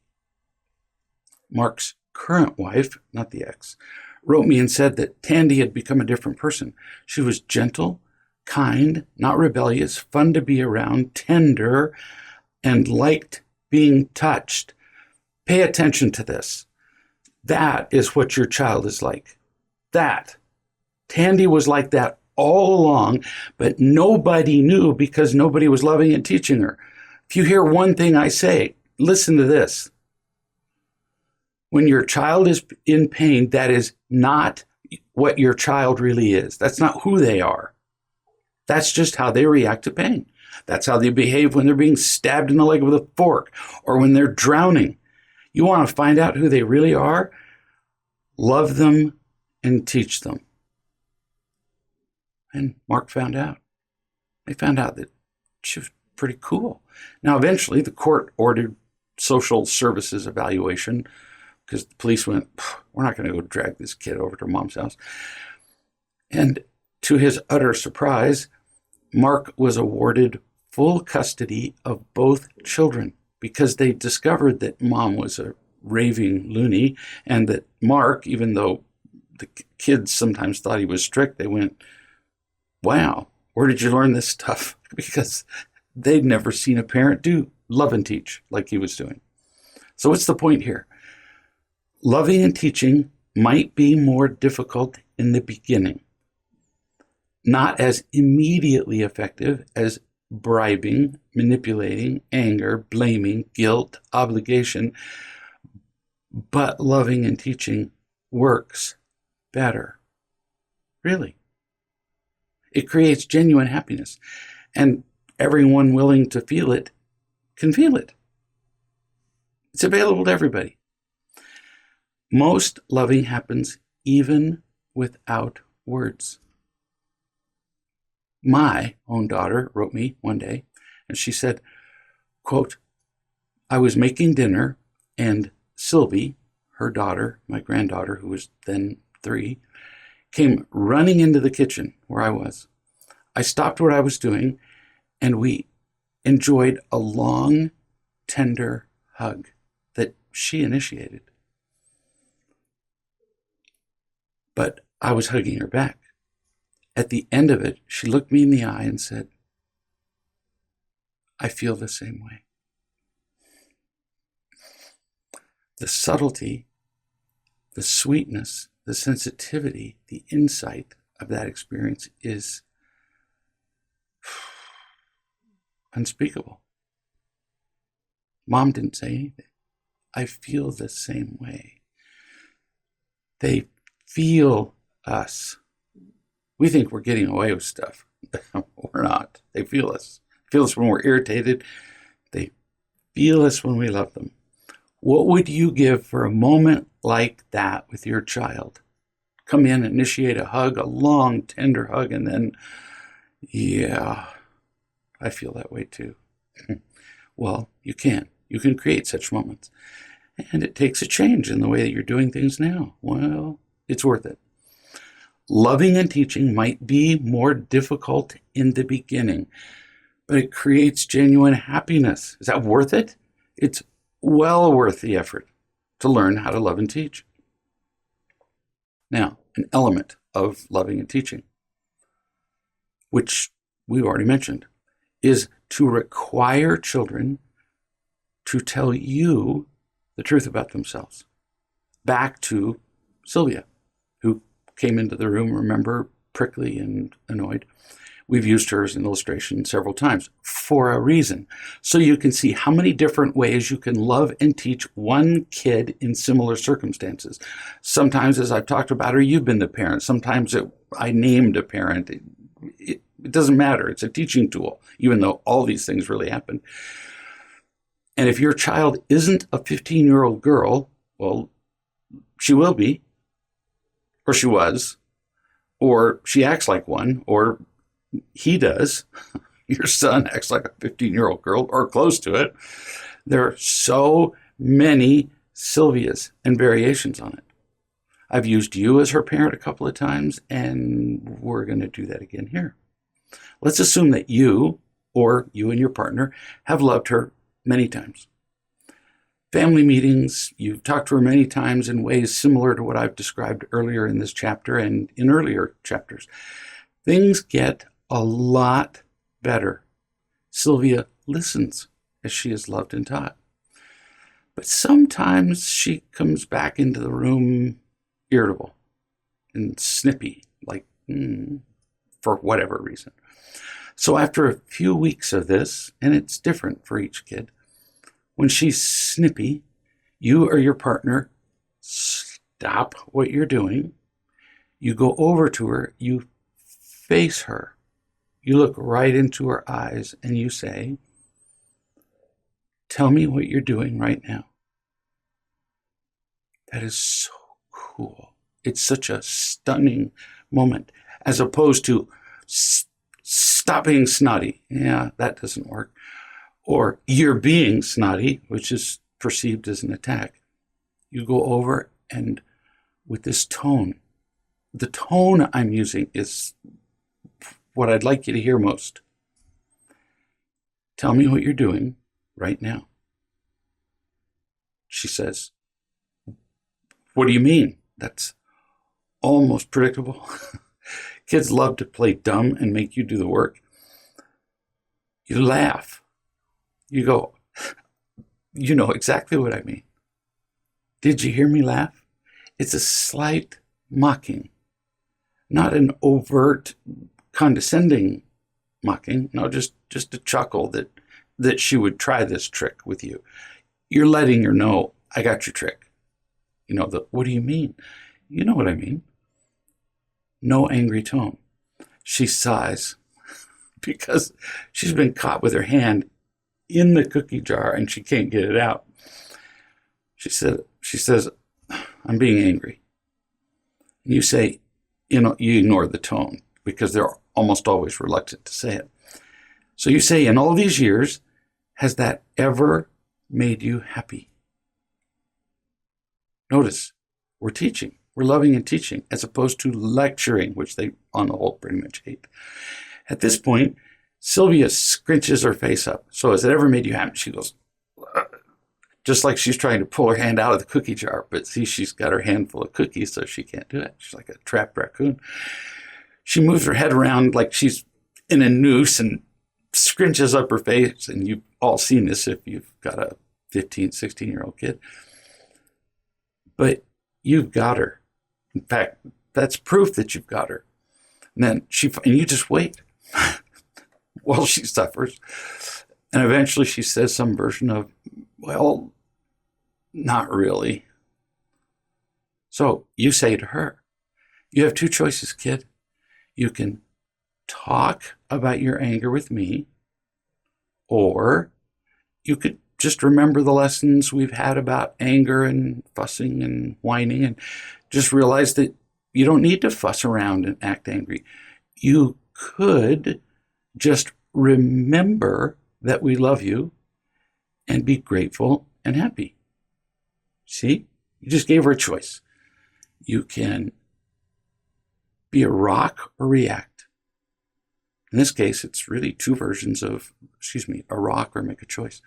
Mark's current wife, not the ex, wrote me and said that Tandy had become a different person. She was gentle, kind, not rebellious, fun to be around, tender, and liked being touched. Pay attention to this. That is what your child is like. That. Tandy was like that all along, but nobody knew because nobody was loving and teaching her. If you hear one thing I say, listen to this. When your child is in pain, that is not what your child really is. That's not who they are. That's just how they react to pain. That's how they behave when they're being stabbed in the leg with a fork or when they're drowning. You want to find out who they really are? Love them and teach them. And Mark found out. They found out that she was pretty cool. Now, eventually, the court ordered social services evaluation because the police went, we're not going to go drag this kid over to mom's house. And to his utter surprise, Mark was awarded full custody of both children because they discovered that mom was a raving loony and that Mark, even though the kids sometimes thought he was strict, they went, wow, where did you learn this stuff? Because they'd never seen a parent do love and teach like he was doing. So what's the point here? Loving and teaching might be more difficult in the beginning, not as immediately effective as bribing, manipulating, anger, blaming, guilt, obligation, but loving and teaching works better. Really. It creates genuine happiness, and everyone willing to feel it can feel it. It's available to everybody. Most loving happens even without words. My own daughter wrote me one day, and she said, quote, I was making dinner, and Sylvie, her daughter, my granddaughter, who was then 3, came running into the kitchen where I was. I stopped what I was doing, and we enjoyed a long, tender hug that she initiated. But I was hugging her back. At the end of it, she looked me in the eye and said, I feel the same way. The subtlety, the sweetness, the sensitivity, the insight of that experience is unspeakable. Mom didn't say anything. I feel the same way. They feel us. We think we're getting away with stuff. We're not. They feel us. Feel us when we're irritated. They feel us when we love them. What would you give for a moment like that with your child? Come in, initiate a hug, a long, tender hug, and then, yeah, I feel that way too. Well, you can. You can create such moments. And it takes a change in the way that you're doing things now. Well, it's worth it. Loving and teaching might be more difficult in the beginning, but it creates genuine happiness. Is that worth it? It's well worth the effort to learn how to love and teach. Now, an element of loving and teaching, which we've already mentioned, is to require children to tell you the truth about themselves. Back to Sylvia, who came into the room, remember, prickly and annoyed. We've used her as an illustration several times for a reason. So you can see how many different ways you can love and teach one kid in similar circumstances. Sometimes, as I've talked about her, you've been the parent. Sometimes I named a parent. It doesn't matter. It's a teaching tool, even though all these things really happen. And if your child isn't a 15-year-old girl, well, she will be, or she was, or she acts like one, or he does. Your son acts like a 15-year-old girl or close to it. There are so many Sylvias and variations on it. I've used you as her parent a couple of times, and we're going to do that again here. Let's assume that you, or you and your partner, have loved her many times. Family meetings, you've talked to her many times in ways similar to what I've described earlier in this chapter and in earlier chapters. Things get a lot better. Sylvia listens as she is loved and taught. But sometimes she comes back into the room irritable and snippy, like, for whatever reason. So after a few weeks of this, and it's different for each kid, when she's snippy, you or your partner stop what you're doing. You go over to her, you face her. You look right into her eyes and you say, "Tell me what you're doing right now." That is so cool. It's such a stunning moment, as opposed to stop being snotty. Yeah, that doesn't work. Or you're being snotty, which is perceived as an attack. You go over and with this tone, the tone I'm using is what I'd like you to hear most. "Tell me what you're doing right now." She says, "What do you mean?" That's almost predictable. Kids love to play dumb and make you do the work. You laugh. You go, "You know exactly what I mean. Did you hear me laugh?" It's a slight mocking, not an overt condescending mocking. No, just a chuckle that she would try this trick with you. You're letting her know, "I got your trick." What do you mean? You know what I mean. No angry tone. She sighs because she's been caught with her hand in the cookie jar and she can't get it out. She says, "I'm being angry." And you say, you ignore the tone because they're almost always reluctant to say it. So you say, "In all these years, has that ever made you happy?" Notice, we're teaching. We're loving and teaching as opposed to lecturing, which they, on the whole, pretty much hate. At this point, Sylvia scrunches her face up. "So has it ever made you happy?" She goes, just like she's trying to pull her hand out of the cookie jar. But see, she's got her hand full of cookies, so she can't do it. She's like a trapped raccoon. She moves her head around like she's in a noose and scrunches up her face. And you've all seen this if you've got a 15, 16-year-old kid. But you've got her. In fact, that's proof that you've got her. And then you just wait while she suffers. And eventually she says some version of, "Well, Not really. So you say to her, you have two choices, kid. You can talk about your anger with me, or you could just remember the lessons we've had about anger and fussing and whining and just realize that you don't need to fuss around and act angry. You could just remember that we love you and be grateful and happy. See? You just gave her a choice. You can be a rock or react. In this case, it's really two versions of, a rock or make a choice.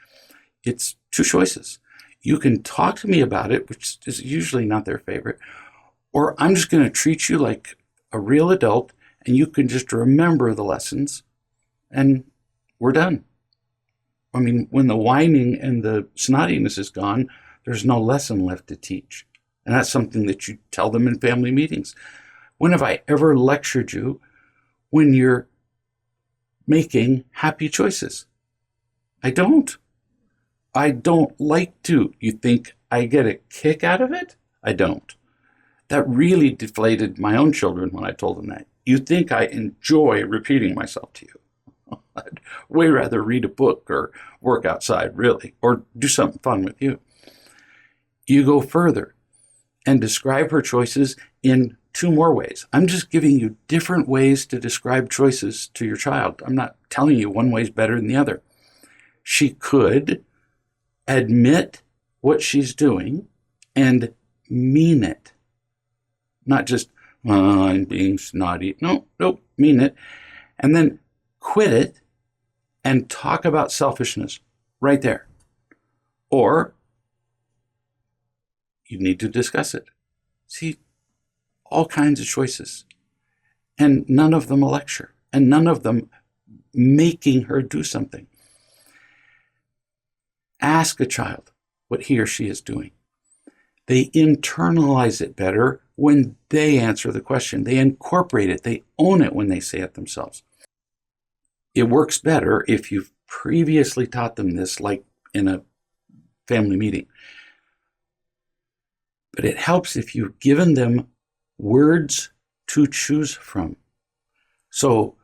It's two choices. You can talk to me about it, which is usually not their favorite, or I'm just going to treat you like a real adult and you can just remember the lessons and we're done. I mean, when the whining and the snottiness is gone, there's no lesson left to teach. And that's something that you tell them in family meetings. When have I ever lectured you when you're making happy choices? I don't. I don't like to. You think I get a kick out of it? I don't. That really deflated my own children when I told them that. You think I enjoy repeating myself to you? I'd way rather read a book or work outside, really, or do something fun with you. You go further and describe her choices in two more ways. I'm just giving you different ways to describe choices to your child. I'm not telling you one way is better than the other. She could admit what she's doing and mean it. Not just, I'm being snotty. No, mean it. And then quit it and talk about selfishness right there. Or you need to discuss it. See, all kinds of choices. And none of them a lecture. And none of them making her do something. Ask a child what he or she is doing. They internalize it better when they answer the question. They incorporate it. They own it when they say it themselves. It works better if you've previously taught them this, like in a family meeting. But it helps if you've given them words to choose from. So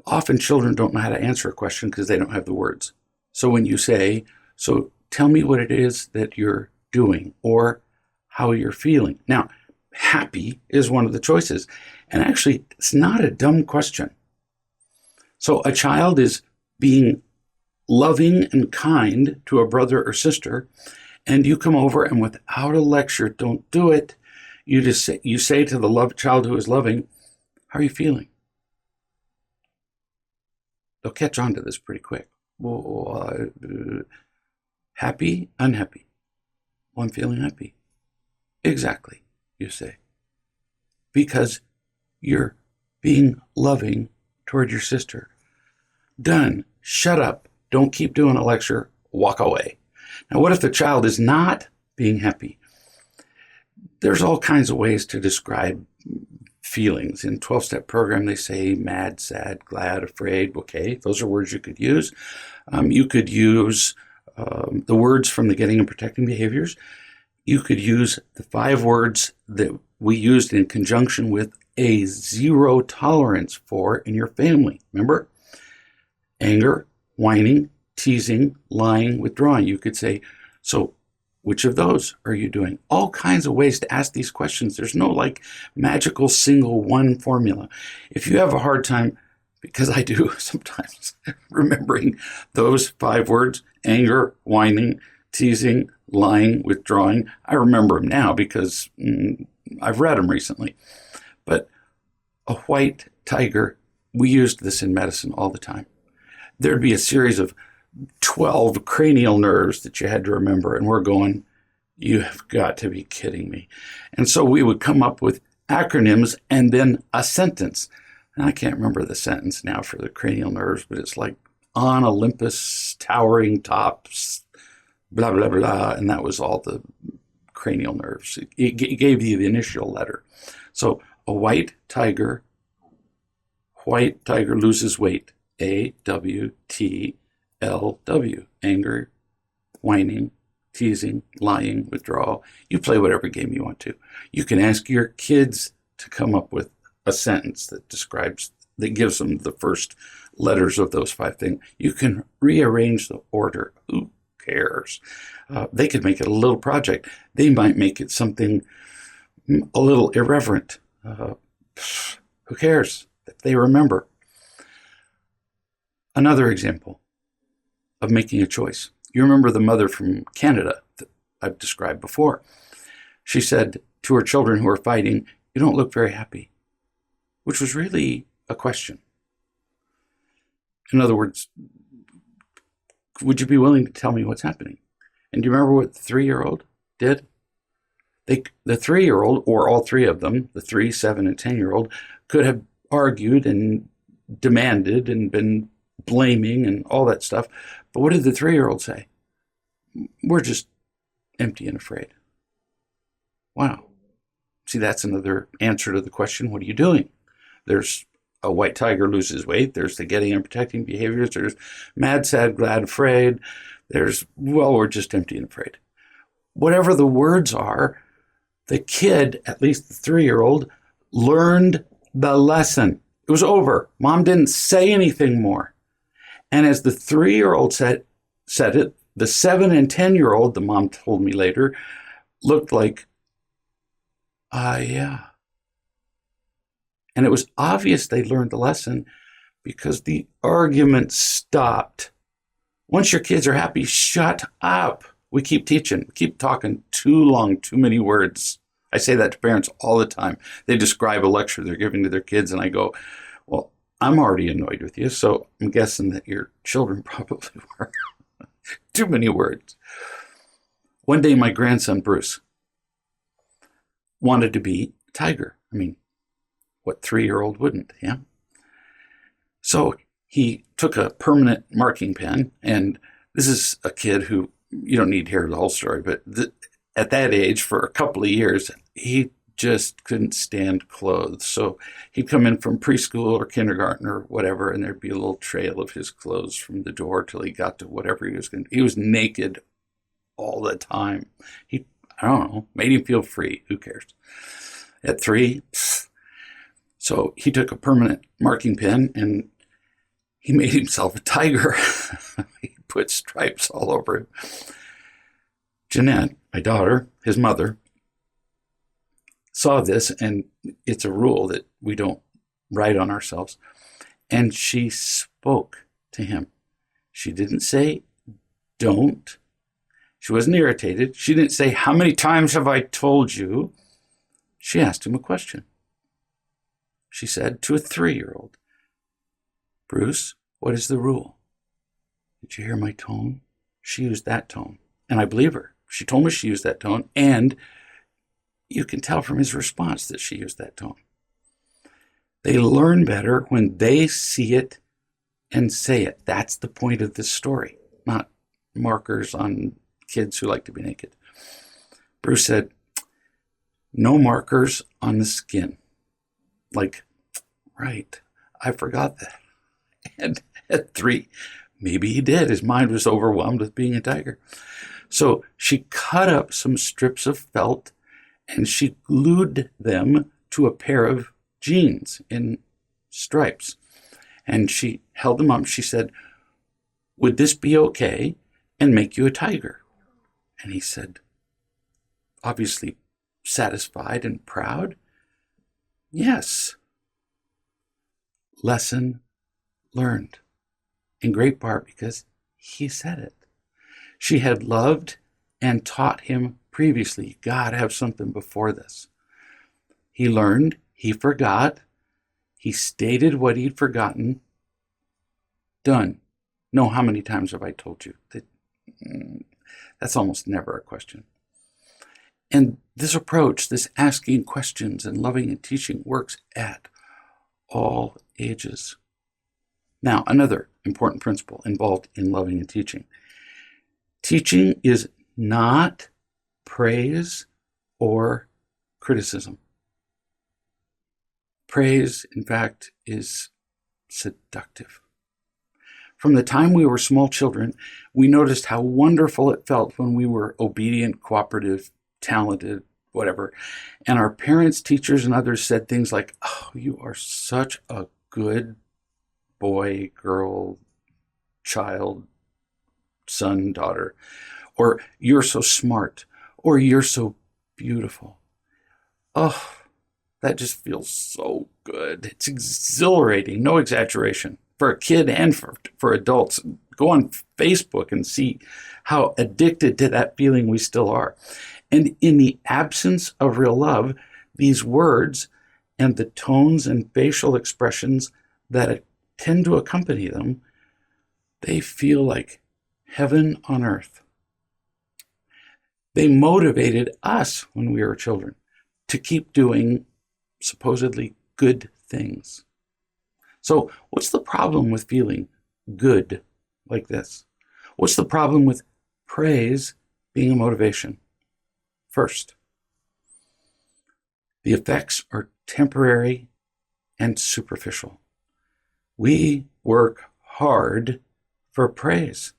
often children don't know how to answer a question because they don't have the words. So when you say, so tell me what it is that you're doing or how you're feeling. Now, happy is one of the choices. And actually, it's not a dumb question. So a child is being loving and kind to a brother or sister, and you come over and without a lecture, don't do it. You say to the child who is loving, how are you feeling? They'll catch on to this pretty quick. Well, happy, unhappy. Well, I'm feeling happy. Exactly, you say. Because you're being loving toward your sister. Done. Shut up. Don't keep doing a lecture. Walk away. Now, what if the child is not being happy? There's all kinds of ways to describe feelings. In 12-step program, they say mad, sad, glad, afraid. Okay, those are words you could use. You could use the words from the Getting and Protecting Behaviors. You could use the 5 words that we used in conjunction with a 0 tolerance for in your family. Remember? Anger, whining, teasing, lying, withdrawing. You could say, so which of those are you doing? All kinds of ways to ask these questions. There's no like magical single one formula. If you have a hard time, because I do sometimes, remembering those 5 words, anger, whining, teasing, lying, withdrawing, I remember them now because I've read them recently. But a white tiger, we used this in medicine all the time. There'd be a series of 12 cranial nerves that you had to remember. And we're going, you have got to be kidding me. And so we would come up with acronyms and then a sentence. And I can't remember the sentence now for the cranial nerves, but it's like on Olympus, towering tops, blah, blah, blah. And that was all the cranial nerves. It gave you the initial letter. So a white tiger loses weight. AWTLW, anger, whining, teasing, lying, withdrawal. You play whatever game you want to. You can ask your kids to come up with a sentence that gives them the first letters of those 5 things. You can rearrange the order. Who cares? They could make it a little project. They might make it something a little irreverent. Who cares if they remember? Another example of making a choice. You remember the mother from Canada that I've described before. She said to her children who were fighting, "You don't look very happy," which was really a question. In other words, would you be willing to tell me what's happening? And do you remember what the 3-year-old did? The 3-year-old, or all 3 of them, the 3, 7, and 10-year-old, could have argued and demanded and been blaming and all that stuff. But what did the 3-year-old say? "We're just empty and afraid." Wow. See, that's another answer to the question, what are you doing? There's a white tiger loses weight. There's the getting and protecting behaviors. There's mad, sad, glad, afraid. There's, well, we're just empty and afraid. Whatever the words are, the kid, at least the 3-year-old, learned the lesson. It was over. Mom didn't say anything more. And as the 3-year-old said it, the 7 and 10-year-old, the mom told me later, looked like, yeah. And it was obvious they learned the lesson because the argument stopped. Once your kids are happy, shut up. We keep teaching, we keep talking too long, too many words. I say that to parents all the time. They describe a lecture they're giving to their kids, and I go, well, I'm already annoyed with you, so I'm guessing that your children probably were. Too many words. One day, my grandson, Bruce, wanted to be a tiger. I mean, what 3-year-old wouldn't, yeah? So he took a permanent marking pen, and this is a kid who, you don't need to hear the whole story, but at that age, for a couple of years, he just couldn't stand clothes. So he'd come in from preschool or kindergarten or whatever, and there'd be a little trail of his clothes from the door till he got to whatever he was going to. He was naked all the time. I don't know, made him feel free. Who cares? At 3, so he took a permanent marking pen and he made himself a tiger. He put stripes all over him. Jeanette, my daughter, his mother, saw this, and it's a rule that we don't write on ourselves. And she spoke to him. She didn't say, don't. She wasn't irritated. She didn't say, how many times have I told you? She asked him a question. She said to a 3-year-old, Bruce, what is the rule? Did you hear my tone? She used that tone. And I believe her. She told me she used that tone, and you can tell from his response that she used that tone. They learn better when they see it and say it. That's the point of this story, not markers on kids who like to be naked. Bruce said, no markers on the skin. Like, right, I forgot that. And at 3, maybe he did. His mind was overwhelmed with being a tiger. So she cut up some strips of felt and she glued them to a pair of jeans in stripes. And she held them up. She said, would this be okay and make you a tiger? And he said, obviously satisfied and proud, yes. Lesson learned, in great part because he said it. She had loved and taught him previously. You got to have something before this. He learned, he forgot, he stated what he'd forgotten. Done. No, how many times have I told you? That's almost never a question. And this approach, this asking questions and loving and teaching, works at all ages. Now, another important principle involved in loving and teaching. Teaching is not praise or criticism. Praise, in fact, is seductive. From the time we were small children, we noticed how wonderful it felt when we were obedient, cooperative, talented, whatever. And our parents, teachers, and others said things like, "Oh, you are such a good boy, girl, child, son, daughter," or "You're so smart," or "You're so beautiful." Oh, that just feels so good. It's exhilarating, no exaggeration, for a kid and for adults. Go on Facebook and see how addicted to that feeling we still are. And in the absence of real love, these words and the tones and facial expressions that tend to accompany them, they feel like heaven on earth. They motivated us when we were children to keep doing supposedly good things. So what's the problem with feeling good like this? What's the problem with praise being a motivation? First, the effects are temporary and superficial. We work hard for praise,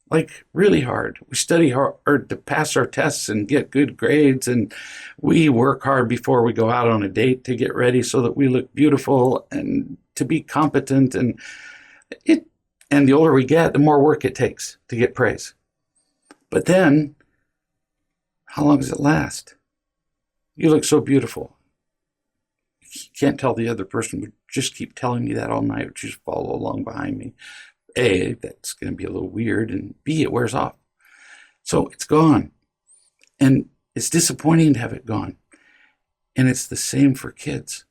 like really hard. We study hard to pass our tests and get good grades, and we work hard before we go out on a date to get ready so that we look beautiful and to be competent. And the older we get, the more work it takes to get praise. But then, how long does it last? You look so beautiful. You can't tell the other person would just keep telling me that all night, would just follow along behind me. A, that's going to be a little weird, and B, it wears off. So it's gone. And it's disappointing to have it gone. And it's the same for kids.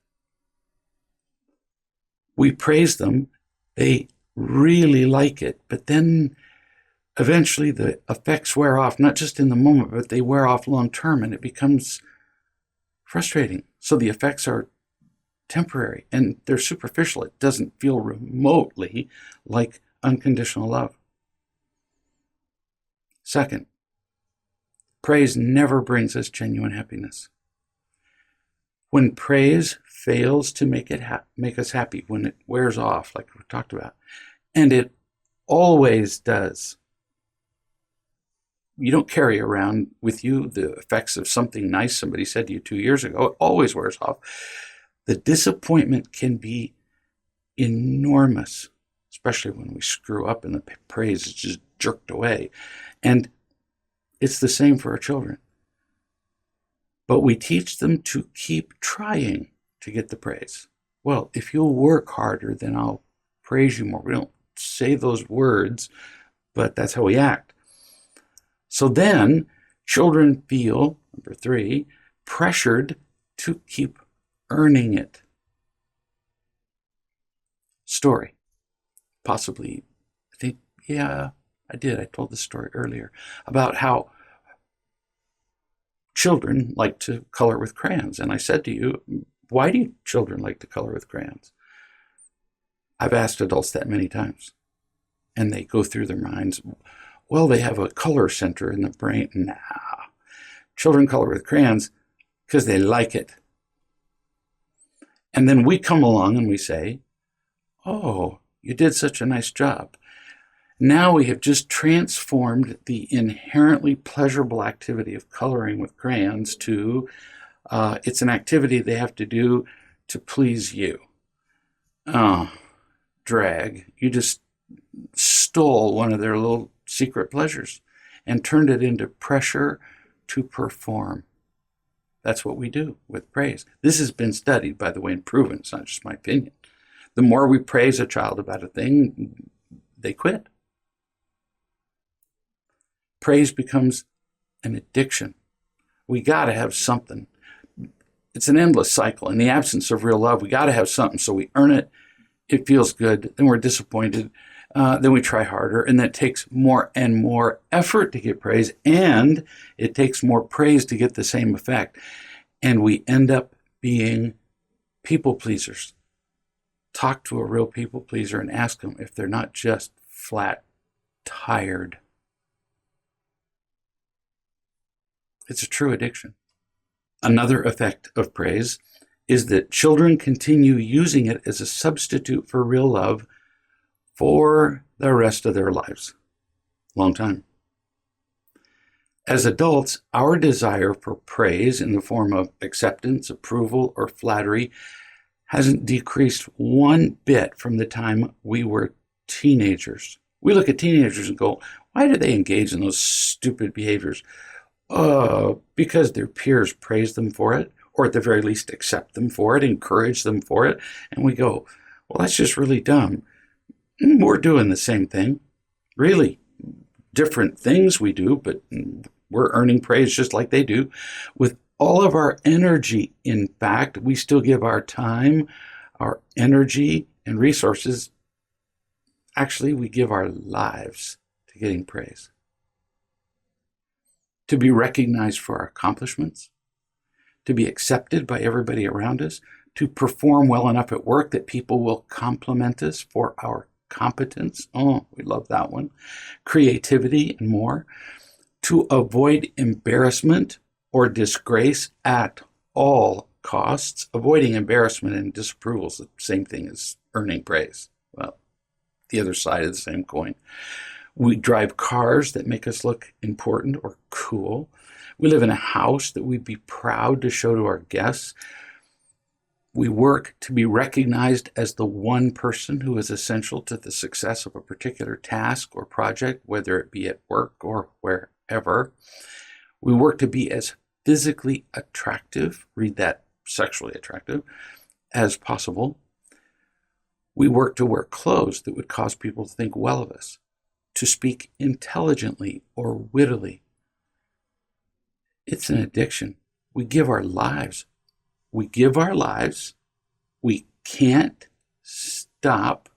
We praise them. They really like it. But then eventually the effects wear off, not just in the moment, but they wear off long term, and it becomes frustrating. So the effects are temporary and they're superficial. It doesn't feel remotely like unconditional love. Second, praise never brings us genuine happiness. When praise fails to make us happy, when it wears off, like we talked about, and it always does, you don't carry around with you the effects of something nice somebody said to you 2 years ago. It always wears off. The disappointment can be enormous, especially when we screw up and the praise is just jerked away. And it's the same for our children. But we teach them to keep trying to get the praise. Well, if you'll work harder, then I'll praise you more. We don't say those words, but that's how we act. So then children feel, number 3, pressured to keep earning it. Story. Possibly, I think, yeah, I did. I told this story earlier about how children like to color with crayons. And I said to you, why do children like to color with crayons? I've asked adults that many times. And they go through their minds, well, they have a color center in the brain. Nah. Children color with crayons because they like it. And then we come along and we say, oh, you did such a nice job. Now we have just transformed the inherently pleasurable activity of coloring with crayons to it's an activity they have to do to please you. Oh, drag. You just stole one of their little secret pleasures and turned it into pressure to perform. That's what we do with praise. This has been studied, by the way, and proven. It's not just my opinion. The more we praise a child about a thing, they quit. Praise becomes an addiction. We got to have something. It's an endless cycle. In the absence of real love, we got to have something. So we earn it. It feels good. Then we're disappointed. Then we try harder. And that takes more and more effort to get praise. And it takes more praise to get the same effect. And we end up being people pleasers. Talk to a real people pleaser and ask them if they're not just flat tired. It's a true addiction. Another effect of praise is that children continue using it as a substitute for real love for the rest of their lives. Long time. As adults, our desire for praise in the form of acceptance, approval, or flattery hasn't decreased one bit from the time we were teenagers. We look at teenagers and go, why do they engage in those stupid behaviors? Because their peers praise them for it, or at the very least accept them for it, encourage them for it. And we go, well, that's just really dumb. We're doing the same thing. Really different things we do, but we're earning praise just like they do. With all of our energy, in fact, we still give our time, our energy, and resources. Actually, we give our lives to getting praise. To be recognized for our accomplishments, to be accepted by everybody around us, to perform well enough at work that people will compliment us for our competence. Oh, we love that one. Creativity and more. To avoid embarrassment or disgrace at all costs. Avoiding embarrassment and disapproval is the same thing as earning praise. Well, the other side of the same coin. We drive cars that make us look important or cool. We live in a house that we'd be proud to show to our guests. We work to be recognized as the one person who is essential to the success of a particular task or project, whether it be at work or wherever. We work to be as physically attractive, read that sexually attractive, as possible. We work to wear clothes that would cause people to think well of us, to speak intelligently or wittily. It's an addiction. We give our lives. We give our lives. We can't stop.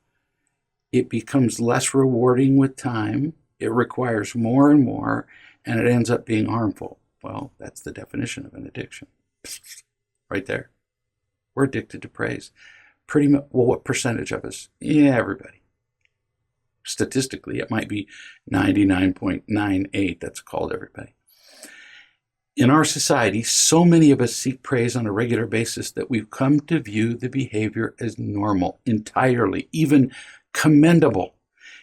It becomes less rewarding with time. It requires more and more, and it ends up being harmful. Well, that's the definition of an addiction. Right there. We're addicted to praise. Pretty much, well, what percentage of us? Yeah, everybody. Statistically, it might be 99.98. That's called everybody. In our society, so many of us seek praise on a regular basis that we've come to view the behavior as normal, entirely, even commendable.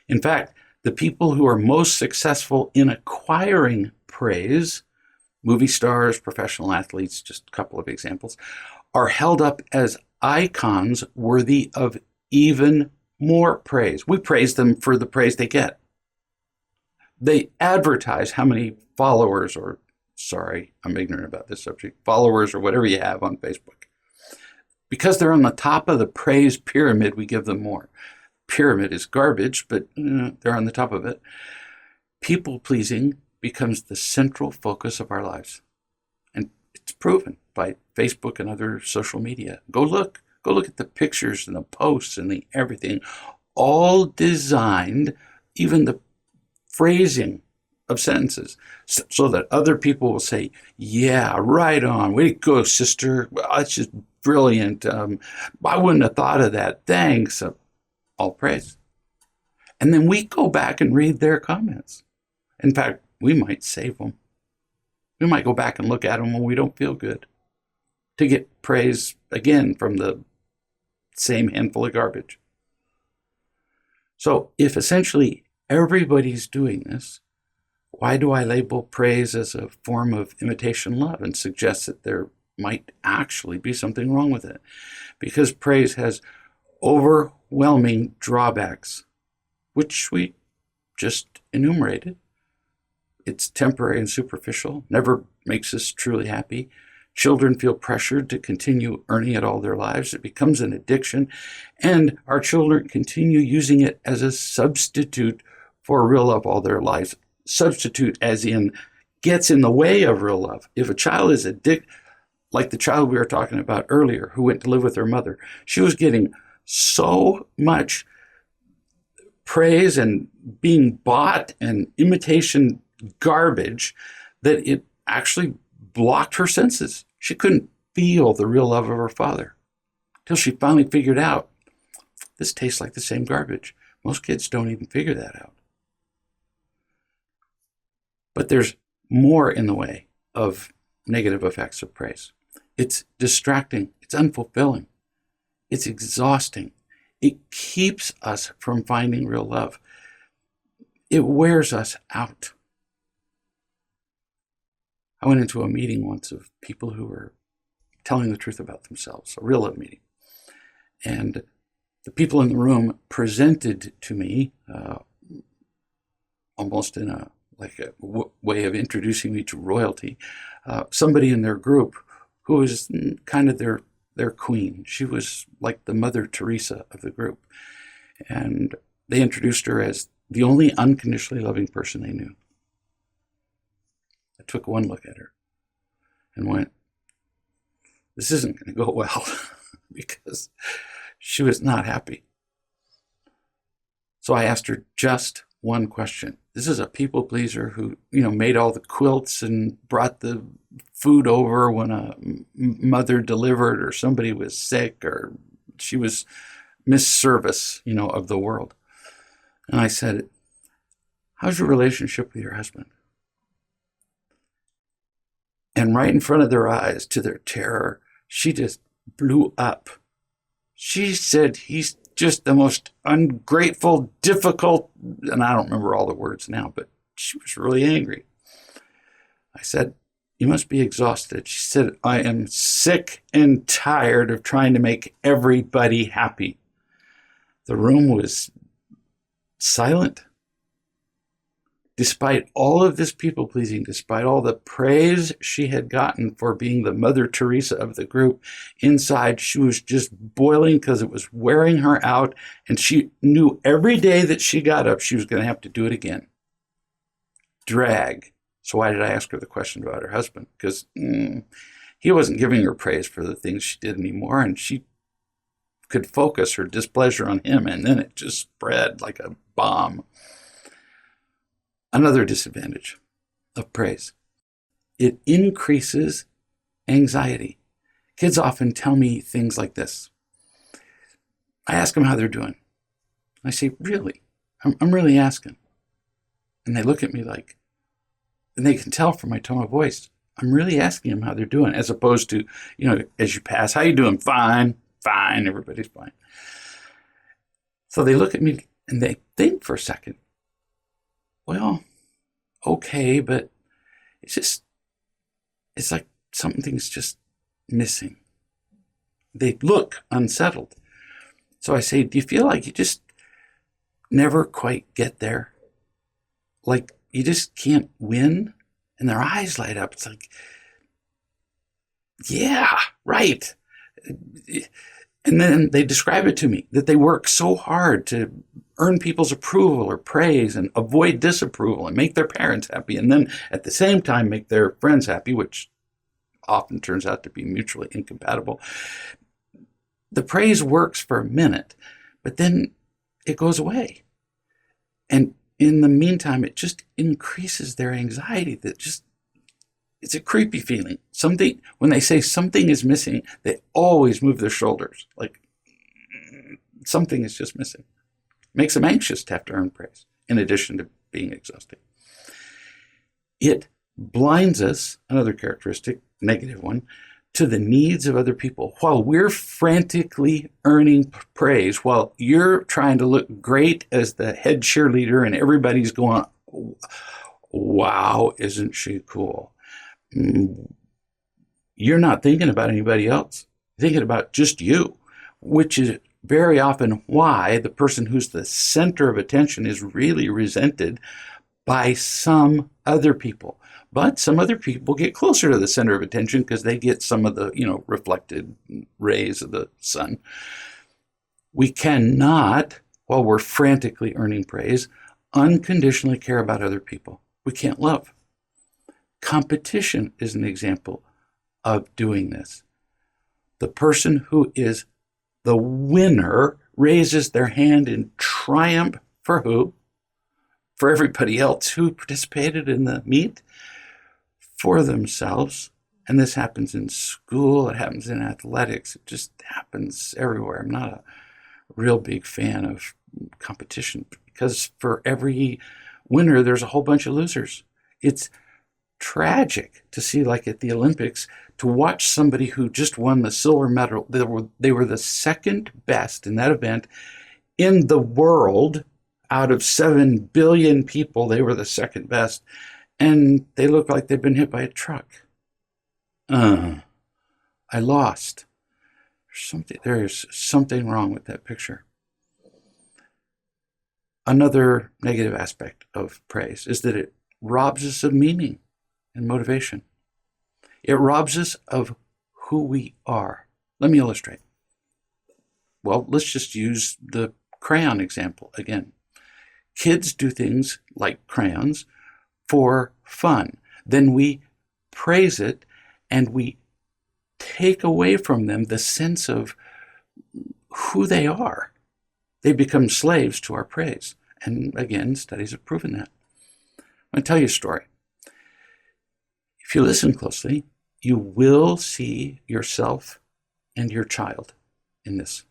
In fact, the people who are most successful in acquiring praise, movie stars, professional athletes, just a couple of examples, are held up as icons worthy of even more praise. We praise them for the praise they get. They advertise how many followers, or sorry, I'm ignorant about this subject, followers or whatever you have on Facebook. Because they're on the top of the praise pyramid, we give them more. Pyramid is garbage, but they're on the top of it. People pleasing becomes the central focus of our lives. And it's proven by Facebook and other social media. Go look at the pictures and the posts and the everything, all designed, even the phrasing of sentences, so that other people will say, yeah, right on, way to go, sister, well, that's just brilliant, I wouldn't have thought of that, thanks, all praise. And then we go back and read their comments. In fact, we might save them. We might go back and look at them when we don't feel good, to get praise again from the same handful of garbage. So if essentially everybody's doing this, why do I label praise as a form of imitation love and suggest that there might actually be something wrong with it? Because praise has overwhelming drawbacks, which we just enumerated. It's temporary and superficial, never makes us truly happy. Children feel pressured to continue earning it all their lives. It becomes an addiction, and our children continue using it as a substitute for real love all their lives. Substitute as in gets in the way of real love. If a child is addicted, like the child we were talking about earlier who went to live with her mother, she was getting so much praise and being bought and imitation garbage that it actually blocked her senses. She couldn't feel the real love of her father till she finally figured out, this tastes like the same garbage. Most kids don't even figure that out. But there's more in the way of negative effects of praise. It's distracting. It's unfulfilling. It's exhausting. It keeps us from finding real love. It wears us out. I went into a meeting once of people who were telling the truth about themselves, a real love meeting. And the people in the room presented to me, almost in a way of introducing me to royalty, somebody in their group who was kind of their queen. She was like the Mother Teresa of the group. And they introduced her as the only unconditionally loving person they knew. I took one look at her and went, this isn't going to go well, because she was not happy. So I asked her just one question. This is a people pleaser who, made all the quilts and brought the food over when a mother delivered or somebody was sick, or she was Miss Service, of the world. And I said, how's your relationship with your husband? And right in front of their eyes, to their terror, she just blew up. She said, he's just the most ungrateful, difficult, and I don't remember all the words now, but she was really angry. I said, you must be exhausted. She said, I am sick and tired of trying to make everybody happy. The room was silent. Despite all of this people-pleasing, despite all the praise she had gotten for being the Mother Teresa of the group, inside she was just boiling because it was wearing her out, and she knew every day that she got up she was going to have to do it again. Drag. So why did I ask her the question about her husband? Because he wasn't giving her praise for the things she did anymore, and she could focus her displeasure on him, and then it just spread like a bomb. Another disadvantage of praise. It increases anxiety. Kids often tell me things like this. I ask them how they're doing. I say, really? I'm really asking. And they look at me like, and they can tell from my tone of voice, I'm really asking them how they're doing, as opposed to, as you pass, how you doing? Fine, fine, everybody's fine. So they look at me and they think for a second, well, okay, but it's like something's just missing. They look unsettled. So I say, do you feel like you just never quite get there? Like you just can't win? And their eyes light up. It's like, yeah, right. And then they describe it to me, that they work so hard to earn people's approval or praise and avoid disapproval and make their parents happy, and then at the same time make their friends happy, which often turns out to be mutually incompatible. The praise works for a minute, but then it goes away. And in the meantime, it just increases their anxiety. It's a creepy feeling. When they say something is missing, they always move their shoulders. Like something is just missing. Makes them anxious to have to earn praise, in addition to being exhausting. It blinds us, another characteristic, negative one, to the needs of other people. While we're frantically earning praise, while you're trying to look great as the head cheerleader and everybody's going, wow, isn't she cool? You're not thinking about anybody else. You're thinking about just you, which is very often why the person who's the center of attention is really resented by some other people. But some other people get closer to the center of attention because they get some of the, reflected rays of the sun. We cannot, while we're frantically earning praise, unconditionally care about other people. We can't love. Competition is an example of doing this. The person who is the winner raises their hand in triumph for who? For everybody else who participated in the meet, for themselves. And this happens in school, it happens in athletics, it just happens everywhere. I'm not a real big fan of competition because for every winner, there's a whole bunch of losers. It's tragic to see, like at the Olympics, to watch somebody who just won the silver medal. They were the second best in that event in the world Out of 7 billion people, they were the second best, and they look like they've been hit by a truck. I lost. There's something wrong with that picture. Another negative aspect of praise is that it robs us of meaning and motivation. It robs us of who we are. Let me illustrate. Well, let's just use the crayon example again. Kids do things like crayons for fun. Then we praise it and we take away from them the sense of who they are. They become slaves to our praise. And again, studies have proven that. I'm going to tell you a story. If you listen closely, you will see yourself and your child in this.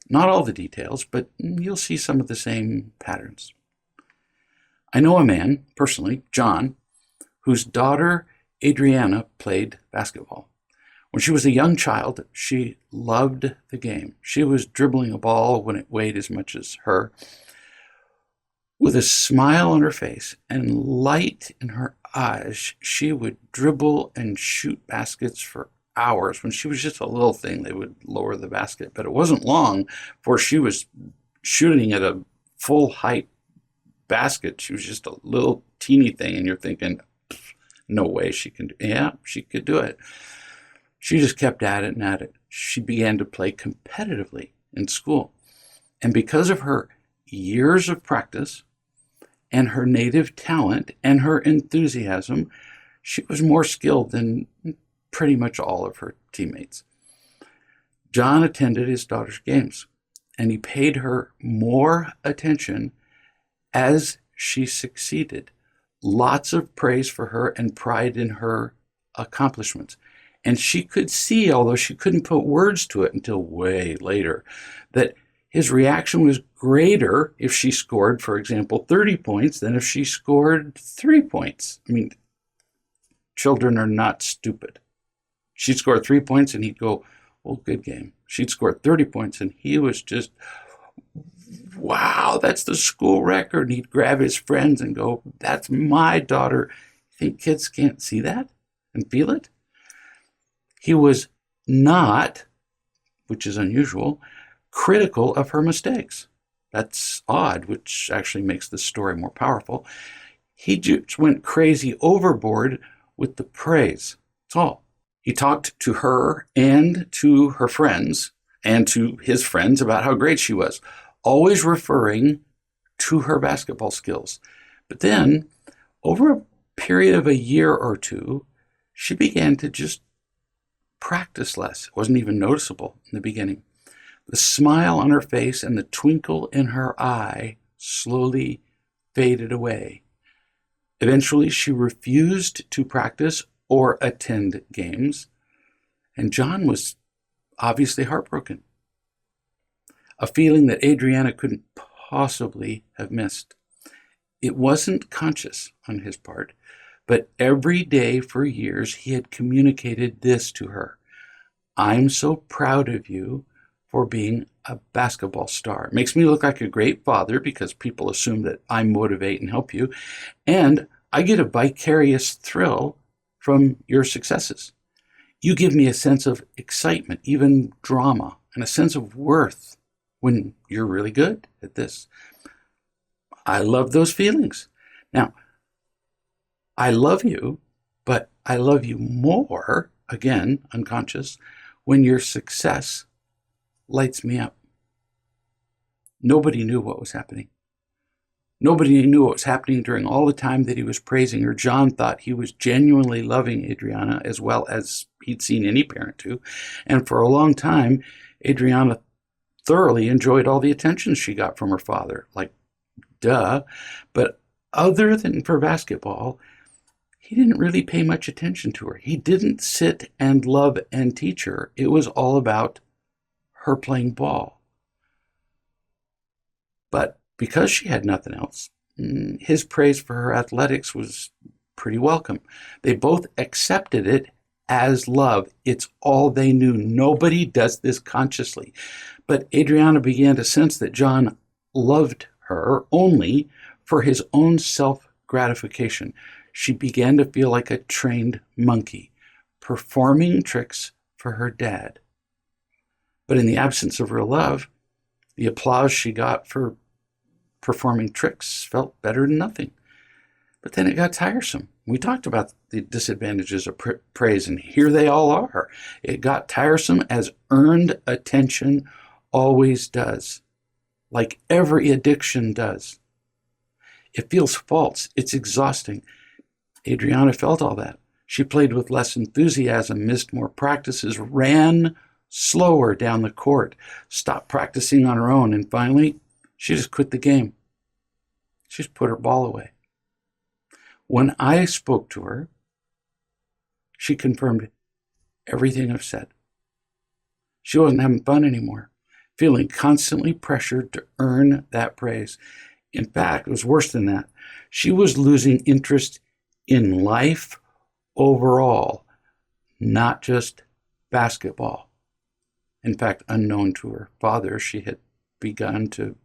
Not all the details, but you'll see some of the same patterns. I know a man, personally, John, whose daughter, Adriana, played basketball. When she was a young child, she loved the game. She was dribbling a ball when it weighed as much as her. With a smile on her face and light in her eyes, she would dribble and shoot baskets for hours. When she was just a little thing, they would lower the basket. But it wasn't long before she was shooting at a full height basket. She was just a little teeny thing, and you're thinking, no way she can do it. Yeah, she could do it. She just kept at it and at it. She began to play competitively in school. And because of her years of practice and her native talent and her enthusiasm, she was more skilled than pretty much all of her teammates. John attended his daughter's games, and he paid her more attention as she succeeded. Lots of praise for her and pride in her accomplishments. And she could see, although she couldn't put words to it until way later, that his reaction was greater if she scored, for example, 30 points than if she scored 3 points. I mean, children are not stupid. She'd score 3 points and he'd go, oh, good game. She'd score 30 points and he was just, wow, that's the school record. And he'd grab his friends and go, that's my daughter. You think kids can't see that and feel it? He was not, which is unusual, critical of her mistakes. That's odd, which actually makes the story more powerful. He just went crazy overboard with the praise. That's all. He talked to her and to her friends and to his friends about how great she was, always referring to her basketball skills. But then, over a period of a year or two, she began to just practice less. It wasn't even noticeable in the beginning. The smile on her face and the twinkle in her eye slowly faded away. Eventually, she refused to practice or attend games, and John was obviously heartbroken. A feeling that Adriana couldn't possibly have missed. It wasn't conscious on his part, but every day for years he had communicated this to her. I'm so proud of you for being a basketball star. It makes me look like a great father because people assume that I motivate and help you, and I get a vicarious thrill from your successes. You give me a sense of excitement, even drama, and a sense of worth when you're really good at this. I love those feelings. Now, I love you, but I love you more, again, unconscious, when your success lights me up. Nobody knew what was happening. Nobody knew what was happening during all the time that he was praising her. John thought he was genuinely loving Adriana as well as he'd seen any parent do. And for a long time, Adriana thoroughly enjoyed all the attention she got from her father. Like, duh. But other than for basketball, he didn't really pay much attention to her. He didn't sit and love and teach her. It was all about her playing ball. But because she had nothing else, his praise for her athletics was pretty welcome. They both accepted it as love. It's all they knew. Nobody does this consciously. But Adriana began to sense that John loved her only for his own self-gratification. She began to feel like a trained monkey, performing tricks for her dad. But in the absence of real love, the applause she got for performing tricks felt better than nothing. But then it got tiresome. We talked about the disadvantages of praise, and here they all are. It got tiresome, as earned attention always does, like every addiction does. It feels false. It's exhausting. Adriana felt all that. She played with less enthusiasm, missed more practices, ran slower down the court, stopped practicing on her own, and finally, she just quit the game. She just put her ball away. When I spoke to her, she confirmed everything I've said. She wasn't having fun anymore, feeling constantly pressured to earn that praise. In fact, it was worse than that. She was losing interest in life overall, not just basketball. In fact, unknown to her father, she had begun to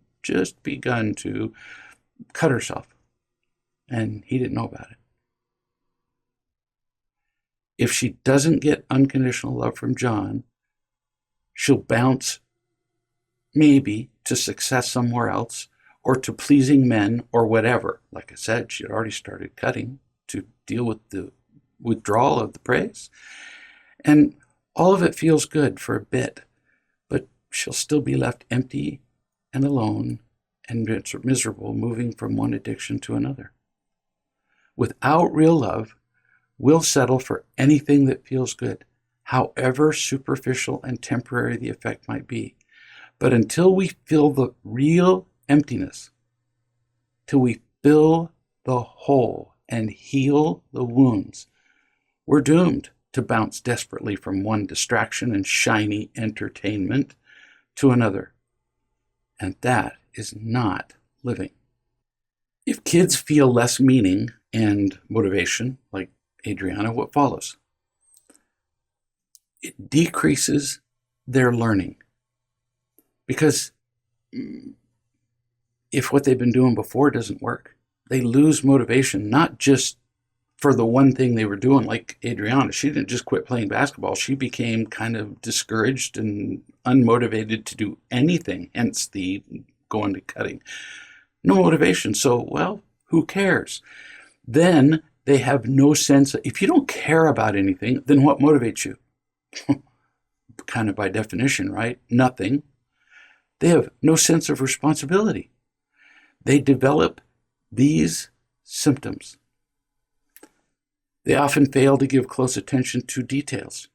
cut herself, and he didn't know about it. If she doesn't get unconditional love from John, she'll bounce maybe to success somewhere else, or to pleasing men, or whatever. Like I said, she had already started cutting to deal with the withdrawal of the praise. And all of it feels good for a bit, but she'll still be left empty and alone and miserable, moving from one addiction to another. Without real love, we'll settle for anything that feels good, however superficial and temporary the effect might be. But until we fill the real emptiness, till we fill the hole and heal the wounds, we're doomed to bounce desperately from one distraction and shiny entertainment to another. And that is not living. If kids feel less meaning and motivation, like Adriana, what follows? It decreases their learning. Because if what they've been doing before doesn't work, they lose motivation, not just for the one thing they were doing, like Adriana. She didn't just quit playing basketball. She became kind of discouraged and unmotivated to do anything, hence the going to cutting. No motivation. So, well, who cares? Then they have no sense. If you don't care about anything, then what motivates you? Kind of by definition, right? Nothing. They have no sense of responsibility. They develop these symptoms. They often fail to give close attention to details,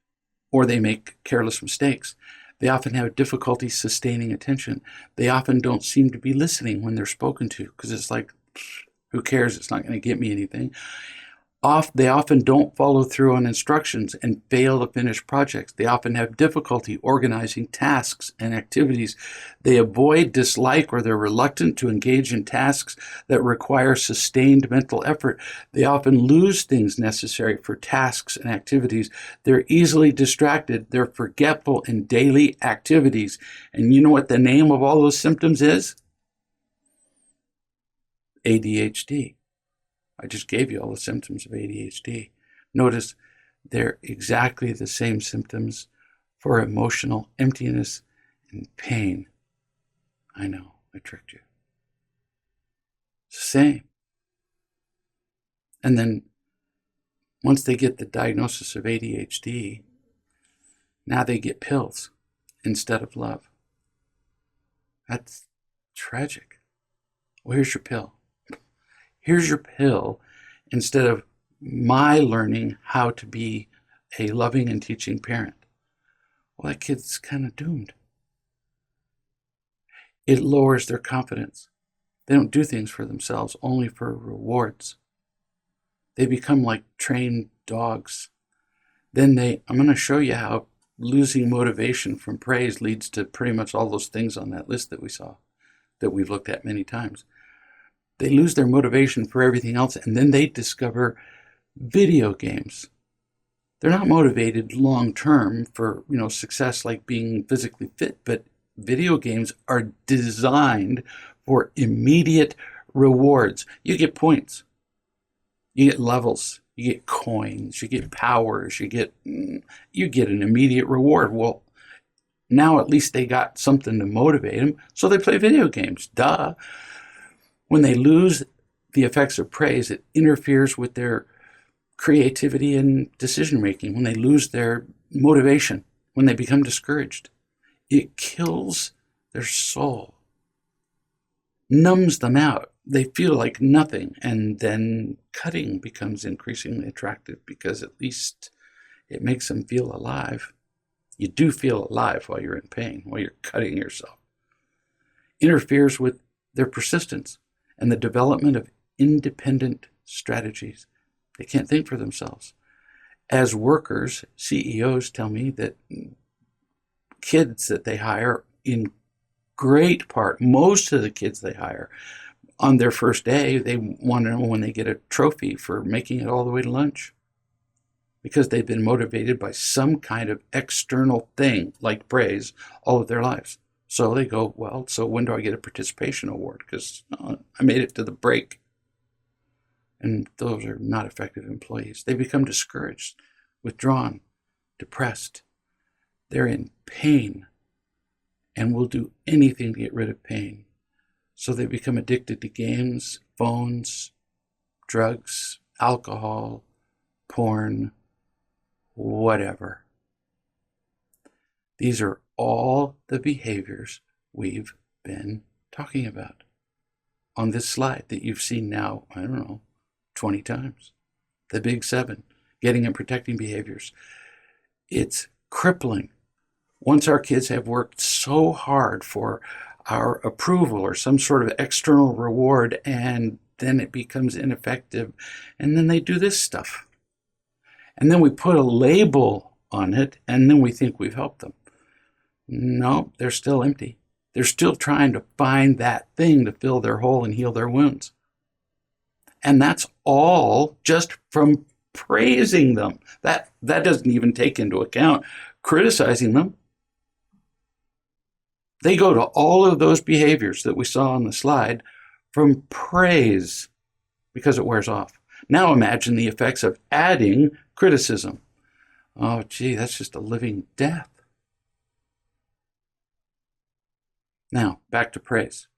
or they make careless mistakes. They often have difficulty sustaining attention. They often don't seem to be listening when they're spoken to, because it's like, who cares? It's not going to get me anything. They often don't follow through on instructions and fail to finish projects. They often have difficulty organizing tasks and activities. They avoid, dislike, or they're reluctant to engage in tasks that require sustained mental effort. They often lose things necessary for tasks and activities. They're easily distracted. They're forgetful in daily activities. And you know what the name of all those symptoms is? ADHD. I just gave you all the symptoms of ADHD. Notice they're exactly the same symptoms for emotional emptiness and pain. I know, I tricked you. It's the same. And then once they get the diagnosis of ADHD, now they get pills instead of love. That's tragic. Well, here's your pill. Here's your pill instead of my learning how to be a loving and teaching parent. Well, that kid's kind of doomed. It lowers their confidence. They don't do things for themselves, only for rewards. They become like trained dogs. Then I'm going to show you how losing motivation from praise leads to pretty much all those things on that list that we saw, that we've looked at many times. They lose their motivation for everything else, and then they discover video games. They're not motivated long-term for, success like being physically fit, but video games are designed for immediate rewards. You get points, you get levels, you get coins, you get powers, you get an immediate reward. Well, now at least they got something to motivate them, so they play video games. Duh. When they lose the effects of praise, it interferes with their creativity and decision making. When they lose their motivation, when they become discouraged, it kills their soul, numbs them out. They feel like nothing, and then cutting becomes increasingly attractive because at least it makes them feel alive. You do feel alive while you're in pain, while you're cutting yourself. Interferes with their persistence and the development of independent strategies. They can't think for themselves. As workers, CEOs tell me that kids that they hire, in great part, most of the kids they hire, on their first day, they want to know when they get a trophy for making it all the way to lunch, because they've been motivated by some kind of external thing like praise all of their lives. So they go, well, so when do I get a participation award? Because I made it to the break. And those are not effective employees. They become discouraged, withdrawn, depressed. They're in pain and will do anything to get rid of pain. So they become addicted to games, phones, drugs, alcohol, porn, whatever. These are all the behaviors we've been talking about on this slide that you've seen now, 20 times. The big 7, getting and protecting behaviors. It's crippling. Once our kids have worked so hard for our approval or some sort of external reward, and then it becomes ineffective, and then they do this stuff. And then we put a label on it, and then we think we've helped them. No, they're still empty. They're still trying to find that thing to fill their hole and heal their wounds. And that's all just from praising them. That doesn't even take into account criticizing them. They go to all of those behaviors that we saw on the slide from praise because it wears off. Now imagine the effects of adding criticism. Oh, gee, that's just a living death. Now, back to praise.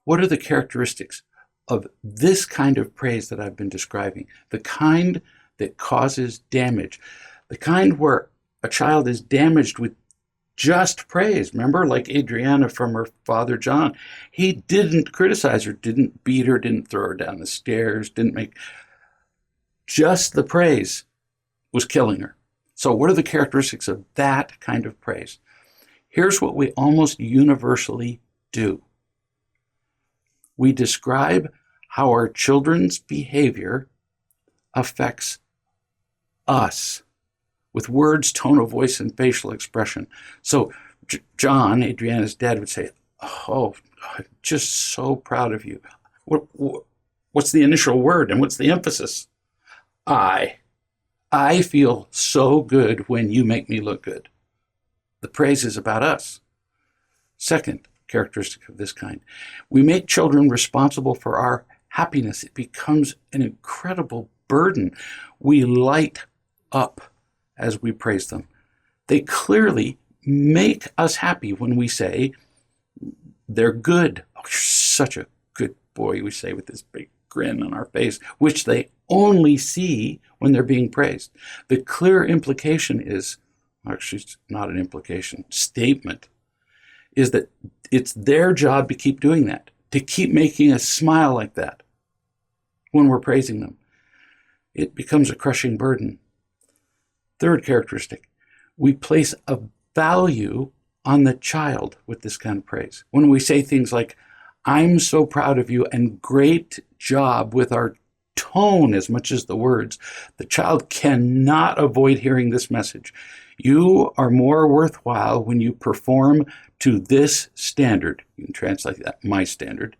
What are the characteristics of this kind of praise that I've been describing? The kind that causes damage. The kind where a child is damaged with just praise. Remember, like Adriana from her father, John. He didn't criticize her, didn't beat her, didn't throw her down the stairs, didn't make... Just the praise was killing her. So what are the characteristics of that kind of praise? Here's what we almost universally do. We describe how our children's behavior affects us with words, tone of voice, and facial expression. So John, Adriana's dad, would say, oh, I'm just so proud of you. What's the initial word and what's the emphasis? I feel so good when you make me look good. The praise is about us. Second characteristic of this kind, we make children responsible for our happiness. It becomes an incredible burden. We light up as we praise them. They clearly make us happy when we say they're good. Oh, you're such a good boy, we say with this big grin on our face, which they only see when they're being praised. The clear implication is, actually it's not an implication, statement, is that it's their job to keep doing that, to keep making us smile like that when we're praising them. It becomes a crushing burden. Third characteristic, we place a value on the child with this kind of praise. When we say things like, I'm so proud of you, and great job, with our tone as much as the words, the child cannot avoid hearing this message. You are more worthwhile when you perform to this standard. You can translate that, my standard.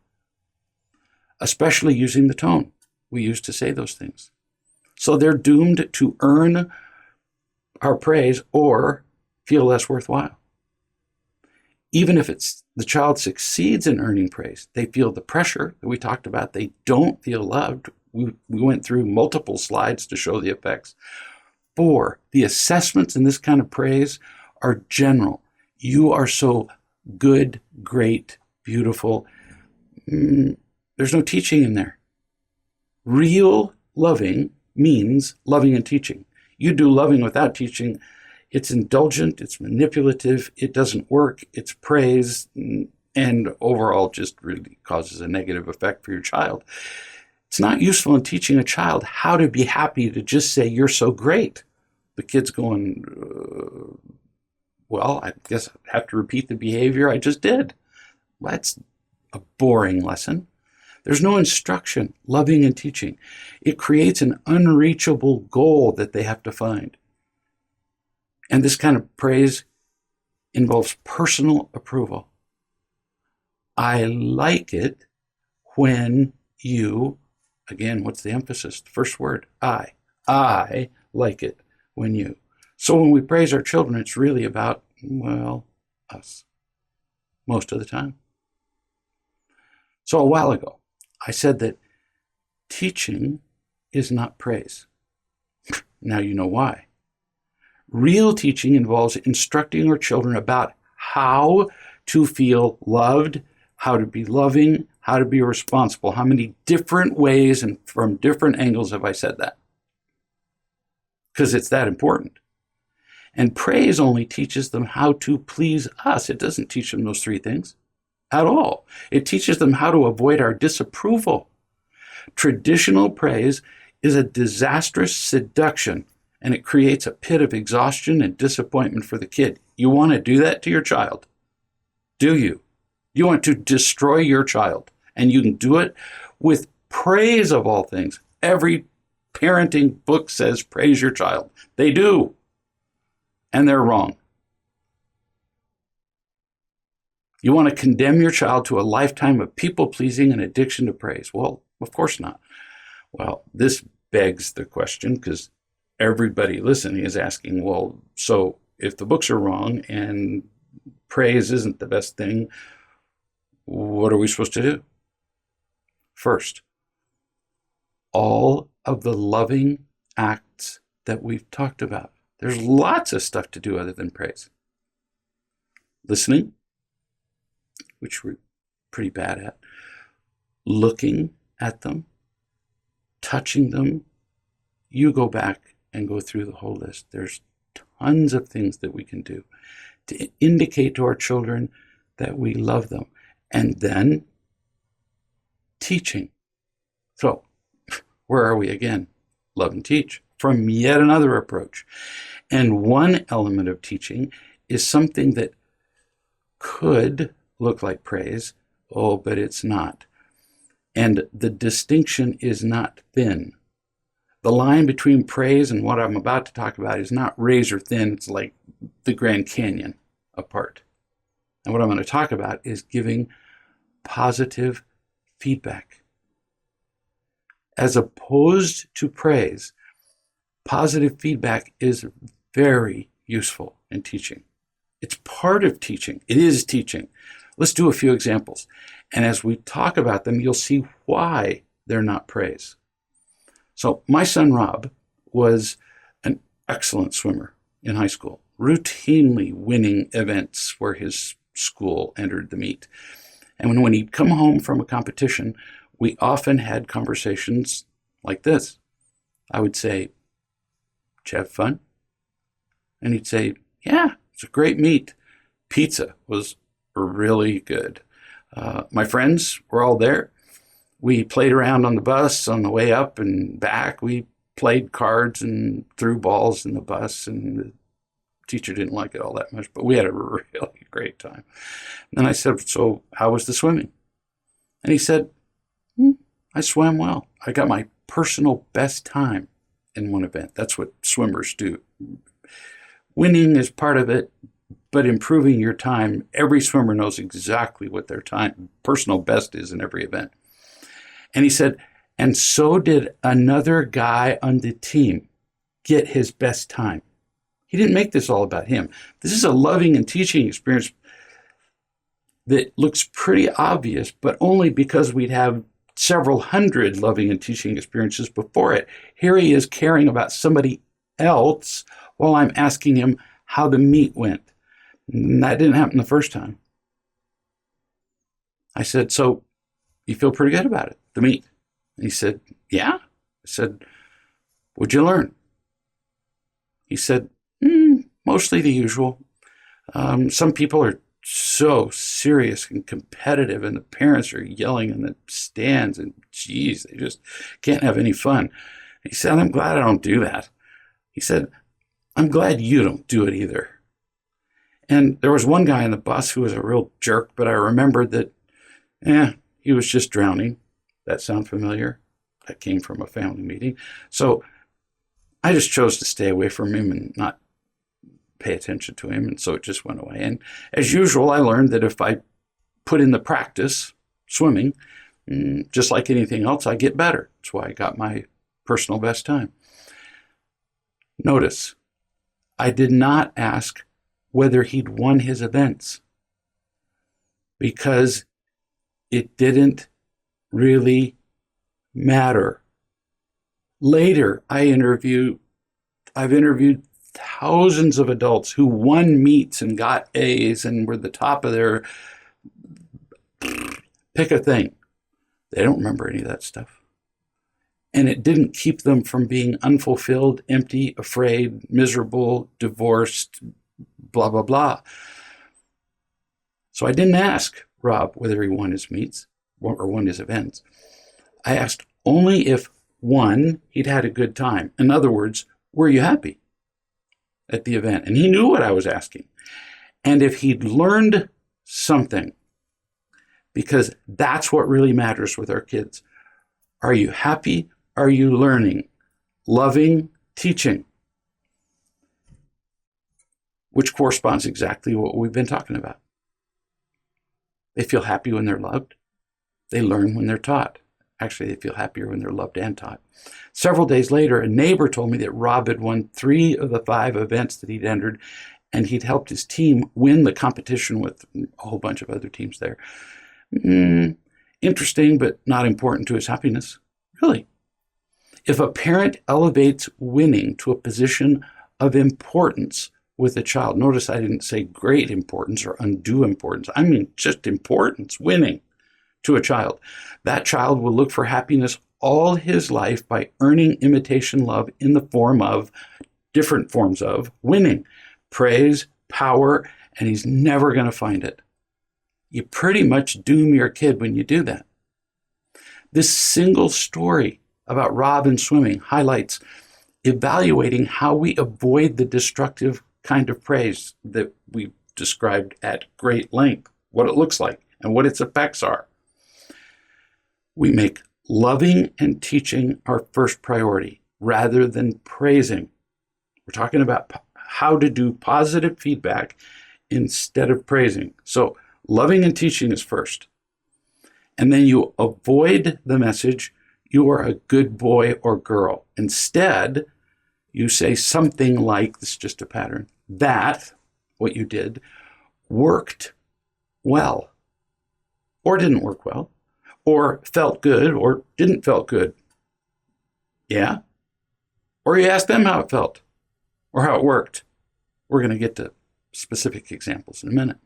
Especially using the tone we use to say those things. So they're doomed to earn our praise or feel less worthwhile. Even if the child succeeds in earning praise, they feel the pressure that we talked about. They don't feel loved. We went through multiple slides to show the effects. 4, the assessments in this kind of praise are general. You are so good, great, beautiful. There's no teaching in there. Real loving means loving and teaching. You do loving without teaching. It's indulgent, it's manipulative, it doesn't work, it's praise, and overall just really causes a negative effect for your child. It's not useful in teaching a child how to be happy to just say, you're so great. The kid's going, well, I guess I have to repeat the behavior I just did. Well, that's a boring lesson. There's no instruction, loving and teaching. It creates an unreachable goal that they have to find. And this kind of praise involves personal approval. I like it when you, again, what's the emphasis? The first word, I. I like it when you. So when we praise our children, it's really about, well, us, most of the time. So a while ago, I said that teaching is not praise. Now you know why. Real teaching involves instructing our children about how to feel loved, how to be loving, how to be responsible. How many different ways and from different angles have I said that? Because it's that important. And praise only teaches them how to please us. It doesn't teach them those 3 things at all. It teaches them how to avoid our disapproval. Traditional praise is a disastrous seduction, and it creates a pit of exhaustion and disappointment for the kid. You want to do that to your child? Do you? You want to destroy your child, and you can do it with praise of all things. Every parenting book says praise your child. They do, and they're wrong. You want to condemn your child to a lifetime of people-pleasing and addiction to praise? Well, of course not. Well, this begs the question, because everybody listening is asking, well, so if the books are wrong and praise isn't the best thing, what are we supposed to do? First, all of the loving acts that we've talked about. There's lots of stuff to do other than praise. Listening, which we're pretty bad at. Looking at them, touching them. You go back and go through the whole list. There's tons of things that we can do to indicate to our children that we love them. And then teaching. So where are we again? Love and teach from yet another approach. And one element of teaching is something that could look like praise, but it's not. And the distinction is not thin. The line between praise and what I'm about to talk about is not razor thin. It's like the Grand Canyon apart. And what I'm going to talk about is giving positive feedback. As opposed to praise, positive feedback is very useful in teaching. It's part of teaching. It is teaching. Let's do a few examples. And as we talk about them, you'll see why they're not praise. So my son, Rob, was an excellent swimmer in high school, routinely winning events where his school entered the meet. And when he'd come home from a competition, we often had conversations like this. I would say, "Did you have fun?" And he'd say, "Yeah, it's a great meet. Pizza was really good. My friends were all there. We played around on the bus on the way up and back. We played cards and threw balls in the bus, and the teacher didn't like it all that much, but we had a really great time." And then I said, "So how was the swimming?" And he said, "I swam well. I got my personal best time in one event." That's what swimmers do. Winning is part of it, but improving your time, every swimmer knows exactly what their time personal best is in every event. And he said, "And so did another guy on the team get his best time." He didn't make this all about him. This is a loving and teaching experience that looks pretty obvious, but only because we'd have several hundred loving and teaching experiences before it. Here he is caring about somebody else while I'm asking him how the meet went. And that didn't happen the first time. I said, so you feel pretty good about it, the meet? And he said, yeah. I said, what'd you learn? He said, mostly the usual. Some people are so serious and competitive, and the parents are yelling in the stands, and geez, they just can't have any fun. He said, I'm glad I don't do that. He said, I'm glad you don't do it either. And there was one guy on the bus who was a real jerk, but I remembered that, he was just drowning. That sound familiar? That came from a family meeting. So I just chose to stay away from him and not pay attention to him, and so it just went away. And as usual, I learned that if I put in the practice, swimming, just like anything else, I get better. That's why I got my personal best time. Notice, I did not ask whether he'd won his events, because it didn't really matter. Later, I've interviewed thousands of adults who won meets and got A's and were the top of their pick a thing. They don't remember any of that stuff. And it didn't keep them from being unfulfilled, empty, afraid, miserable, divorced, blah, blah, blah. So I didn't ask Rob whether he won his meets or won his events. I asked only if, one, he'd had a good time. In other words, were you happy at the event? And he knew what I was asking. And if he'd learned something, because that's what really matters with our kids. Are you happy? Are you learning? Loving, teaching, which corresponds exactly what we've been talking about. They feel happy when they're loved. They learn when they're taught. Actually, they feel happier when they're loved and taught. Several days later, a neighbor told me that Rob had won 3 of the 5 events that he'd entered, and he'd helped his team win the competition with a whole bunch of other teams there. Interesting, but not important to his happiness. Really. If a parent elevates winning to a position of importance with a child, notice I didn't say great importance or undue importance. I mean just importance, winning to a child. That child will look for happiness all his life by earning imitation love in the form of different forms of winning, praise, power, and he's never going to find it. You pretty much doom your kid when you do that. This single story about Rob and swimming highlights evaluating how we avoid the destructive kind of praise that we've described at great length, what it looks like and what its effects are. We make loving and teaching our first priority rather than praising. We're talking about how to do positive feedback instead of praising. So loving and teaching is first. And then you avoid the message, you are a good boy or girl. Instead, you say something like, this is just a pattern, that what you did worked well or didn't work well, or felt good or didn't felt good. Yeah? Or you ask them how it felt or how it worked. We're going to get to specific examples in a minute.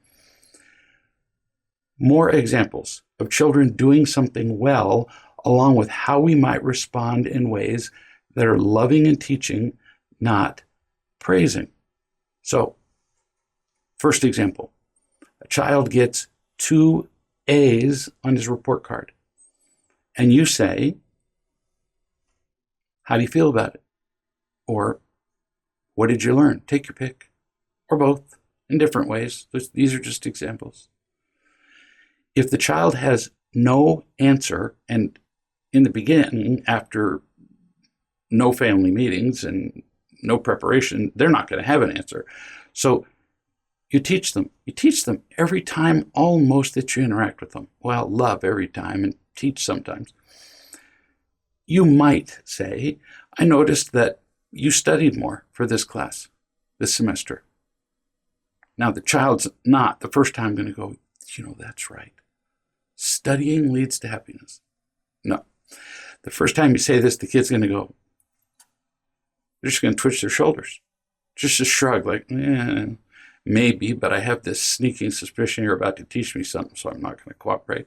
More examples of children doing something well, along with how we might respond in ways that are loving and teaching, not praising. So, first example, a child gets 2 A's on his report card. And you say, how do you feel about it? Or, what did you learn? Take your pick. Or both, in different ways. These are just examples. If the child has no answer, and in the beginning, after no family meetings and no preparation, they're not going to have an answer. So you teach them. You teach them every time almost that you interact with them. Well, love every time and teach sometimes. You might say, I noticed that you studied more for this class this semester. Now, the child's not the first time going to go, That's right. Studying leads to happiness. No. The first time you say this, the kid's going to go, they're just going to twitch their shoulders. Just a shrug, like, maybe, but I have this sneaking suspicion you're about to teach me something, so I'm not going to cooperate.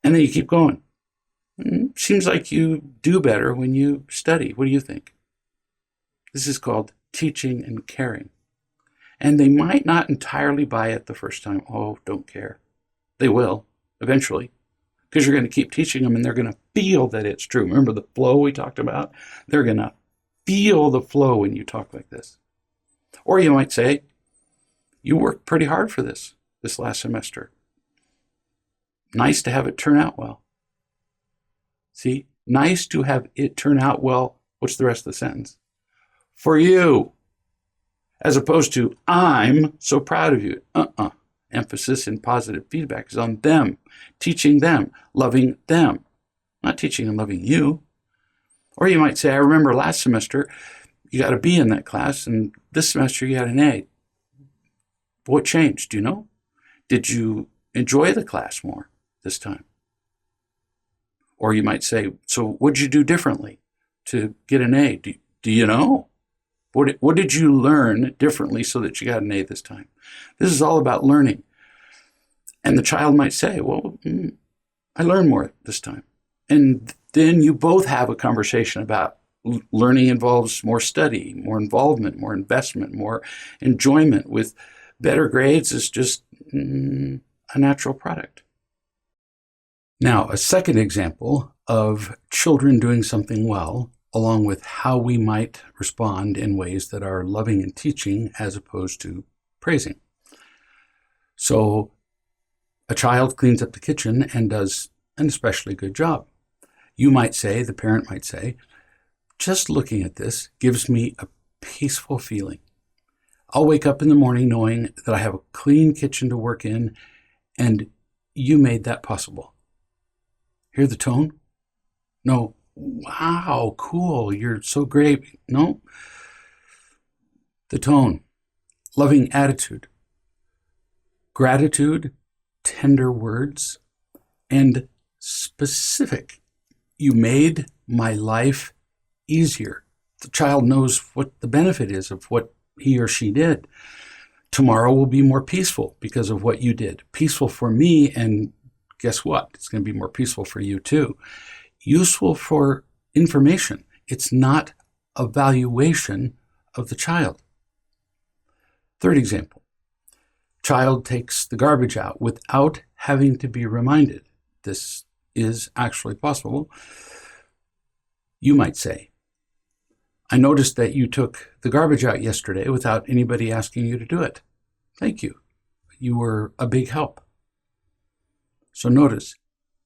And then you keep going. Seems like you do better when you study. What do you think? This is called teaching and caring. And they might not entirely buy it the first time. Oh, don't care. They will, eventually, because you're going to keep teaching them and they're going to feel that it's true. Remember the flow we talked about? They're going to feel the flow when you talk like this. Or you might say, you worked pretty hard for this last semester. Nice to have it turn out well. See, nice to have it turn out well. What's the rest of the sentence? For you. As opposed to, I'm so proud of you. Emphasis in positive feedback is on them, teaching them, loving them, not teaching and loving you. Or you might say, I remember last semester you got a B in that class, and this semester you got an A. What changed? Do you know? Did you enjoy the class more this time? Or you might say, so what'd you do differently to get an A? Do you know? What did you learn differently so that you got an A this time? This is all about learning. And the child might say, well, I learned more this time. And then you both have a conversation about learning involves more study, more involvement, more investment, more enjoyment, with better grades is just a natural product. Now, a second example of children doing something well, along with how we might respond in ways that are loving and teaching as opposed to praising. So a child cleans up the kitchen and does an especially good job. You might say, the parent might say, just looking at this gives me a peaceful feeling. I'll wake up in the morning knowing that I have a clean kitchen to work in, and you made that possible. Hear the tone? No. Wow, cool, you're so great. No. The tone, loving attitude, gratitude, tender words, and specific. You made my life easier. The child knows what the benefit is of what he or she did. Tomorrow will be more peaceful because of what you did. Peaceful for me, and guess what? It's going to be more peaceful for you too. Useful for information. It's not a valuation of the child. Third example. Child takes the garbage out without having to be reminded. This is actually possible. You might say, I noticed that you took the garbage out yesterday without anybody asking you to do it. Thank you. You were a big help. So notice,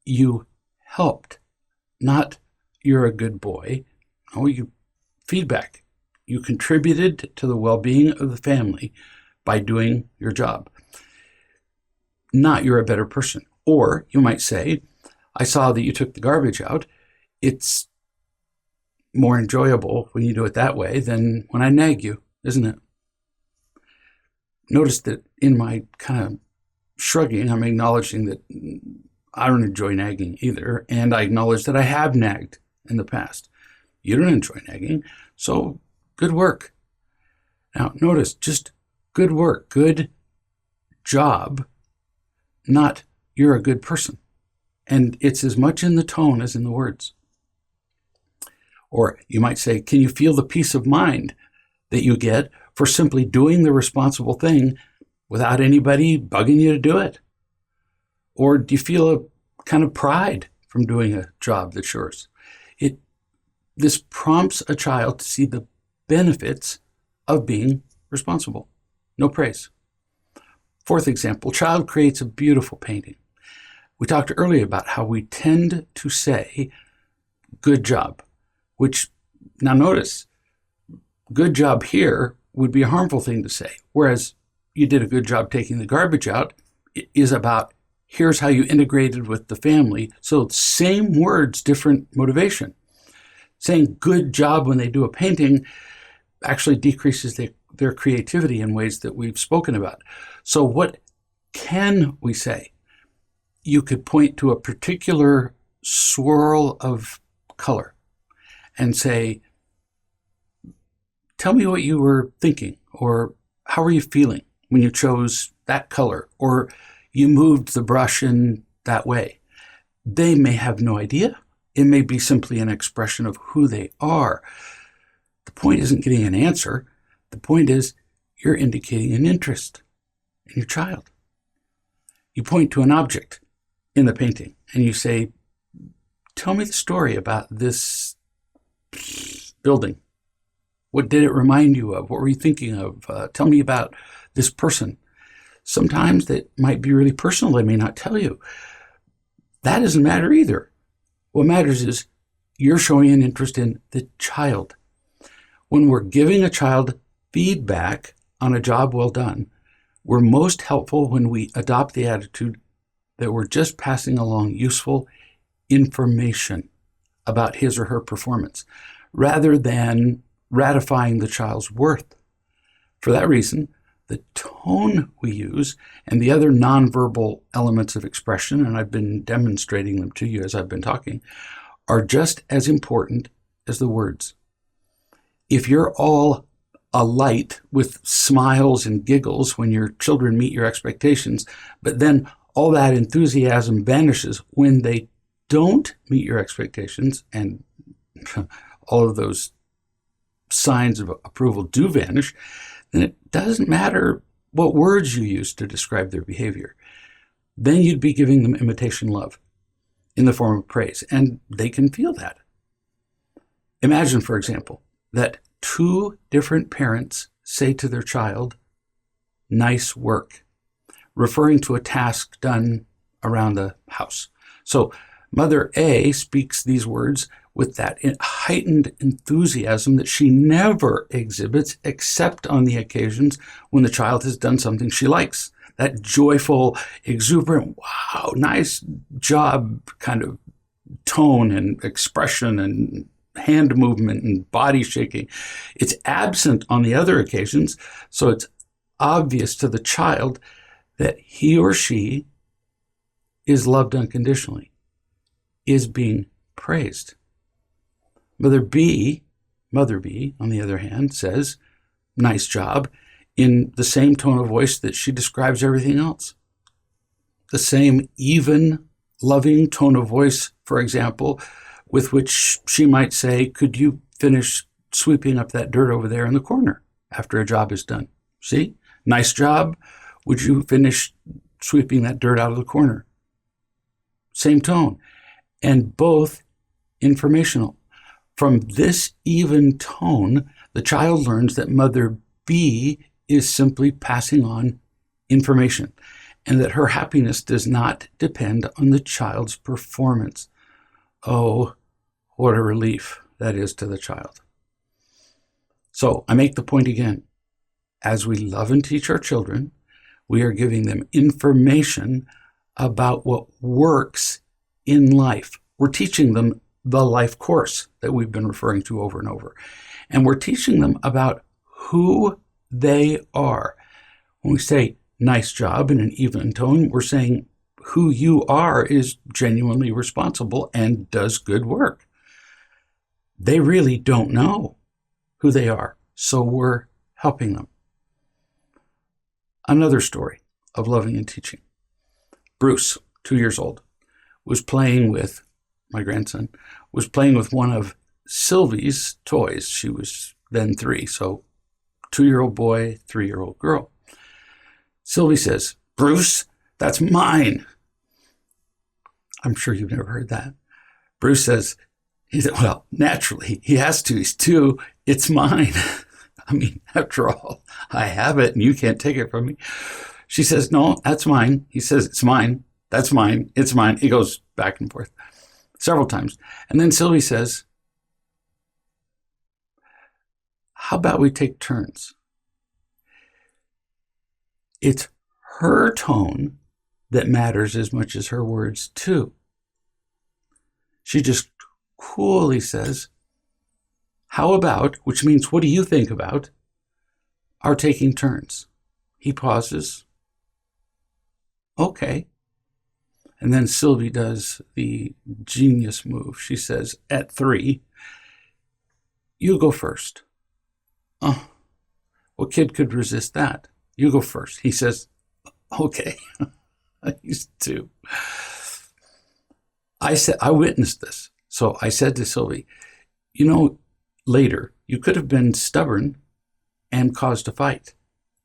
you helped, not you're a good boy. No, you feedback. You contributed to the well-being of the family by doing your job. Not you're a better person. Or you might say, I saw that you took the garbage out. It's more enjoyable when you do it that way than when I nag you, isn't it? Notice that in my kind of shrugging, I'm acknowledging that I don't enjoy nagging either, and I acknowledge that I have nagged in the past. You don't enjoy nagging, so good work. Now, notice, just good work, good job, not you're a good person. And it's as much in the tone as in the words. Or you might say, can you feel the peace of mind that you get for simply doing the responsible thing without anybody bugging you to do it? Or do you feel a kind of pride from doing a job that's yours? This prompts a child to see the benefits of being responsible. No praise. Fourth example, child creates a beautiful painting. We talked earlier about how we tend to say, good job, which, now notice, good job here would be a harmful thing to say, whereas you did a good job taking the garbage out is about, here's how you integrated with the family. So same words, different motivation. Saying good job when they do a painting actually decreases their creativity in ways that we've spoken about. So what Can we say, you could point to a particular swirl of color and say, tell me what you were thinking, or how were you feeling when you chose that color, or you moved the brush in that way. They may have no idea. It may be simply an expression of who they are. The point isn't getting an answer. The point is you're indicating an interest in your child. You point to an object in the painting and you say, tell me the story about this building. What did it remind you of? What were you thinking of? Tell me about this person. Sometimes that might be really personal. They may not tell you. That doesn't matter either. What matters is you're showing an interest in the child. When we're giving a child feedback on a job well done, we're most helpful when we adopt the attitude that we're just passing along useful information about his or her performance, rather than ratifying the child's worth. For that reason, the tone we use and the other nonverbal elements of expression, and I've been demonstrating them to you as I've been talking, are just as important as the words. If you're all alight with smiles and giggles when your children meet your expectations, but then all that enthusiasm vanishes when they don't meet your expectations, and all of those signs of approval do vanish, then it doesn't matter what words you use to describe their behavior. Then you'd be giving them imitation love in the form of praise, and they can feel that. Imagine, for example, that two different parents say to their child, nice work, referring to a task done around the house. So Mother A speaks these words with that heightened enthusiasm that she never exhibits except on the occasions when the child has done something she likes. That joyful, exuberant, wow, nice job kind of tone and expression and hand movement and body shaking. It's absent on the other occasions, so it's obvious to the child that he or she is loved unconditionally, is being praised. Mother B, on the other hand, says, nice job, in the same tone of voice that she describes everything else. The same even, loving tone of voice, for example, with which she might say, could you finish sweeping up that dirt over there in the corner after a job is done? See? Nice job. Would you finish sweeping that dirt out of the corner? Same tone. And both informational. From this even tone, the child learns that Mother B is simply passing on information and that her happiness does not depend on the child's performance. Oh, what a relief that is to the child. So I make the point again. As we love and teach our children, we are giving them information about what works in life. We're teaching them the life course that we've been referring to over and over. And we're teaching them about who they are. When we say nice job in an even tone, we're saying who you are is genuinely responsible and does good work. They really don't know who they are, so we're helping them. Another story of loving and teaching. Bruce, 2 years old, was playing with, my grandson, was playing with one of Sylvie's toys. She was then 3, so 2-year-old boy, 3-year-old girl. Sylvie says, Bruce, that's mine. I'm sure you've never heard that. Bruce says, well, naturally, he has to. He's 2. It's mine. I mean, after all, I have it and you can't take it from me. She says, no, that's mine. He says, it's mine. That's mine. It's mine. He goes back and forth several times. And then Sylvie says, how about we take turns? It's her tone that matters as much as her words, too. She just coolly says, how about, which means what do you think about, our taking turns? He pauses. Okay. And then Sylvie does the genius move. She says, at 3, you go first. Oh, what kid could resist that? You go first. He says, okay. He's 2. I witnessed this. So I said to Sylvie, later, you could have been stubborn and caused a fight.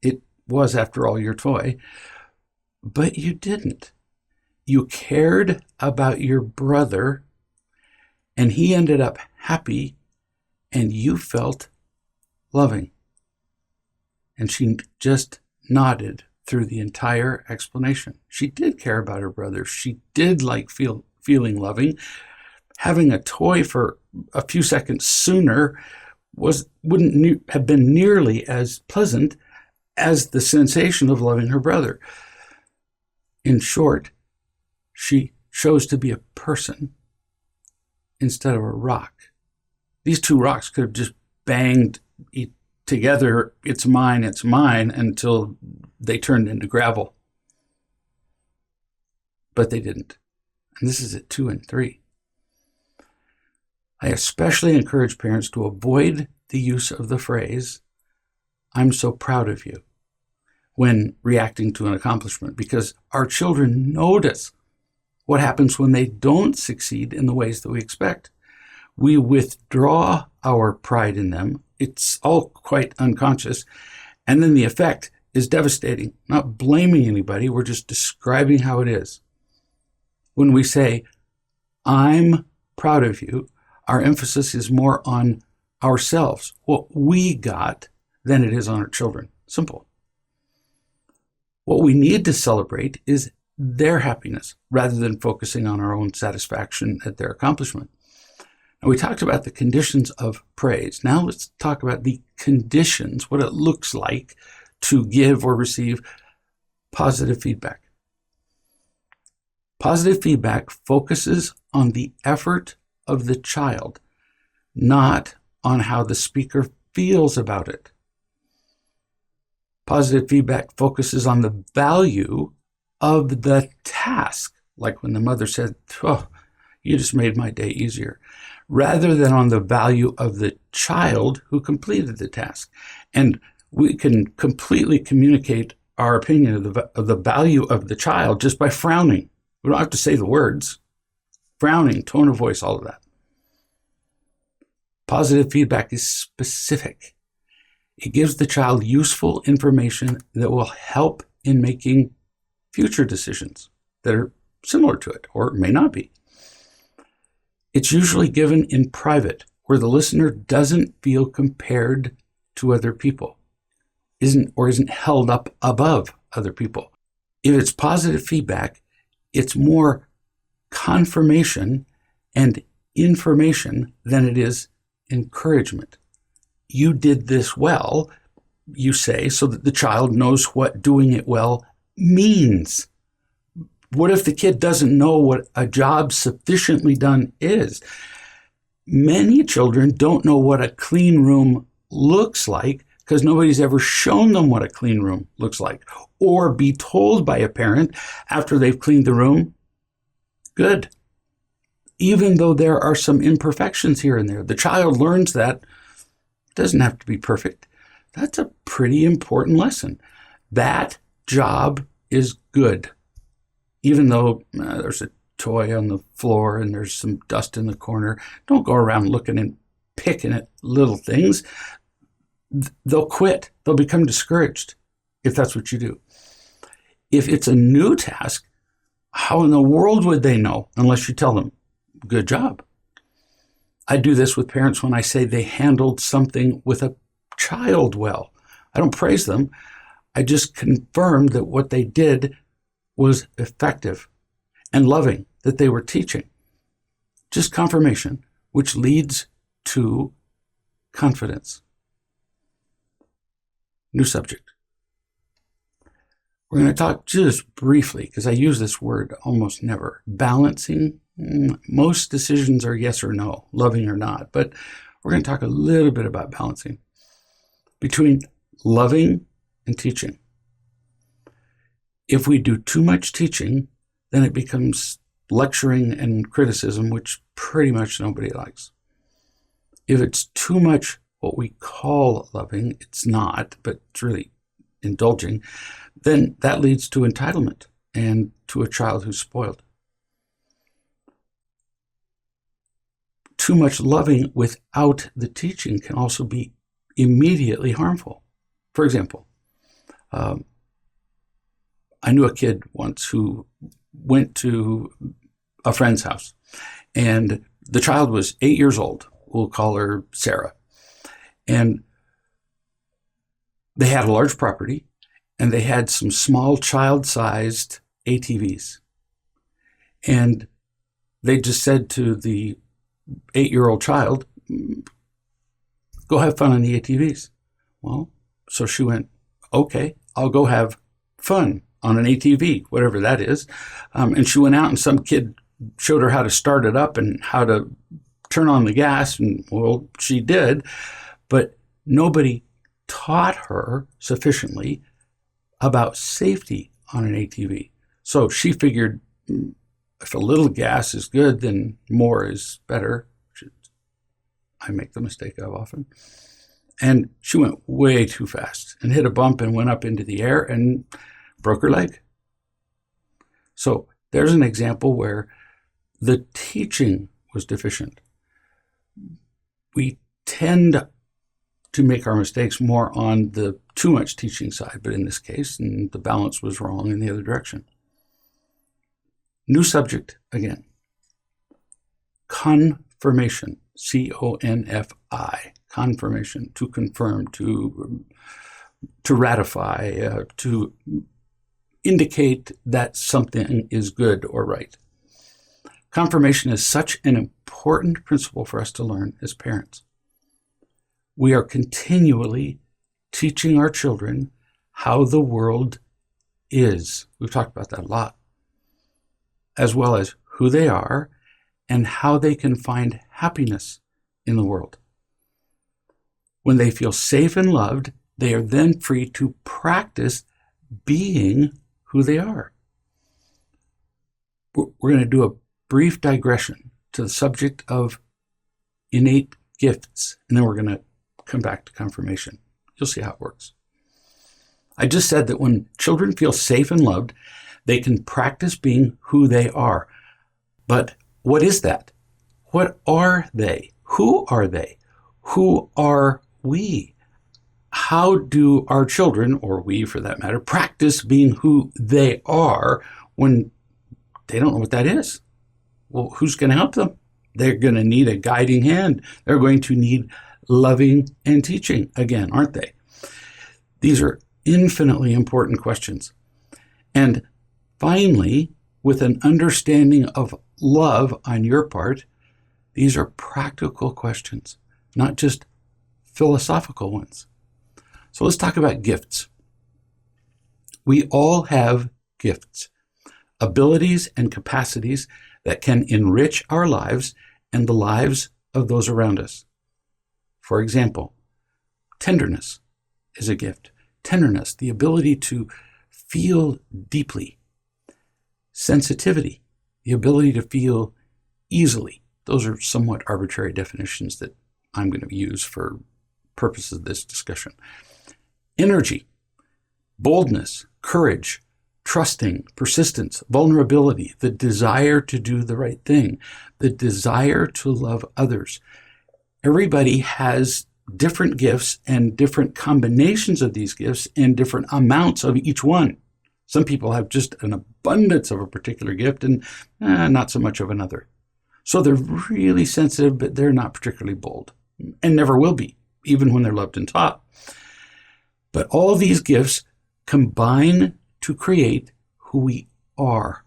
It was, after all, your toy. But you didn't. You cared about your brother, and he ended up happy, and you felt loving. And she just nodded through the entire explanation. She did care about her brother. She did like feeling loving. Having a toy for a few seconds sooner wouldn't have been nearly as pleasant as the sensation of loving her brother. In short, she chose to be a person instead of a rock. These 2 rocks could have just banged together, it's mine, until they turned into gravel. But they didn't. And this is at 2 and 3. I especially encourage parents to avoid the use of the phrase, I'm so proud of you, when reacting to an accomplishment, because our children notice what happens when they don't succeed in the ways that we expect. We withdraw our pride in them. It's all quite unconscious. And then the effect is devastating. Not blaming anybody, we're just describing how it is. When we say, I'm proud of you, our emphasis is more on ourselves, what we got, than it is on our children. Simple. What we need to celebrate is their happiness rather than focusing on our own satisfaction at their accomplishment. Now, we talked about the conditions of praise. Now let's talk about the conditions, what it looks like to give or receive positive feedback. Positive feedback focuses on the effort of the child, not on how the speaker feels about it. Positive feedback focuses on the value of the task, like when the mother said, oh, you just made my day easier, rather than on the value of the child who completed the task. And we can completely communicate our opinion of the value of the child just by frowning. We don't have to say the words. Frowning, tone of voice, all of that. Positive feedback is specific. It gives the child useful information that will help in making future decisions that are similar to it, or may not be. It's usually given in private, where the listener doesn't feel compared to other people, isn't held up above other people. If it's positive feedback, it's more confirmation and information than it is encouragement. You did this well, you say, so that the child knows what doing it well means. What if the kid doesn't know what a job sufficiently done is? Many children don't know what a clean room looks like because nobody's ever shown them what a clean room looks like, or be told by a parent after they've cleaned the room, good. Even though there are some imperfections here and there, the child learns that it doesn't have to be perfect. That's a pretty important lesson. That job is good. Even though there's a toy on the floor and there's some dust in the corner, don't go around looking and picking at little things. They'll quit. They'll become discouraged if that's what you do. If it's a new task, how in the world would they know unless you tell them, good job? I do this with parents when I say they handled something with a child well. I don't praise them. I just confirm that what they did was effective and loving, that they were teaching. Just confirmation, which leads to confidence. New subject. We're going to talk just briefly, because I use this word almost never. Balancing. Most decisions are yes or no, loving or not, but we're going to talk a little bit about balancing between loving and teaching. If we do too much teaching, then it becomes lecturing and criticism, which pretty much nobody likes. If it's too much what we call loving, it's not, but it's really indulging, then that leads to entitlement and to a child who's spoiled. Too much loving without the teaching can also be immediately harmful. For example, I knew a kid once who went to a friend's house, and the child was 8 years old. We'll call her Sarah. And they had a large property, and they had some small child-sized ATVs. And they just said to the 8-year-old child, go have fun on the ATVs. Well, so she went, okay, I'll go have fun on an ATV, whatever that is. And she went out, and some kid showed her how to start it up and how to turn on the gas. And well, she did, but nobody taught her sufficiently about safety on an ATV. So she figured if a little gas is good, then more is better. I make the mistake of often. And she went way too fast and hit a bump and went up into the air and broke her leg. So there's an example where the teaching was deficient. We tend to make our mistakes more on the too much teaching side, but in this case, the balance was wrong in the other direction. New subject again. Confirmation. C-O-N-F-I. Confirmation. To confirm, to ratify, to indicate that something is good or right. Confirmation is such an important principle for us to learn as parents. We are continually teaching our children how the world is. We've talked about that a lot. As well as who they are and how they can find happiness in the world. When they feel safe and loved, they are then free to practice being who they are. We're going to do a brief digression to the subject of innate gifts, and then we're going to come back to confirmation. You'll see how it works. I just said that when children feel safe and loved, they can practice being who they are. But what is that? What are they? Who are they? Who are we? How do our children, or we for that matter, practice being who they are when they don't know what that is? Well, who's going to help them? They're going to need a guiding hand. They're going to need loving and teaching again, aren't they? These are infinitely important questions. And finally, with an understanding of love on your part, these are practical questions, not just philosophical ones. So let's talk about gifts. We all have gifts, abilities and capacities that can enrich our lives and the lives of those around us. For example, tenderness is a gift. Tenderness, the ability to feel deeply. Sensitivity, the ability to feel easily. Those are somewhat arbitrary definitions that I'm going to use for purposes of this discussion. Energy, boldness, courage, trusting, persistence, vulnerability, the desire to do the right thing, the desire to love others. Everybody has different gifts and different combinations of these gifts and different amounts of each one. Some people have just an abundance of a particular gift and not so much of another. So they're really sensitive, but they're not particularly bold and never will be, even when they're loved and taught. But all these gifts combine to create who we are.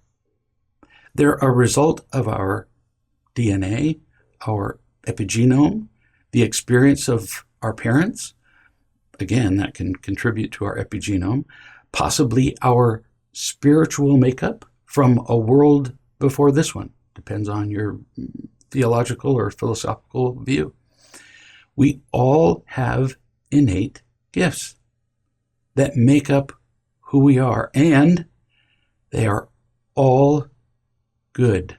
They're a result of our DNA, our epigenome, the experience of our parents. Again, that can contribute to our epigenome, possibly our spiritual makeup from a world before this one. Depends on your theological or philosophical view. We all have innate gifts that make up who we are, and They are all good.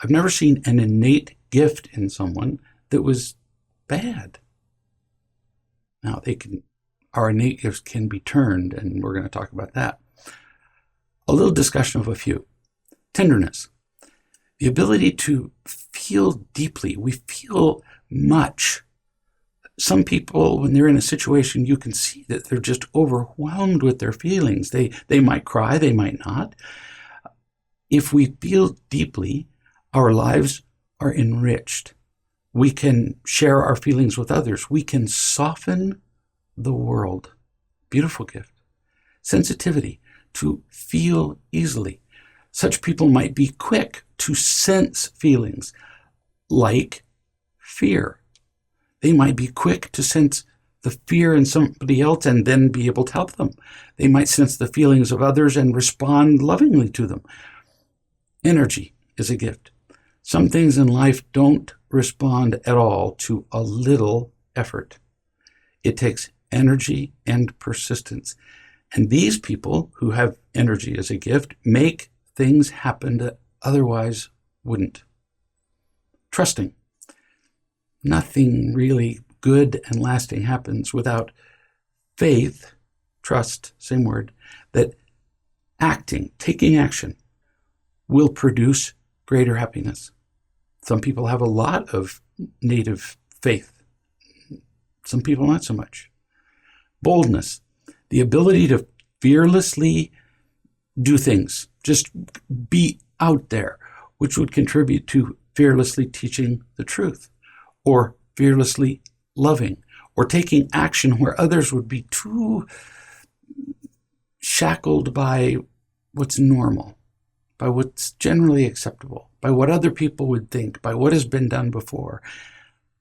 I've never seen an innate gift in someone that was bad. Now, our innate gifts can be turned, and we're going to talk about that. A little discussion of a few. Tenderness. The ability to feel deeply. We feel much. Some people, when they're in a situation, you can see that they're just overwhelmed with their feelings. They might cry, they might not. If we feel deeply, our lives are enriched. We can share our feelings with others. We can soften the world. Beautiful gift. Sensitivity, to feel easily. Such people might be quick to sense feelings like fear. They might be quick to sense the fear in somebody else and then be able to help them. They might sense the feelings of others and respond lovingly to them. Energy is a gift. Some things in life don't respond at all to a little effort. It takes energy and persistence. And these people who have energy as a gift make things happen that otherwise wouldn't. Trusting. Nothing really good and lasting happens without faith, trust, same word, that acting, taking action, will produce greater happiness. Some people have a lot of native faith. Some people not so much. Boldness, the ability to fearlessly do things, just be out there, which would contribute to fearlessly teaching the truth, or fearlessly loving, or taking action where others would be too shackled by what's normal, by what's generally acceptable, by what other people would think, by what has been done before.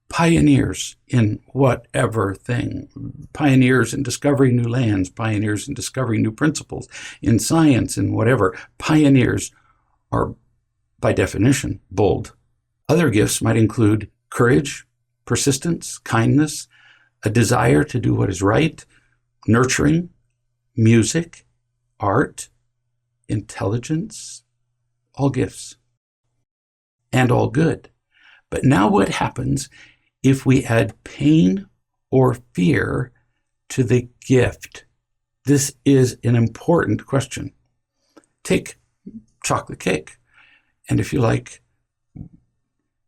Pioneers in whatever thing, pioneers in discovering new lands, pioneers in discovering new principles, in science and whatever. Pioneers are, by definition, bold. Other gifts might include courage, persistence, kindness, a desire to do what is right, nurturing, music, art, intelligence, all gifts, and all good. But now what happens if we add pain or fear to the gift? This is an important question. Take chocolate cake, and if you like,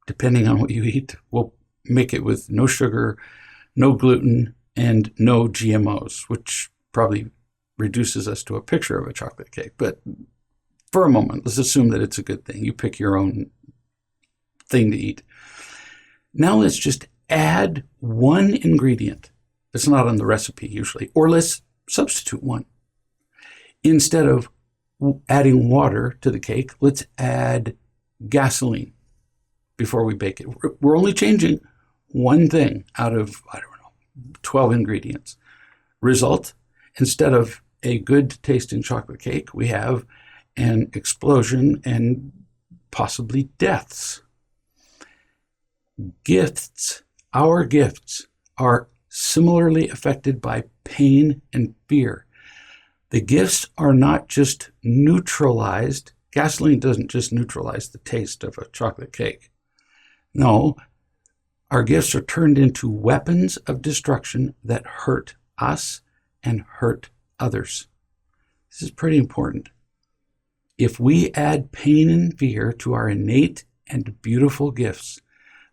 depending on what you eat, we'll make it with no sugar, no gluten, and no GMOs, which probably reduces us to a picture of a chocolate cake. But for a moment, let's assume that it's a good thing. You pick your own thing to eat. Now let's just add one ingredient that's not on the recipe usually, or let's substitute one. Instead of adding water to the cake, let's add gasoline before we bake it. We're only changing one thing out of, 12 ingredients. Result, instead of a good tasting chocolate cake, we have an explosion and possibly deaths. Gifts, our gifts, are similarly affected by pain and fear. The gifts are not just neutralized. Gasoline doesn't just neutralize the taste of a chocolate cake. No, our gifts are turned into weapons of destruction that hurt us and hurt others. This is pretty important. If we add pain and fear to our innate and beautiful gifts,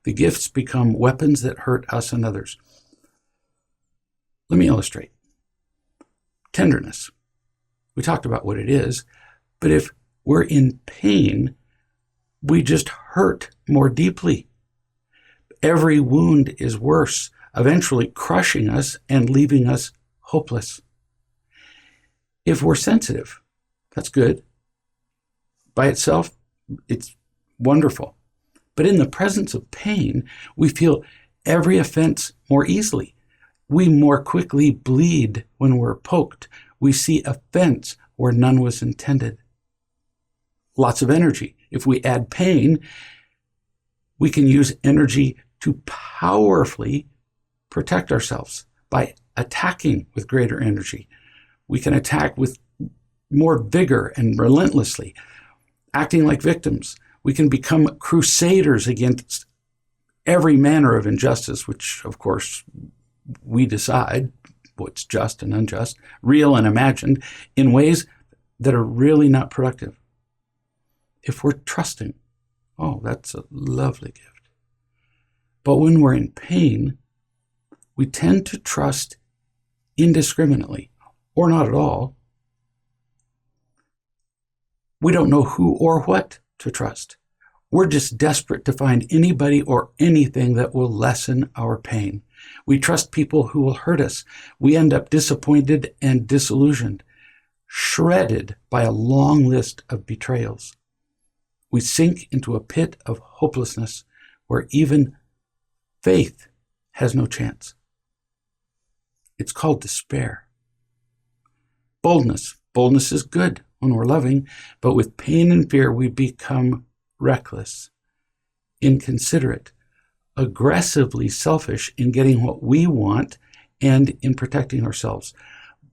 the gifts become weapons that hurt us and others. Let me illustrate. Tenderness. We talked about what it is, but if we're in pain, we just hurt more deeply. Every wound is worse, eventually crushing us and leaving us hopeless. If we're sensitive, that's good. By itself, it's wonderful. But in the presence of pain, we feel every offense more easily. We more quickly bleed when we're poked. We see offense where none was intended. Lots of energy. If we add pain, we can use energy to powerfully protect ourselves by attacking with greater energy. We can attack with more vigor and relentlessly, acting like victims. We can become crusaders against every manner of injustice, which, of course, we decide what's just and unjust, real and imagined, in ways that are really not productive. If we're trusting, oh, that's a lovely gift. But when we're in pain, we tend to trust indiscriminately, or not at all. We don't know who or what to trust. We're just desperate to find anybody or anything that will lessen our pain. We trust people who will hurt us. We end up disappointed and disillusioned, shredded by a long list of betrayals. We sink into a pit of hopelessness where even faith has no chance. It's called despair. Boldness. Boldness is good when we're loving, but with pain and fear, we become reckless, inconsiderate, aggressively selfish in getting what we want and in protecting ourselves.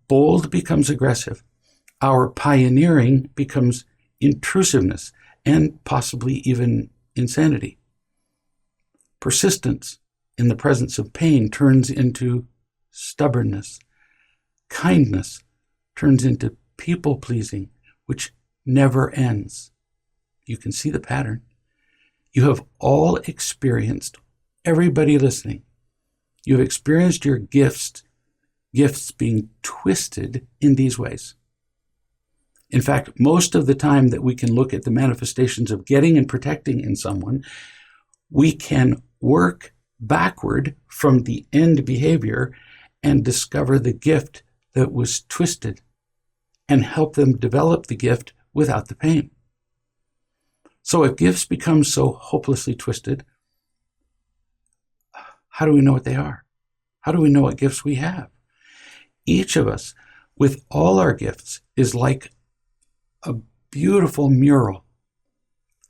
Bold becomes aggressive. Our pioneering becomes intrusiveness and possibly even insanity. Persistence in the presence of pain turns into stubbornness. Kindness turns into people-pleasing, which never ends. You can see the pattern. You have all experienced, everybody listening, you have experienced your gifts being twisted in these ways. In fact, most of the time that we can look at the manifestations of getting and protecting in someone, we can work backward from the end behavior and discover the gift that was twisted and help them develop the gift without the pain. So if gifts become so hopelessly twisted, how do we know what they are? How do we know what gifts we have? Each of us, with all our gifts, is like a beautiful mural,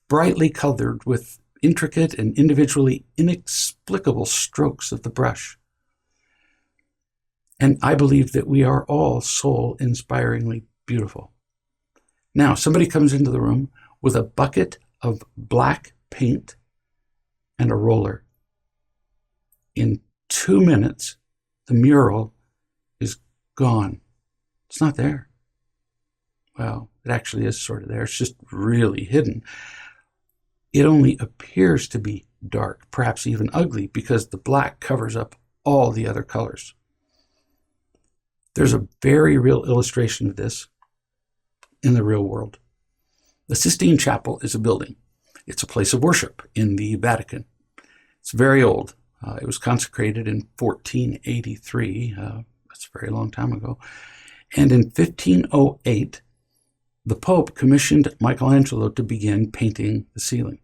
brightly colored with intricate and individually inexplicable strokes of the brush. And I believe that we are all soul-inspiringly beautiful. Now, somebody comes into the room with a bucket of black paint and a roller. In 2 minutes, the mural is gone. It's not there. Well, it actually is sort of there. It's just really hidden. It only appears to be dark, perhaps even ugly, because the black covers up all the other colors. There's a very real illustration of this in the real world. The Sistine Chapel is a building. It's a place of worship in the Vatican. It's very old. It was consecrated in 1483. That's a very long time ago. And in 1508, the Pope commissioned Michelangelo to begin painting the ceiling.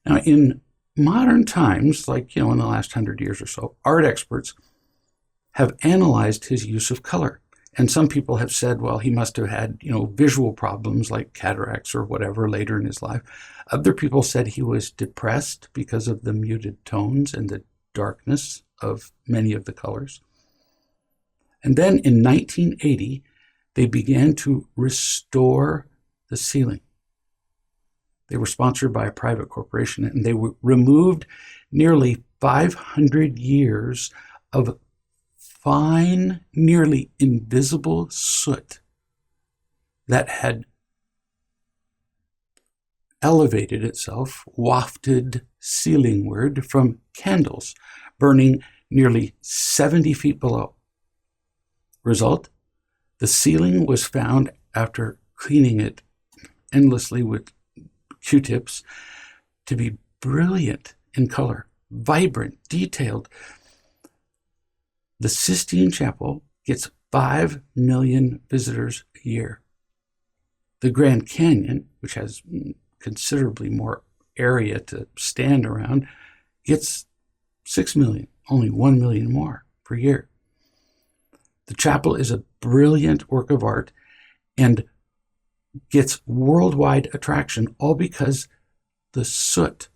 Now, in modern times, like, in the last 100 years or so, art experts have analyzed his use of color. And some people have said, well, he must have had, visual problems like cataracts or whatever later in his life. Other people said he was depressed because of the muted tones and the darkness of many of the colors. And then in 1980, they began to restore the ceiling. They were sponsored by a private corporation, and they removed nearly 500 years of fine, nearly invisible soot that had elevated itself, wafted ceilingward from candles burning nearly 70 feet below. Result? The ceiling was found, after cleaning it endlessly with Q-tips, to be brilliant in color, vibrant, detailed. The Sistine Chapel gets 5 million visitors a year. The Grand Canyon, which has considerably more area to stand around, gets 6 million, only 1 million more per year. The chapel is a brilliant work of art and gets worldwide attraction, all because the soot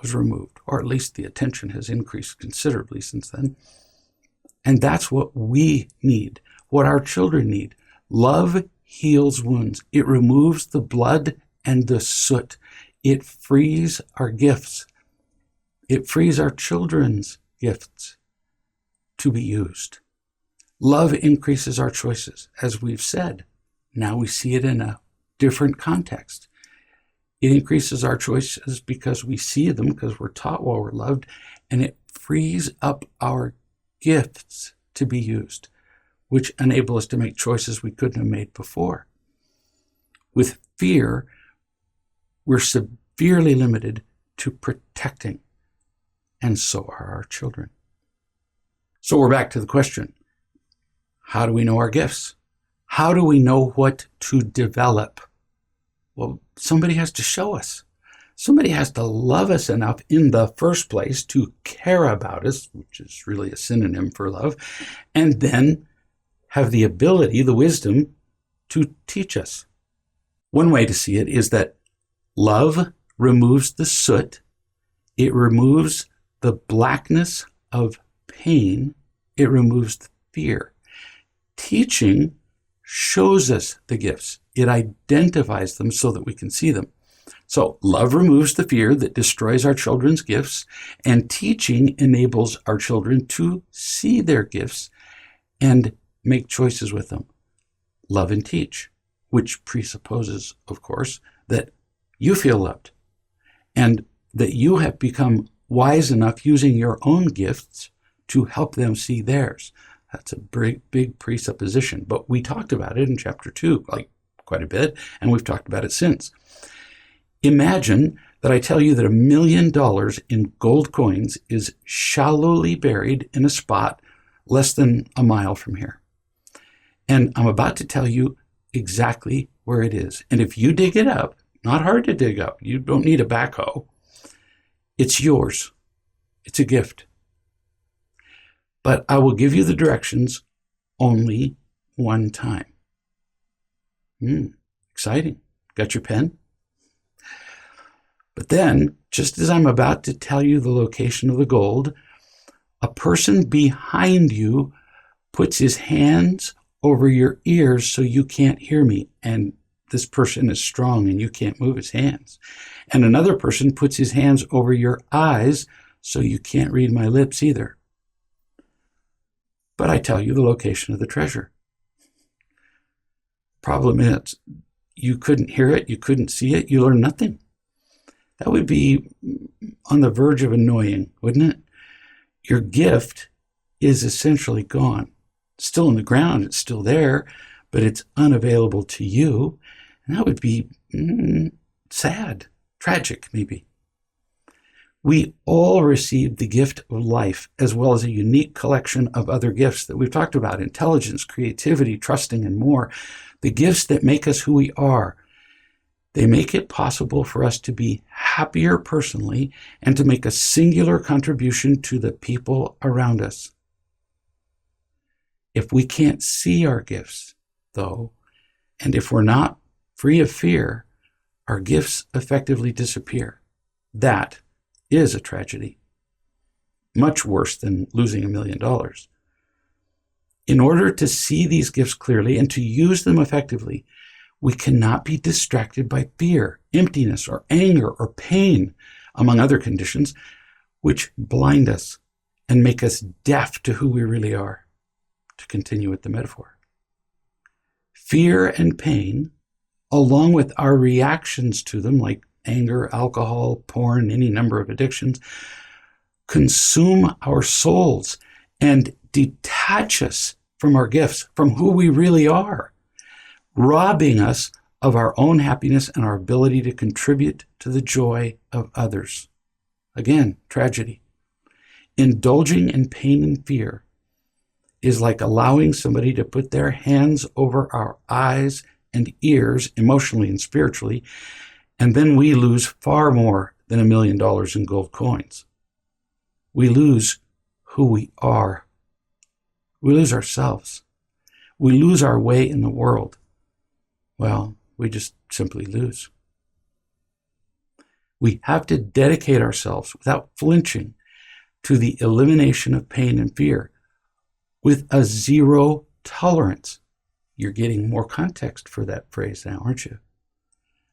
was removed, or at least the attention has increased considerably since then. And that's what we need, what our children need. Love, heals wounds. It removes the blood and the soot. It frees our gifts. It frees our children's gifts to be used. Love increases our choices, as we've said. Now we see it in a different context. It increases our choices because we see them, because we're taught while we're loved, and it frees up our gifts to be used, which enable us to make choices we couldn't have made before. With fear, we're severely limited to protecting, and so are our children. So we're back to the question, how do we know our gifts? How do we know what to develop? Well, somebody has to show us. Somebody has to love us enough in the first place to care about us, which is really a synonym for love, and then have the ability, the wisdom, to teach us. One way to see it is that love removes the soot. It removes the blackness of pain. It removes the fear. Teaching shows us the gifts. It identifies them so that we can see them. So love removes the fear that destroys our children's gifts, and teaching enables our children to see their gifts and make choices with them. Love and teach, which presupposes, of course, that you feel loved and that you have become wise enough using your own gifts to help them see theirs. That's a big presupposition, but we talked about it in chapter 2, like quite a bit, and we've talked about it since. Imagine that I tell you that $1 million in gold coins is shallowly buried in a spot less than a mile from here. And I'm about to tell you exactly where it is. And if you dig it up, not hard to dig up, you don't need a backhoe, it's yours. It's a gift. But I will give you the directions only one time. Exciting. Got your pen? But then, just as I'm about to tell you the location of the gold, a person behind you puts his hands over your ears so you can't hear me. And this person is strong and you can't move his hands. And another person puts his hands over your eyes so you can't read my lips either. But I tell you the location of the treasure. Problem is, you couldn't hear it, you couldn't see it, you learn nothing. That would be on the verge of annoying, wouldn't it? Your gift is essentially gone. It's still in the ground, it's still there, but it's unavailable to you. And that would be sad, tragic maybe. We all receive the gift of life, as well as a unique collection of other gifts that we've talked about: intelligence, creativity, trusting, and more. The gifts that make us who we are. They make it possible for us to be happier personally and to make a singular contribution to the people around us. If we can't see our gifts, though, and if we're not free of fear, our gifts effectively disappear. That is a tragedy. Much worse than losing $1 million. In order to see these gifts clearly and to use them effectively, we cannot be distracted by fear, emptiness, or anger, or pain, among other conditions, which blind us and make us deaf to who we really are, to continue with the metaphor. Fear and pain, along with our reactions to them, like anger, alcohol, porn, any number of addictions, consume our souls and detach us from our gifts, from who we really are, robbing us of our own happiness and our ability to contribute to the joy of others. Again, tragedy. Indulging in pain and fear is like allowing somebody to put their hands over our eyes and ears, emotionally and spiritually, and then we lose far more than $1 million in gold coins. We lose who we are. We lose ourselves. We lose our way in the world. Well, we just simply lose. We have to dedicate ourselves without flinching to the elimination of pain and fear with a zero tolerance. You're getting more context for that phrase now, aren't you?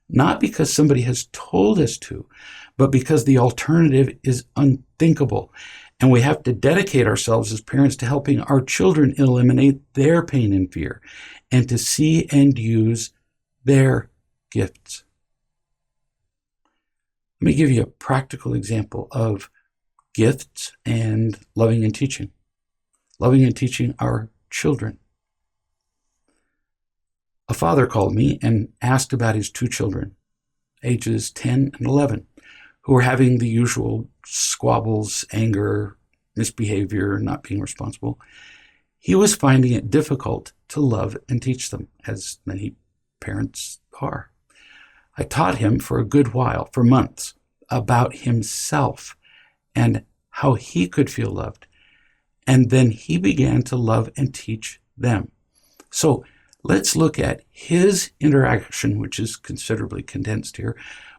Not because somebody has told us to, but because the alternative is unthinkable. And we have to dedicate ourselves as parents to helping our children eliminate their pain and fear and to see and use their gifts. Let me give you a practical example of gifts and loving and teaching. Loving and teaching our children. A father called me and asked about his two children, ages 10 and 11, who were having the usual squabbles, anger, misbehavior, not being responsible. He was finding it difficult to love and teach them, as many parents are. I taught him for a good while, for months, about himself and how he could feel loved. And then he began to love and teach them. So let's look at his interaction, which is considerably condensed here,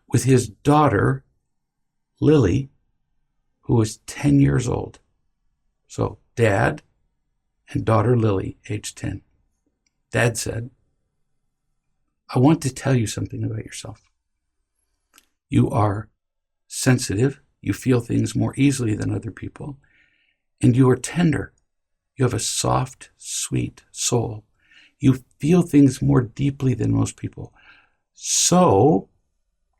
with his daughter, Lily, who was 10 years old. So dad and daughter Lily, age 10. Dad said, I want to tell you something about yourself. You are sensitive. You feel things more easily than other people. And you are tender. You have a soft, sweet soul. You feel things more deeply than most people. So,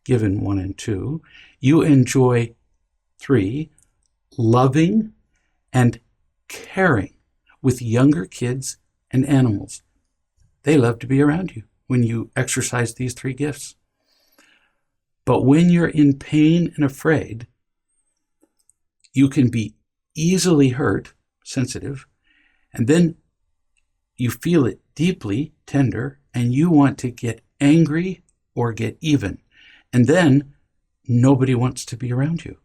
given 1 and 2, you enjoy 3, loving and caring with younger kids and animals. They love to be around you when you exercise these 3 gifts. But when you're in pain and afraid, you can be easily hurt, sensitive, and then you feel it deeply, tender, and you want to get angry or get even. And then nobody wants to be around you.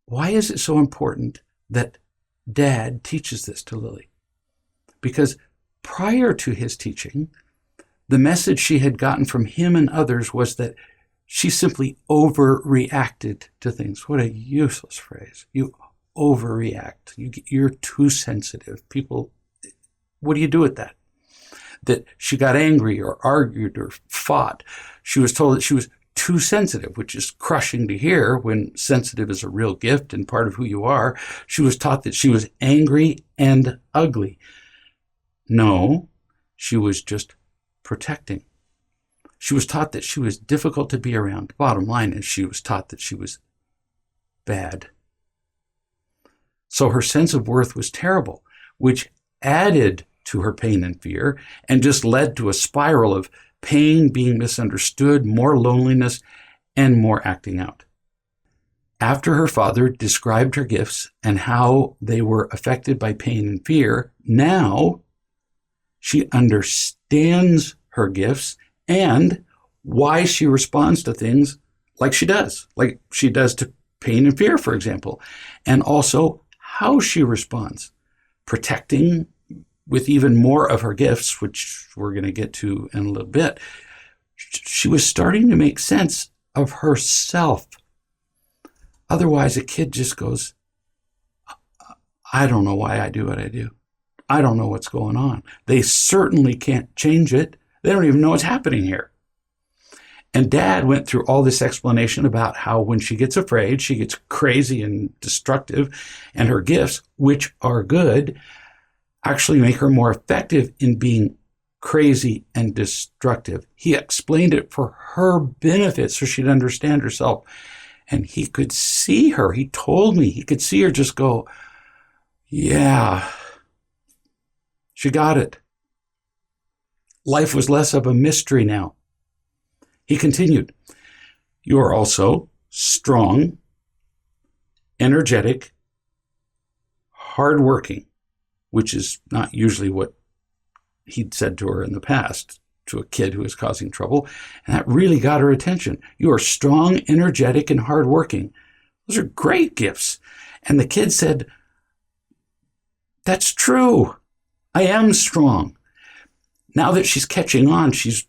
Why is it so important that Dad teaches this to Lily? Because prior to his teaching, the message she had gotten from him and others was that she simply overreacted to things. What a useless phrase. You overreact. You're too sensitive. People, what do you do with that? That she got angry or argued or fought. She was told that she was too sensitive, which is crushing to hear when sensitive is a real gift and part of who you are. She was taught that she was angry and ugly. No, she was just protecting. She was taught that she was difficult to be around. Bottom line is she was taught that she was bad. So her sense of worth was terrible, which added to her pain and fear and just led to a spiral of pain, being misunderstood, more loneliness, and more acting out. After her father described her gifts and how they were affected by pain and fear, now she understands her gifts and why she responds to things like she does to pain and fear, for example, and also how she responds, protecting with even more of her gifts, which we're going to get to in a little bit. She was starting to make sense of herself. Otherwise, a kid just goes, I don't know why I do what I do. I don't know what's going on. They certainly can't change it. They don't even know what's happening here. And Dad went through all this explanation about how when she gets afraid, she gets crazy and destructive, and her gifts, which are good, actually make her more effective in being crazy and destructive. He explained it for her benefit so she'd understand herself. And he could see her. He told me he could see her just go, yeah, she got it. Life was less of a mystery now. He continued, you are also strong, energetic, hardworking, which is not usually what he'd said to her in the past, to a kid who was causing trouble. And that really got her attention. You are strong, energetic, and hardworking. Those are great gifts. And the kid said, that's true. I am strong. Now that she's catching on, she's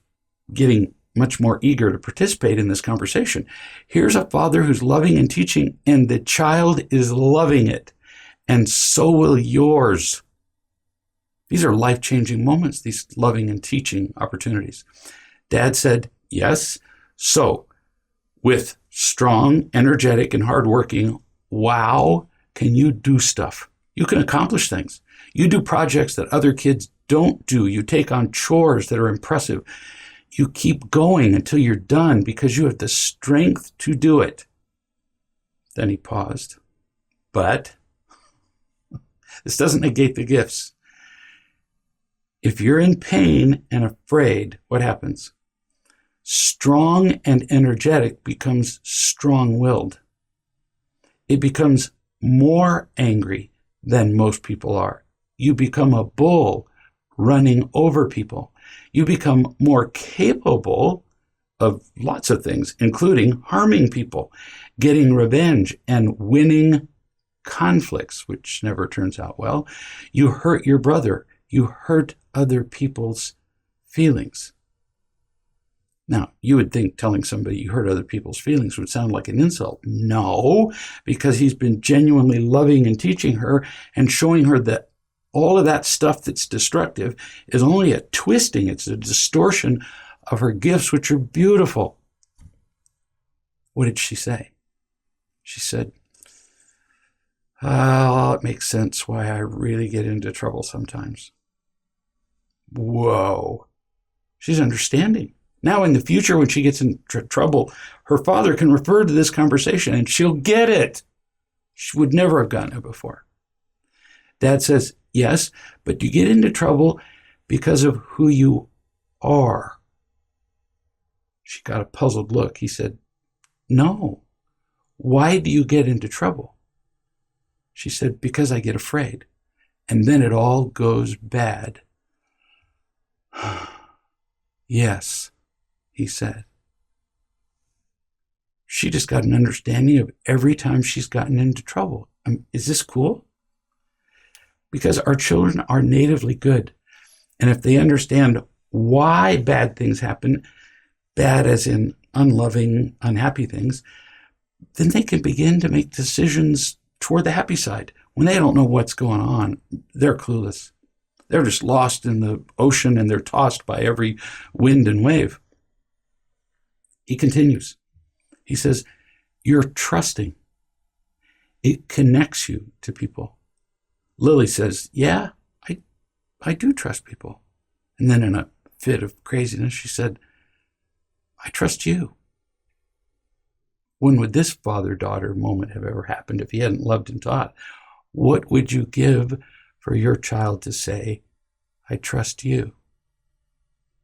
getting much more eager to participate in this conversation. Here's a father who's loving and teaching, and the child is loving it. And so will yours. These are life-changing moments, these loving and teaching opportunities. Dad said, yes. So with strong, energetic, and hardworking, wow, can you do stuff? You can accomplish things. You do projects that other kids don't do. You take on chores that are impressive. You keep going until you're done because you have the strength to do it. Then he paused. But this doesn't negate the gifts. If you're in pain and afraid, what happens? Strong and energetic becomes strong-willed. It becomes more angry than most people are. You become a bull running over people. You become more capable of lots of things, including harming people, getting revenge, and winning conflicts, which never turns out well. You hurt your brother. You hurt other people's feelings. Now, you would think telling somebody you hurt other people's feelings would sound like an insult. No, because he's been genuinely loving and teaching her and showing her that all of that stuff that's destructive is only a twisting, it's a distortion of her gifts, which are beautiful. What did she say? She said, oh, it makes sense why I really get into trouble sometimes. Whoa. She's understanding. Now in the future, when she gets in trouble, her father can refer to this conversation and she'll get it. She would never have gotten it before. Dad says, yes, but you get into trouble because of who you are. She got a puzzled look. He said, no. Why do you get into trouble? She said, because I get afraid. And then it all goes bad. Yes, he said. She just got an understanding of every time she's gotten into trouble. Is this cool? Because our children are natively good. And if they understand why bad things happen, bad as in unloving, unhappy things, then they can begin to make decisions toward the happy side. When they don't know what's going on, they're clueless. They're just lost in the ocean and they're tossed by every wind and wave. He continues. He says, you're trusting. It connects you to people. Lily says, yeah, I do trust people. And then in a fit of craziness, she said, I trust you. When would this father-daughter moment have ever happened if he hadn't loved and taught? What would you give for your child to say, I trust you?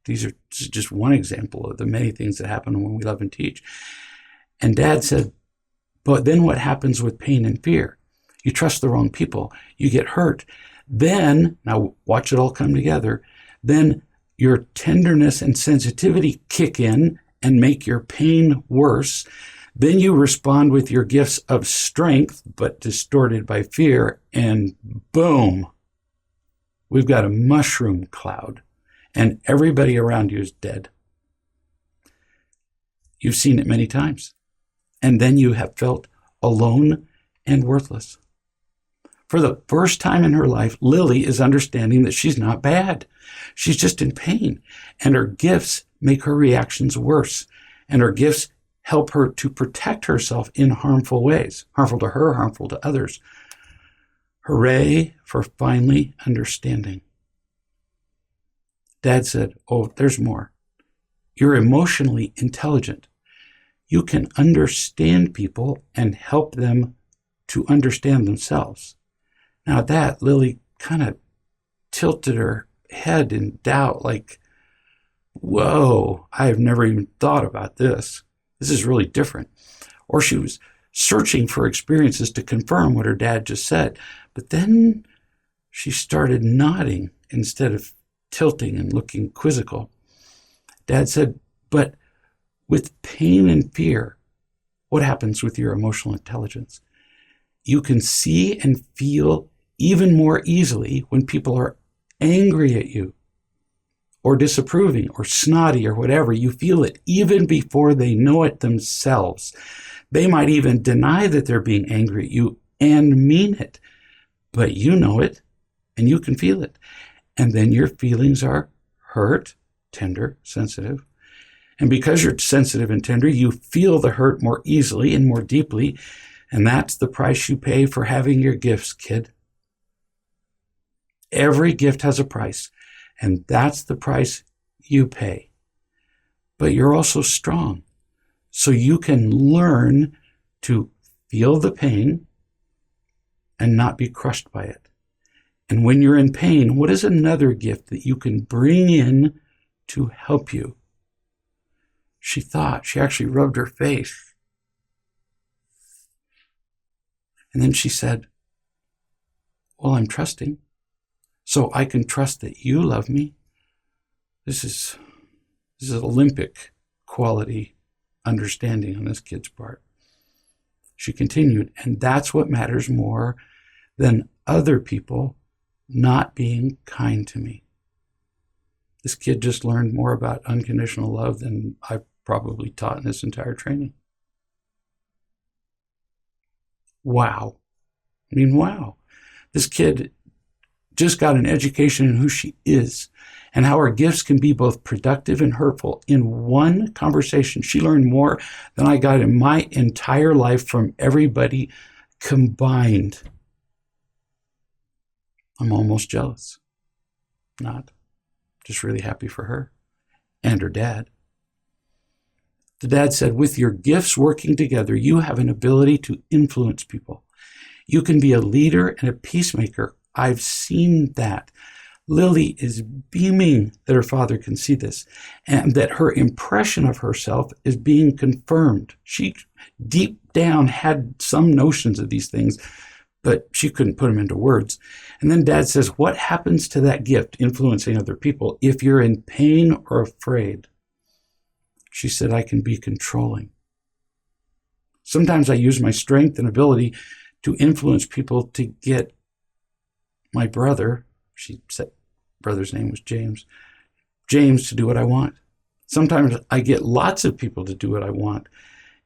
This is just one example of the many things that happen when we love and teach. And Dad said, but then what happens with pain and fear? You trust the wrong people. You get hurt. Then, now watch it all come together, then your tenderness and sensitivity kick in and make your pain worse. Then you respond with your gifts of strength, but distorted by fear, and boom, we've got a mushroom cloud, and everybody around you is dead. You've seen it many times, and then you have felt alone and worthless. For the first time in her life, Lily is understanding that she's not bad. She's just in pain, and her gifts make her reactions worse, and her gifts help her to protect herself in harmful ways, harmful to her, harmful to others. Hooray for finally understanding. Dad said, oh, there's more. You're emotionally intelligent. You can understand people and help them to understand themselves. Now at that, Lily kind of tilted her head in doubt, like, whoa, I have never even thought about this. This is really different. Or she was searching for experiences to confirm what her dad just said. But then she started nodding instead of tilting and looking quizzical. Dad said, but with pain and fear, what happens with your emotional intelligence? You can see and feel even more easily when people are angry at you or disapproving or snotty or whatever. You feel it even before they know it themselves. They might even deny that they're being angry at you and mean it, but you know it and you can feel it. And then your feelings are hurt, tender, sensitive. And because you're sensitive and tender, you feel the hurt more easily and more deeply. And that's the price you pay for having your gifts, kid. Every gift has a price, and that's the price you pay. But you're also strong, so you can learn to feel the pain and not be crushed by it. And when you're in pain, what is another gift that you can bring in to help you? She actually rubbed her face. And then she said, well, I'm trusting. So I can trust that you love me. This is Olympic quality understanding on this kid's part. She continued, and that's what matters more than other people not being kind to me. This kid just learned more about unconditional love than I've probably taught in this entire training. Wow. I mean, wow. This kid just got an education in who she is and how her gifts can be both productive and hurtful in one conversation. She learned more than I got in my entire life from everybody combined. I'm almost jealous. Not. Just really happy for her and her dad. The dad said, with your gifts working together, you have an ability to influence people. You can be a leader and a peacemaker. I've seen that. Lily is beaming that her father can see this and that her impression of herself is being confirmed. She deep down had some notions of these things, but she couldn't put them into words. And then Dad says, what happens to that gift, influencing other people, if you're in pain or afraid? She said, I can be controlling. Sometimes I use my strength and ability to influence people to get my brother, she said brother's name was James to do what I want. Sometimes I get lots of people to do what I want,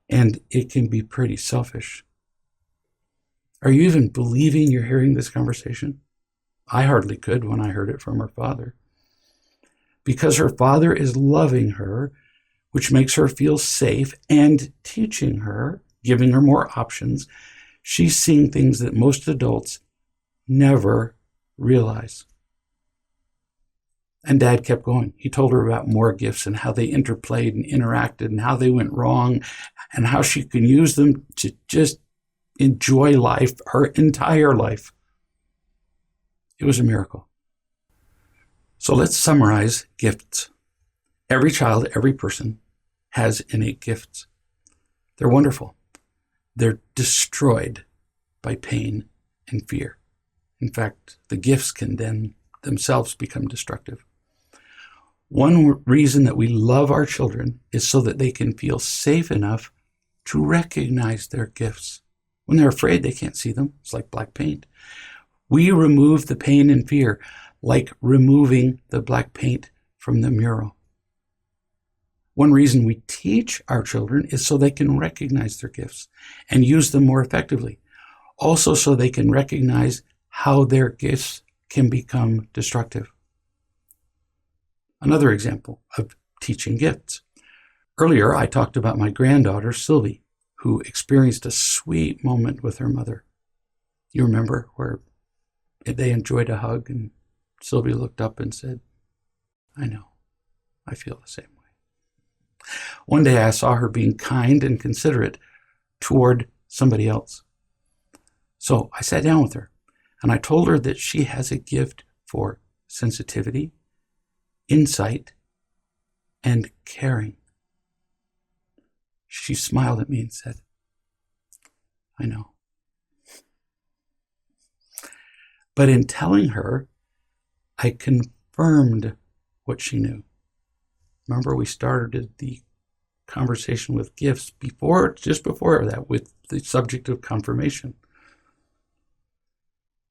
and it can be pretty selfish. Are you even believing you're hearing this conversation? I hardly could when I heard it from her father. Because her father is loving her, which makes her feel safe, and teaching her, giving her more options, she's seeing things that most adults never realize. And Dad kept going. He told her about more gifts and how they interplayed and interacted and how they went wrong and how she can use them to just enjoy life, her entire life. It was a miracle. So let's summarize gifts. Every child, every person has innate gifts. They're wonderful. They're destroyed by pain and fear. In fact, the gifts can then themselves become destructive. One reason that we love our children is so that they can feel safe enough to recognize their gifts. When they're afraid, they can't see them. It's like black paint. We remove the pain and fear, like removing the black paint from the mural. One reason we teach our children is so they can recognize their gifts and use them more effectively. Also so they can recognize how their gifts can become destructive. Another example of teaching gifts. Earlier, I talked about my granddaughter, Sylvie, who experienced a sweet moment with her mother. You remember where they enjoyed a hug and Sylvie looked up and said, I know, I feel the same way. One day I saw her being kind and considerate toward somebody else. So I sat down with her and I told her that she has a gift for sensitivity, insight, and caring. She smiled at me and said, I know. But in telling her, I confirmed what she knew. Remember, we started the conversation with gifts just before that, with the subject of confirmation.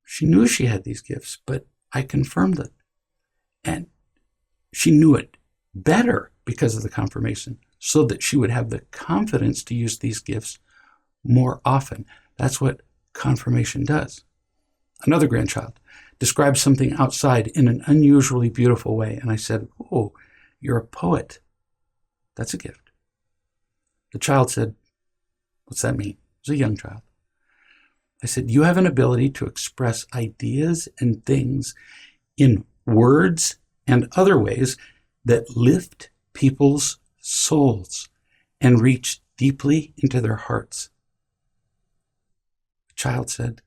She knew she had these gifts, but I confirmed it. And she knew it better because of the confirmation, so that she would have the confidence to use these gifts more often. That's what confirmation does. Another grandchild described something outside in an unusually beautiful way. And I said, "Oh, you're a poet. That's a gift." The child said, "What's that mean?" It was a young child. I said, "You have an ability to express ideas and things in words and other ways that lift people's souls and reach deeply into their hearts." The child said,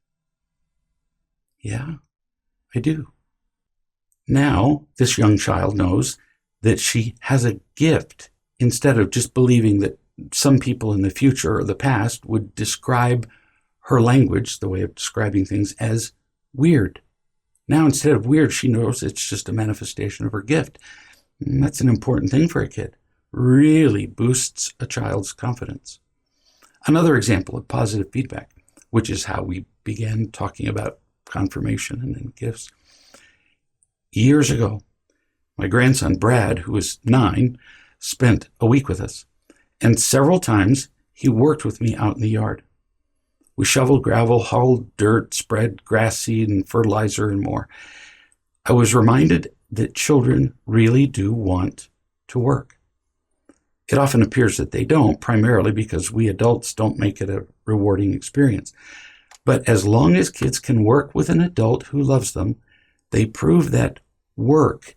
"Yeah, I do." Now, this young child knows that she has a gift instead of just believing that some people in the future or the past would describe her language, the way of describing things, as weird. Now, instead of weird, she knows it's just a manifestation of her gift. And that's an important thing for a kid. Really boosts a child's confidence. Another example of positive feedback, which is how we began talking about confirmation and then gifts. Years ago, my grandson, Brad, who was 9, spent a week with us. And several times he worked with me out in the yard. We shoveled gravel, hauled dirt, spread grass seed and fertilizer and more. I was reminded that children really do want to work. It often appears that they don't, primarily because we adults don't make it a rewarding experience. But as long as kids can work with an adult who loves them, they prove that work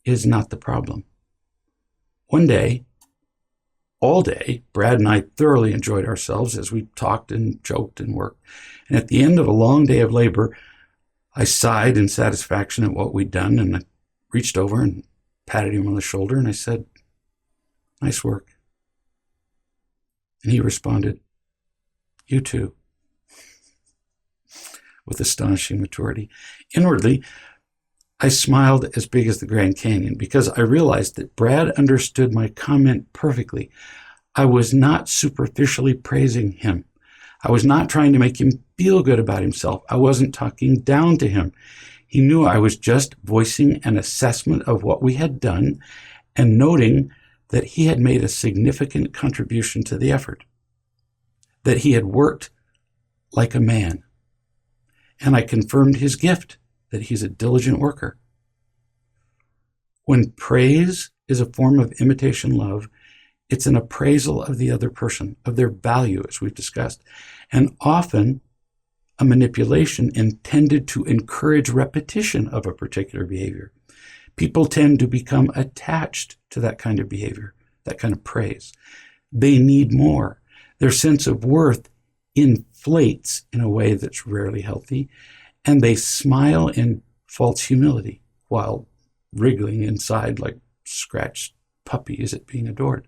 is not the problem. One day, all day, Brad and I thoroughly enjoyed ourselves as we talked and joked and worked. And at the end of a long day of labor, I sighed in satisfaction at what we'd done, and I reached over and patted him on the shoulder, and I said, "Nice work." And he responded, "You too," with astonishing maturity. Inwardly, I smiled as big as the Grand Canyon because I realized that Brad understood my comment perfectly. I was not superficially praising him. I was not trying to make him feel good about himself. I wasn't talking down to him. He knew I was just voicing an assessment of what we had done and noting that he had made a significant contribution to the effort, that he had worked like a man. And I confirmed his gift, that he's a diligent worker. When praise is a form of imitation love, it's an appraisal of the other person, of their value, as we've discussed, and often a manipulation intended to encourage repetition of a particular behavior. People tend to become attached to that kind of behavior, that kind of praise. They need more. Their sense of worth inflates in a way that's rarely healthy, and they smile in false humility while wriggling inside like scratched puppies at being adored.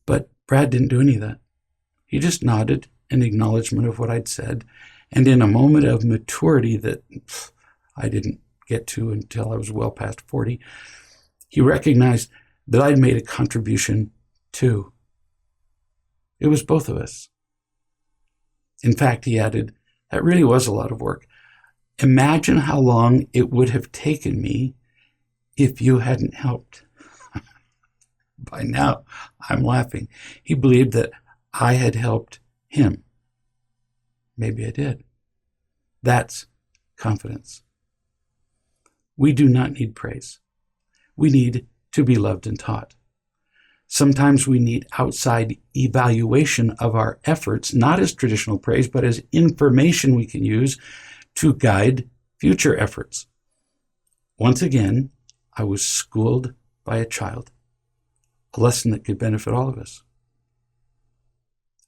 But Brad didn't do any of that. He just nodded in acknowledgement of what I'd said, and in a moment of maturity that I didn't get to until I was well past 40, he recognized that I'd made a contribution too. It was both of us. In fact, he added, "That really was a lot of work. Imagine how long it would have taken me if you hadn't helped." By now, I'm laughing. He believed that I had helped him. Maybe I did. That's confidence. We do not need praise. We need to be loved and taught. Sometimes we need outside evaluation of our efforts, not as traditional praise, but as information we can use to guide future efforts. Once again, I was schooled by a child, a lesson that could benefit all of us.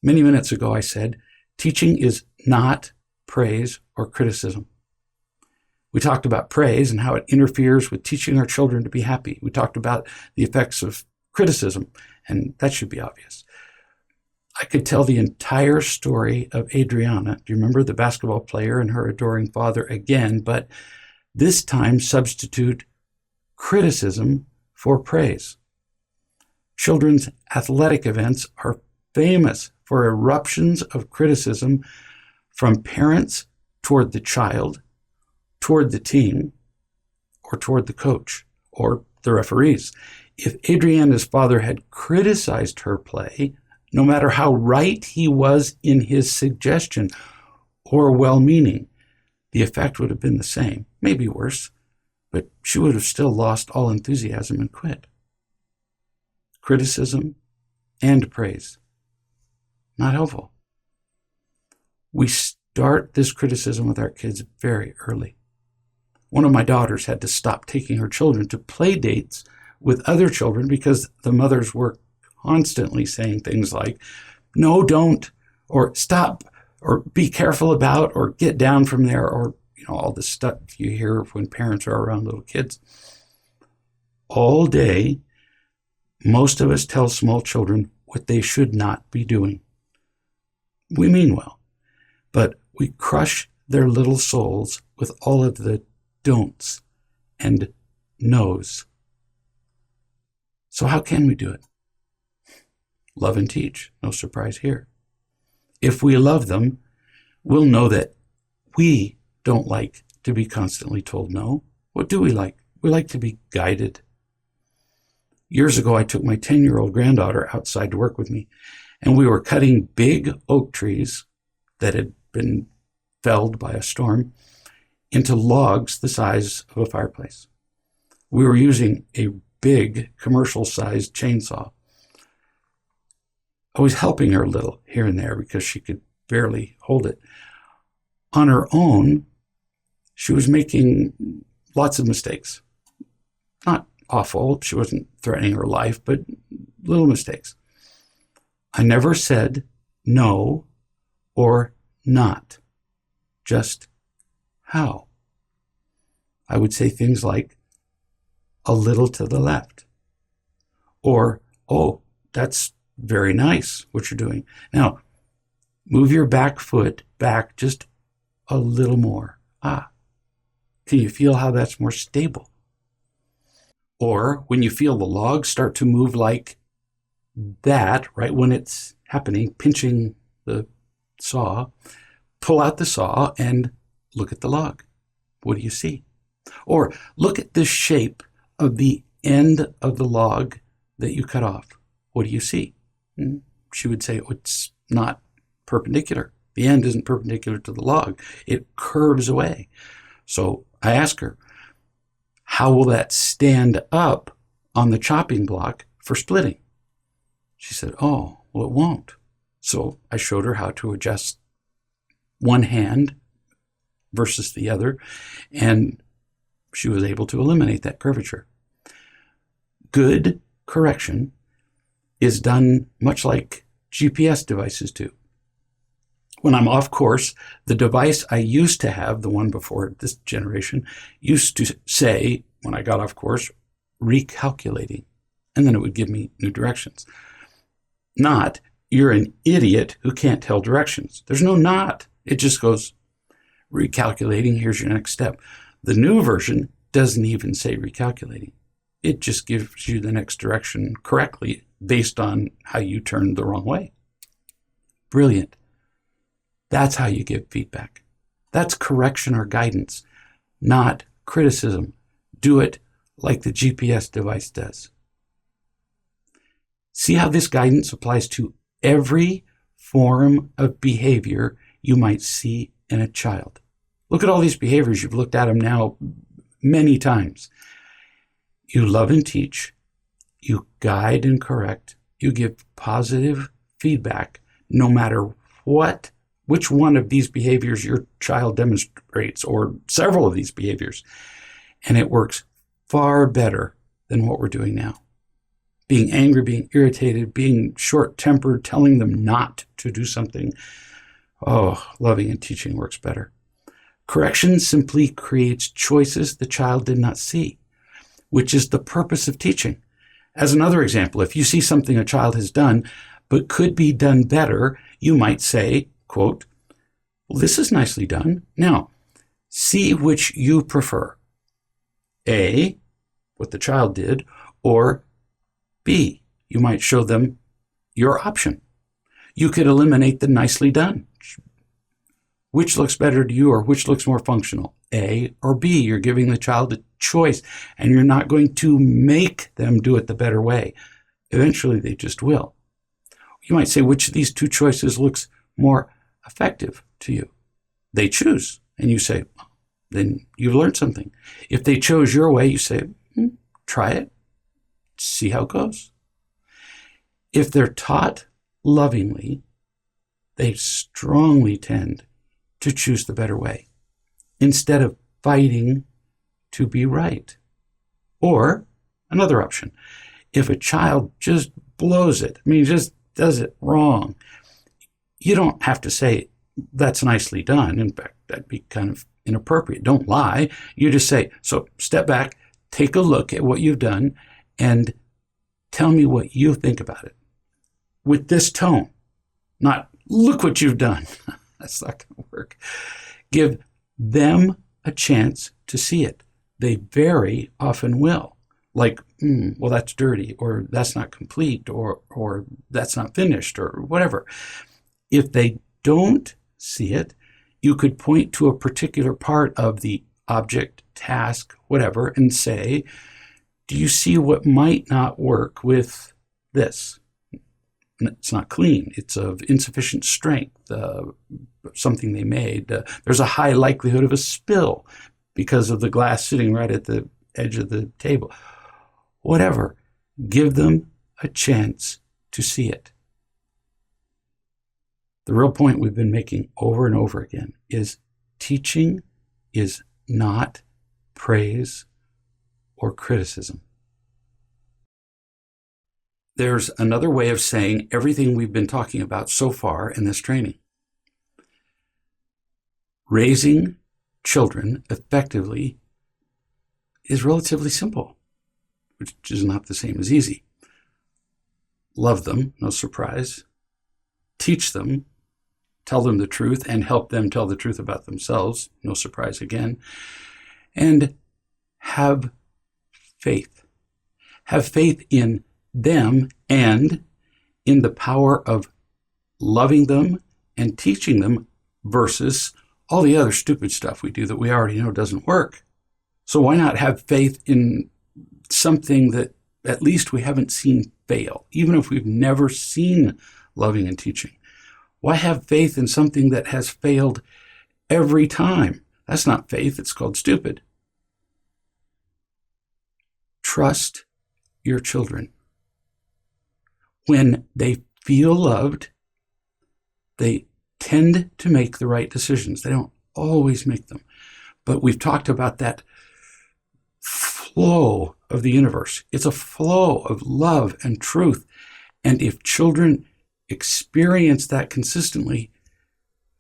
Many minutes ago, I said, teaching is not praise or criticism. We talked about praise and how it interferes with teaching our children to be happy. We talked about the effects of criticism, and that should be obvious. I could tell the entire story of Adriana. Do you remember the basketball player and her adoring father again? But this time substitute criticism for praise. Children's athletic events are famous for eruptions of criticism from parents toward the child, toward the team, or toward the coach, or the referees. If Adriana's father had criticized her play, no matter how right he was in his suggestion or well-meaning, the effect would have been the same, maybe worse, but she would have still lost all enthusiasm and quit. Criticism and praise. Not helpful. We start this criticism with our kids very early. One of my daughters had to stop taking her children to play dates with other children because the mothers were constantly saying things like, no, don't, or stop, or be careful about, or get down from there, or all the stuff you hear when parents are around little kids. All day, most of us tell small children what they should not be doing. We mean well, but we crush their little souls with all of the don'ts and no's. So how can we do it? Love and teach, no surprise here. If we love them, we'll know that we don't like to be constantly told no. What do we like? We like to be guided. Years ago, I took my 10-year-old granddaughter outside to work with me, and we were cutting big oak trees that had been felled by a storm into logs the size of a fireplace. We were using a big commercial-sized chainsaw. I was helping her a little here and there because she could barely hold it. On her own, she was making lots of mistakes. Not awful, she wasn't threatening her life, but little mistakes. I never said no or not, just how. I would say things like, a little to the left, or, oh, that's very nice what you're doing. Now, move your back foot back just a little more. Can you feel how that's more stable? Or when you feel the log start to move like that, right when it's happening, pinching the saw, pull out the saw and look at the log. What do you see? Or look at the shape of the end of the log that you cut off. What do you see? She would say, it's not perpendicular. The end isn't perpendicular to the log. It curves away. So I ask her, how will that stand up on the chopping block for splitting? She said, oh, well, it won't. So I showed her how to adjust one hand versus the other, and she was able to eliminate that curvature. Good correction is done much like GPS devices do. When I'm off course, the device I used to have, the one before this generation, used to say, when I got off course, recalculating, and then it would give me new directions. Not, you're an idiot who can't tell directions. There's no not. It just goes, recalculating, here's your next step. The new version doesn't even say recalculating. It just gives you the next direction correctly based on how you turned the wrong way. Brilliant. That's how you give feedback. That's correction or guidance, not criticism. Do it like the GPS device does. See how this guidance applies to every form of behavior you might see in a child. Look at all these behaviors. You've looked at them now many times. You love and teach. You guide and correct. You give positive feedback no matter which one of these behaviors your child demonstrates, or several of these behaviors. And it works far better than what we're doing now. Being angry, being irritated, being short-tempered, telling them not to do something. Oh, loving and teaching works better. Correction simply creates choices the child did not see, which is the purpose of teaching. As another example, if you see something a child has done but could be done better, you might say, quote, well, this is nicely done. Now, see which you prefer. A, what the child did, or B, you might show them your option. You could eliminate the nicely done. Which looks better to you, or which looks more functional? A or B? You're giving the child a choice, and you're not going to make them do it the better way. Eventually, they just will. You might say, which of these two choices looks more effective to you? They choose. and you say, then you've learned something. If they chose your way, you say, try it, see how it goes. If they're taught lovingly, they strongly tend to choose the better way instead of fighting to be right. Or another option, if a child just blows it, just does it wrong, you don't have to say, that's nicely done. In fact, that'd be kind of inappropriate. Don't lie. You just say, so step back, take a look at what you've done, and tell me what you think about it. With this tone, not look what you've done. That's not going to work. Give them a chance to see it. They very often will. Like, well, that's dirty, or that's not complete, or that's not finished, or whatever. If they don't see it, you could point to a particular part of the object, task, whatever, and say, do you see what might not work with this? It's not clean. It's of insufficient strength, something they made. There's a high likelihood of a spill because of the glass sitting right at the edge of the table. Whatever. Give them a chance to see it. The real point we've been making over and over again is teaching is not praise or criticism. There's another way of saying everything we've been talking about so far in this training. Raising children effectively is relatively simple, which is not the same as easy. Love them, no surprise. Teach them, tell them the truth, and help them tell the truth about themselves, no surprise again. And have faith. Have faith in them and in the power of loving them and teaching them versus all the other stupid stuff we do that we already know doesn't work. So why not have faith in something that at least we haven't seen fail, even if we've never seen loving and teaching? Why have faith in something that has failed every time? That's not faith, it's called stupid. Trust your children. When they feel loved, they tend to make the right decisions. They don't always make them. But we've talked about that flow of the universe. It's a flow of love and truth. And if children experience that consistently,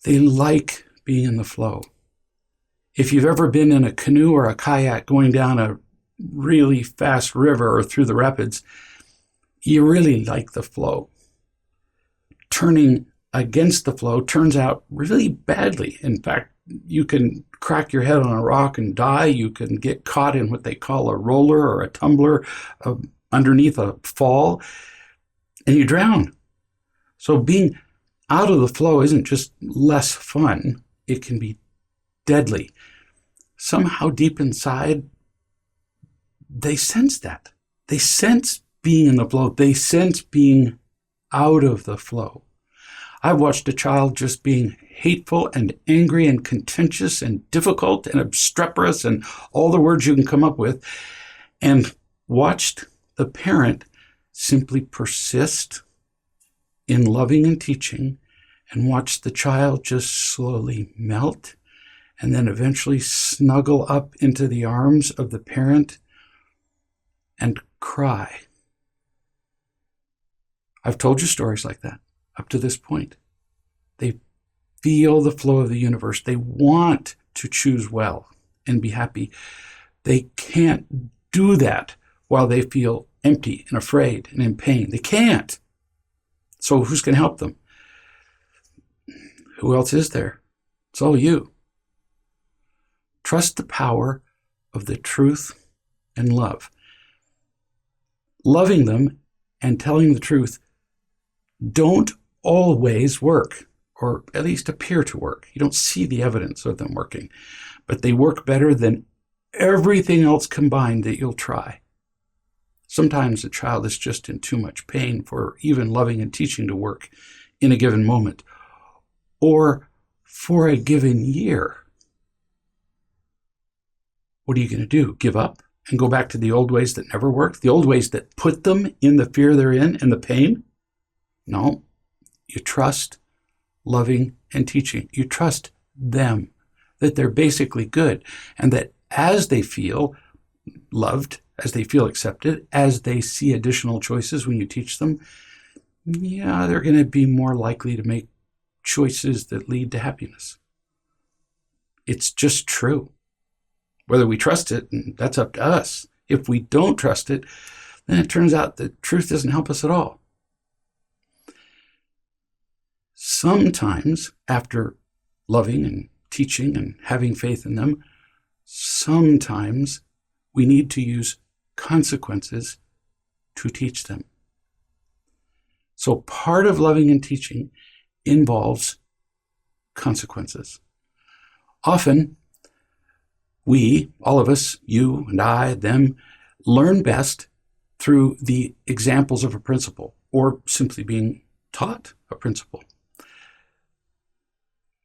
they like being in the flow. If you've ever been in a canoe or a kayak going down a really fast river or through the rapids, you really like the flow. Turning against the flow turns out really badly. In fact, you can crack your head on a rock and die. You can get caught in what they call a roller or a tumbler underneath a fall, and you drown. So being out of the flow isn't just less fun, it can be deadly. Somehow deep inside, they sense that. They sense being in the flow. They sense being out of the flow. I watched a child just being hateful and angry and contentious and difficult and obstreperous and all the words you can come up with, and watched the parent simply persist in loving and teaching, and watch the child just slowly melt and then eventually snuggle up into the arms of the parent and cry. I've told you stories like that up to this point. They feel the flow of the universe. They want to choose well and be happy. They can't do that while they feel empty and afraid and in pain. They can't. So who's going to help them? Who else is there? It's all you. Trust the power of the truth and love. Loving them and telling the truth don't always work, or at least appear to work. You don't see the evidence of them working, but they work better than everything else combined that you'll try. Sometimes a child is just in too much pain for even loving and teaching to work in a given moment, or for a given year. what are you going to do? Give up and go back to the old ways that never worked? The old ways that put them in the fear they're in and the pain? No. You trust loving and teaching. You trust them, that they're basically good, and that as they feel loved, as they feel accepted, as they see additional choices when you teach them, yeah, they're going to be more likely to make choices that lead to happiness. It's just true. Whether we trust it, that's up to us. If we don't trust it, then it turns out that truth doesn't help us at all. Sometimes, after loving and teaching and having faith in them, sometimes we need to use consequences to teach them. So part of loving and teaching involves consequences. Often, we, all of us, you and I, them, learn best through the examples of a principle or simply being taught a principle.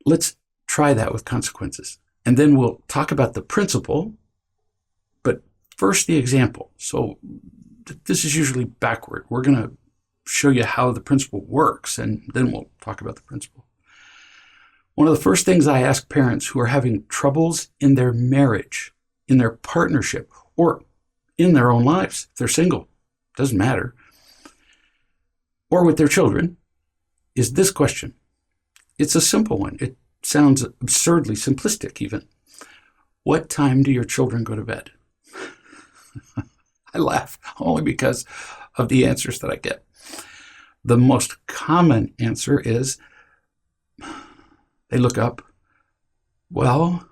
Let's try that with consequences. And then we'll talk about the principle, but first the example. So this is usually backward. We're going to show you how the principle works, and then we'll talk about the principle. One of the first things I ask parents who are having troubles in their marriage, in their partnership, or in their own lives, if they're single, doesn't matter, or with their children, is this question. It's a simple one. It sounds absurdly simplistic even. What time do your children go to bed? I laugh only because of the answers that I get. The most common answer is, they look up. Well,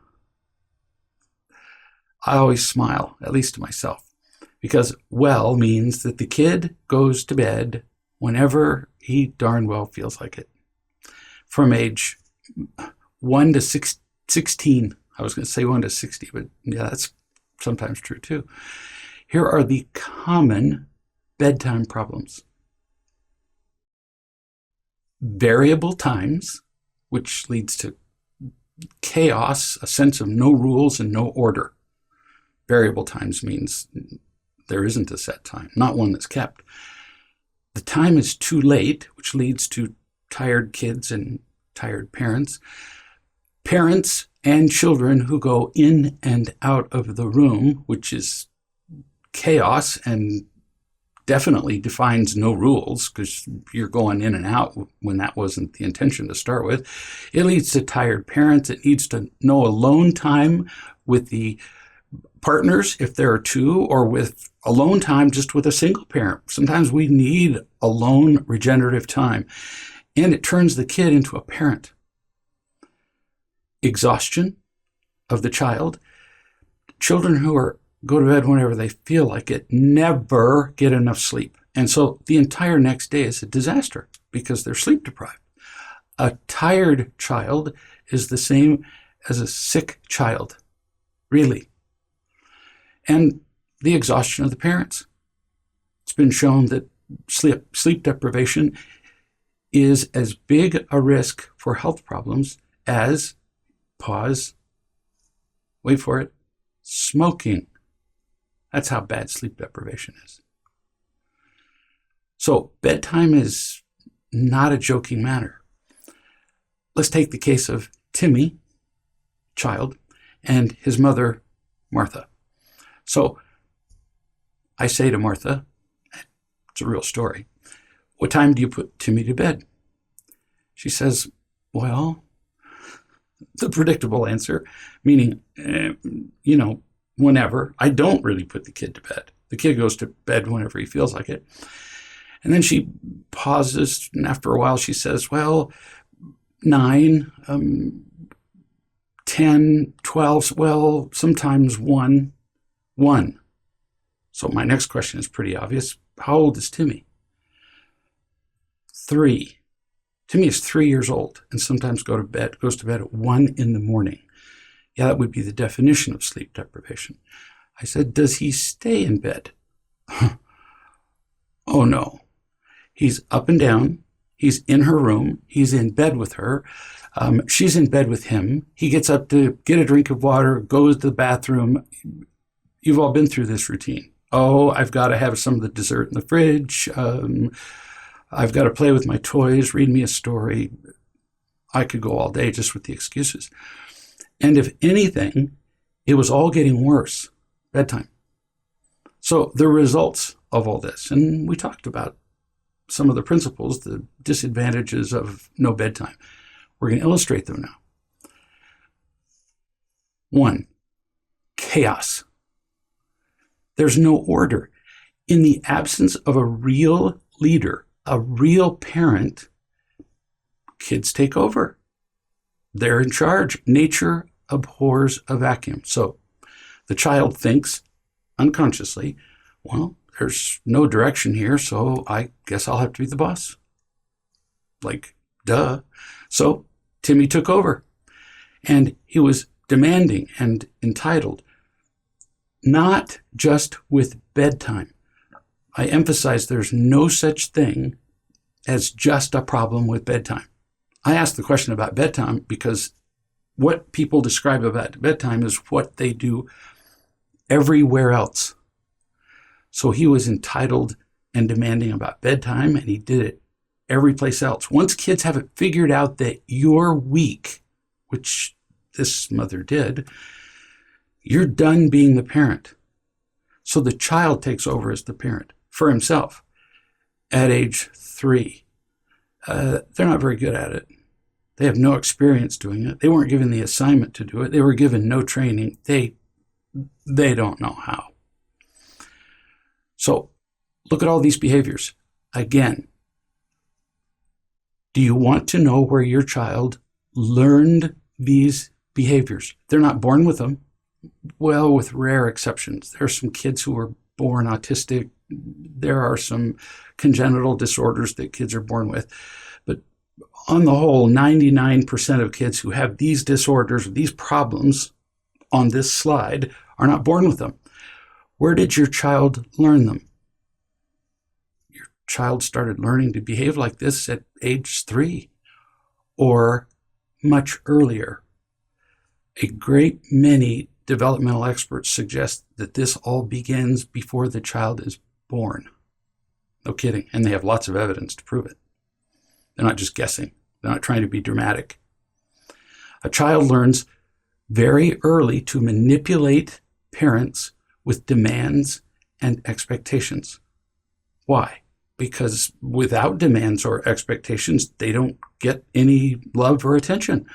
I always smile, at least to myself, because well means that the kid goes to bed whenever he darn well feels like it. From age 1 to 16, I was going to say 1 to 60, but yeah, that's sometimes true too. Here are the common bedtime problems. Variable times, which leads to chaos, a sense of no rules and no order. Variable times means there isn't a set time, not one that's kept. The time is too late, which leads to tired kids and tired parents. Parents and children who go in and out of the room, which is chaos and definitely defines no rules, because you're going in and out when that wasn't the intention to start with. It leads to tired parents. It needs to know alone time with the partners, if there are two, or with alone time just with a single parent. Sometimes we need alone regenerative time. And it turns the kid into a parent. Exhaustion of the child. Children who go to bed whenever they feel like it never get enough sleep. And so the entire next day is a disaster because they're sleep deprived. A tired child is the same as a sick child, really. And the exhaustion of the parents. It's been shown that sleep deprivation is as big a risk for health problems as, pause, wait for it, smoking. That's how bad sleep deprivation is. So bedtime is not a joking matter. Let's take the case of Timmy, child, and his mother, Martha. So I say to Martha, it's a real story, what time do you put Timmy to bed? She says, well, the predictable answer, meaning, whenever. I don't really put the kid to bed. The kid goes to bed whenever he feels like it. And then she pauses, and after a while she says, well, 9, 10, 12, well, sometimes 1. So my next question is pretty obvious. How old is Timmy? 3. Timmy is 3 years old and sometimes goes to bed at 1 in the morning. Yeah, that would be the definition of sleep deprivation. I said, does he stay in bed? Oh no. He's up and down He's in her room. He's in bed with her. She's in bed with him. He gets up to get a drink of water, goes to the bathroom. You've all been through this routine. Oh, I've got to have some of the dessert in the fridge. I've got to play with my toys, read me a story. I could go all day just with the excuses. And if anything, it was all getting worse. Bedtime. So the results of all this, and we talked about some of the principles, the disadvantages of no bedtime. We're going to illustrate them now. 1, chaos. There's no order. In the absence of a real leader, a real parent, kids take over. They're in charge. Nature abhors a vacuum. So the child thinks unconsciously, well, there's no direction here, so I guess I'll have to be the boss. Like, duh. So Timmy took over, and he was demanding and entitled, not just with bedtime. I emphasize there's no such thing as just a problem with bedtime. I asked the question about bedtime because what people describe about bedtime is what they do everywhere else. So he was entitled and demanding about bedtime, and he did it every place else. Once kids have it figured out that you're weak, which this mother did, you're done being the parent. So the child takes over as the parent for himself at age 3. They're not very good at it. They have no experience doing it. They weren't given the assignment to do it. They were given no training. They don't know how. So look at all these behaviors. Again, do you want to know where your child learned these behaviors? They're not born with them. Well, with rare exceptions. There are some kids who are born autistic. There are some congenital disorders that kids are born with. But on the whole, 99% of kids who have these disorders, these problems on this slide, are not born with them. Where did your child learn them? Your child started learning to behave like this at age 3 or much earlier. A great many developmental experts suggest that this all begins before the child is born. No kidding. And they have lots of evidence to prove it. They're not just guessing. They're not trying to be dramatic. A child learns very early to manipulate parents with demands and expectations. Why? Because without demands or expectations, they don't get any love or attention.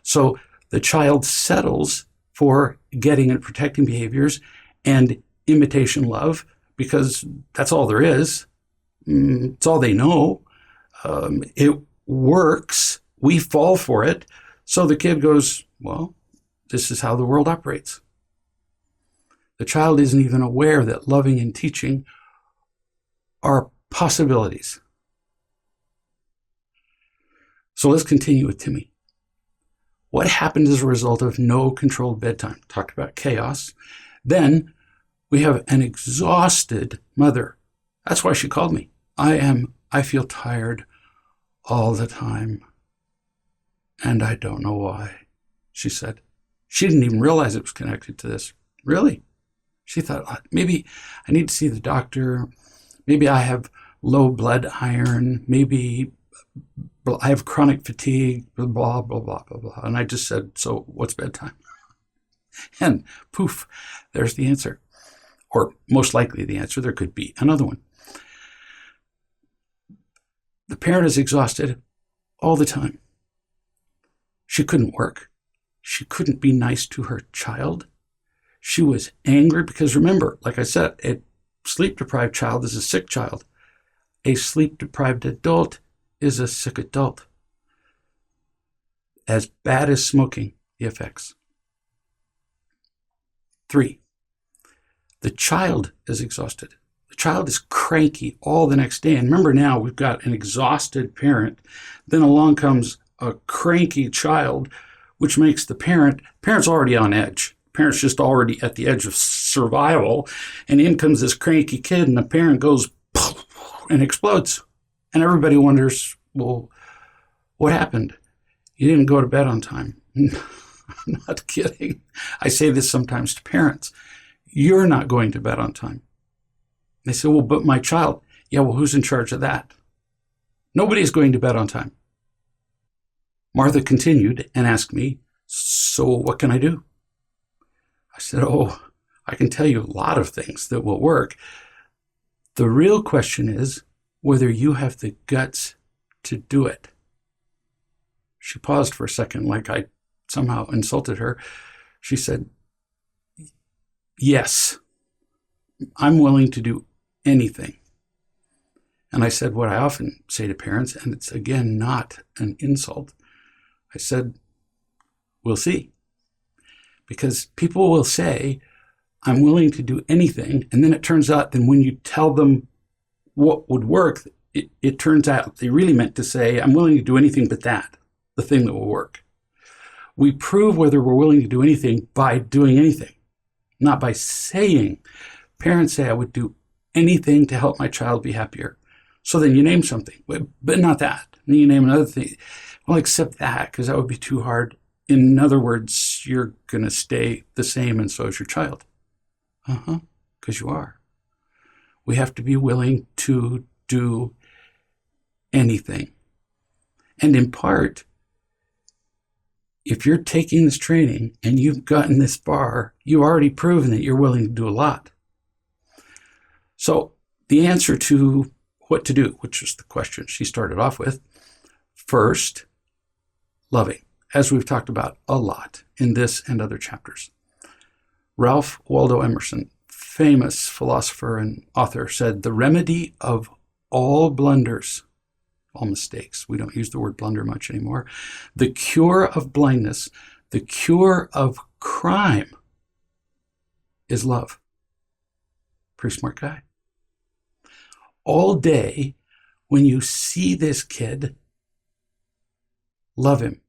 So the child settles for getting and protecting behaviors and imitation love because that's all there is. It's all they know. It works. We fall for it. So the kid goes, well, this is how the world operates. The child isn't even aware that loving and teaching are possibilities. So let's continue with Timmy. What happened as a result of no controlled bedtime? Talked about chaos. Then we have an exhausted mother. That's why she called me. I feel tired all the time. And I don't know why, she said. She didn't even realize it was connected to this. Really? She thought, maybe I need to see the doctor. Maybe I have low blood iron. Maybe I have chronic fatigue, blah, blah, blah, blah, blah, blah. And I just said, so what's bedtime? And poof, there's the answer. Or most likely the answer. There could be another one. The parent is exhausted all the time. She couldn't work. She couldn't be nice to her child. She was angry because, remember, like I said, a sleep-deprived child is a sick child. A sleep-deprived adult is a sick adult. As bad as smoking, the effects. 3, the child is exhausted. The child is cranky all the next day. And remember now, we've got an exhausted parent. Then along comes a cranky child, which makes the parent's already on edge. Parent's just already at the edge of survival. And in comes this cranky kid, and the parent goes and explodes. And everybody wonders, well, what happened? You didn't go to bed on time. I'm not kidding. I say this sometimes to parents. You're not going to bed on time. They say, well, but my child. Yeah, well, who's in charge of that? Nobody's going to bed on time. Martha continued and asked me, so what can I do? I said, oh, I can tell you a lot of things that will work. The real question is whether you have the guts to do it. She paused for a second, like I somehow insulted her. She said, yes, I'm willing to do anything. And I said what I often say to parents, and it's again not an insult. I said, we'll see. Because people will say, I'm willing to do anything. And then it turns out that when you tell them what would work, it turns out they really meant to say, I'm willing to do anything but that, the thing that will work. We prove whether we're willing to do anything by doing anything, not by saying. Parents say, I would do anything to help my child be happier. So then you name something, but not that. And then you name another thing. Well, except that, because that would be too hard. In other words, you're going to stay the same, and so is your child. Because you are. We have to be willing to do anything. And in part, if you're taking this training and you've gotten this far, you've already proven that you're willing to do a lot. So the answer to what to do, which is the question she started off with, first, loving, as we've talked about a lot in this and other chapters. Ralph Waldo Emerson, famous philosopher and author, said, the remedy of all blunders, all mistakes, we don't use the word blunder much anymore, the cure of blindness, the cure of crime is love. Pretty smart guy. All day, when you see this kid, love him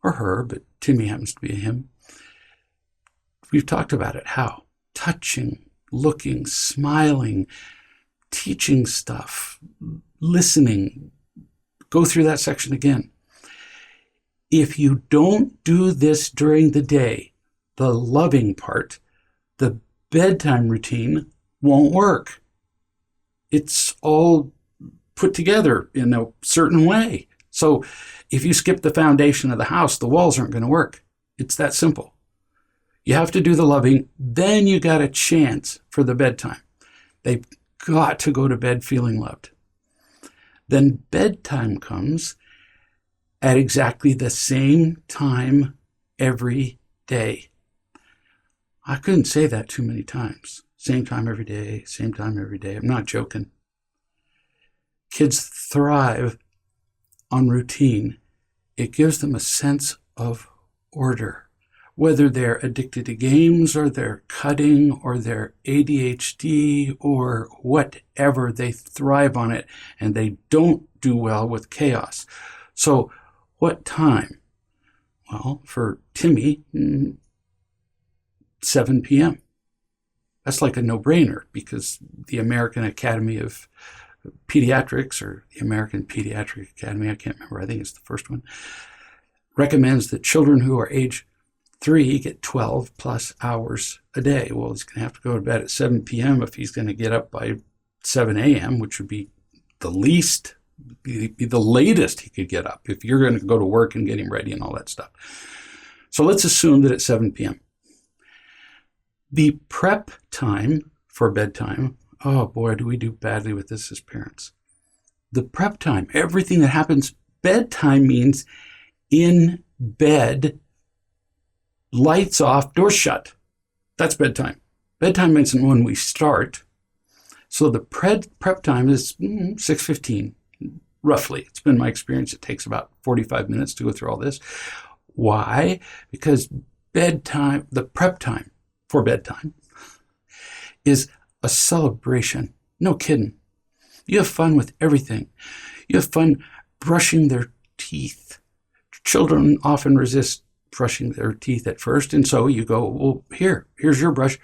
or her, but Timmy happens to be a him. We've talked about it. How? Touching, looking, smiling, teaching stuff, listening. Go through that section again. If you don't do this during the day, the loving part, the bedtime routine won't work. It's all put together in a certain way. So if you skip the foundation of the house, the walls aren't going to work. It's that simple. You have to do the loving, then you got a chance for the bedtime. They've got to go to bed feeling loved. Then bedtime comes at exactly the same time every day. I couldn't say that too many times. Same time every day, same time every day. I'm not joking. Kids thrive on routine. It gives them a sense of order. Whether they're addicted to games or they're cutting or they're ADHD or whatever, they thrive on it and they don't do well with chaos. So what time? Well, for Timmy, 7 p.m. That's like a no-brainer because the American Academy of Pediatrics, or the American Pediatric Academy, I can't remember, I think it's the first one, recommends that children who are age 3 get 12 plus hours a day. Well, he's going to have to go to bed at 7 p.m. if he's going to get up by 7 a.m., which would be the least, be the latest he could get up if you're going to go to work and get him ready and all that stuff. So let's assume that it's 7 p.m. The prep time for bedtime, oh boy, do we do badly with this as parents. The prep time, everything that happens, bedtime means in bed, lights off, doors shut. That's bedtime. Bedtime means when we start. So the prep time is 6:15, roughly. It's been my experience. It takes about 45 minutes to go through all this. Why? Because bedtime, the prep time for bedtime, is a celebration. No kidding. You have fun with everything. You have fun brushing their teeth. Children often resist brushing their teeth at first, and so you go, well, here's your brush.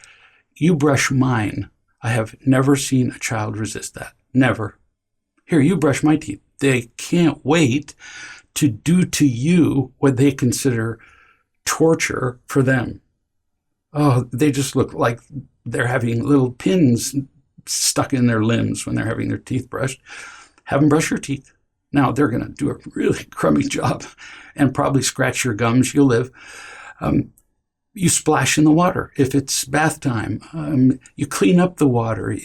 You brush mine. I have never seen a child resist that. Never. Here, you brush my teeth. they can't wait to do to you what they consider torture for them. Oh, they just look like they're having little pins stuck in their limbs when they're having their teeth brushed. Have them brush your teeth. Now, they're going to do a really crummy job and probably scratch your gums. You'll live. You splash in the water if it's bath time. You clean up the water.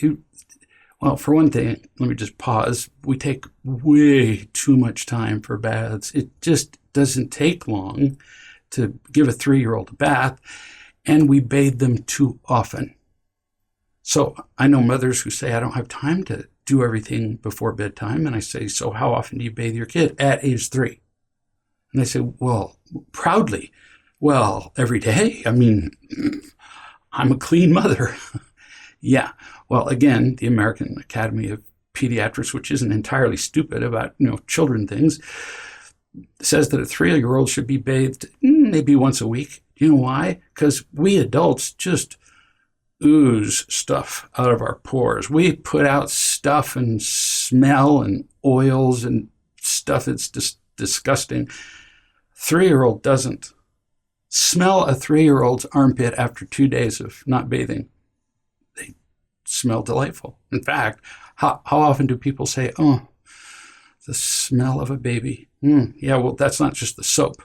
Well, for one thing, let me just pause. We take way too much time for baths. It just doesn't take long to give a 3-year-old a bath, and we bathe them too often. So I know mothers who say, I don't have time to do everything before bedtime. And I say, so how often do you bathe your kid? At age 3. And they say, well, proudly, well, every day. I mean, I'm a clean mother. Yeah. Well, again, the American Academy of Pediatrics, which isn't entirely stupid about, children things, says that a 3-year-old should be bathed maybe once a week. You know why? Because we adults just ooze stuff out of our pores. We put out stuff and smell and oils and stuff that's just disgusting. 3-year-old doesn't. Smell a 3-year-old's armpit after 2 days of not bathing. They smell delightful. In fact, how often do people say, oh, the smell of a baby? Yeah, well, that's not just the soap.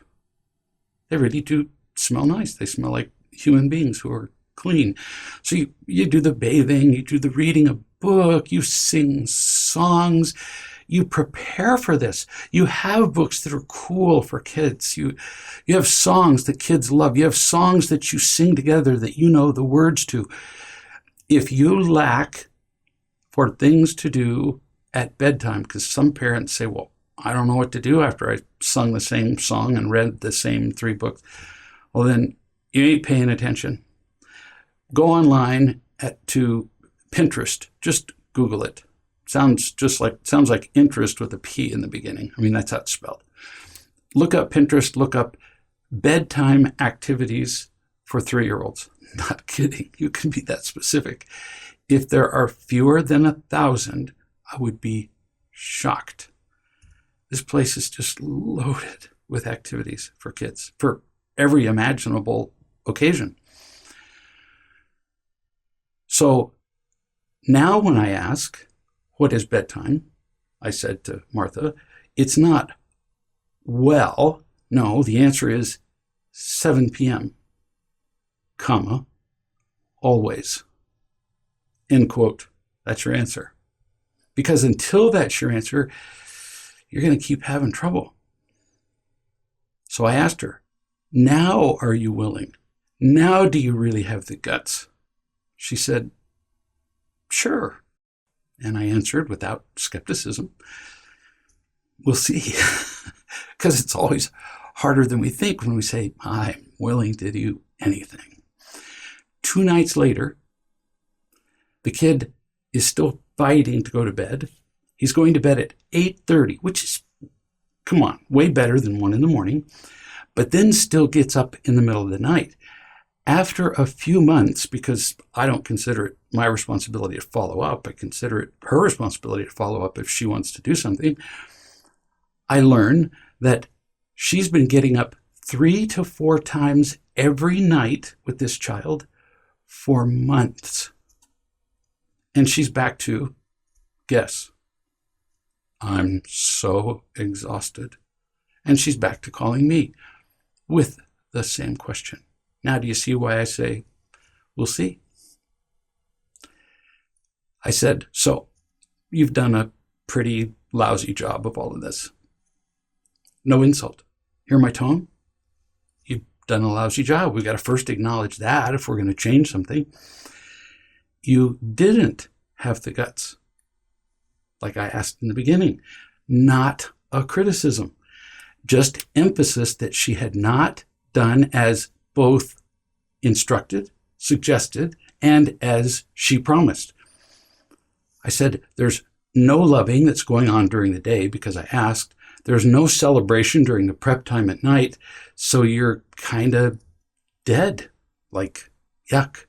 They really do smell nice. They smell like human beings who are clean. So you do the bathing, you do the reading a book, you sing songs, you prepare for this. You have books that are cool for kids. You have songs that kids love. You have songs that you sing together that you know the words to. If you lack for things to do at bedtime, because some parents say, well, I don't know what to do after I sung the same song and read the same 3 books. Well, then you ain't paying attention. Go online to Pinterest. Just Google it. Sounds like interest with a P in the beginning. I mean, that's how it's spelled. Look up Pinterest. Look up bedtime activities for 3-year-olds. Not kidding. You can be that specific. If there are fewer than 1,000, I would be shocked. This place is just loaded with activities for kids for every imaginable occasion. So now when I ask, what is bedtime? I said to Martha, it's not, well, no, the answer is 7 p.m., comma, always, end quote. That's your answer. Because until that's your answer, you're going to keep having trouble. So I asked her, now are you willing? Now do you really have the guts? She said, sure. And I answered without skepticism, we'll see. Because it's always harder than we think when we say, I'm willing to do anything. 2 nights later, the kid is still fighting to go to bed. He's going to bed at 8:30, which is, come on, way better than 1 a.m, but then still gets up in the middle of the night. After a few months, because I don't consider it my responsibility to follow up, I consider it her responsibility to follow up if she wants to do something, I learn that she's been getting up 3 to 4 times every night with this child for months. And she's back to, guess, I'm so exhausted. And she's back to calling me with the same question. Now, do you see why I say, we'll see? I said, so you've done a pretty lousy job of all of this. No insult. Hear my tone? You've done a lousy job. We've got to first acknowledge that if we're going to change something. You didn't have the guts, like I asked in the beginning. Not a criticism, just emphasis that she had not done as both instructed, suggested, and as she promised. I said, there's no loving that's going on during the day because I asked. There's no celebration during the prep time at night, so you're kind of dead, like yuck.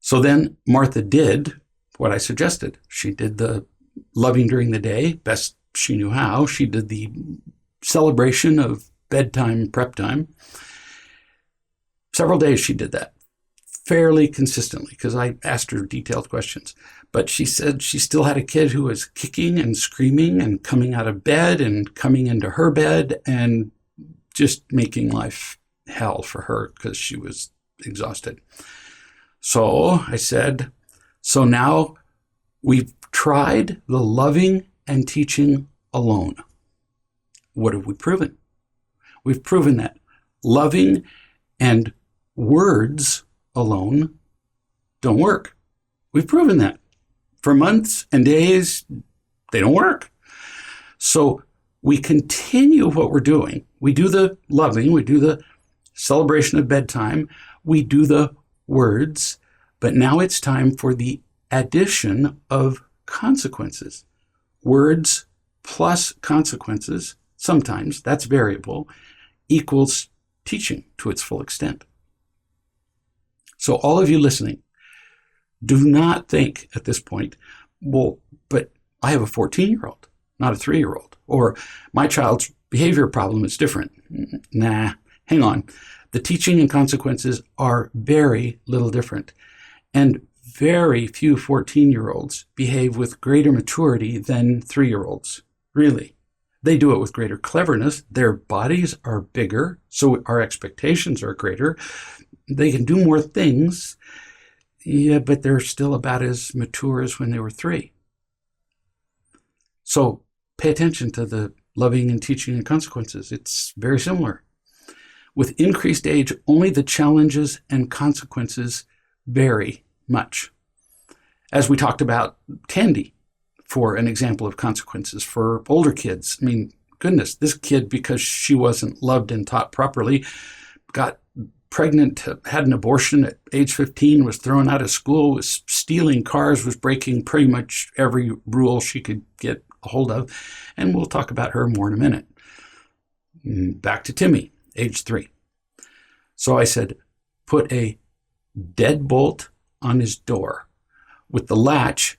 So then Martha did what I suggested. She did the loving during the day, best she knew how. She did the celebration of bedtime prep time. Several days she did that fairly consistently because I asked her detailed questions. But she said she still had a kid who was kicking and screaming and coming out of bed and coming into her bed and just making life hell for her because she was exhausted. So I said, so now we've tried the loving and teaching alone. What have we proven? We've proven that loving and words alone don't work. We've proven that. For months and days, they don't work. So we continue what we're doing. We do the loving, we do the celebration of bedtime, we do the words, but now it's time for the addition of consequences. Words plus consequences, sometimes, that's variable, equals teaching to its full extent. So all of you listening, do not think at this point, well, but I have a 14-year-old, not a 3-year-old, or my child's behavior problem is different. Nah, hang on. The teaching and consequences are very little different. And very few 14-year-olds behave with greater maturity than 3-year-olds. Really. They do it with greater cleverness. Their bodies are bigger, so our expectations are greater. They can do more things. Yeah, but they're still about as mature as when they were 3. So pay attention to the loving and teaching and consequences. It's very similar. With increased age, only the challenges and consequences vary much. As we talked about Tandy, for an example of consequences for older kids. I mean, goodness, this kid, because she wasn't loved and taught properly, got pregnant, had an abortion at age 15, was thrown out of school, was stealing cars, was breaking pretty much every rule she could get a hold of. And we'll talk about her more in a minute. Back to Timmy, age 3. So I said, put a deadbolt on his door with the latch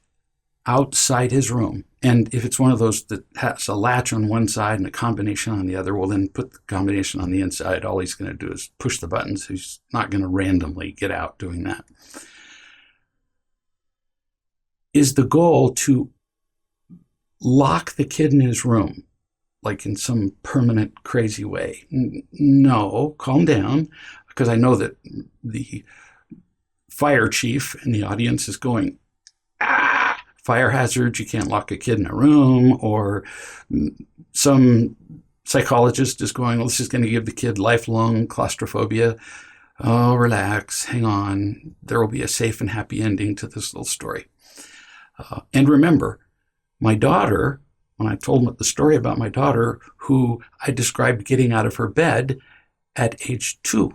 outside his room. And if it's one of those that has a latch on one side and a combination on the other, well, then put the combination on the inside. All he's going to do is push the buttons. He's not going to randomly get out doing that. Is the goal to lock the kid in his room, like in some permanent crazy way? No, calm down, because I know that the fire chief in the audience is going, fire hazard, you can't lock a kid in a room, or some psychologist is going, well, this is going to give the kid lifelong claustrophobia. Oh, relax, hang on. There will be a safe and happy ending to this little story. And remember, my daughter, when I told the story about my daughter, who I described getting out of her bed at age 2,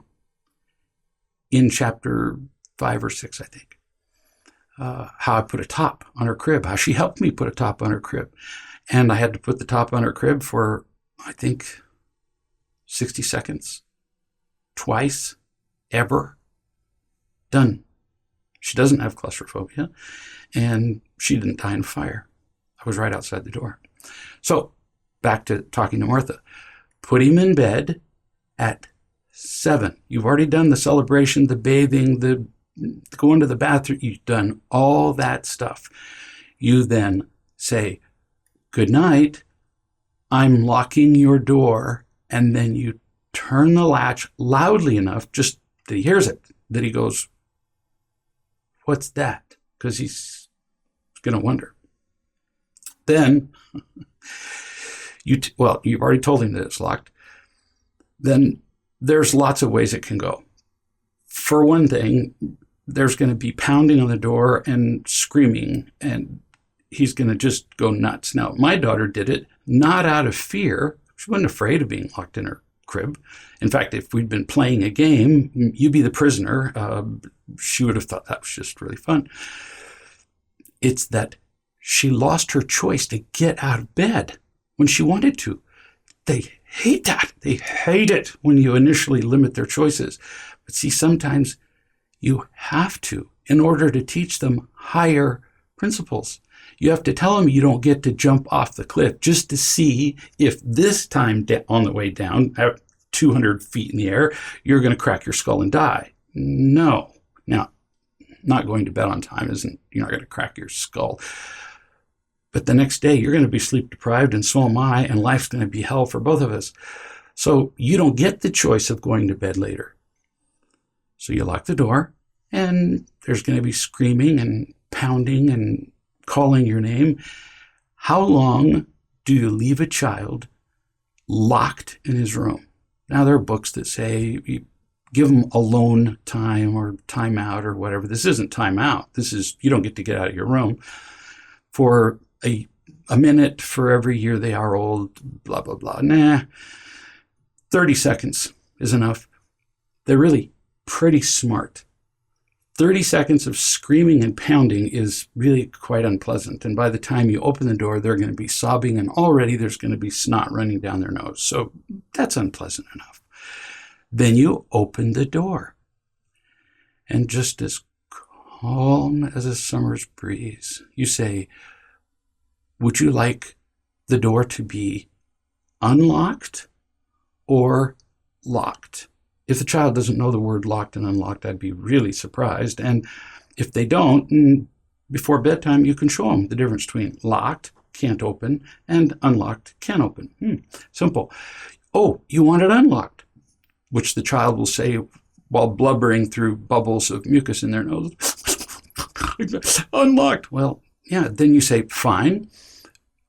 in chapter 5 or 6, I think. How I put a top on her crib, how she helped me put a top on her crib. And I had to put the top on her crib for, I think, 60 seconds. Twice, ever. Done. She doesn't have claustrophobia, and she didn't die in a fire. I was right outside the door. So, back to talking to Martha. Put him in bed at 7. You've already done the celebration, the bathing, the going to the bathroom. You've done all that stuff. You then say, good night, I'm locking your door, and then you turn the latch loudly enough, just that he hears it, that he goes, what's that? Because he's going to wonder. Then, you've already told him that it's locked. Then there's lots of ways it can go. For one thing, there's going to be pounding on the door and screaming, and he's going to just go nuts. Now, my daughter did it not out of fear. She wasn't afraid of being locked in her crib. In fact, if we'd been playing a game, you be the prisoner, she would have thought that was just really fun. It's that she lost her choice to get out of bed when she wanted to. They hate that. They hate it when you initially limit their choices. But see, sometimes you have to in order to teach them higher principles. You have to tell them you don't get to jump off the cliff just to see if this time on the way down, at 200 feet in the air, you're going to crack your skull and die. No. Now, not going to bed on time isn't, you're not going to crack your skull. But the next day, you're going to be sleep deprived, and so am I, and life's going to be hell for both of us. So you don't get the choice of going to bed later. So you lock the door, and there's going to be screaming and pounding and calling your name. How long do you leave a child locked in his room? Now, there are books that say you give them alone time or time out or whatever. This isn't time out. This is, you don't get to get out of your room for a minute for every year they are old, blah, blah, blah. Nah, 30 seconds is enough. They're really pretty smart. 30 seconds of screaming and pounding is really quite unpleasant. And by the time you open the door, they're going to be sobbing, and already there's going to be snot running down their nose. So that's unpleasant enough. Then you open the door, and just as calm as a summer's breeze, you say, would you like the door to be unlocked or locked? If the child doesn't know the word locked and unlocked, I'd be really surprised. And if they don't, before bedtime, you can show them the difference between locked, can't open, and unlocked, can open. Simple. Oh, you want it unlocked, which the child will say while blubbering through bubbles of mucus in their nose. Unlocked. Well, yeah, then you say, fine,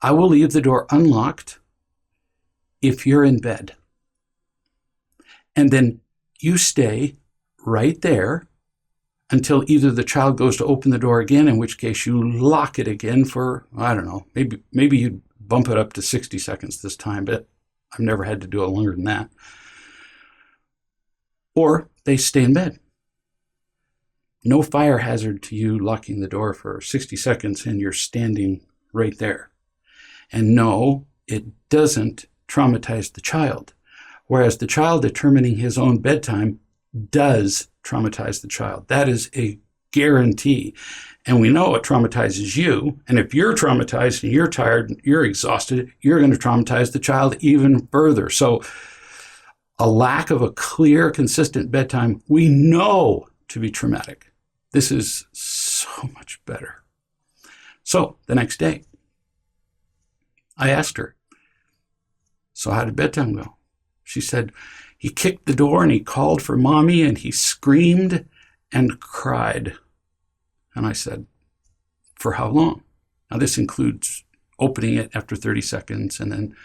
I will leave the door unlocked if you're in bed. And then you stay right there until either the child goes to open the door again, in which case you lock it again for, I don't know, maybe you bump it up to 60 seconds this time, but I've never had to do it longer than that. Or they stay in bed. No fire hazard to you locking the door for 60 seconds and you're standing right there. And no, it doesn't traumatize the child. Whereas the child determining his own bedtime does traumatize the child. That is a guarantee. And we know it traumatizes you. And if you're traumatized and you're tired, and you're exhausted, you're going to traumatize the child even further. So a lack of a clear, consistent bedtime, we know to be traumatic. This is so much better. So the next day, I asked her, so how did bedtime go? She said, he kicked the door and he called for mommy and he screamed and cried. And I said, for how long? Now this includes opening it after 30 seconds and then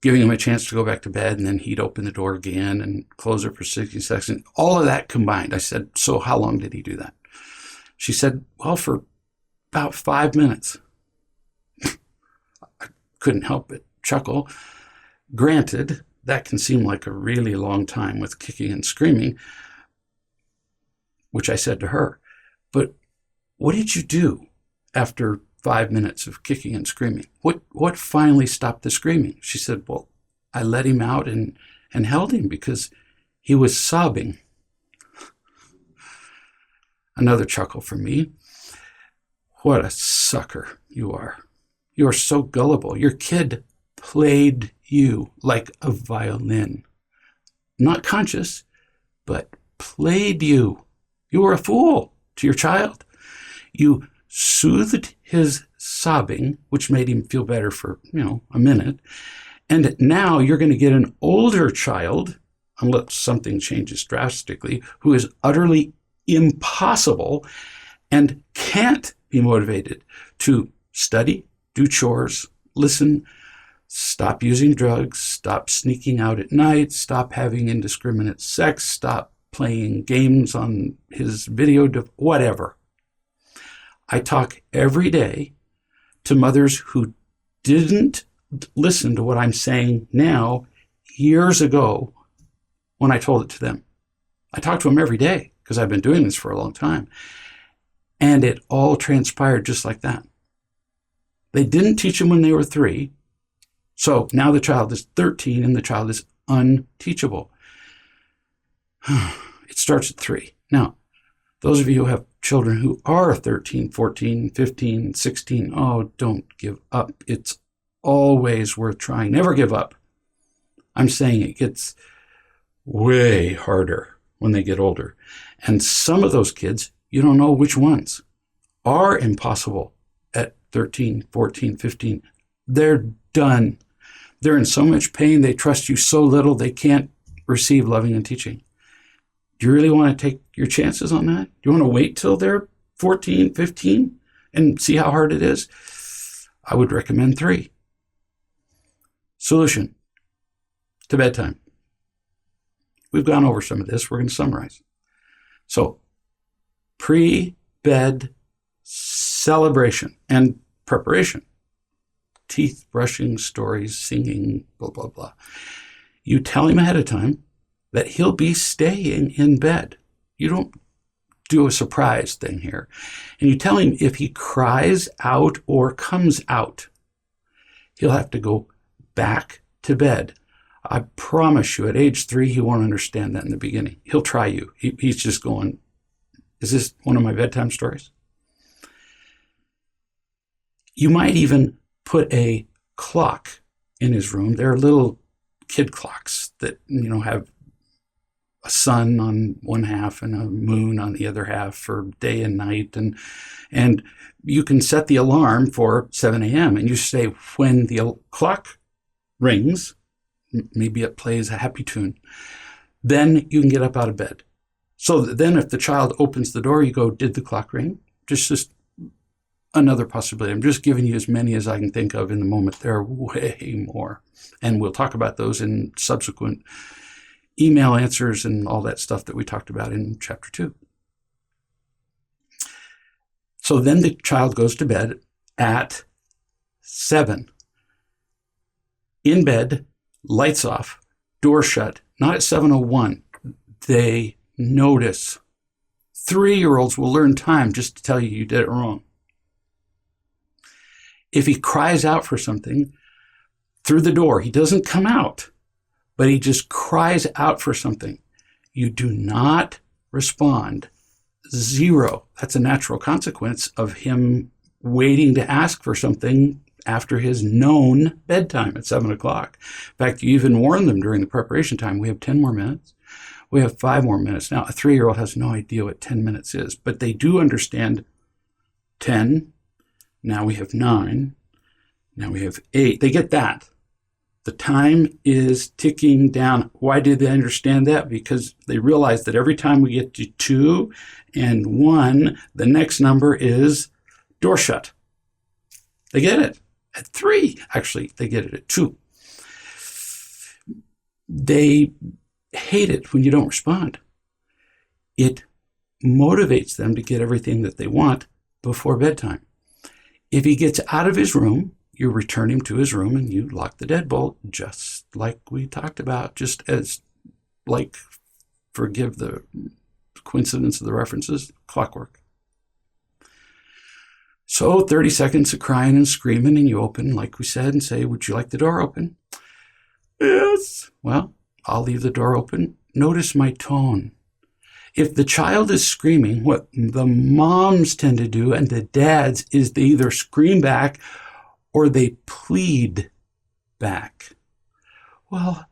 giving him a chance to go back to bed, and then he'd open the door again and close it for 60 seconds. All of that combined. I said, so how long did he do that? She said, well, for about 5 minutes. I couldn't help but chuckle. Granted, that can seem like a really long time with kicking and screaming, which I said to her. But what did you do after 5 minutes of kicking and screaming? What finally stopped the screaming? She said, well, I let him out and held him because he was sobbing. Another chuckle from me. What a sucker you are. You are so gullible. Your kid played you like a violin. Not conscious, but played you. You were a fool to your child. You soothed his sobbing, which made him feel better for, a minute. And now you're going to get an older child, unless something changes drastically, who is utterly impossible and can't be motivated to study, do chores, listen, stop using drugs, stop sneaking out at night, stop having indiscriminate sex, stop playing games on his video, whatever. I talk every day to mothers who didn't listen to what I'm saying now years ago when I told it to them. I talk to them every day because I've been doing this for a long time. And it all transpired just like that. They didn't teach them when they were 3. So now the child is 13 and the child is unteachable. It starts at 3. Now, Those of you who have children who are 13, 14, 15, 16, oh, don't give up. It's always worth trying. Never give up. I'm saying it gets way harder when they get older. And some of those kids, you don't know which ones are impossible at 13, 14, 15. They're done. They're in so much pain. They trust you so little they can't receive loving and teaching. Do you really want to take your chances on that? Do you want to wait till they're 14, 15 and see how hard it is? I would recommend 3. Solution to bedtime. We've gone over some of this. We're going to summarize. So, pre-bed celebration and preparation. Teeth brushing, stories, singing, blah, blah, blah. You tell him ahead of time that he'll be staying in bed. You don't do a surprise thing here. And you tell him if he cries out or comes out, he'll have to go back to bed. I promise you, at age 3, he won't understand that in the beginning. He'll try you. He's just going, is this one of my bedtime stories? You might even put a clock in his room. There are little kid clocks that, have a sun on one half and a moon on the other half for day and night. And you can set the alarm for 7 a.m. and you say, when the clock rings, maybe it plays a happy tune, then you can get up out of bed. So then if the child opens the door, you go, did the clock ring? Just another possibility. I'm just giving you as many as I can think of in the moment. There are way more. And we'll talk about those in subsequent email answers and all that stuff that we talked about in chapter 2. So then the child goes to bed at 7. In bed, lights off, door shut, not at 7:01. They notice. 3-year-olds will learn time just to tell you did it wrong. If he cries out for something through the door, he doesn't come out, but he just cries out for something. You do not respond. 0. That's a natural consequence of him waiting to ask for something after his known bedtime at 7 o'clock. In fact, you even warn them during the preparation time, we have 10 more minutes. We have 5 more minutes. Now, a 3-year-old has no idea what 10 minutes is, but they do understand 10. Now we have 9. Now we have 8. They get that. The time is ticking down. Why did they understand that? Because they realize that every time we get to 2 and 1, the next number is door shut. They get it. At 3, actually, they get it at 2. They hate it when you don't respond. It motivates them to get everything that they want before bedtime. If he gets out of his room, you return him to his room and you lock the deadbolt, just like we talked about, just as, like, forgive the coincidence of the references, clockwork. So 30 seconds of crying and screaming, and you open, like we said, and say, would you like the door open? Yes. Well, I'll leave the door open. Notice my tone. If the child is screaming, what the moms tend to do and the dads is they either scream back or they plead back. Well,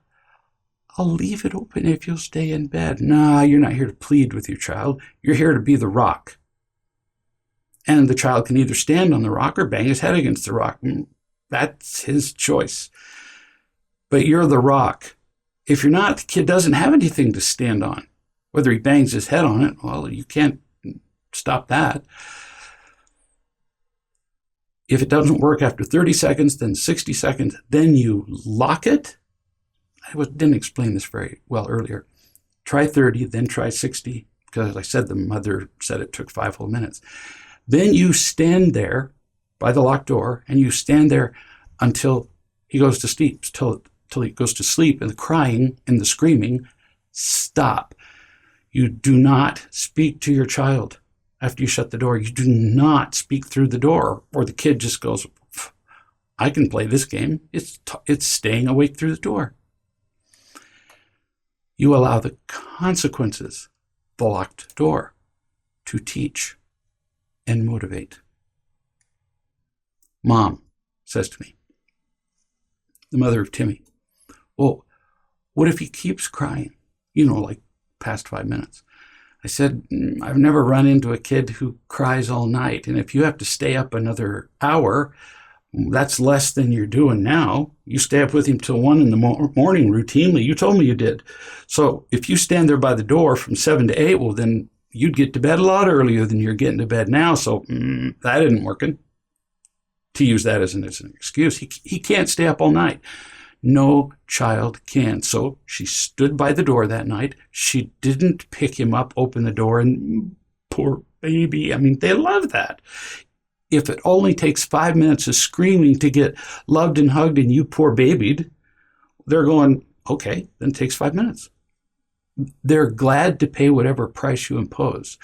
I'll leave it open if you'll stay in bed. Nah, you're not here to plead with your child. You're here to be the rock. And the child can either stand on the rock or bang his head against the rock. That's his choice. But you're the rock. If you're not, the kid doesn't have anything to stand on. Whether he bangs his head on it, well, you can't stop that. If it doesn't work after 30 seconds, then 60 seconds, then you lock it. I didn't explain this very well earlier. Try 30, then try 60, because as I said, the mother said it took 5 whole minutes. Then you stand there by the locked door, and you stand there until he goes to sleep, till he goes to sleep, and the crying and the screaming stop. You do not speak to your child after you shut the door. You do not speak through the door, or the kid just goes, I can play this game. It's staying awake through the door. You allow the consequences, the locked door. to teach and motivate. Mom says to me, the mother of Timmy, well, what if he keeps crying? Like past 5 minutes. I said, I've never run into a kid who cries all night. And if you have to stay up another hour, that's less than you're doing now. You stay up with him till 1 in the morning routinely. You told me you did. So if you stand there by the door from 7 to 8, well, then you'd get to bed a lot earlier than you're getting to bed now. So that isn't working. To use that as an excuse. He can't stay up all night. No child can. So she stood by the door that night. She didn't pick him up, open the door, and poor baby. They love that. If it only takes 5 minutes of screaming to get loved and hugged and you poor babied, they're going, okay, then it takes 5 minutes. They're glad to pay whatever price you impose.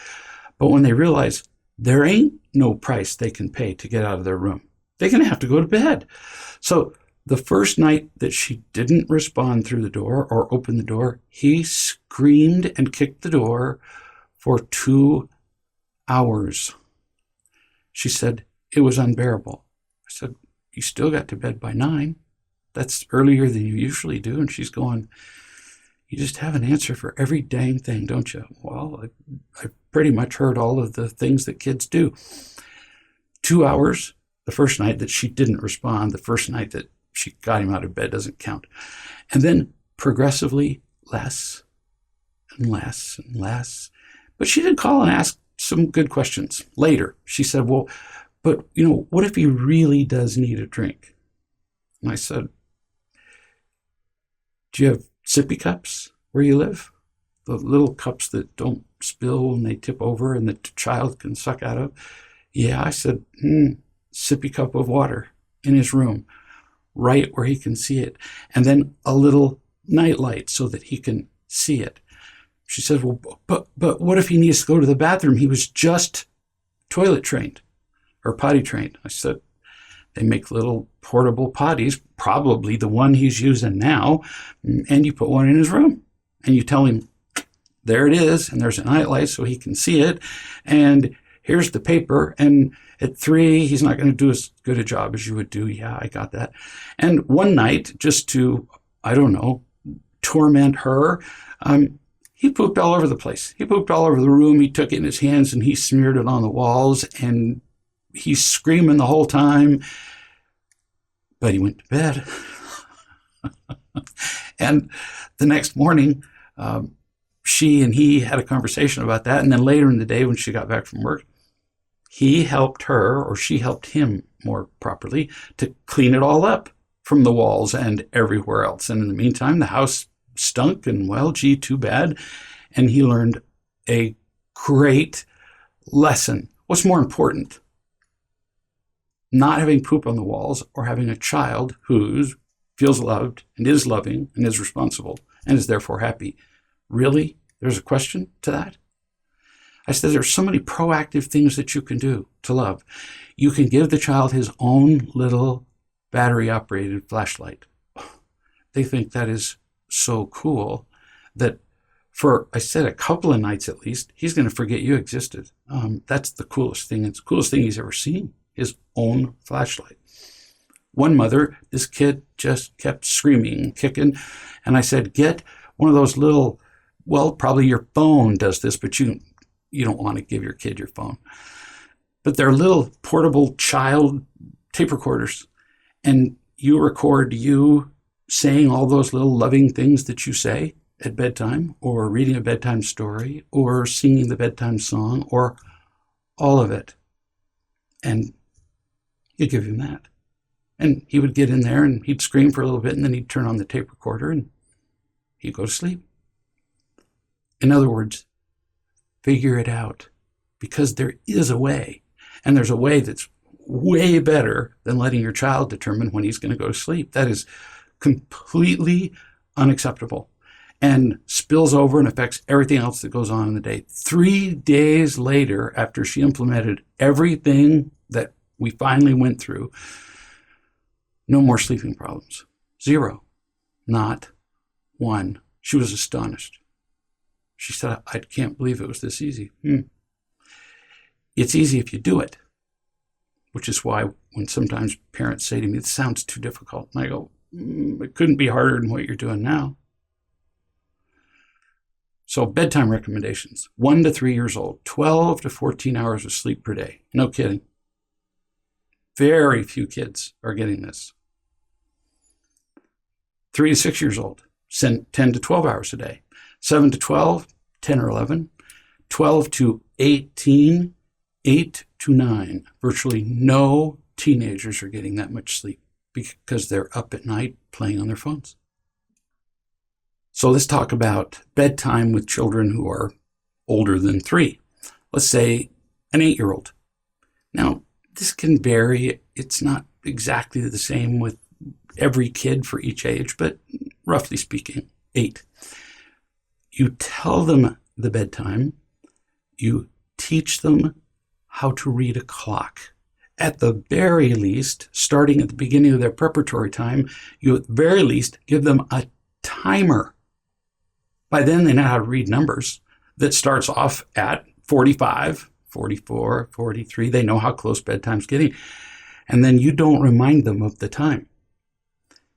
But when they realize there ain't no price they can pay to get out of their room, they're going to have to go to bed. So the first night that she didn't respond through the door or open the door, he screamed and kicked the door for 2 hours. She said, it was unbearable. I said, you still got to bed by 9. That's earlier than you usually do. And she's going, you just have an answer for every dang thing, don't you? Well, I pretty much heard all of the things that kids do. 2 hours, the first night that she didn't respond, the first night that she got him out of bed doesn't count. And then progressively less and less and less. But she did call and ask some good questions later. She said, well, but what if he really does need a drink? And I said, do you have sippy cups where you live? The little cups that don't spill when they tip over and the child can suck out of? Yeah, I said, sippy cup of water in his room, right where he can see it. And then a little night light so that he can see it. She said, well, but what if he needs to go to the bathroom? He was just toilet trained or potty trained. I said, they make little portable potties, probably the one he's using now, and you put one in his room. And you tell him, there it is, and there's a nightlight so he can see it, and here's the paper, and at 3, he's not going to do as good a job as you would do. Yeah, I got that. And one night, just to, torment her, he pooped all over the place. He pooped all over the room. He took it in his hands, and he smeared it on the walls, and he's screaming the whole time, but he went to bed. And the next morning, she and he had a conversation about that. And then later in the day, when she got back from work, he helped her, or she helped him more properly, to clean it all up from the walls and everywhere else. And in the meantime, the house stunk and, well, gee, too bad. And he learned a great lesson. What's more important? Not having poop on the walls or having a child who feels loved and is loving and is responsible and is therefore happy. Really? There's a question to that? I said there's so many proactive things that you can do to love. You can give the child his own little battery-operated flashlight. They think that is so cool that for, I said, a couple of nights at least, he's going to forget you existed. That's the coolest thing. It's the coolest thing he's ever seen, his own flashlight. One mother, this kid just kept screaming, kicking, and I said, get one of those little, well, probably your phone does this, but you don't want to give your kid your phone. But they're little portable child tape recorders, and you record you saying all those little loving things that you say at bedtime, or reading a bedtime story, or singing the bedtime song, or all of it. And you give him that. And he would get in there and he'd scream for a little bit, and then he'd turn on the tape recorder and he'd go to sleep. In other words, figure it out, because there is a way, and there's a way that's way better than letting your child determine when he's going to go to sleep. That is completely unacceptable and spills over and affects everything else that goes on in the day. 3 days later, after she implemented everything that we finally went through, no more sleeping problems. 0. Not 1. She was astonished. She said, I can't believe it was this easy. It's easy if you do it, which is why when sometimes parents say to me, "It sounds too difficult," and I go, "It couldn't be harder than what you're doing now." So bedtime recommendations, 1 to 3 years old, 12 to 14 hours of sleep per day. No kidding. Very few kids are getting this. 3 to 6 years old, 10 to 12 hours a day. 7 to 12, 10 or 11. 12 to 18, 8 to 9. Virtually no teenagers are getting that much sleep because they're up at night playing on their phones. So let's talk about bedtime with children who are older than 3. Let's say an 8-year-old. Now, this can vary. It's not exactly the same with every kid for each age, but roughly speaking, 8. You tell them the bedtime. You teach them how to read a clock. At the very least, starting at the beginning of their preparatory time, you at the very least give them a timer. By then, they know how to read numbers that starts off at 45, 44, 43. They know how close bedtime's getting. And then you don't remind them of the time.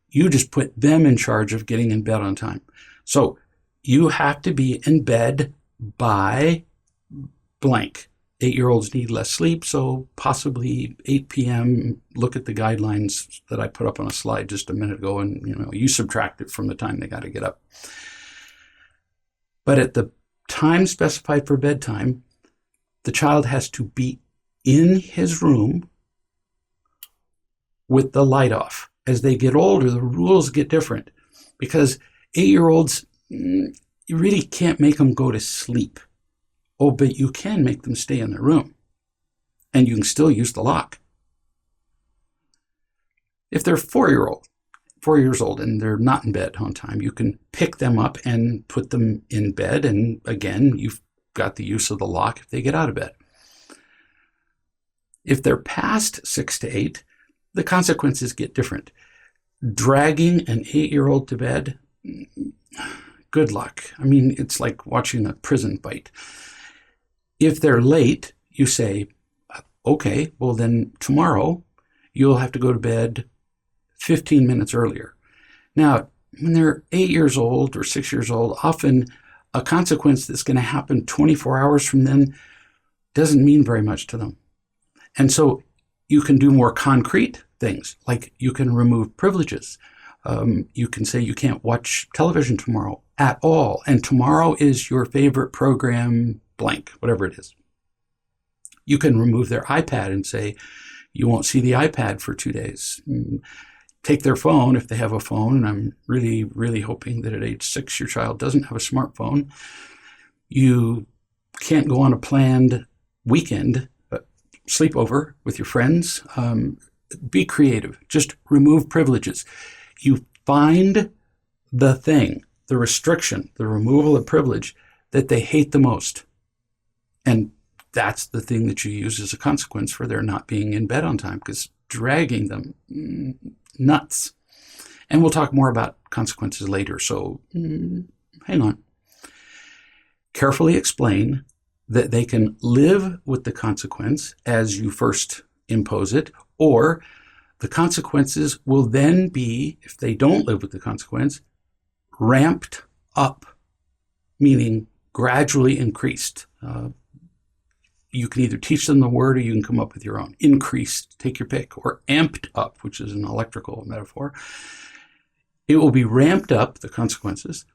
You just put them in charge of getting in bed on time. So you have to be in bed by blank. 8-year-olds need less sleep, so possibly 8 p.m. Look at the guidelines that I put up on a slide just a minute ago, and you subtract it from the time they got to get up. But at the time specified for bedtime, the child has to be in his room with the light off. As they get older, the rules get different because 8-year-olds, you really can't make them go to sleep. Oh, but you can make them stay in their room, and you can still use the lock. If they're 4 years old, and they're not in bed on time, you can pick them up and put them in bed, and again, you've got the use of the lock if they get out of bed. If they're past 6 to 8, the consequences get different. Dragging an 8-year-old to bed, good luck. I mean, it's like watching a prison fight. If they're late, you say, okay, well then tomorrow you'll have to go to bed 15 minutes earlier. Now, when they're 8 years old or 6 years old, often a consequence that's going to happen 24 hours from then doesn't mean very much to them. And so you can do more concrete things, like you can remove privileges. You can say you can't watch television tomorrow at all, and tomorrow is your favorite program, blank, whatever it is. You can remove their iPad and say you won't see the iPad for 2 days. Take their phone if they have a phone, and I'm really, really hoping that at age 6 your child doesn't have a smartphone. You can't go on a planned weekend sleepover with your friends. Be creative. Just remove privileges. You find the thing, the restriction, the removal of privilege that they hate the most. And that's the thing that you use as a consequence for their not being in bed on time, because dragging them, nuts. And we'll talk more about consequences later, so hang on. Carefully explain that they can live with the consequence as you first impose it, or the consequences will then be, if they don't live with the consequence, ramped up, meaning gradually increased. You can either teach them the word or you can come up with your own. Increased, take your pick, or amped up, which is an electrical metaphor. It will be ramped up, the consequences.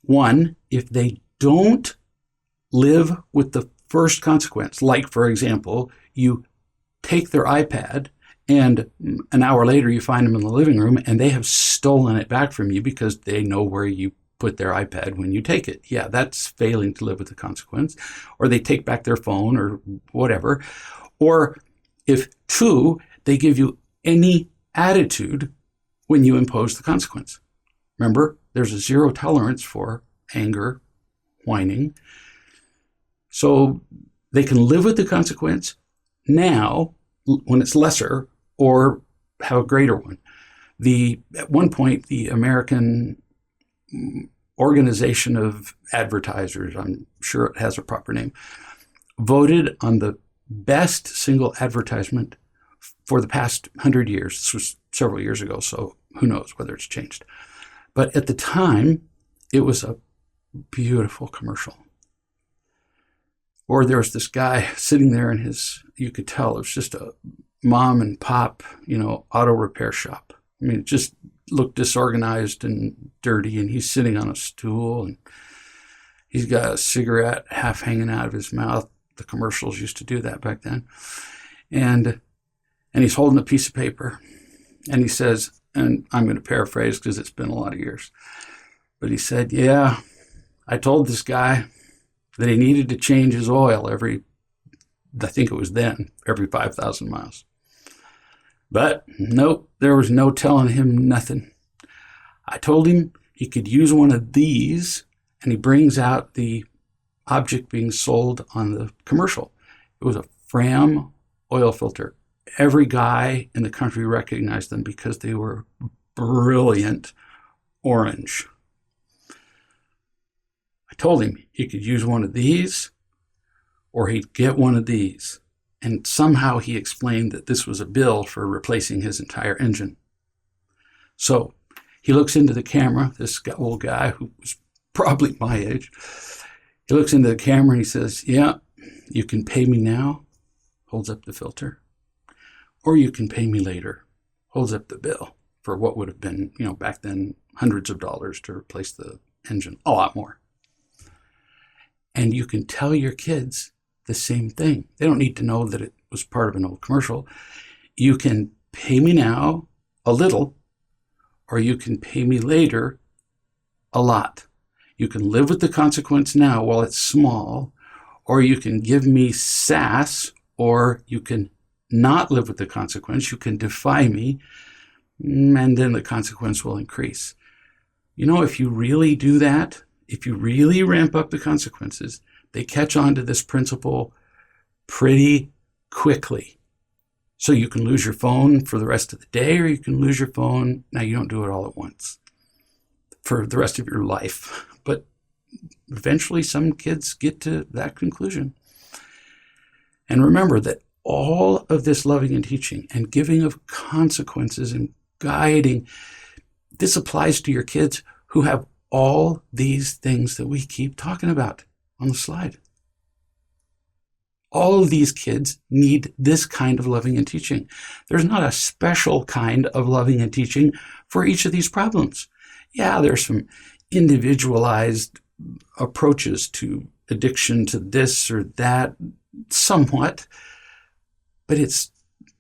1, if they don't live with the first consequence, like, for example, you take their iPad and an hour later you find them in the living room and they have stolen it back from you because they know where you put their iPad when you take it. Yeah, that's failing to live with the consequence. Or they take back their phone or whatever. Or if 2, they give you any attitude when you impose the consequence. Remember, there's a 0 tolerance for anger, whining. So they can live with the consequence now when it's lesser, or have a greater one. At one point, the American Organization of Advertisers, I'm sure it has a proper name, voted on the best single advertisement for the past 100 years. This was several years ago, so who knows whether it's changed. But at the time, it was a beautiful commercial. Or there was this guy sitting there in his, you could tell it was just a mom and pop, auto repair shop. I mean, it just looked disorganized and dirty, and he's sitting on a stool, and he's got a cigarette half hanging out of his mouth. The commercials used to do that back then. And he's holding a piece of paper, and he says, and I'm going to paraphrase because it's been a lot of years, but he said, yeah, I told this guy that he needed to change his oil every 5,000 miles. But nope, there was no telling him nothing. I told him he could use one of these, and he brings out the object being sold on the commercial. It was a Fram oil filter. Every guy in the country recognized them because they were brilliant orange. I told him he could use one of these or he'd get one of these. And somehow he explained that this was a bill for replacing his entire engine. So he looks into the camera, this old guy who was probably my age. He looks into the camera and he says, yeah, you can pay me now, holds up the filter, or you can pay me later, holds up the bill for what would have been, back then, hundreds of dollars to replace the engine, a lot more. And you can tell your kids the same thing. They don't need to know that it was part of an old commercial. You can pay me now a little, or you can pay me later a lot. You can live with the consequence now while it's small, or you can give me sass, or you can not live with the consequence. You can defy me, and then the consequence will increase. If you really do that, if you really ramp up the consequences, they catch on to this principle pretty quickly. So you can lose your phone for the rest of the day, or you can lose your phone. Now, you don't do it all at once for the rest of your life. But eventually some kids get to that conclusion. And remember that all of this loving and teaching and giving of consequences and guiding, this applies to your kids who have all these things that we keep talking about on the slide. All of these kids need this kind of loving and teaching. There's not a special kind of loving and teaching for each of these problems. Yeah, there's some individualized approaches to addiction to this or that, somewhat, but it's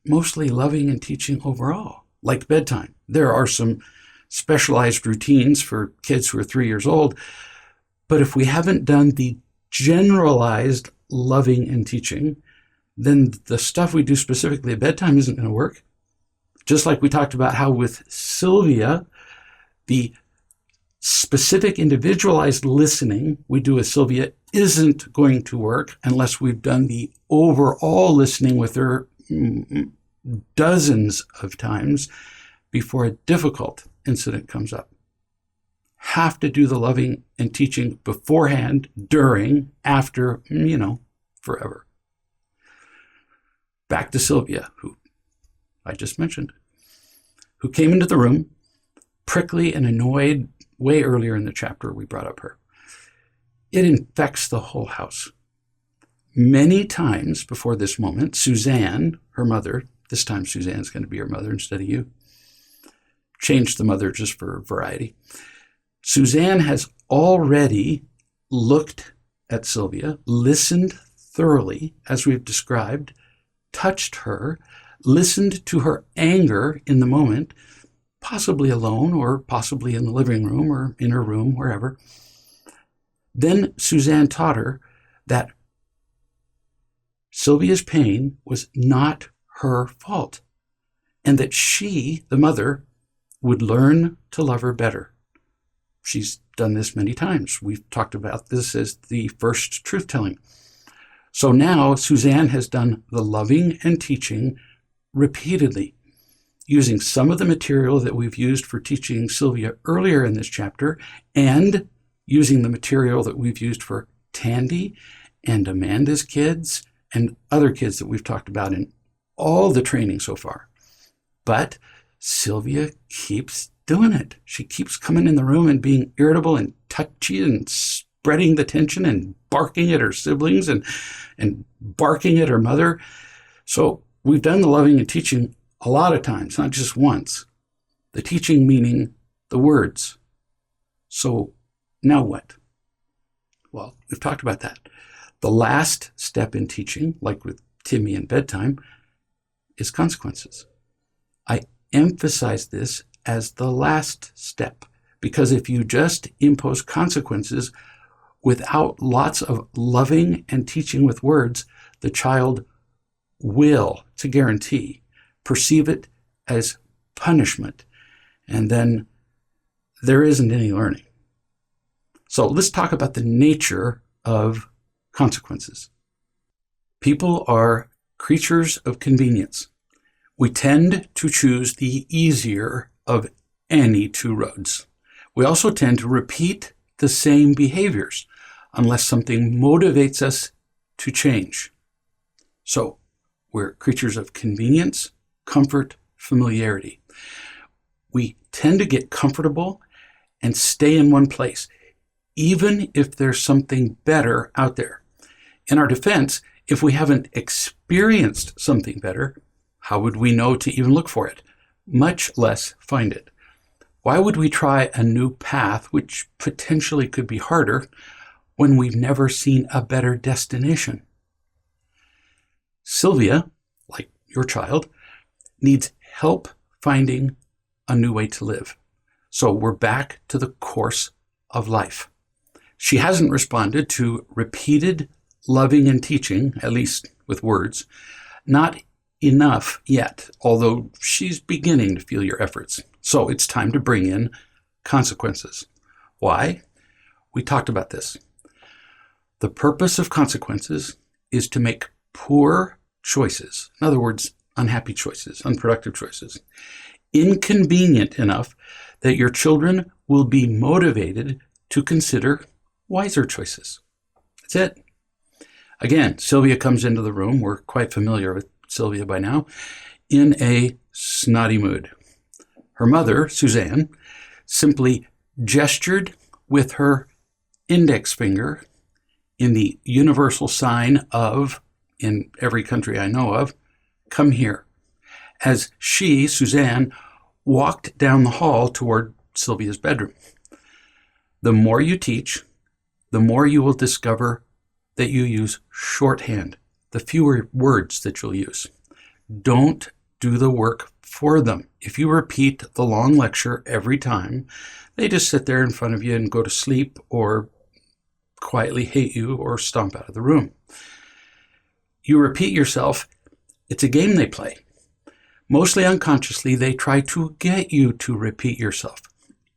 mostly loving and teaching overall, like bedtime. There are some specialized routines for kids who are 3 years old, but if we haven't done the generalized loving and teaching, then the stuff we do specifically at bedtime isn't going to work. Just like we talked about how with Sylvia, the specific individualized listening we do with Sylvia isn't going to work unless we've done the overall listening with her dozens of times before a difficult incident comes up. Have to do the loving and teaching beforehand, during, after, forever. Back to Sylvia, who I just mentioned, who came into the room prickly and annoyed way earlier in the chapter we brought up her. It infects the whole house. Many times before this moment, Suzanne, her mother, this time Suzanne's going to be her mother instead of you, changed the mother just for variety. Suzanne has already looked at Sylvia, listened thoroughly, as we've described, touched her, listened to her anger in the moment, possibly alone or possibly in the living room or in her room, wherever. Then Suzanne taught her that Sylvia's pain was not her fault and that she, the mother, would learn to love her better. She's done this many times. We've talked about this as the first truth-telling. So now Suzanne has done the loving and teaching repeatedly, using some of the material that we've used for teaching Sylvia earlier in this chapter and using the material that we've used for Tandy and Amanda's kids and other kids that we've talked about in all the training so far. But Sylvia keeps doing it. She keeps coming in the room and being irritable and touchy and spreading the tension and barking at her siblings and barking at her mother. So we've done the loving and teaching a lot of times, not just once. The teaching meaning the words. So now what? Well, we've talked about that. The last step in teaching, like with Timmy and bedtime, is consequences. I emphasize this as the last step, because if you just impose consequences without lots of loving and teaching with words, the child will, it's a guarantee, perceive it as punishment, and then there isn't any learning. So let's talk about the nature of consequences. People are creatures of convenience. We tend to choose the easier of any two roads. We also tend to repeat the same behaviors unless something motivates us to change. So we're creatures of convenience, comfort, familiarity. We tend to get comfortable and stay in one place, even if there's something better out there. In our defense, if we haven't experienced something better, how would we know to even look for it, much less find it? Why would we try a new path, which potentially could be harder, when we've never seen a better destination? Sylvia, like your child, needs help finding a new way to live. So we're back to the course of life. She hasn't responded to repeated loving and teaching, at least with words, not enough yet, although she's beginning to feel your efforts. So it's time to bring in consequences. Why? We talked about this. The purpose of consequences is to make poor choices. In other words, unhappy choices, unproductive choices, inconvenient enough that your children will be motivated to consider wiser choices. That's it. Again, Sylvia comes into the room. We're quite familiar with Sylvia by now, in a snotty mood. Her mother, Suzanne, simply gestured with her index finger in the universal sign of, in every country I know of, come here, as she, Suzanne, walked down the hall toward Sylvia's bedroom. The more you teach, the more you will discover that you use shorthand, the fewer words that you'll use. Don't do the work for them. If you repeat the long lecture every time, they just sit there in front of you and go to sleep or quietly hate you or stomp out of the room. You repeat yourself. It's a game they play. Mostly unconsciously, they try to get you to repeat yourself.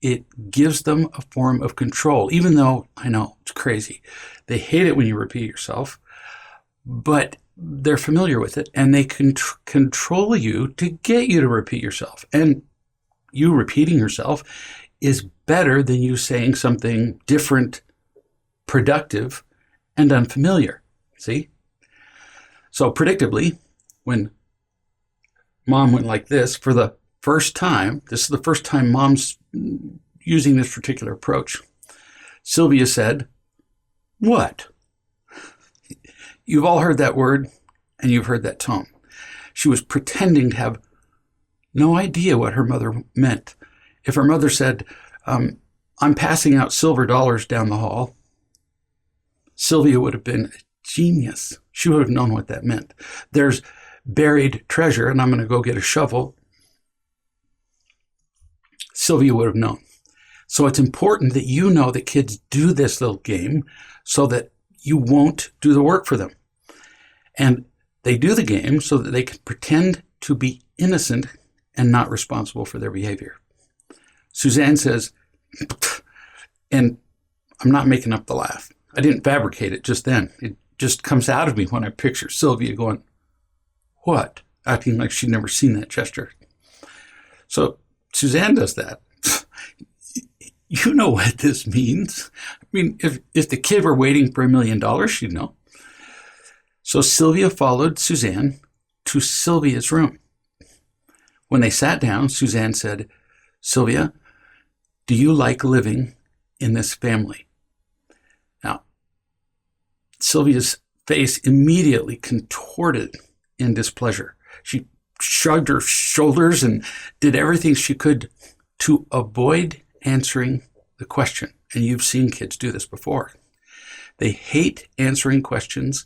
It gives them a form of control, even though, I know, it's crazy. They hate it when you repeat yourself, but they're familiar with it, and they can control you to get you to repeat yourself. And you repeating yourself is better than you saying something different, productive, and unfamiliar. See? So predictably, when Mom went like this for the first time, this is the first time Mom's using this particular approach, Sylvia said, "What?" You've all heard that word, and you've heard that tone. She was pretending to have no idea what her mother meant. If her mother said, I'm passing out silver dollars down the hall, Sylvia would have been a genius. She would have known what that meant. There's buried treasure, and I'm going to go get a shovel. Sylvia would have known. So it's important that you know that kids do this little game so that you won't do the work for them. And they do the game so that they can pretend to be innocent and not responsible for their behavior. Suzanne says, and I'm not making up the laugh. I didn't fabricate it just then. It just comes out of me when I picture Sylvia going, "What?" acting like she'd never seen that gesture. So Suzanne does that. You know what this means. I mean, if the kid were waiting for $1 million, she'd know. So Sylvia followed Suzanne to Sylvia's room. When they sat down, Suzanne said, "Sylvia, do you like living in this family?" Now, Sylvia's face immediately contorted in displeasure. She shrugged her shoulders and did everything she could to avoid answering the question. And you've seen kids do this before. They hate answering questions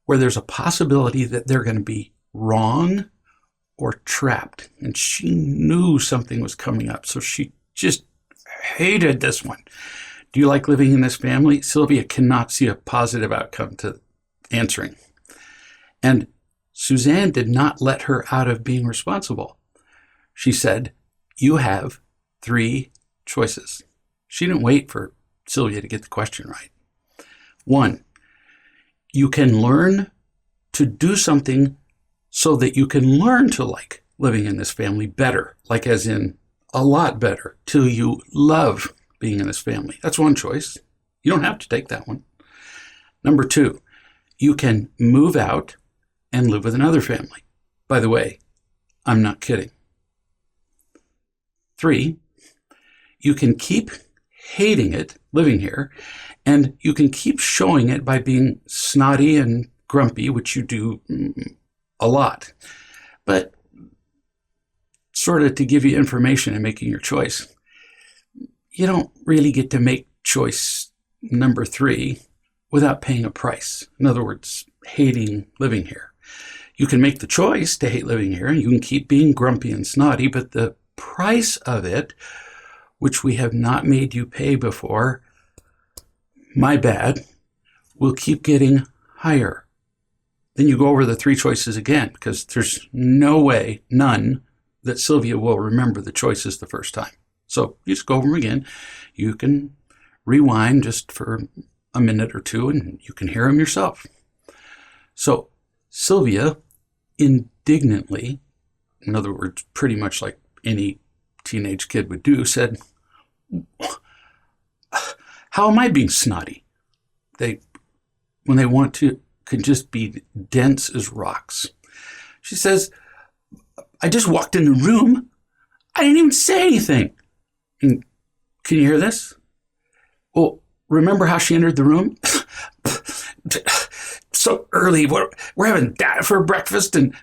where there's a possibility that they're going to be wrong or trapped. And she knew something was coming up, so she just hated this one. Do you like living in this family? Sylvia cannot see a positive outcome to answering. And Suzanne did not let her out of being responsible. She said, "You have 3 choices." She didn't wait for Sylvia to get the question right. 1, you can learn to do something so that you can learn to like living in this family better, like as in a lot better, till you love being in this family. That's one choice. You don't have to take that one. Number 2, you can move out and live with another family. By the way, I'm not kidding. 3, you can keep hating it, living here, and you can keep showing it by being snotty and grumpy, which you do a lot. But sort of to give you information in making your choice, you don't really get to make choice number 3 without paying a price. In other words, hating living here. You can make the choice to hate living here, and you can keep being grumpy and snotty, but the price of it, which we have not made you pay before, my bad, will keep getting higher. Then you go over the 3 choices again, because there's no way, none, that Sylvia will remember the choices the first time. So you just go over them again. You can rewind just for a minute or 2, and you can hear them yourself. So Sylvia indignantly, in other words, pretty much like any teenage kid would do, said, "How am I being snotty? When they want to, can just be dense as rocks." She says, "I just walked in the room. I didn't even say anything." And can you hear this? Well, remember how she entered the room? "So early, we're having that for breakfast." And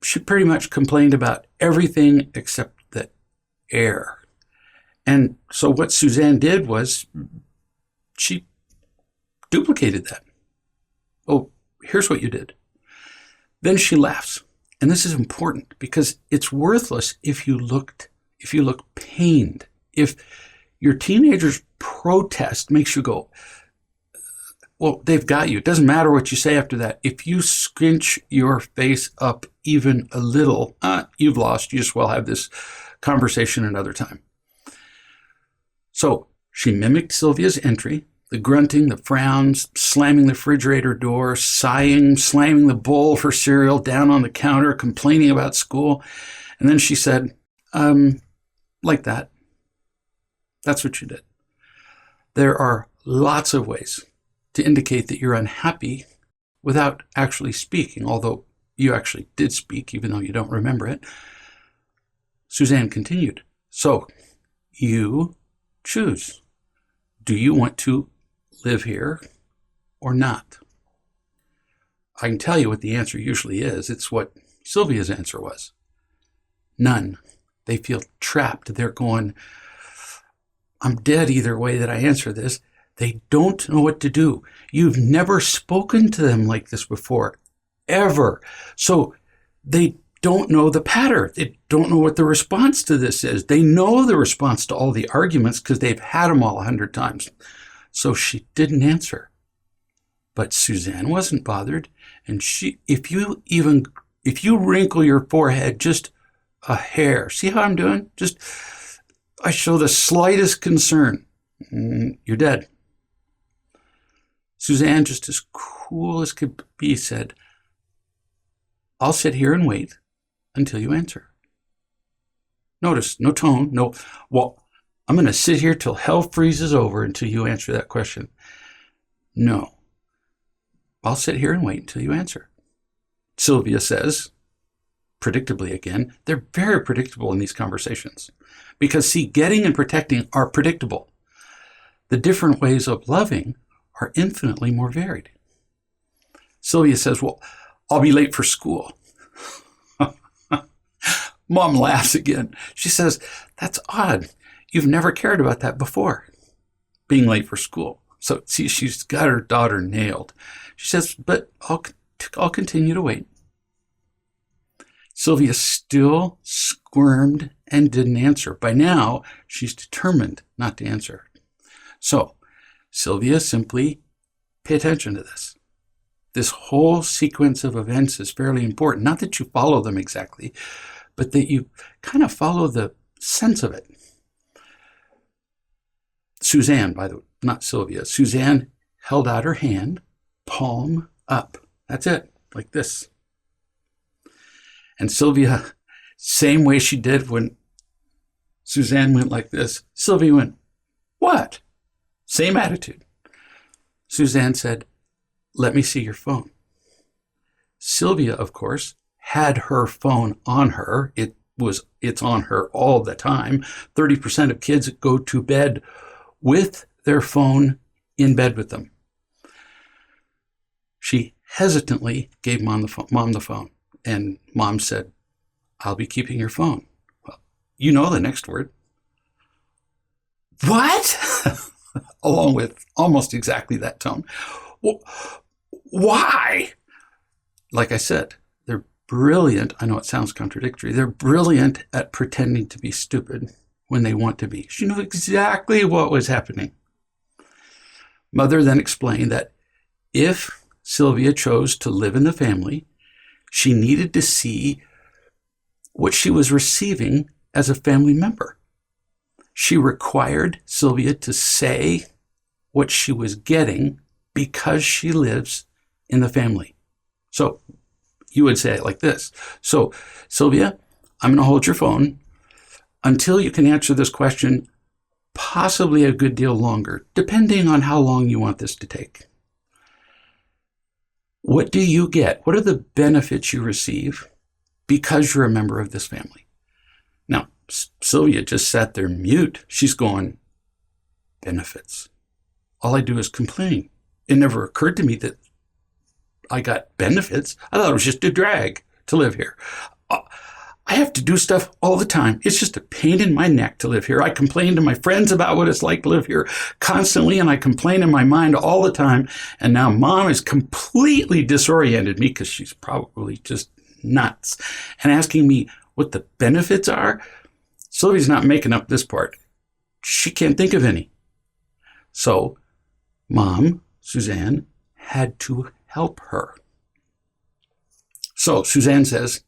she pretty much complained about everything except the air. And so what Suzanne did was she duplicated that. "Oh, here's what you did." Then she laughs. And this is important because it's worthless if you look pained. If your teenager's protest makes you go, well, they've got you. It doesn't matter what you say after that. If you scrunch your face up even a little, you've lost. You just well have this conversation another time. So she mimicked Sylvia's entry, the grunting, the frowns, slamming the refrigerator door, sighing, slamming the bowl for cereal down on the counter, complaining about school. And then she said, like that. That's what you did. There are lots of ways to indicate that you're unhappy without actually speaking, although you actually did speak, even though you don't remember it. Suzanne continued, "So you choose. Do you want to live here or not?" I can tell you what the answer usually is. It's what Sylvia's answer was. None. They feel trapped. They're going, "I'm dead either way that I answer this." They don't know what to do. You've never spoken to them like this before, ever. So they don't know the pattern. They don't know what the response to this is. They know the response to all the arguments because they've had them all 100 times. So she didn't answer. But Suzanne wasn't bothered. And if you wrinkle your forehead just a hair, see how I'm doing? I show the slightest concern, you're dead. Suzanne, just as cool as could be, said, "I'll sit here and wait until you answer." Notice, no tone, no, "Well, I'm going to sit here till hell freezes over until you answer that question." No. I'll sit here and wait until you answer. Sylvia says, predictably again, they're very predictable in these conversations. Because, see, getting and protecting are predictable. The different ways of loving are infinitely more varied. Sylvia says, well, I'll be late for school. Mom laughs again. She says, that's odd. You've never cared about that before, being late for school. So, see, she's got her daughter nailed. She says, but I'll continue to wait. Sylvia still squirmed and didn't answer. By now, she's determined not to answer. So, Sylvia, simply pay attention to this. This whole sequence of events is fairly important. Not that you follow them exactly, but that you kind of follow the sense of it. Suzanne, by the way, not Sylvia, Suzanne held out her hand, palm up. That's it, like this. And Sylvia, same way she did when Suzanne went like this, Sylvia went, what? Same attitude. Suzanne said, let me see your phone. Sylvia, of course, had her phone on her. It's on her all the time. 30% of kids go to bed with their phone in bed with them. She hesitantly gave Mom the phone. And Mom said, I'll be keeping your phone. Well, you know the next word. What? Along with almost exactly that tone. Well, why? Like I said, they're brilliant. I know it sounds contradictory. They're brilliant at pretending to be stupid when they want to be. She knew exactly what was happening. Mother then explained that if Sylvia chose to live in the family, she needed to see what she was receiving as a family member. She required Sylvia to say what she was getting because she lives in the family. So you would say it like this. So, Sylvia, I'm going to hold your phone until you can answer this question, possibly a good deal longer, depending on how long you want this to take. What do you get? What are the benefits you receive because you're a member of this family? Now, Sylvia just sat there mute. She's going, benefits. All I do is complain. It never occurred to me that I got benefits. I thought it was just a drag to live here. I have to do stuff all the time. It's just a pain in my neck to live here. I complain to my friends about what it's like to live here constantly, and I complain in my mind all the time. And now Mom has completely disoriented me because she's probably just nuts and asking me what the benefits are. Sylvia's not making up this part. She can't think of any. So Mom, Suzanne, had to help her. So Suzanne says,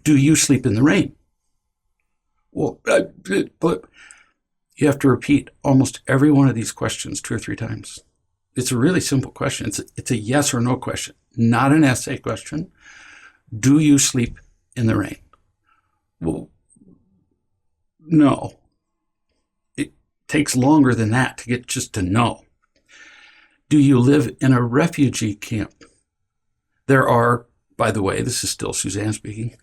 do you sleep in the rain? Well, but you have to repeat almost every one of these questions 2 or 3 times. It's a really simple question. It's a yes or no question, not an essay question. Do you sleep in the rain? Well, no. It takes longer than that to get just to no. Do you live in a refugee camp? There are, by the way, this is still Suzanne speaking,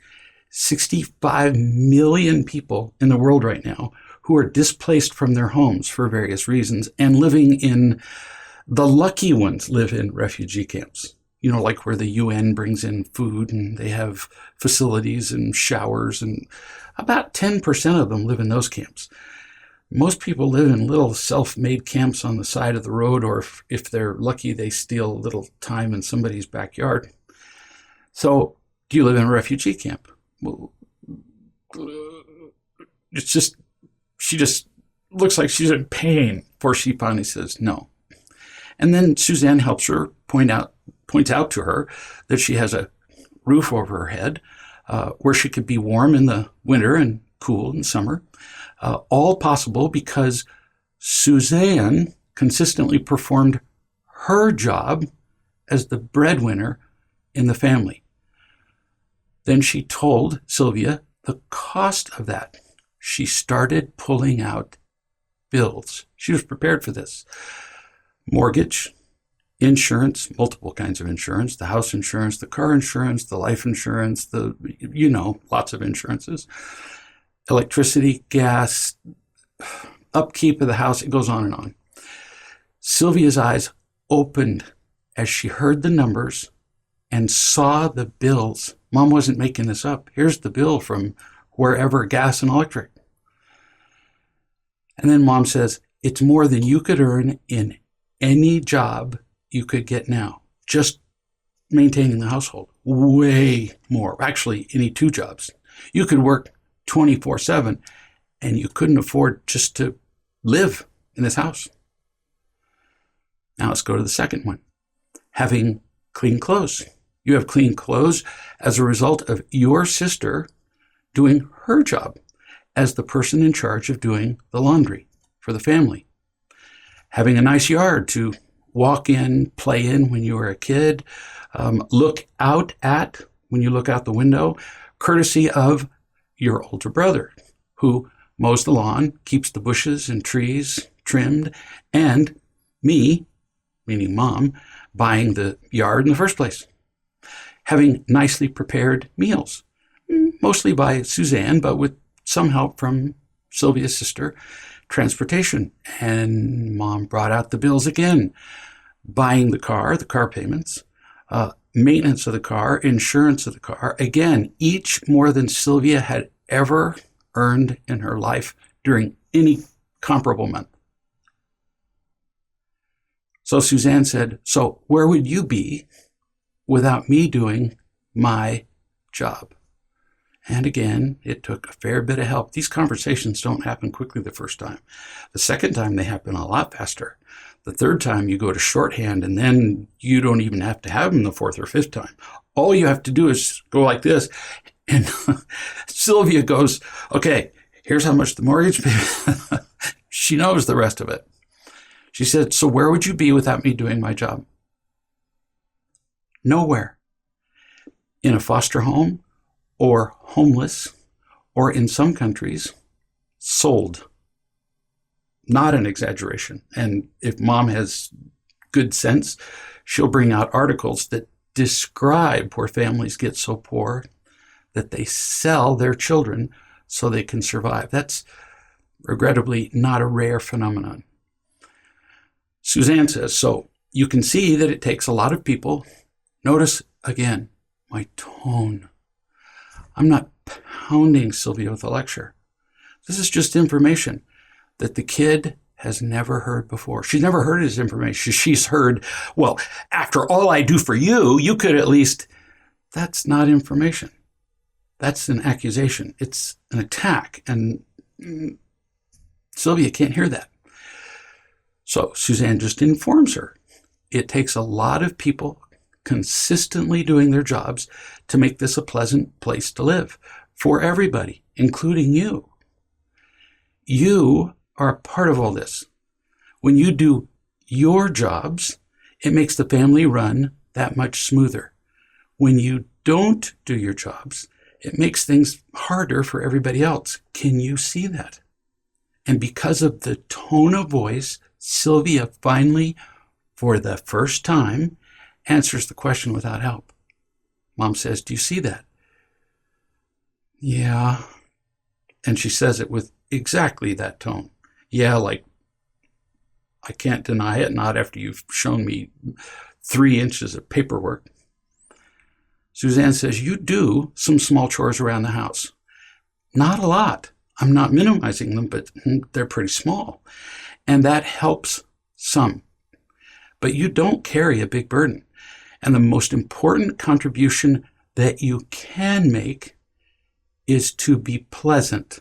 65 million people in the world right now who are displaced from their homes for various reasons and living in, the lucky ones live in refugee camps. You know, like where the UN brings in food and they have facilities and showers, and about 10% of them live in those camps. Most people live in little self-made camps on the side of the road, or if they're lucky, they steal a little time in somebody's backyard. So, do you live in a refugee camp? Well, it's just, she just looks like she's in pain before she finally says no. And then Suzanne helps her, points out to her that she has a roof over her head, where she could be warm in the winter and cool in summer. All possible because Suzanne consistently performed her job as the breadwinner in the family. Then she told Sylvia the cost of that. She started pulling out bills. She was prepared for this. Mortgage, insurance, multiple kinds of insurance, the house insurance, the car insurance, the life insurance, lots of insurances, electricity, gas, upkeep of the house, it goes on and on. Sylvia's eyes opened as she heard the numbers and saw the bills. Mom wasn't making this up. Here's the bill from wherever, gas and electric. And then Mom says, it's more than you could earn in any job you could get now, just maintaining the household. Way more. Actually, any 2 jobs. You could work 24/7 and you couldn't afford just to live in this house. Now let's go to the second one. Having clean clothes. You have clean clothes as a result of your sister doing her job as the person in charge of doing the laundry for the family. Having a nice yard to walk in, play in when you were a kid, look out at when you look out the window, courtesy of your older brother, who mows the lawn, keeps the bushes and trees trimmed, and me, meaning Mom, buying the yard in the first place. Having nicely prepared meals, mostly by Suzanne, but with some help from Sylvia's sister, transportation. And Mom brought out the bills again, buying the car payments, maintenance of the car, insurance of the car. Again, each more than Sylvia had ever earned in her life during any comparable month. So Suzanne said, so where would you be without me doing my job? And again, it took a fair bit of help. These conversations don't happen quickly the first time. The second time, they happen a lot faster. The third time, you go to shorthand, and then you don't even have to have them the fourth or fifth time. All you have to do is go like this. And Sylvia goes, okay, here's how much the mortgage payment. She knows the rest of it. She said, so where would you be without me doing my job? Nowhere. In a foster home, or homeless, or in some countries, sold. Not an exaggeration. And if Mom has good sense, she'll bring out articles that describe where families get so poor that they sell their children so they can survive. That's regrettably not a rare phenomenon. Suzanne says, so you can see that it takes a lot of people. Notice again, my tone. I'm not pounding Sylvia with a lecture. This is just information that the kid has never heard before. She's never heard this information. She's heard, well, after all I do for you, you could at least. That's not information. That's an accusation. It's an attack. And Sylvia can't hear that. So Suzanne just informs her. It takes a lot of people consistently doing their jobs to make this a pleasant place to live for everybody, including you. You are a part of all this. When you do your jobs, it makes the family run that much smoother. When you don't do your jobs, it makes things harder for everybody else. Can you see that? And because of the tone of voice, Sylvia finally, for the first time, answers the question without help. Mom says, do you see that? Yeah. And she says it with exactly that tone. Yeah, like, I can't deny it, not after you've shown me 3 inches of paperwork. Suzanne says, you do some small chores around the house. Not a lot. I'm not minimizing them, but they're pretty small. And that helps some. But you don't carry a big burden. And the most important contribution that you can make is to be pleasant.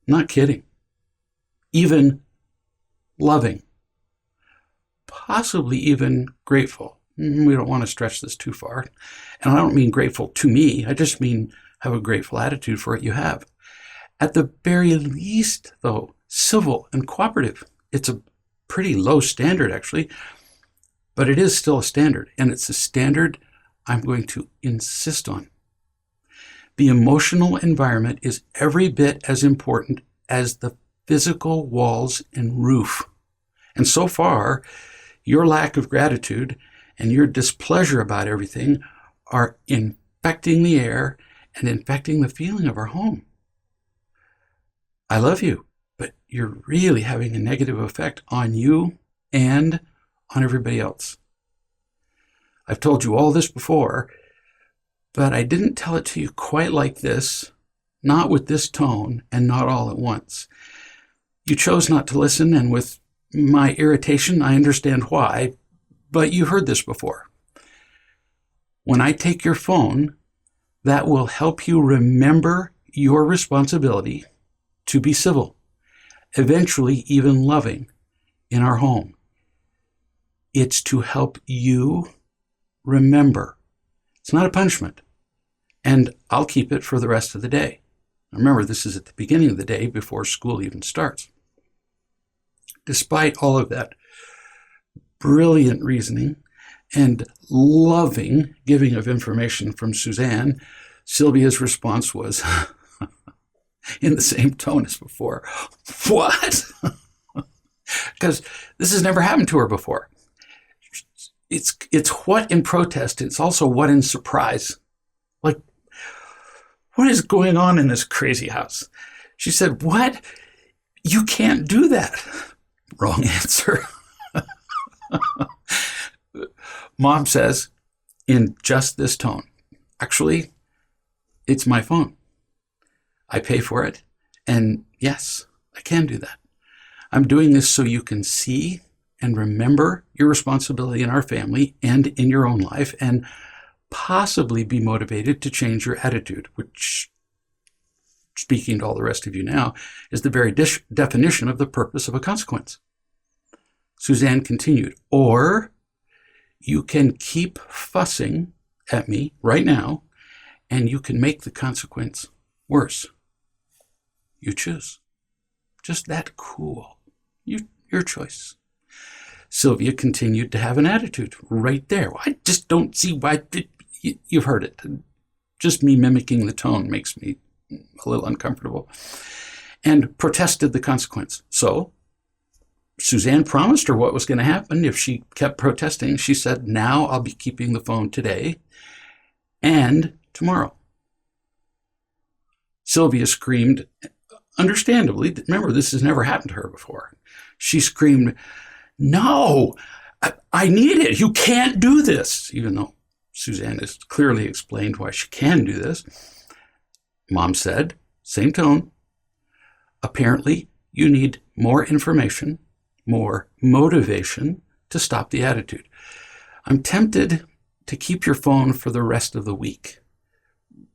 Not kidding. Even loving. Possibly even grateful. We don't want to stretch this too far. And I don't mean grateful to me. I just mean have a grateful attitude for what you have. At the very least, though, civil and cooperative. It's a pretty low standard, actually. But it is still a standard, and it's a standard I'm going to insist on. The emotional environment is every bit as important as the physical walls and roof. And so far, Your lack of gratitude and your displeasure about everything are infecting the air and infecting the feeling of our home. I love you, but you're really having a negative effect on you and on everybody else. I've told you all this before, but I didn't tell it to you quite like this, not with this tone, and not all at once. You chose not to listen, and with my irritation, I understand why, but you heard this before. When I take your phone, that will help you remember your responsibility to be civil, eventually even loving, in our home. It's to help you remember. It's not a punishment. And I'll keep it for the rest of the day. Remember, this is at the beginning of the day before school even starts. Despite all of that brilliant reasoning and loving giving of information from Suzanne, Sylvia's response was in the same tone as before. What? Because this has never happened to her before. It's what in protest. It's also what in surprise. Like, what is going on in this crazy house? She said, what? You can't do that. Wrong answer. Mom says in just this tone, actually, it's my phone. I pay for it. And yes, I can do that. I'm doing this so you can see and remember your responsibility in our family and in your own life, and possibly be motivated to change your attitude, which, speaking to all the rest of you now, is the very definition of the purpose of a consequence. Suzanne continued, or you can keep fussing at me right now, and you can make the consequence worse. You choose. Just that cool. Your choice. Sylvia continued to have an attitude right there. I just don't see why. You've heard it. Just me mimicking the tone makes me a little uncomfortable. And protested the consequence. So Suzanne promised her what was going to happen if she kept protesting. She said, now I'll be keeping the phone today and tomorrow. Sylvia screamed, understandably. Remember, this has never happened to her before. She screamed, no, I need it. You can't do this, even though Suzanne has clearly explained why she can do this. Mom said, same tone, apparently you need more information, more motivation to stop the attitude. I'm tempted to keep your phone for the rest of the week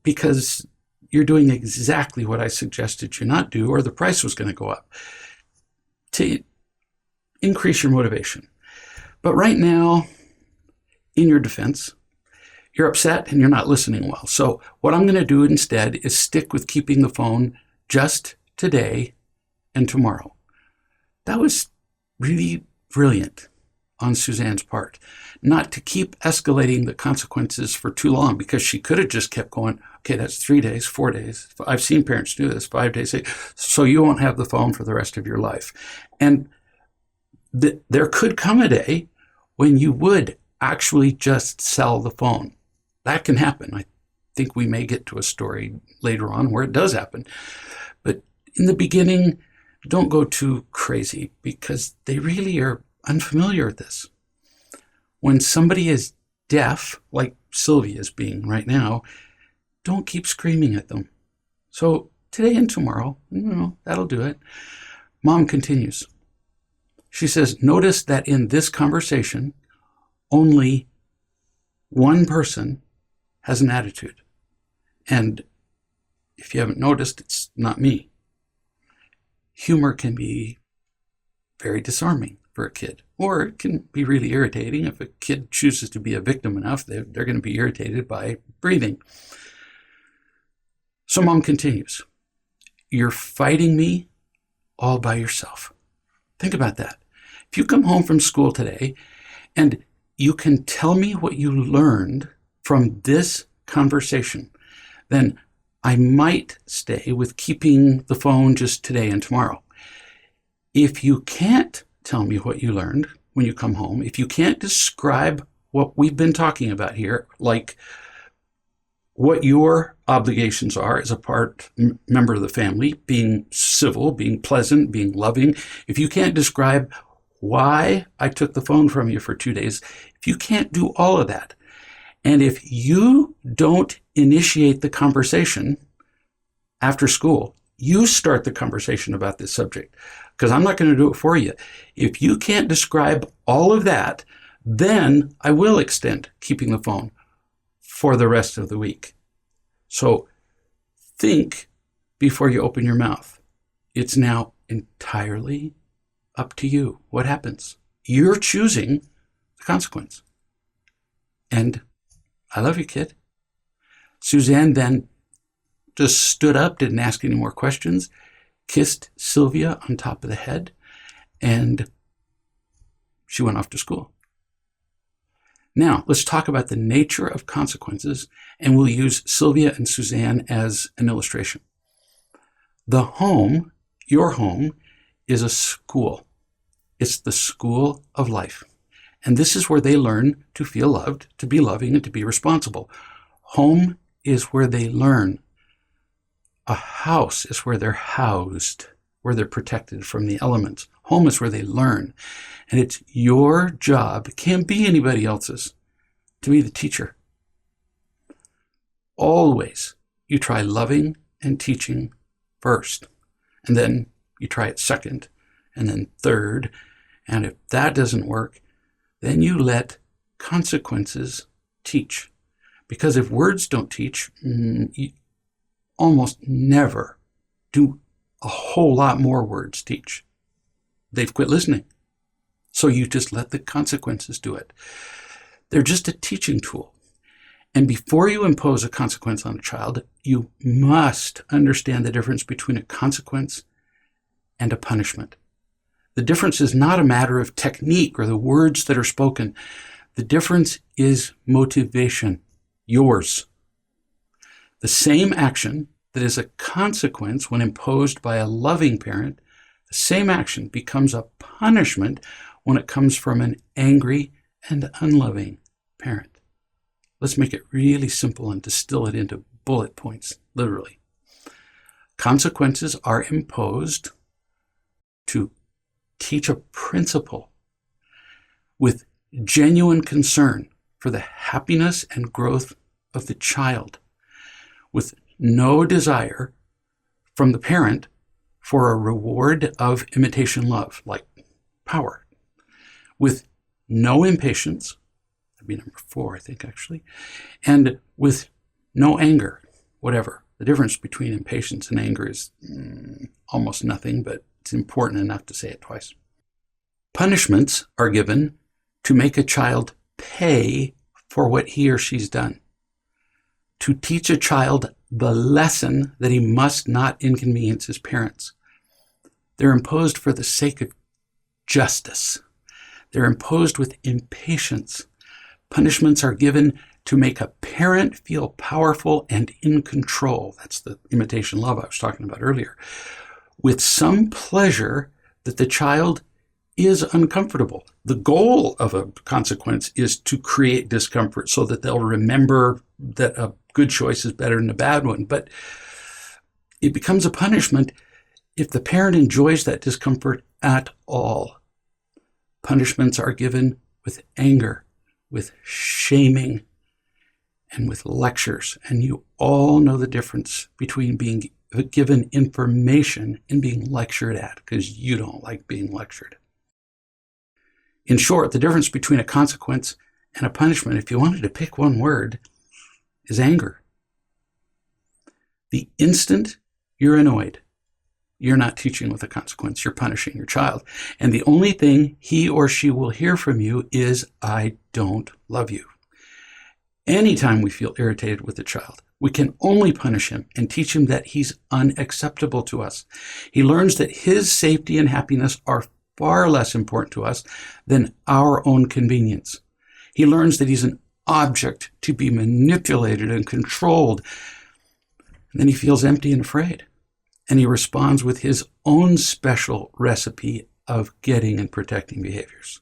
because you're doing exactly what I suggested you not do, or the price was going to go up, to increase your motivation. But right now, in your defense, you're upset and you're not listening well. So what I'm going to do instead is stick with keeping the phone just today and tomorrow. That was really brilliant on Suzanne's part, not to keep escalating the consequences for too long, because she could have just kept going, okay, that's 3 days, 4 days. I've seen parents do this, 5 days, so you won't have the phone for the rest of your life. And there could come a day when you would actually just sell the phone. That can happen. I think we may get to a story later on where it does happen. But in the beginning, don't go too crazy, because they really are unfamiliar with this. When somebody is deaf, like Sylvia is being right now, don't keep screaming at them. So today and tomorrow, that'll do it. Mom continues. She says, notice that in this conversation, only one person has an attitude. And if you haven't noticed, it's not me. Humor can be very disarming for a kid, or it can be really irritating. If a kid chooses to be a victim enough, they're going to be irritated by breathing. So Mom continues, you're fighting me all by yourself. Think about that. If you come home from school today and you can tell me what you learned from this conversation, then I might stay with keeping the phone just today and tomorrow. If you can't tell me what you learned, when you come home, if you can't describe what we've been talking about here, like what your obligations are as a member of the family, being civil, being pleasant, being loving, if you can't describe why I took the phone from you for 2 days, if you can't do all of that, and if you don't initiate the conversation after school, you start the conversation about this subject, because I'm not going to do it for you. If you can't describe all of that, then I will extend keeping the phone for the rest of the week. So think before you open your mouth. It's now entirely up to you what happens. You're choosing the consequence. And I love you, kid. Suzanne then just stood up, didn't ask any more questions, kissed Sylvia on top of the head, and she went off to school. Now, let's talk about the nature of consequences, and we'll use Sylvia and Suzanne as an illustration. The home, your home, is a school. It's the school of life. And this is where they learn to feel loved, to be loving, and to be responsible. Home is where they learn. A house is where they're housed, where they're protected from the elements. Home is where they learn. And it's your job, it can't be anybody else's, to be the teacher. Always you try loving and teaching first. And then you try it second, and then third. And if that doesn't work, then you let consequences teach. Because if words don't teach, you almost never do a whole lot more words teach. They've quit listening. So you just let the consequences do it. They're just a teaching tool. And before you impose a consequence on a child, you must understand the difference between a consequence and a punishment. The difference is not a matter of technique or the words that are spoken. The difference is motivation, yours. The same action that is a consequence when imposed by a loving parent, the same action becomes a punishment when it comes from an angry and unloving parent. Let's make it really simple and distill it into bullet points, literally. Consequences are imposed to teach a principle with genuine concern for the happiness and growth of the child, with no desire from the parent for a reward of imitation love, like power, with no impatience, that'd be number 4, I think, actually, and with no anger, whatever. The difference between impatience and anger is almost nothing, but it's important enough to say it twice. Punishments are given to make a child pay for what he or she's done, to teach a child the lesson that he must not inconvenience his parents. They're imposed for the sake of justice. They're imposed with impatience. Punishments are given to make a parent feel powerful and in control. That's the imitation love I was talking about earlier. With some pleasure that the child is uncomfortable. The goal of a consequence is to create discomfort so that they'll remember that a good choice is better than a bad one. But it becomes a punishment if the parent enjoys that discomfort at all. Punishments are given with anger, with shaming, and with lectures. And you all know the difference between being given information and being lectured at, because you don't like being lectured. In short, the difference between a consequence and a punishment, if you wanted to pick one word, is anger. The instant you're annoyed, you're not teaching with a consequence, you're punishing your child. And the only thing he or she will hear from you is, I don't love you. Anytime we feel irritated with a child, we can only punish him and teach him that he's unacceptable to us. He learns that his safety and happiness are far less important to us than our own convenience. He learns that he's an object to be manipulated and controlled. And then he feels empty and afraid. And he responds with his own special recipe of getting and protecting behaviors.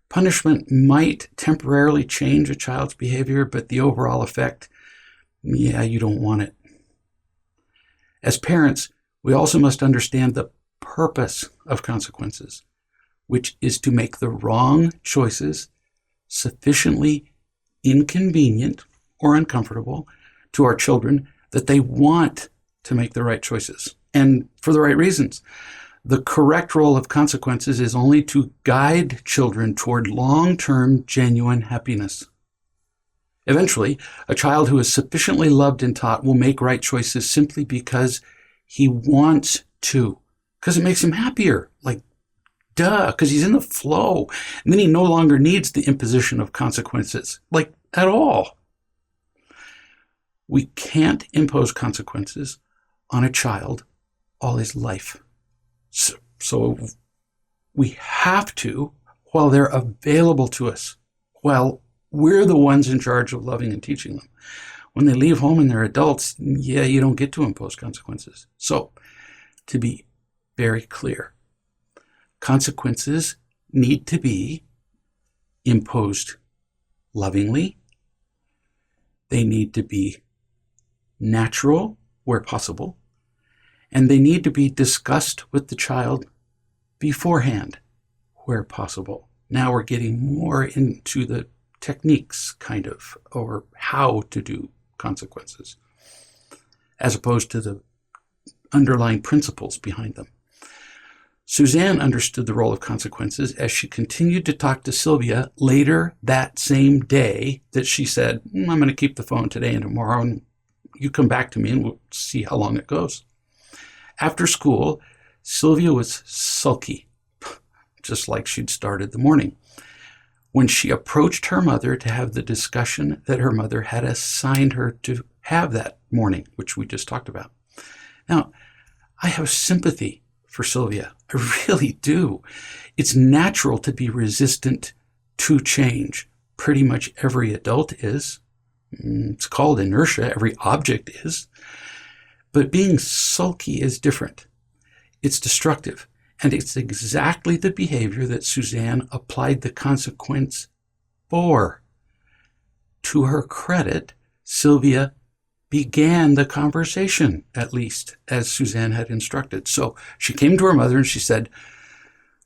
Punishment might temporarily change a child's behavior, but the overall effect, yeah, you don't want it. As parents, we also must understand the purpose of consequences, which is to make the wrong choices sufficiently inconvenient or uncomfortable to our children that they want to make the right choices, and for the right reasons. The correct role of consequences is only to guide children toward long-term, genuine happiness. Eventually, a child who is sufficiently loved and taught will make right choices simply because he wants to, because it makes him happier. Like, duh, because he's in the flow. And then he no longer needs the imposition of consequences, like, at all. We can't impose consequences on a child all his life. So we have to, while they're available to us, while we're the ones in charge of loving and teaching them. When they leave home and they're adults, yeah, you don't get to impose consequences. So, to be very clear, consequences need to be imposed lovingly. They need to be natural where possible. And they need to be discussed with the child beforehand, where possible. Now we're getting more into the techniques, kind of, or how to do consequences, as opposed to the underlying principles behind them. Suzanne understood the role of consequences as she continued to talk to Sylvia later that same day that she said, I'm going to keep the phone today and tomorrow, and you come back to me and we'll see how long it goes. After school, Sylvia was sulky, just like she'd started the morning, when she approached her mother to have the discussion that her mother had assigned her to have that morning, which we just talked about. Now, I have sympathy for Sylvia. I really do. It's natural to be resistant to change. Pretty much every adult is. It's called inertia. Every object is. But being sulky is different. It's destructive. And it's exactly the behavior that Suzanne applied the consequence for. To her credit, Sylvia began the conversation, at least, as Suzanne had instructed. So she came to her mother and she said,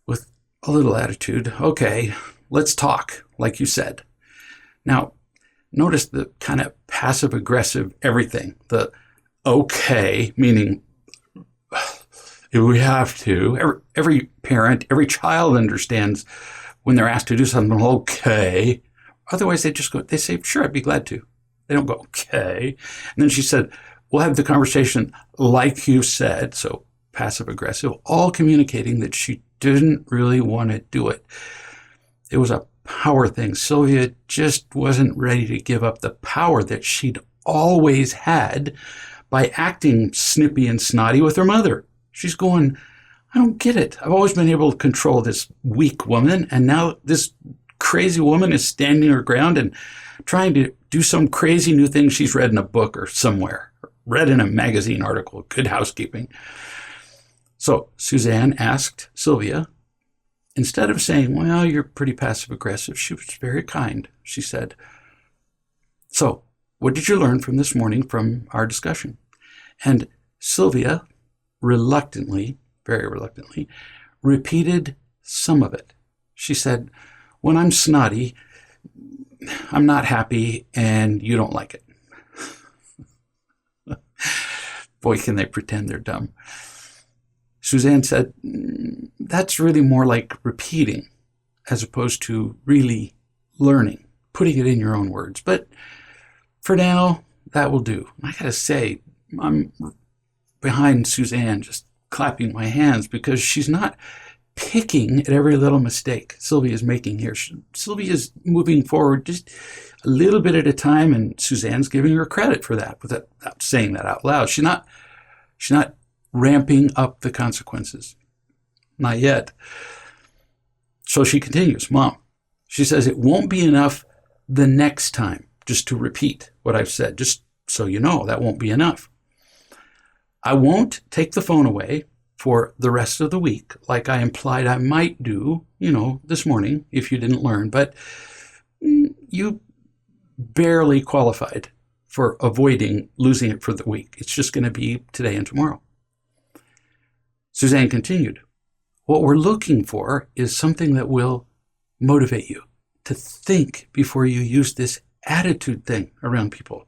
with a little attitude, okay, let's talk, like you said. Now, notice the kind of passive-aggressive everything. The okay, meaning we have to. Every parent, every child understands when they're asked to do something, okay. Otherwise, they say, sure, I'd be glad to. They don't go, okay. And then she said, we'll have the conversation like you said, so passive-aggressive, all communicating that she didn't really want to do it. It was a power thing. Sylvia just wasn't ready to give up the power that she'd always had by acting snippy and snotty with her mother. She's going, I don't get it. I've always been able to control this weak woman, and now this crazy woman is standing her ground and trying to do some crazy new thing she's read in a book or somewhere, read in a magazine article, Good Housekeeping. So Suzanne asked Sylvia, instead of saying, well, you're pretty passive-aggressive, she was very kind. She said, so what did you learn from this morning from our discussion? And Sylvia reluctantly, very reluctantly, repeated some of it. She said, when I'm snotty, I'm not happy and you don't like it. Boy, can they pretend they're dumb. Suzanne said, that's really more like repeating as opposed to really learning, putting it in your own words. But for now, that will do. I got to say, I'm behind Suzanne just clapping my hands because she's not picking at every little mistake Sylvia's making here. Sylvia's moving forward just a little bit at a time, and Suzanne's giving her credit for that without saying that out loud. She's not ramping up the consequences. Not yet. So she continues, Mom, she says, it won't be enough the next time just to repeat what I've said. Just so you know, that won't be enough. I won't take the phone away for the rest of the week, like I implied I might do, this morning if you didn't learn, but you barely qualified for avoiding losing it for the week. It's just going to be today and tomorrow. Suzanne continued, what we're looking for is something that will motivate you to think before you use this attitude thing around people.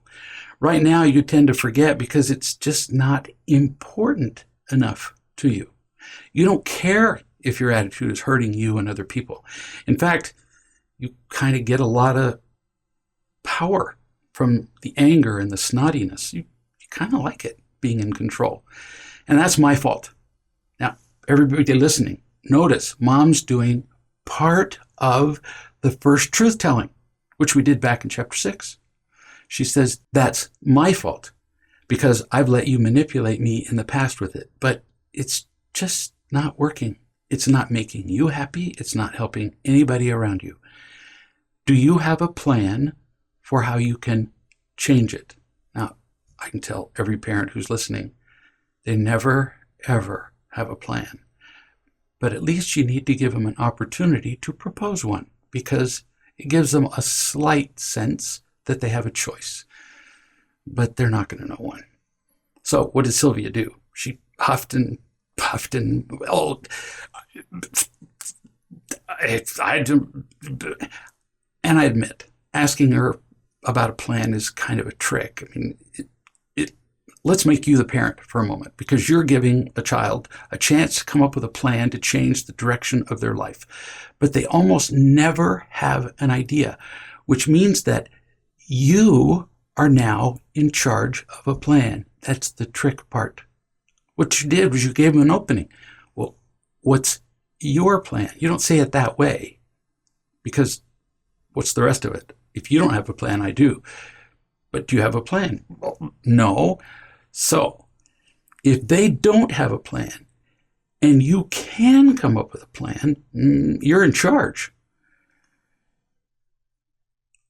Right now, you tend to forget because it's just not important enough to you. You don't care if your attitude is hurting you and other people. In fact, you kind of get a lot of power from the anger and the snottiness. You kind of like it, being in control. And that's my fault. Now, everybody listening, notice Mom's doing part of the first truth telling, which we did back in chapter 6. She says, that's my fault because I've let you manipulate me in the past with it, but it's just not working. It's not making you happy. It's not helping anybody around you. Do you have a plan for how you can change it? Now, I can tell every parent who's listening, they never, ever have a plan. But at least you need to give them an opportunity to propose one because it gives them a slight sense that they have a choice. But they're not going to know one. So what did Sylvia do? She huffed and puffed and, and I admit, asking her about a plan is kind of a trick. I mean, let's make you the parent for a moment, because you're giving a child a chance to come up with a plan to change the direction of their life. But they almost never have an idea, which means that you are now in charge of a plan. That's the trick part. What you did was you gave them an opening. Well, what's your plan? You don't say it that way, because what's the rest of it? If you don't have a plan, I do. But do you have a plan? Well, no. So if they don't have a plan and you can come up with a plan, you're in charge.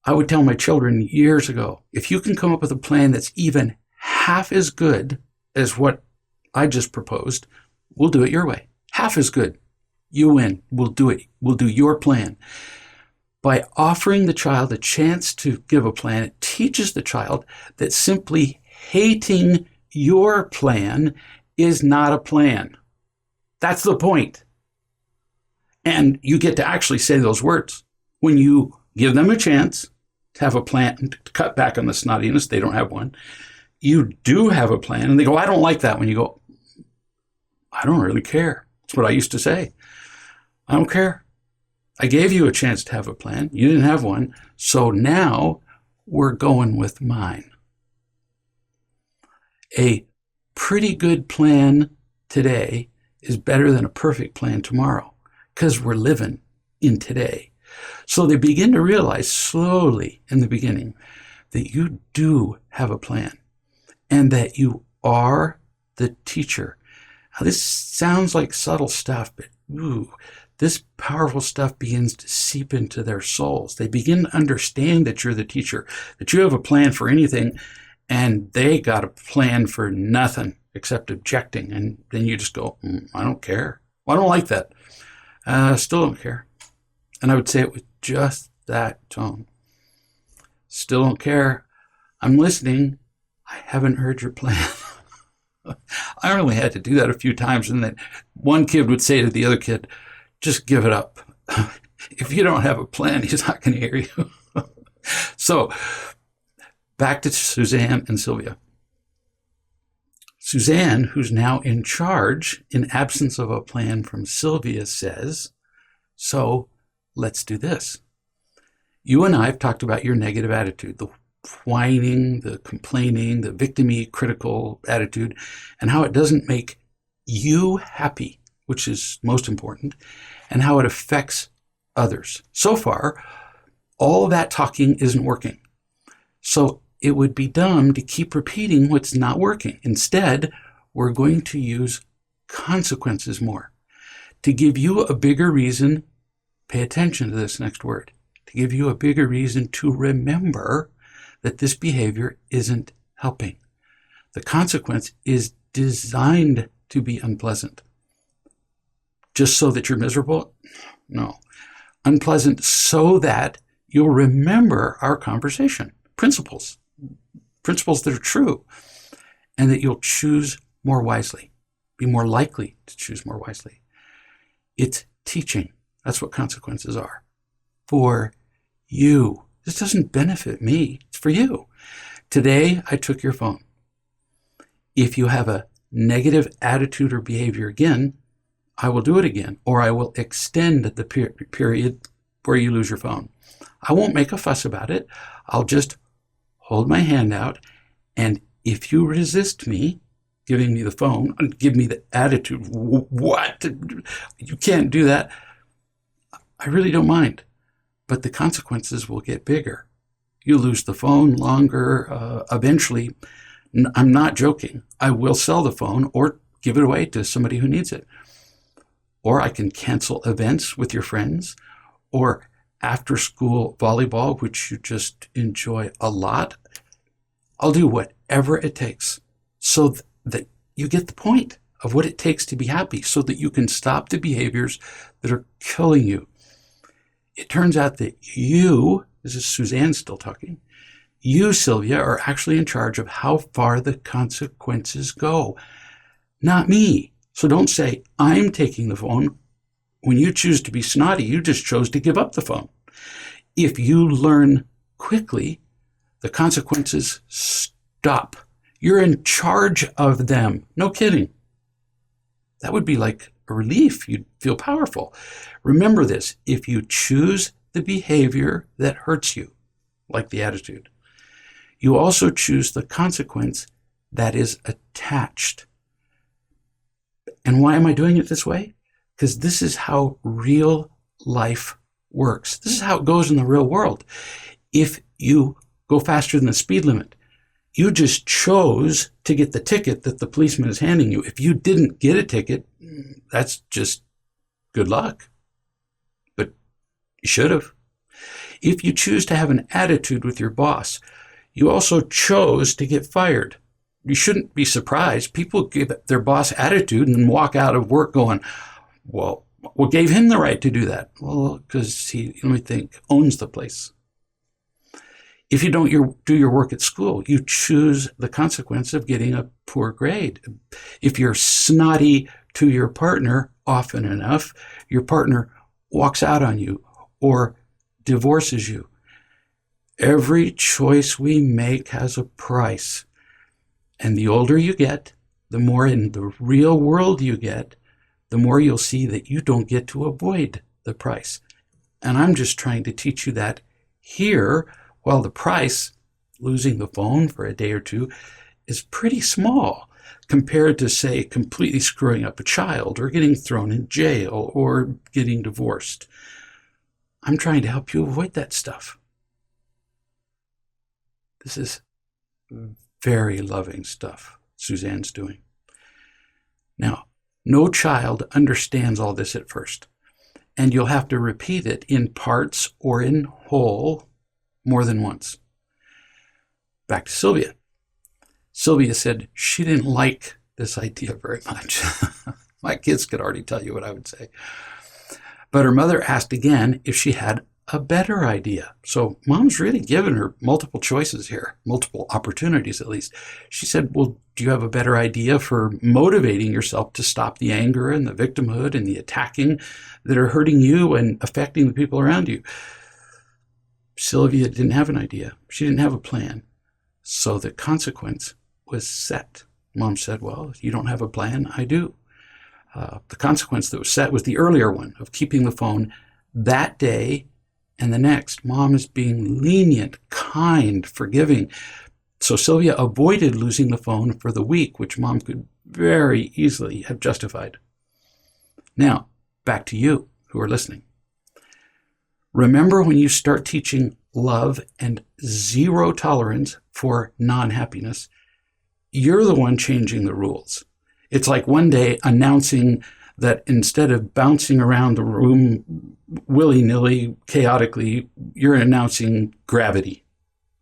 I would tell my children years ago, if you can come up with a plan that's even half as good as what I just proposed, we'll do it your way. Half as good. You win. We'll do it. We'll do your plan. By offering the child a chance to give a plan, it teaches the child that simply hating your plan is not a plan. That's the point. And you get to actually say those words. When you give them a chance to have a plan, to cut back on the snottiness, they don't have one. You do have a plan, and they go, I don't like that. When you go, I don't really care. That's what I used to say. I don't care. I gave you a chance to have a plan. You didn't have one. So now we're going with mine. A pretty good plan today is better than a perfect plan tomorrow, because we're living in today. So they begin to realize slowly in the beginning that you do have a plan and that you are the teacher. Now, this sounds like subtle stuff, but this powerful stuff begins to seep into their souls. They begin to understand that you're the teacher, that you have a plan for anything, and they got a plan for nothing except objecting. And then you just go, I don't care. Well, I don't like that. Still don't care. And I would say it with just that tone. Still don't care. I'm listening. I haven't heard your plan. I only had to do that a few times, and then one kid would say to the other kid, just give it up. If you don't have a plan, he's not going to hear you. So back to Suzanne and Sylvia. Suzanne, who's now in charge in absence of a plan from Sylvia, says, so let's do this. You and I have talked about your negative attitude, the whining, the complaining, the victim-y, critical attitude, and how it doesn't make you happy, which is most important, and how it affects others. So far, all that talking isn't working. So it would be dumb to keep repeating what's not working. Instead, we're going to use consequences more. To give you a bigger reason, pay attention to this next word. To give you a bigger reason to remember that this behavior isn't helping. The consequence is designed to be unpleasant. just so that you're miserable? No. Unpleasant so that you'll remember our conversation. Principles that are true, and that you'll choose more wisely, be more likely to choose more wisely. It's teaching. That's what consequences are. For you. This doesn't benefit me. It's for you. Today, I took your phone. If you have a negative attitude or behavior again, I will do it again, or I will extend the period where you lose your phone. I won't make a fuss about it. I'll just hold my hand out, and if you resist me giving me the phone, give me the attitude, what? You can't do that. I really don't mind, but the consequences will get bigger. You lose the phone longer. Eventually, I'm not joking, I will sell the phone or give it away to somebody who needs it. Or I can cancel events with your friends, or after school volleyball, which you just enjoy a lot. I'll do whatever it takes so that you get the point of what it takes to be happy, so that you can stop the behaviors that are killing you. It turns out that you, this is Suzanne still talking, you, Sylvia, are actually in charge of how far the consequences go, not me. So don't say, I'm taking the phone. When you choose to be snotty, you just chose to give up the phone. If you learn quickly, the consequences stop. You're in charge of them. No kidding. That would be like a relief. You'd feel powerful. Remember this, if you choose the behavior that hurts you, like the attitude, you also choose the consequence that is attached. And why am I doing it this way? Because this is how real life works. This is how it goes in the real world. If you go faster than the speed limit, you just chose to get the ticket that the policeman is handing you. If you didn't get a ticket, that's just good luck. But you should have. If you choose to have an attitude with your boss, you also chose to get fired. You shouldn't be surprised. People give their boss attitude and walk out of work going, well, what gave him the right to do that? Well, because he, let me think, owns the place. If you don't do your work at school, you choose the consequence of getting a poor grade. If you're snotty to your partner often enough, your partner walks out on you or divorces you. Every choice we make has a price. And the older you get, the more in the real world you get, the more you'll see that you don't get to avoid the price. And I'm just trying to teach you that here, while the price, losing the phone for a day or two, is pretty small compared to, say, completely screwing up a child or getting thrown in jail or getting divorced. I'm trying to help you avoid that stuff. This is very loving stuff Suzanne's doing. Now, no child understands all this at first, and you'll have to repeat it in parts or in whole more than once. Back to Sylvia. Sylvia said she didn't like this idea very much. My kids could already tell you what I would say. But her mother asked again if she had a better idea. So mom's really given her multiple choices here, multiple opportunities at least. She said, well, do you have a better idea for motivating yourself to stop the anger and the victimhood and the attacking that are hurting you and affecting the people around you? Sylvia didn't have an idea. She didn't have a plan. So the consequence was set. Mom said, well, if you don't have a plan, I do. The consequence that was set was the earlier one of keeping the phone that day and the next. Mom is being lenient, kind, forgiving. So Sylvia avoided losing the phone for the week, which mom could very easily have justified. Now, back to you who are listening. Remember, when you start teaching love and zero tolerance for non-happiness, you're the one changing the rules. It's like one day announcing that instead of bouncing around the room willy-nilly, chaotically, you're announcing gravity.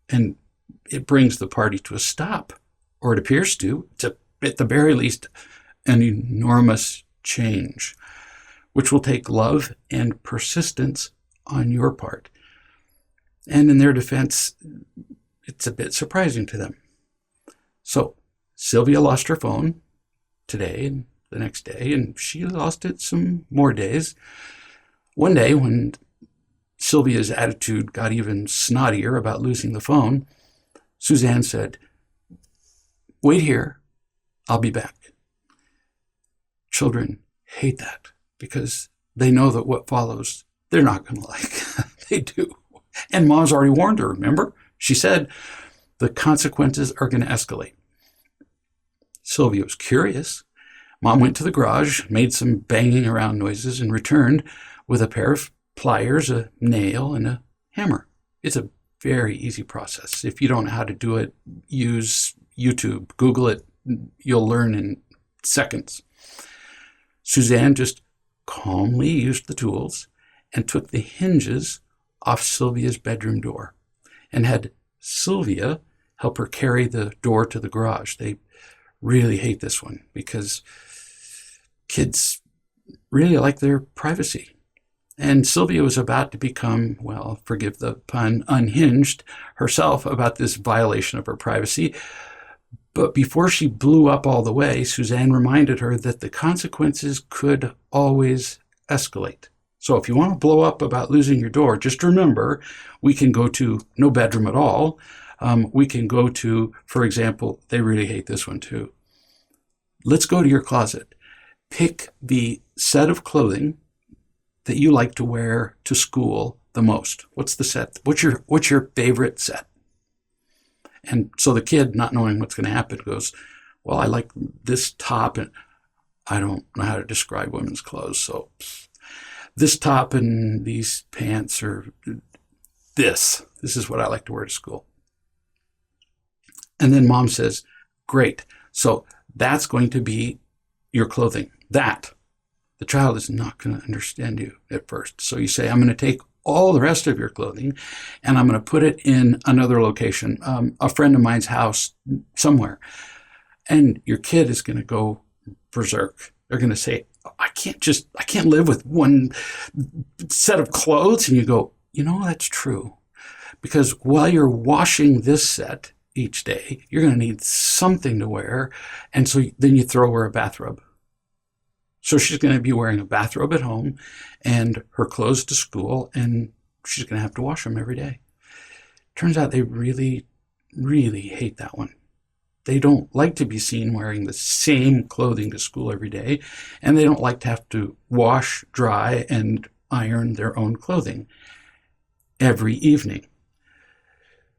And it brings the party to a stop, or it appears to. It's at the very least an enormous change. which will take love and persistence on your part. And in their defense, it's a bit surprising to them. So Sylvia lost her phone today and the next day, and she lost it some more days. One day, when Sylvia's attitude got even snottier about losing the phone, Suzanne said, "Wait here, I'll be back." Children hate that because they know that what follows, they're not going to like. They do. And Mom's already warned her, remember? She said the consequences are going to escalate. Sylvia was curious. Mom went to the garage, made some banging around noises, and returned with a pair of pliers, a nail, and a hammer. It's a very easy process. If you don't know how to do it, use YouTube, Google it. You'll learn in seconds. Suzanne just calmly used the tools and took the hinges off Sylvia's bedroom door and had Sylvia help her carry the door to the garage. They really hate this one because kids really like their privacy. And Sylvia was about to become, well, forgive the pun, unhinged herself about this violation of her privacy. But before she blew up all the way, Suzanne reminded her that the consequences could always escalate. So if you want to blow up about losing your door, just remember, we can go to no bedroom at all. We can go to, for example, they really hate this one too. Let's go to your closet. Pick the set of clothing that you like to wear to school the most. What's the set? What's your favorite set? And so the kid, not knowing what's going to happen, goes, well, I like this top, and I don't know how to describe women's clothes, so this top and these pants are this. This is what I like to wear to school. And then Mom says, great. So that's going to be your clothing. That. The child is not going to understand you at first. So you say, I'm going to take all the rest of your clothing and I'm going to put it in another location, a friend of mine's house somewhere. And your kid is going to go berserk. They're going to say, I can't live with one set of clothes. And you go, that's true. Because while you're washing this set each day, you're going to need something to wear. And so then you throw her a bathrobe. So she's going to be wearing a bathrobe at home and her clothes to school, and she's going to have to wash them every day. Turns out they really, really hate that one. They don't like to be seen wearing the same clothing to school every day, and they don't like to have to wash, dry, and iron their own clothing every evening.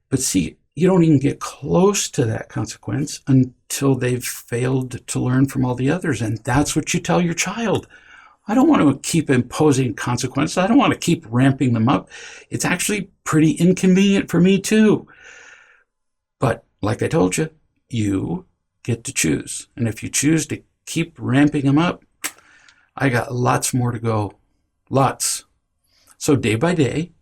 But see, you don't even get close to that consequence until they've failed to learn from all the others. And that's what you tell your child. I don't want to keep imposing consequences. I don't want to keep ramping them up. It's actually pretty inconvenient for me too. But like I told you, you get to choose. And if you choose to keep ramping them up, I got lots more to go. Lots. So day by day,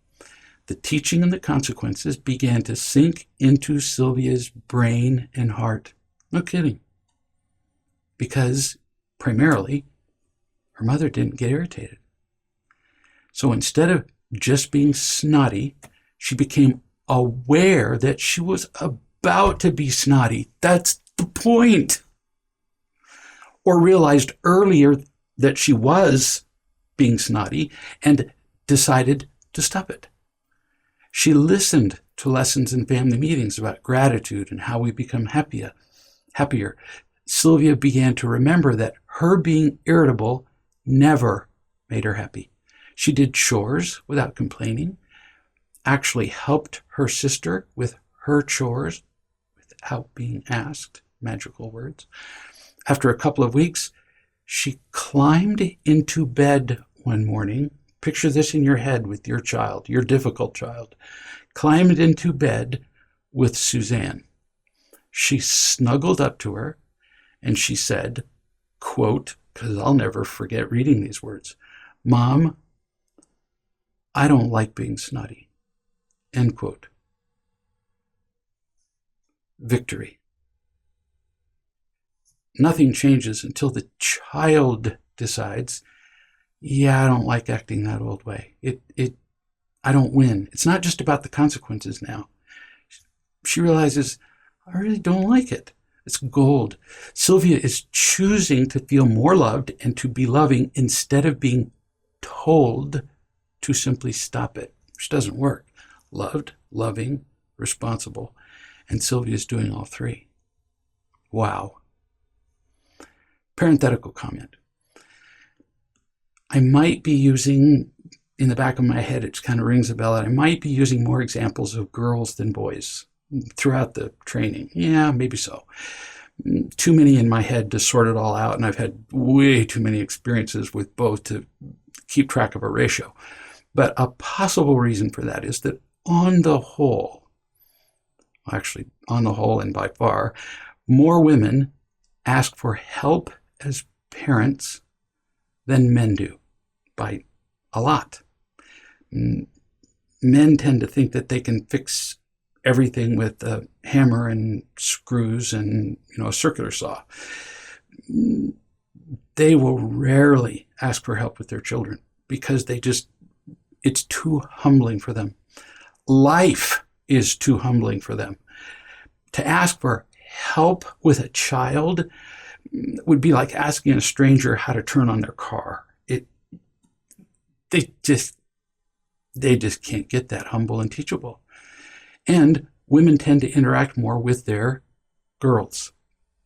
the teaching and the consequences began to sink into Sylvia's brain and heart. No kidding. Because, primarily, her mother didn't get irritated. So instead of just being snotty, she became aware that she was about to be snotty. That's the point. Or realized earlier that she was being snotty and decided to stop it. She listened to lessons in family meetings about gratitude and how we become happier. Sylvia began to remember that her being irritable never made her happy. She did chores without complaining, actually helped her sister with her chores without being asked, magical words. After a couple of weeks, she climbed into bed one morning. Picture this in your head with your child, your difficult child. Climbed into bed with Suzanne. She snuggled up to her and she said, quote, because I'll never forget reading these words, "Mom, I don't like being snotty." End quote. Victory. Nothing changes until the child decides, Yeah, I don't like acting that old way. I don't win. It's not just about the consequences now. She realizes, I really don't like it. It's gold. Sylvia is choosing to feel more loved and to be loving instead of being told to simply stop it, which doesn't work. Loved, loving, responsible. And Sylvia's doing all three. Wow. Parenthetical comment. I might be using, in the back of my head, it kind of rings a bell, and I might be using more examples of girls than boys throughout the training. Yeah, maybe so. Too many in my head to sort it all out, and I've had way too many experiences with both to keep track of a ratio. But a possible reason for that is that on the whole, actually on the whole and by far, more women ask for help as parents than men do, by a lot. Men tend to think that they can fix everything with a hammer and screws and a circular saw. They will rarely ask for help with their children because it's too humbling for them. Life is too humbling for them. To ask for help with a child would be like asking a stranger how to turn on their car. They just can't get that humble and teachable. And women tend to interact more with their girls.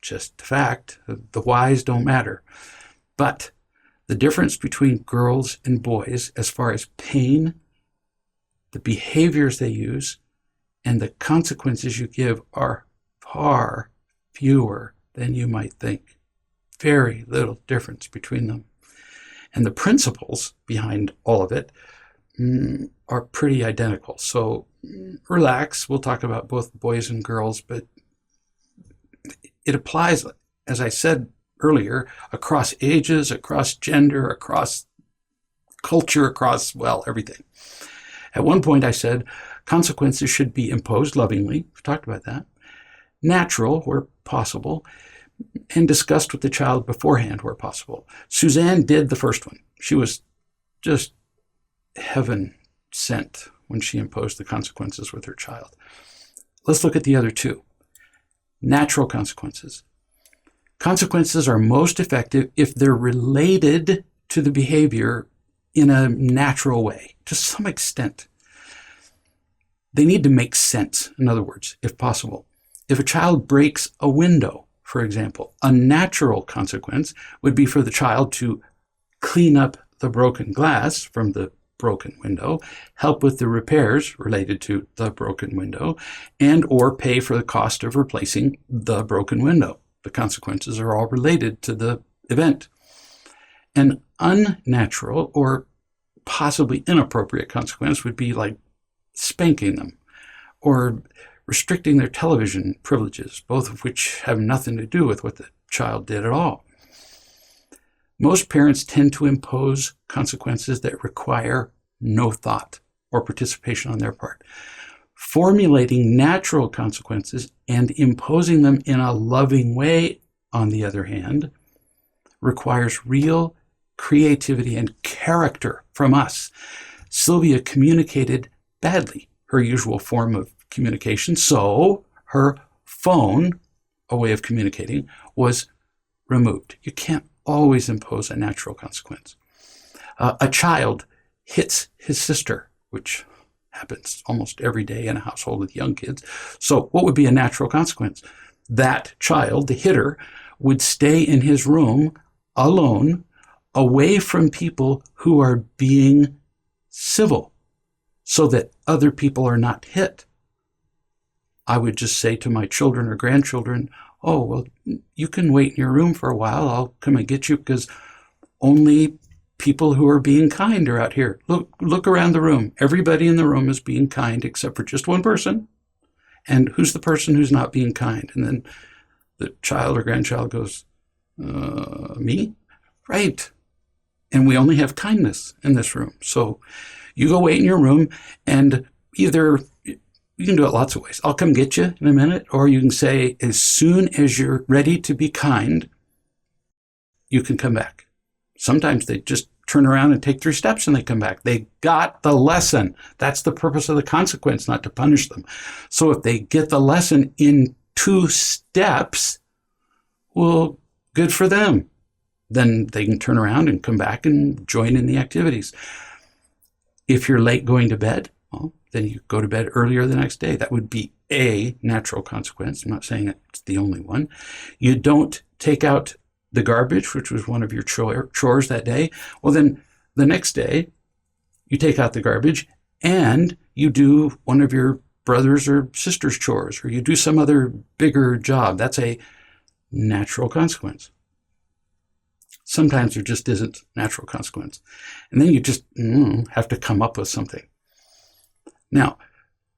Just a fact. The whys don't matter. But the difference between girls and boys as far as pain, the behaviors they use, and the consequences you give are far fewer than you might think. Very little difference between them. And the principles behind all of it are pretty identical. So relax. We'll talk about both boys and girls, but it applies, as I said earlier, across ages, across gender, across culture, across, everything. At one point I said consequences should be imposed lovingly. We've talked about that. Natural, where possible, and discussed with the child beforehand where possible. Suzanne did the first one. She was just heaven sent when she imposed the consequences with her child. Let's look at the other two. Natural consequences. Consequences are most effective if they're related to the behavior in a natural way, to some extent. They need to make sense, in other words, if possible. If a child breaks a window, for example, a natural consequence would be for the child to clean up the broken glass from the broken window, help with the repairs related to the broken window, and or pay for the cost of replacing the broken window. The consequences are all related to the event. An unnatural or possibly inappropriate consequence would be like spanking them or restricting their television privileges, both of which have nothing to do with what the child did at all. Most parents tend to impose consequences that require no thought or participation on their part. Formulating natural consequences and imposing them in a loving way, on the other hand, requires real creativity and character from us. Sylvia communicated badly, her usual form of communication, so her phone, a way of communicating, was removed. You can't always impose a natural consequence. A child hits his sister, which happens almost every day in a household with young kids. So what would be a natural consequence? That child, the hitter, would stay in his room alone, away from people who are being civil, so that other people are not hit. I would just say to my children or grandchildren, oh, well, you can wait in your room for a while. I'll come and get you because only people who are being kind are out here. Look around the room. Everybody in the room is being kind except for just one person. And who's the person who's not being kind? And then the child or grandchild goes, me? Right. And we only have kindness in this room. So you go wait in your room, and either you can do it lots of ways. I'll come get you in a minute. Or you can say, as soon as you're ready to be kind, you can come back. Sometimes they just turn around and take 3 steps and they come back. They got the lesson. That's the purpose of the consequence, not to punish them. So if they get the lesson in 2 steps, well, good for them. Then they can turn around and come back and join in the activities. If you're late going to bed, well, then you go to bed earlier the next day. That would be a natural consequence. I'm not saying it's the only one. You don't take out the garbage, which was one of your chores that day. Well, then the next day, you take out the garbage and you do one of your brother's or sister's chores, or you do some other bigger job. That's a natural consequence. Sometimes there just isn't natural consequence. And then you just have to come up with something. Now,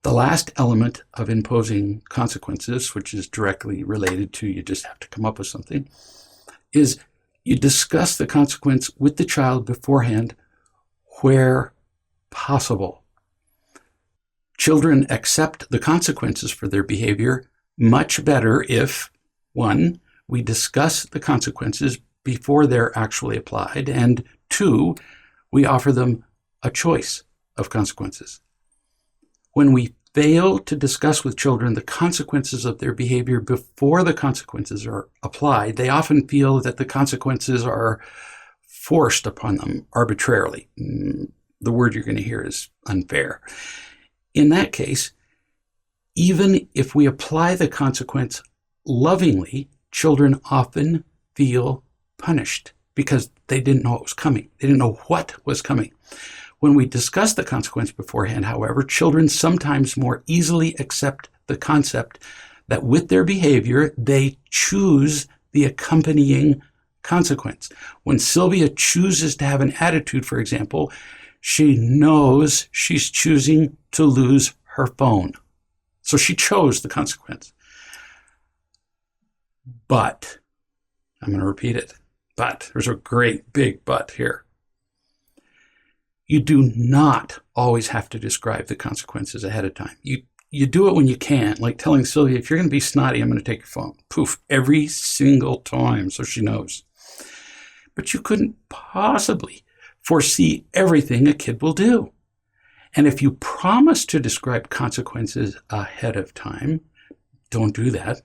the last element of imposing consequences, which is directly related to you just have to come up with something, is you discuss the consequence with the child beforehand where possible. Children accept the consequences for their behavior much better if, 1, we discuss the consequences before they're actually applied, and 2, we offer them a choice of consequences. When we fail to discuss with children the consequences of their behavior before the consequences are applied, they often feel that the consequences are forced upon them arbitrarily. The word you're going to hear is unfair. In that case, even if we apply the consequence lovingly, children often feel punished because they didn't know it was coming. They didn't know what was coming. When we discuss the consequence beforehand, however, children sometimes more easily accept the concept that with their behavior, they choose the accompanying consequence. When Sylvia chooses to have an attitude, for example, she knows she's choosing to lose her phone. So she chose the consequence. But, I'm going to repeat it, but, there's a great big but here. You do not always have to describe the consequences ahead of time. You do it when you can, like telling Sylvia, if you're going to be snotty, I'm going to take your phone. Poof, every single time, so she knows. But you couldn't possibly foresee everything a kid will do. And if you promise to describe consequences ahead of time, don't do that.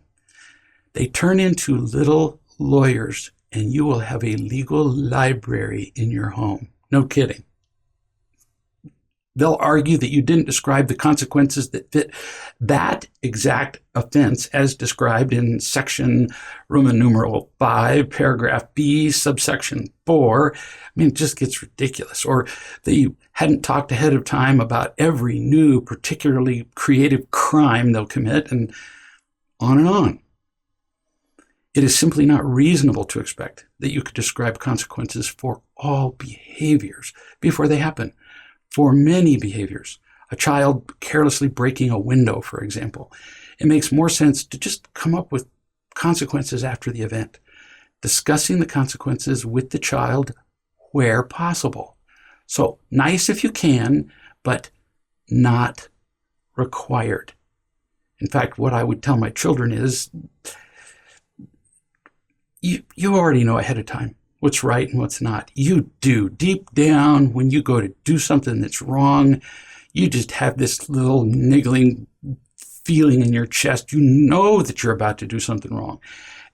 They turn into little lawyers, and you will have a legal library in your home. No kidding. They'll argue that you didn't describe the consequences that fit that exact offense as described in section Roman numeral 5, paragraph B, subsection 4. I mean, it just gets ridiculous. Or that you hadn't talked ahead of time about every new, particularly creative crime they'll commit, and on and on. It is simply not reasonable to expect that you could describe consequences for all behaviors before they happen. For many behaviors, a child carelessly breaking a window, for example, it makes more sense to just come up with consequences after the event, discussing the consequences with the child where possible. So nice if you can, but not required. In fact, what I would tell my children is, you already know ahead of time what's right and what's not. You do. Deep down, when you go to do something that's wrong, you just have this little niggling feeling in your chest. You know that you're about to do something wrong.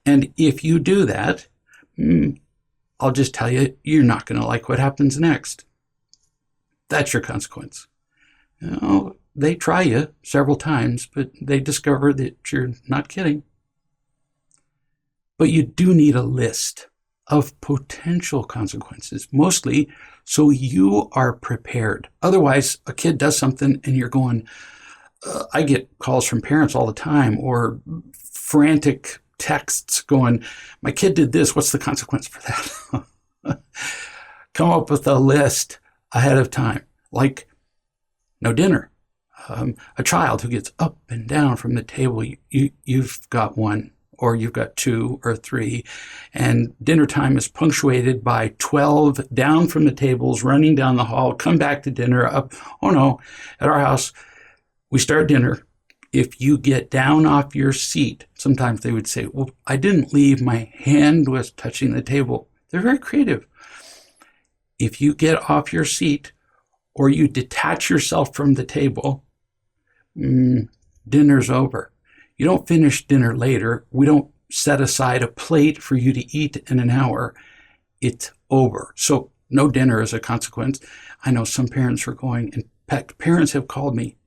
And if you do that, I'll just tell you, you're not going to like what happens next. That's your consequence. You know, they try you several times, but they discover that you're not kidding. But you do need a list of potential consequences, mostly so you are prepared. Otherwise, a kid does something and you're going, I get calls from parents all the time, or frantic texts going, my kid did this, what's the consequence for that? Come up with a list ahead of time, like no dinner. A child who gets up and down from the table, you've got 1, or you've got 2 or 3, and dinner time is punctuated by 12 down from the tables, running down the hall, come back to dinner, up. Oh no, at our house, we start dinner. If you get down off your seat, sometimes they would say, well, I didn't leave, my hand was touching the table. They're very creative. if you get off your seat or you detach yourself from the table, dinner's over. You don't finish dinner later. We don't set aside a plate for you to eat in an hour. It's over. So no dinner as a consequence. I know some parents are going, in fact, parents have called me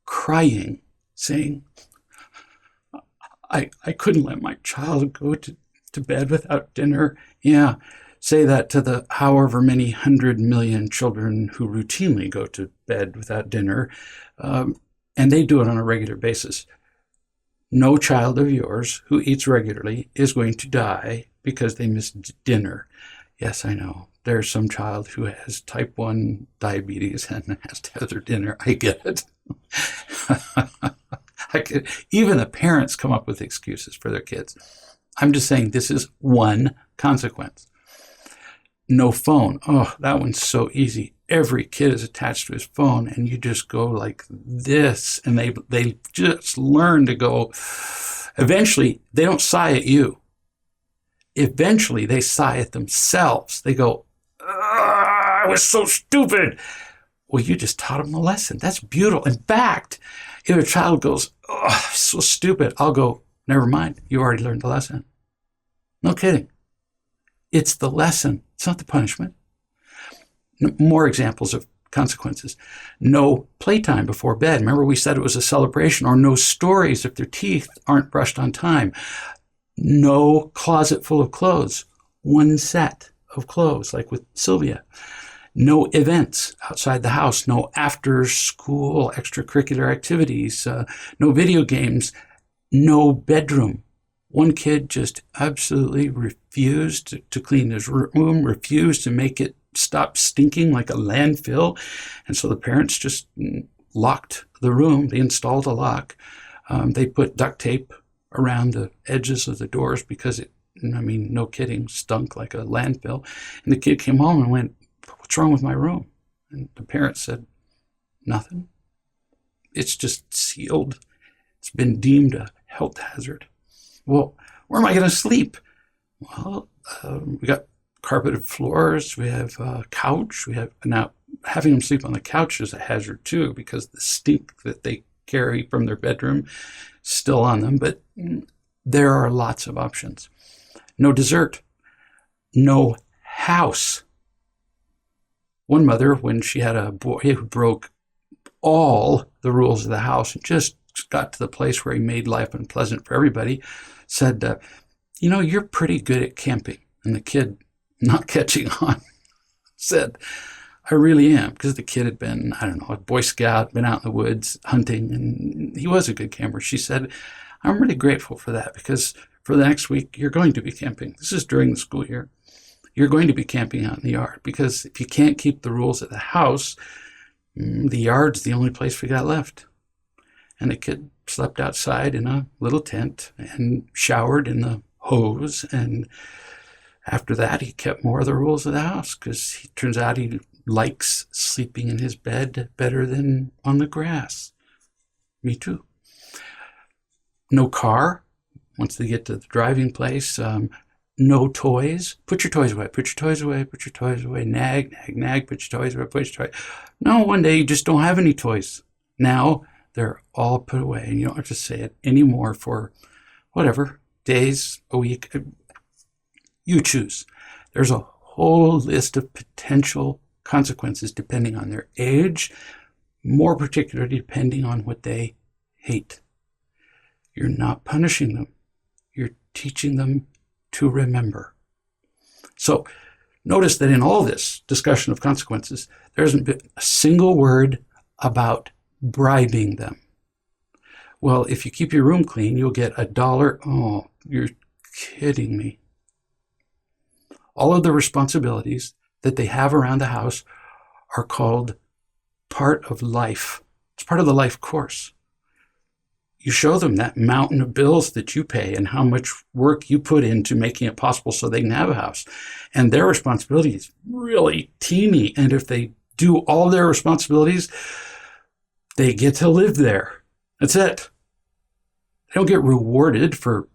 crying, saying, I couldn't let my child go to bed without dinner. Yeah, say that to the however many 100 million children who routinely go to bed without dinner, and they do it on a regular basis. No child of yours who eats regularly is going to die because they missed dinner. Yes, I know. There's some child who has type 1 diabetes and has to have their dinner. I get it. Even the parents come up with excuses for their kids. I'm just saying this is one consequence. No phone. Oh, that one's so easy. Every kid is attached to his phone, and you just go like this, and they just learn to go. Eventually, they don't sigh at you. Eventually, they sigh at themselves. They go, I was so stupid. Well, you just taught them a lesson. That's beautiful. In fact, if a child goes, oh, so stupid, I'll go, never mind. You already learned the lesson. No kidding. It's the lesson. It's not the punishment. More examples of consequences. No playtime before bed. Remember we said it was a celebration. Or no stories if their teeth aren't brushed on time. No closet full of clothes. One set of clothes, like with Sylvia. No events outside the house. No after-school extracurricular activities. No video games. No bedroom. One kid just absolutely refused to clean his room, refused to make it stop stinking like a landfill. And so the parents just locked the room. They installed a lock. They put duct tape around the edges of the doors because it, no kidding, stunk like a landfill. And the kid came home and went, what's wrong with my room? And the parents said, nothing. It's just sealed. It's been deemed a health hazard. Well, where am I going to sleep? Well, we got carpeted floors. We have a couch. Now having them sleep on the couch is a hazard too, because the stink that they carry from their bedroom is still on them. But there are lots of options. No dessert. No house. One mother, when she had a boy who broke all the rules of the house and just got to the place where he made life unpleasant for everybody, said, you're pretty good at camping. And the kid, not catching on, said, I really am. Because the kid had been, a Boy Scout, been out in the woods hunting, and he was a good camper. She said, I'm really grateful for that, because for the next week, you're going to be camping. This is during the school year. You're going to be camping out in the yard, because if you can't keep the rules of the house, the yard's the only place we got left. And the kid slept outside in a little tent and showered in the hose. And after that, he kept more of the rules of the house, because it turns out he likes sleeping in his bed better than on the grass. Me too. No car once they get to the driving place. No toys. Put your toys away. Put your toys away. Put your toys away. Nag, nag, nag. Put your toys away. Put your toys. No, one day you just don't have any toys. Now they're all put away, and you don't have to say it anymore for whatever, days, a week. You choose. There's a whole list of potential consequences depending on their age, more particularly depending on what they hate. You're not punishing them. You're teaching them to remember. So notice that in all this discussion of consequences, there hasn't been a single word about bribing them. Well, if you keep your room clean, you'll get $1. Oh, you're kidding me. All of the responsibilities that they have around the house are called part of life. It's part of the life course. You show them that mountain of bills that you pay and how much work you put into making it possible so they can have a house. And their responsibility is really teeny. And if they do all their responsibilities, they get to live there. That's it. They don't get rewarded for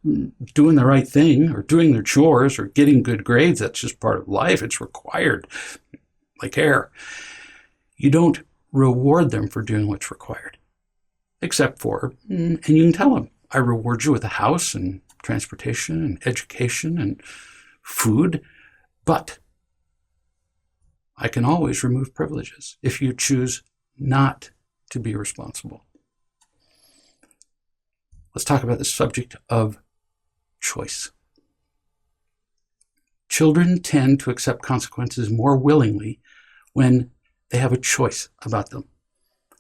doing the right thing or doing their chores or getting good grades. That's just part of life. It's required. like air. You don't reward them for doing what's required, except for, and you can tell them, I reward you with a house and transportation and education and food, but I can always remove privileges if you choose not to be responsible. Let's talk about the subject of choice. Children tend to accept consequences more willingly when they have a choice about them.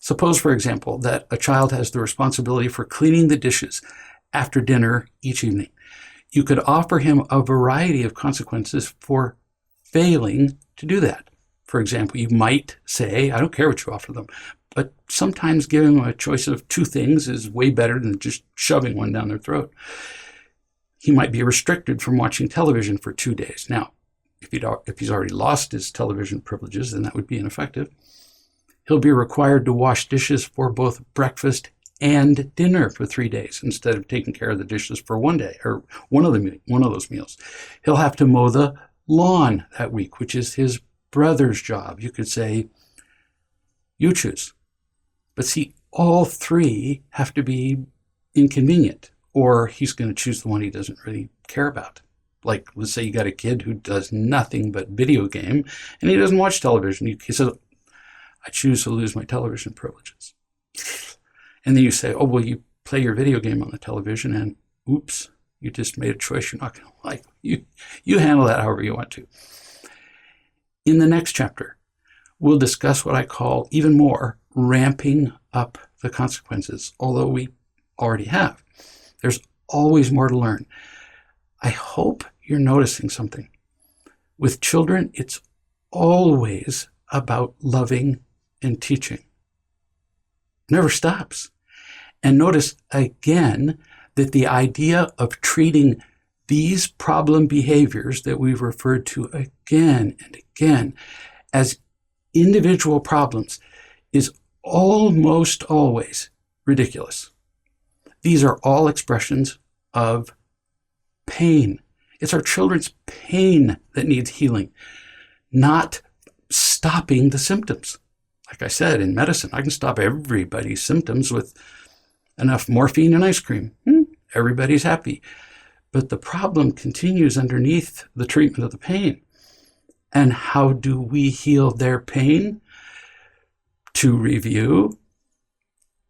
Suppose, for example, that a child has the responsibility for cleaning the dishes after dinner each evening. You could offer him a variety of consequences for failing to do that. For example, you might say, I don't care what you offer them, but sometimes giving them a choice of two things is way better than just shoving one down their throat. He might be restricted from watching television for 2 days. Now, if he's already lost his television privileges, then that would be ineffective. He'll be required to wash dishes for both breakfast and dinner for 3 days instead of taking care of the dishes for 1 day or one of those meals. He'll have to mow the lawn that week, which is his brother's job. You could say, you choose. But see, all three have to be inconvenient, or he's going to choose the one he doesn't really care about. Like, let's say you got a kid who does nothing but video game, and he doesn't watch television. He says, I choose to lose my television privileges. And then you say, oh, well, you play your video game on the television, and oops, you just made a choice you're not going to like. You handle that however you want to. In the next chapter, we'll discuss what I call even more ramping up the consequences, although we already have. There's always more to learn. I hope you're noticing something. With children, it's always about loving and teaching. Never stops. And notice again that the idea of treating these problem behaviors that we've referred to again and again as individual problems is almost always ridiculous. These are all expressions of pain. It's our children's pain that needs healing, not stopping the symptoms. Like I said, in medicine, I can stop everybody's symptoms with enough morphine and ice cream. Everybody's happy. But the problem continues underneath the treatment of the pain. And how do we heal their pain? To review,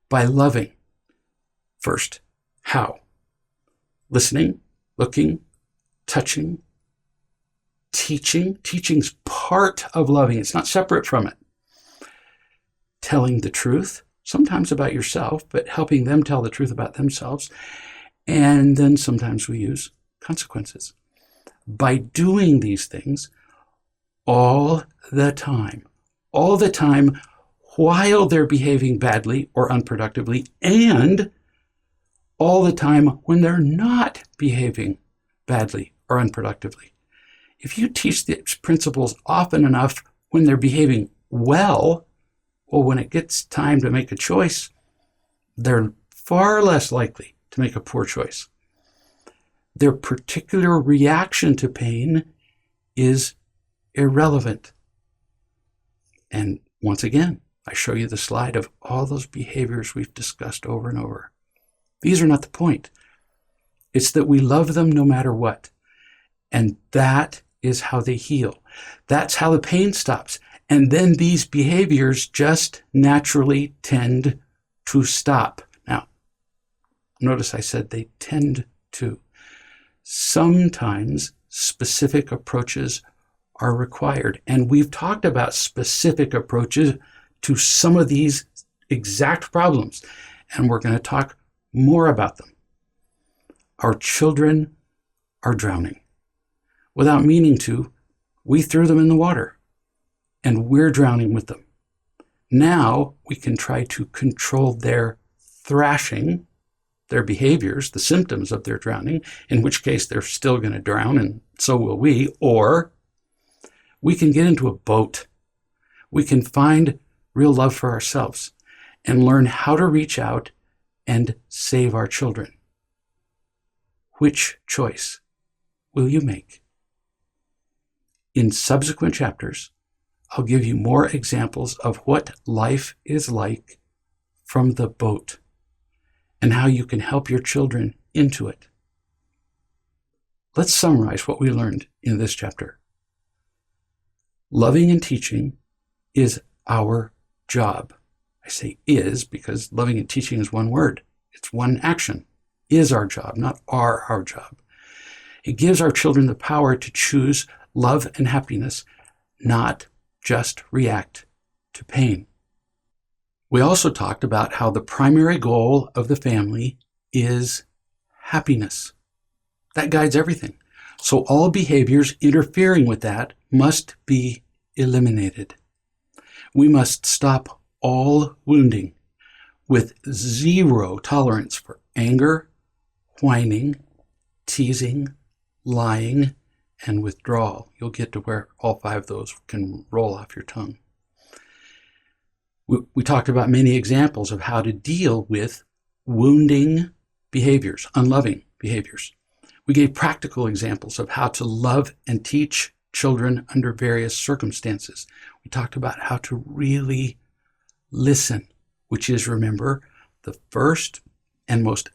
by loving. First, how? Listening, looking, touching, teaching. Teaching's part of loving. It's not separate from it. Telling the truth, sometimes about yourself, but helping them tell the truth about themselves. And then sometimes we use consequences. By doing these things all the time while they're behaving badly or unproductively, and all the time when they're not behaving badly or unproductively. If you teach these principles often enough when they're behaving well, when it gets time to make a choice, they're far less likely to make a poor choice. Their particular reaction to pain is irrelevant. And once again, I show you the slide of all those behaviors we've discussed over and over. These are not the point. It's that we love them no matter what. And that is how they heal. That's how the pain stops. And then these behaviors just naturally tend to stop. Now, notice I said they tend to. Sometimes specific approaches are required. And we've talked about specific approaches to some of these exact problems. And we're going to talk more about them. Our children are drowning. Without meaning to, we threw them in the water. And we're drowning with them. Now we can try to control their thrashing, their behaviors, the symptoms of their drowning, in which case they're still going to drown, and so will we. Or we can get into a boat. We can find real love for ourselves and learn how to reach out and save our children. Which choice will you make? In subsequent chapters, I'll give you more examples of what life is like from the boat and how you can help your children into it. Let's summarize what we learned in this chapter. Loving and teaching is our job. I say is because loving and teaching is one word. It's one action. Is our job, not our job. It gives our children the power to choose love and happiness, not just react to pain. We also talked about how the primary goal of the family is happiness. That guides everything. So all behaviors interfering with that must be eliminated. We must stop all wounding with zero tolerance for anger, whining, teasing, lying, and withdrawal. You'll get to where all 5 of those can roll off your tongue. We talked about many examples of how to deal with wounding behaviors, unloving behaviors. We gave practical examples of how to love and teach children under various circumstances. We talked about how to really listen, which is, remember, the first and most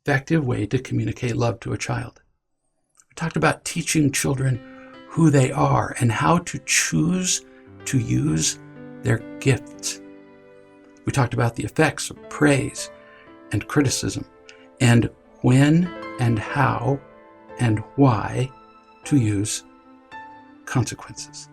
effective way to communicate love to a child. We talked about teaching children who they are and how to choose to use their gifts. We talked about the effects of praise and criticism and when and how and why to use consequences.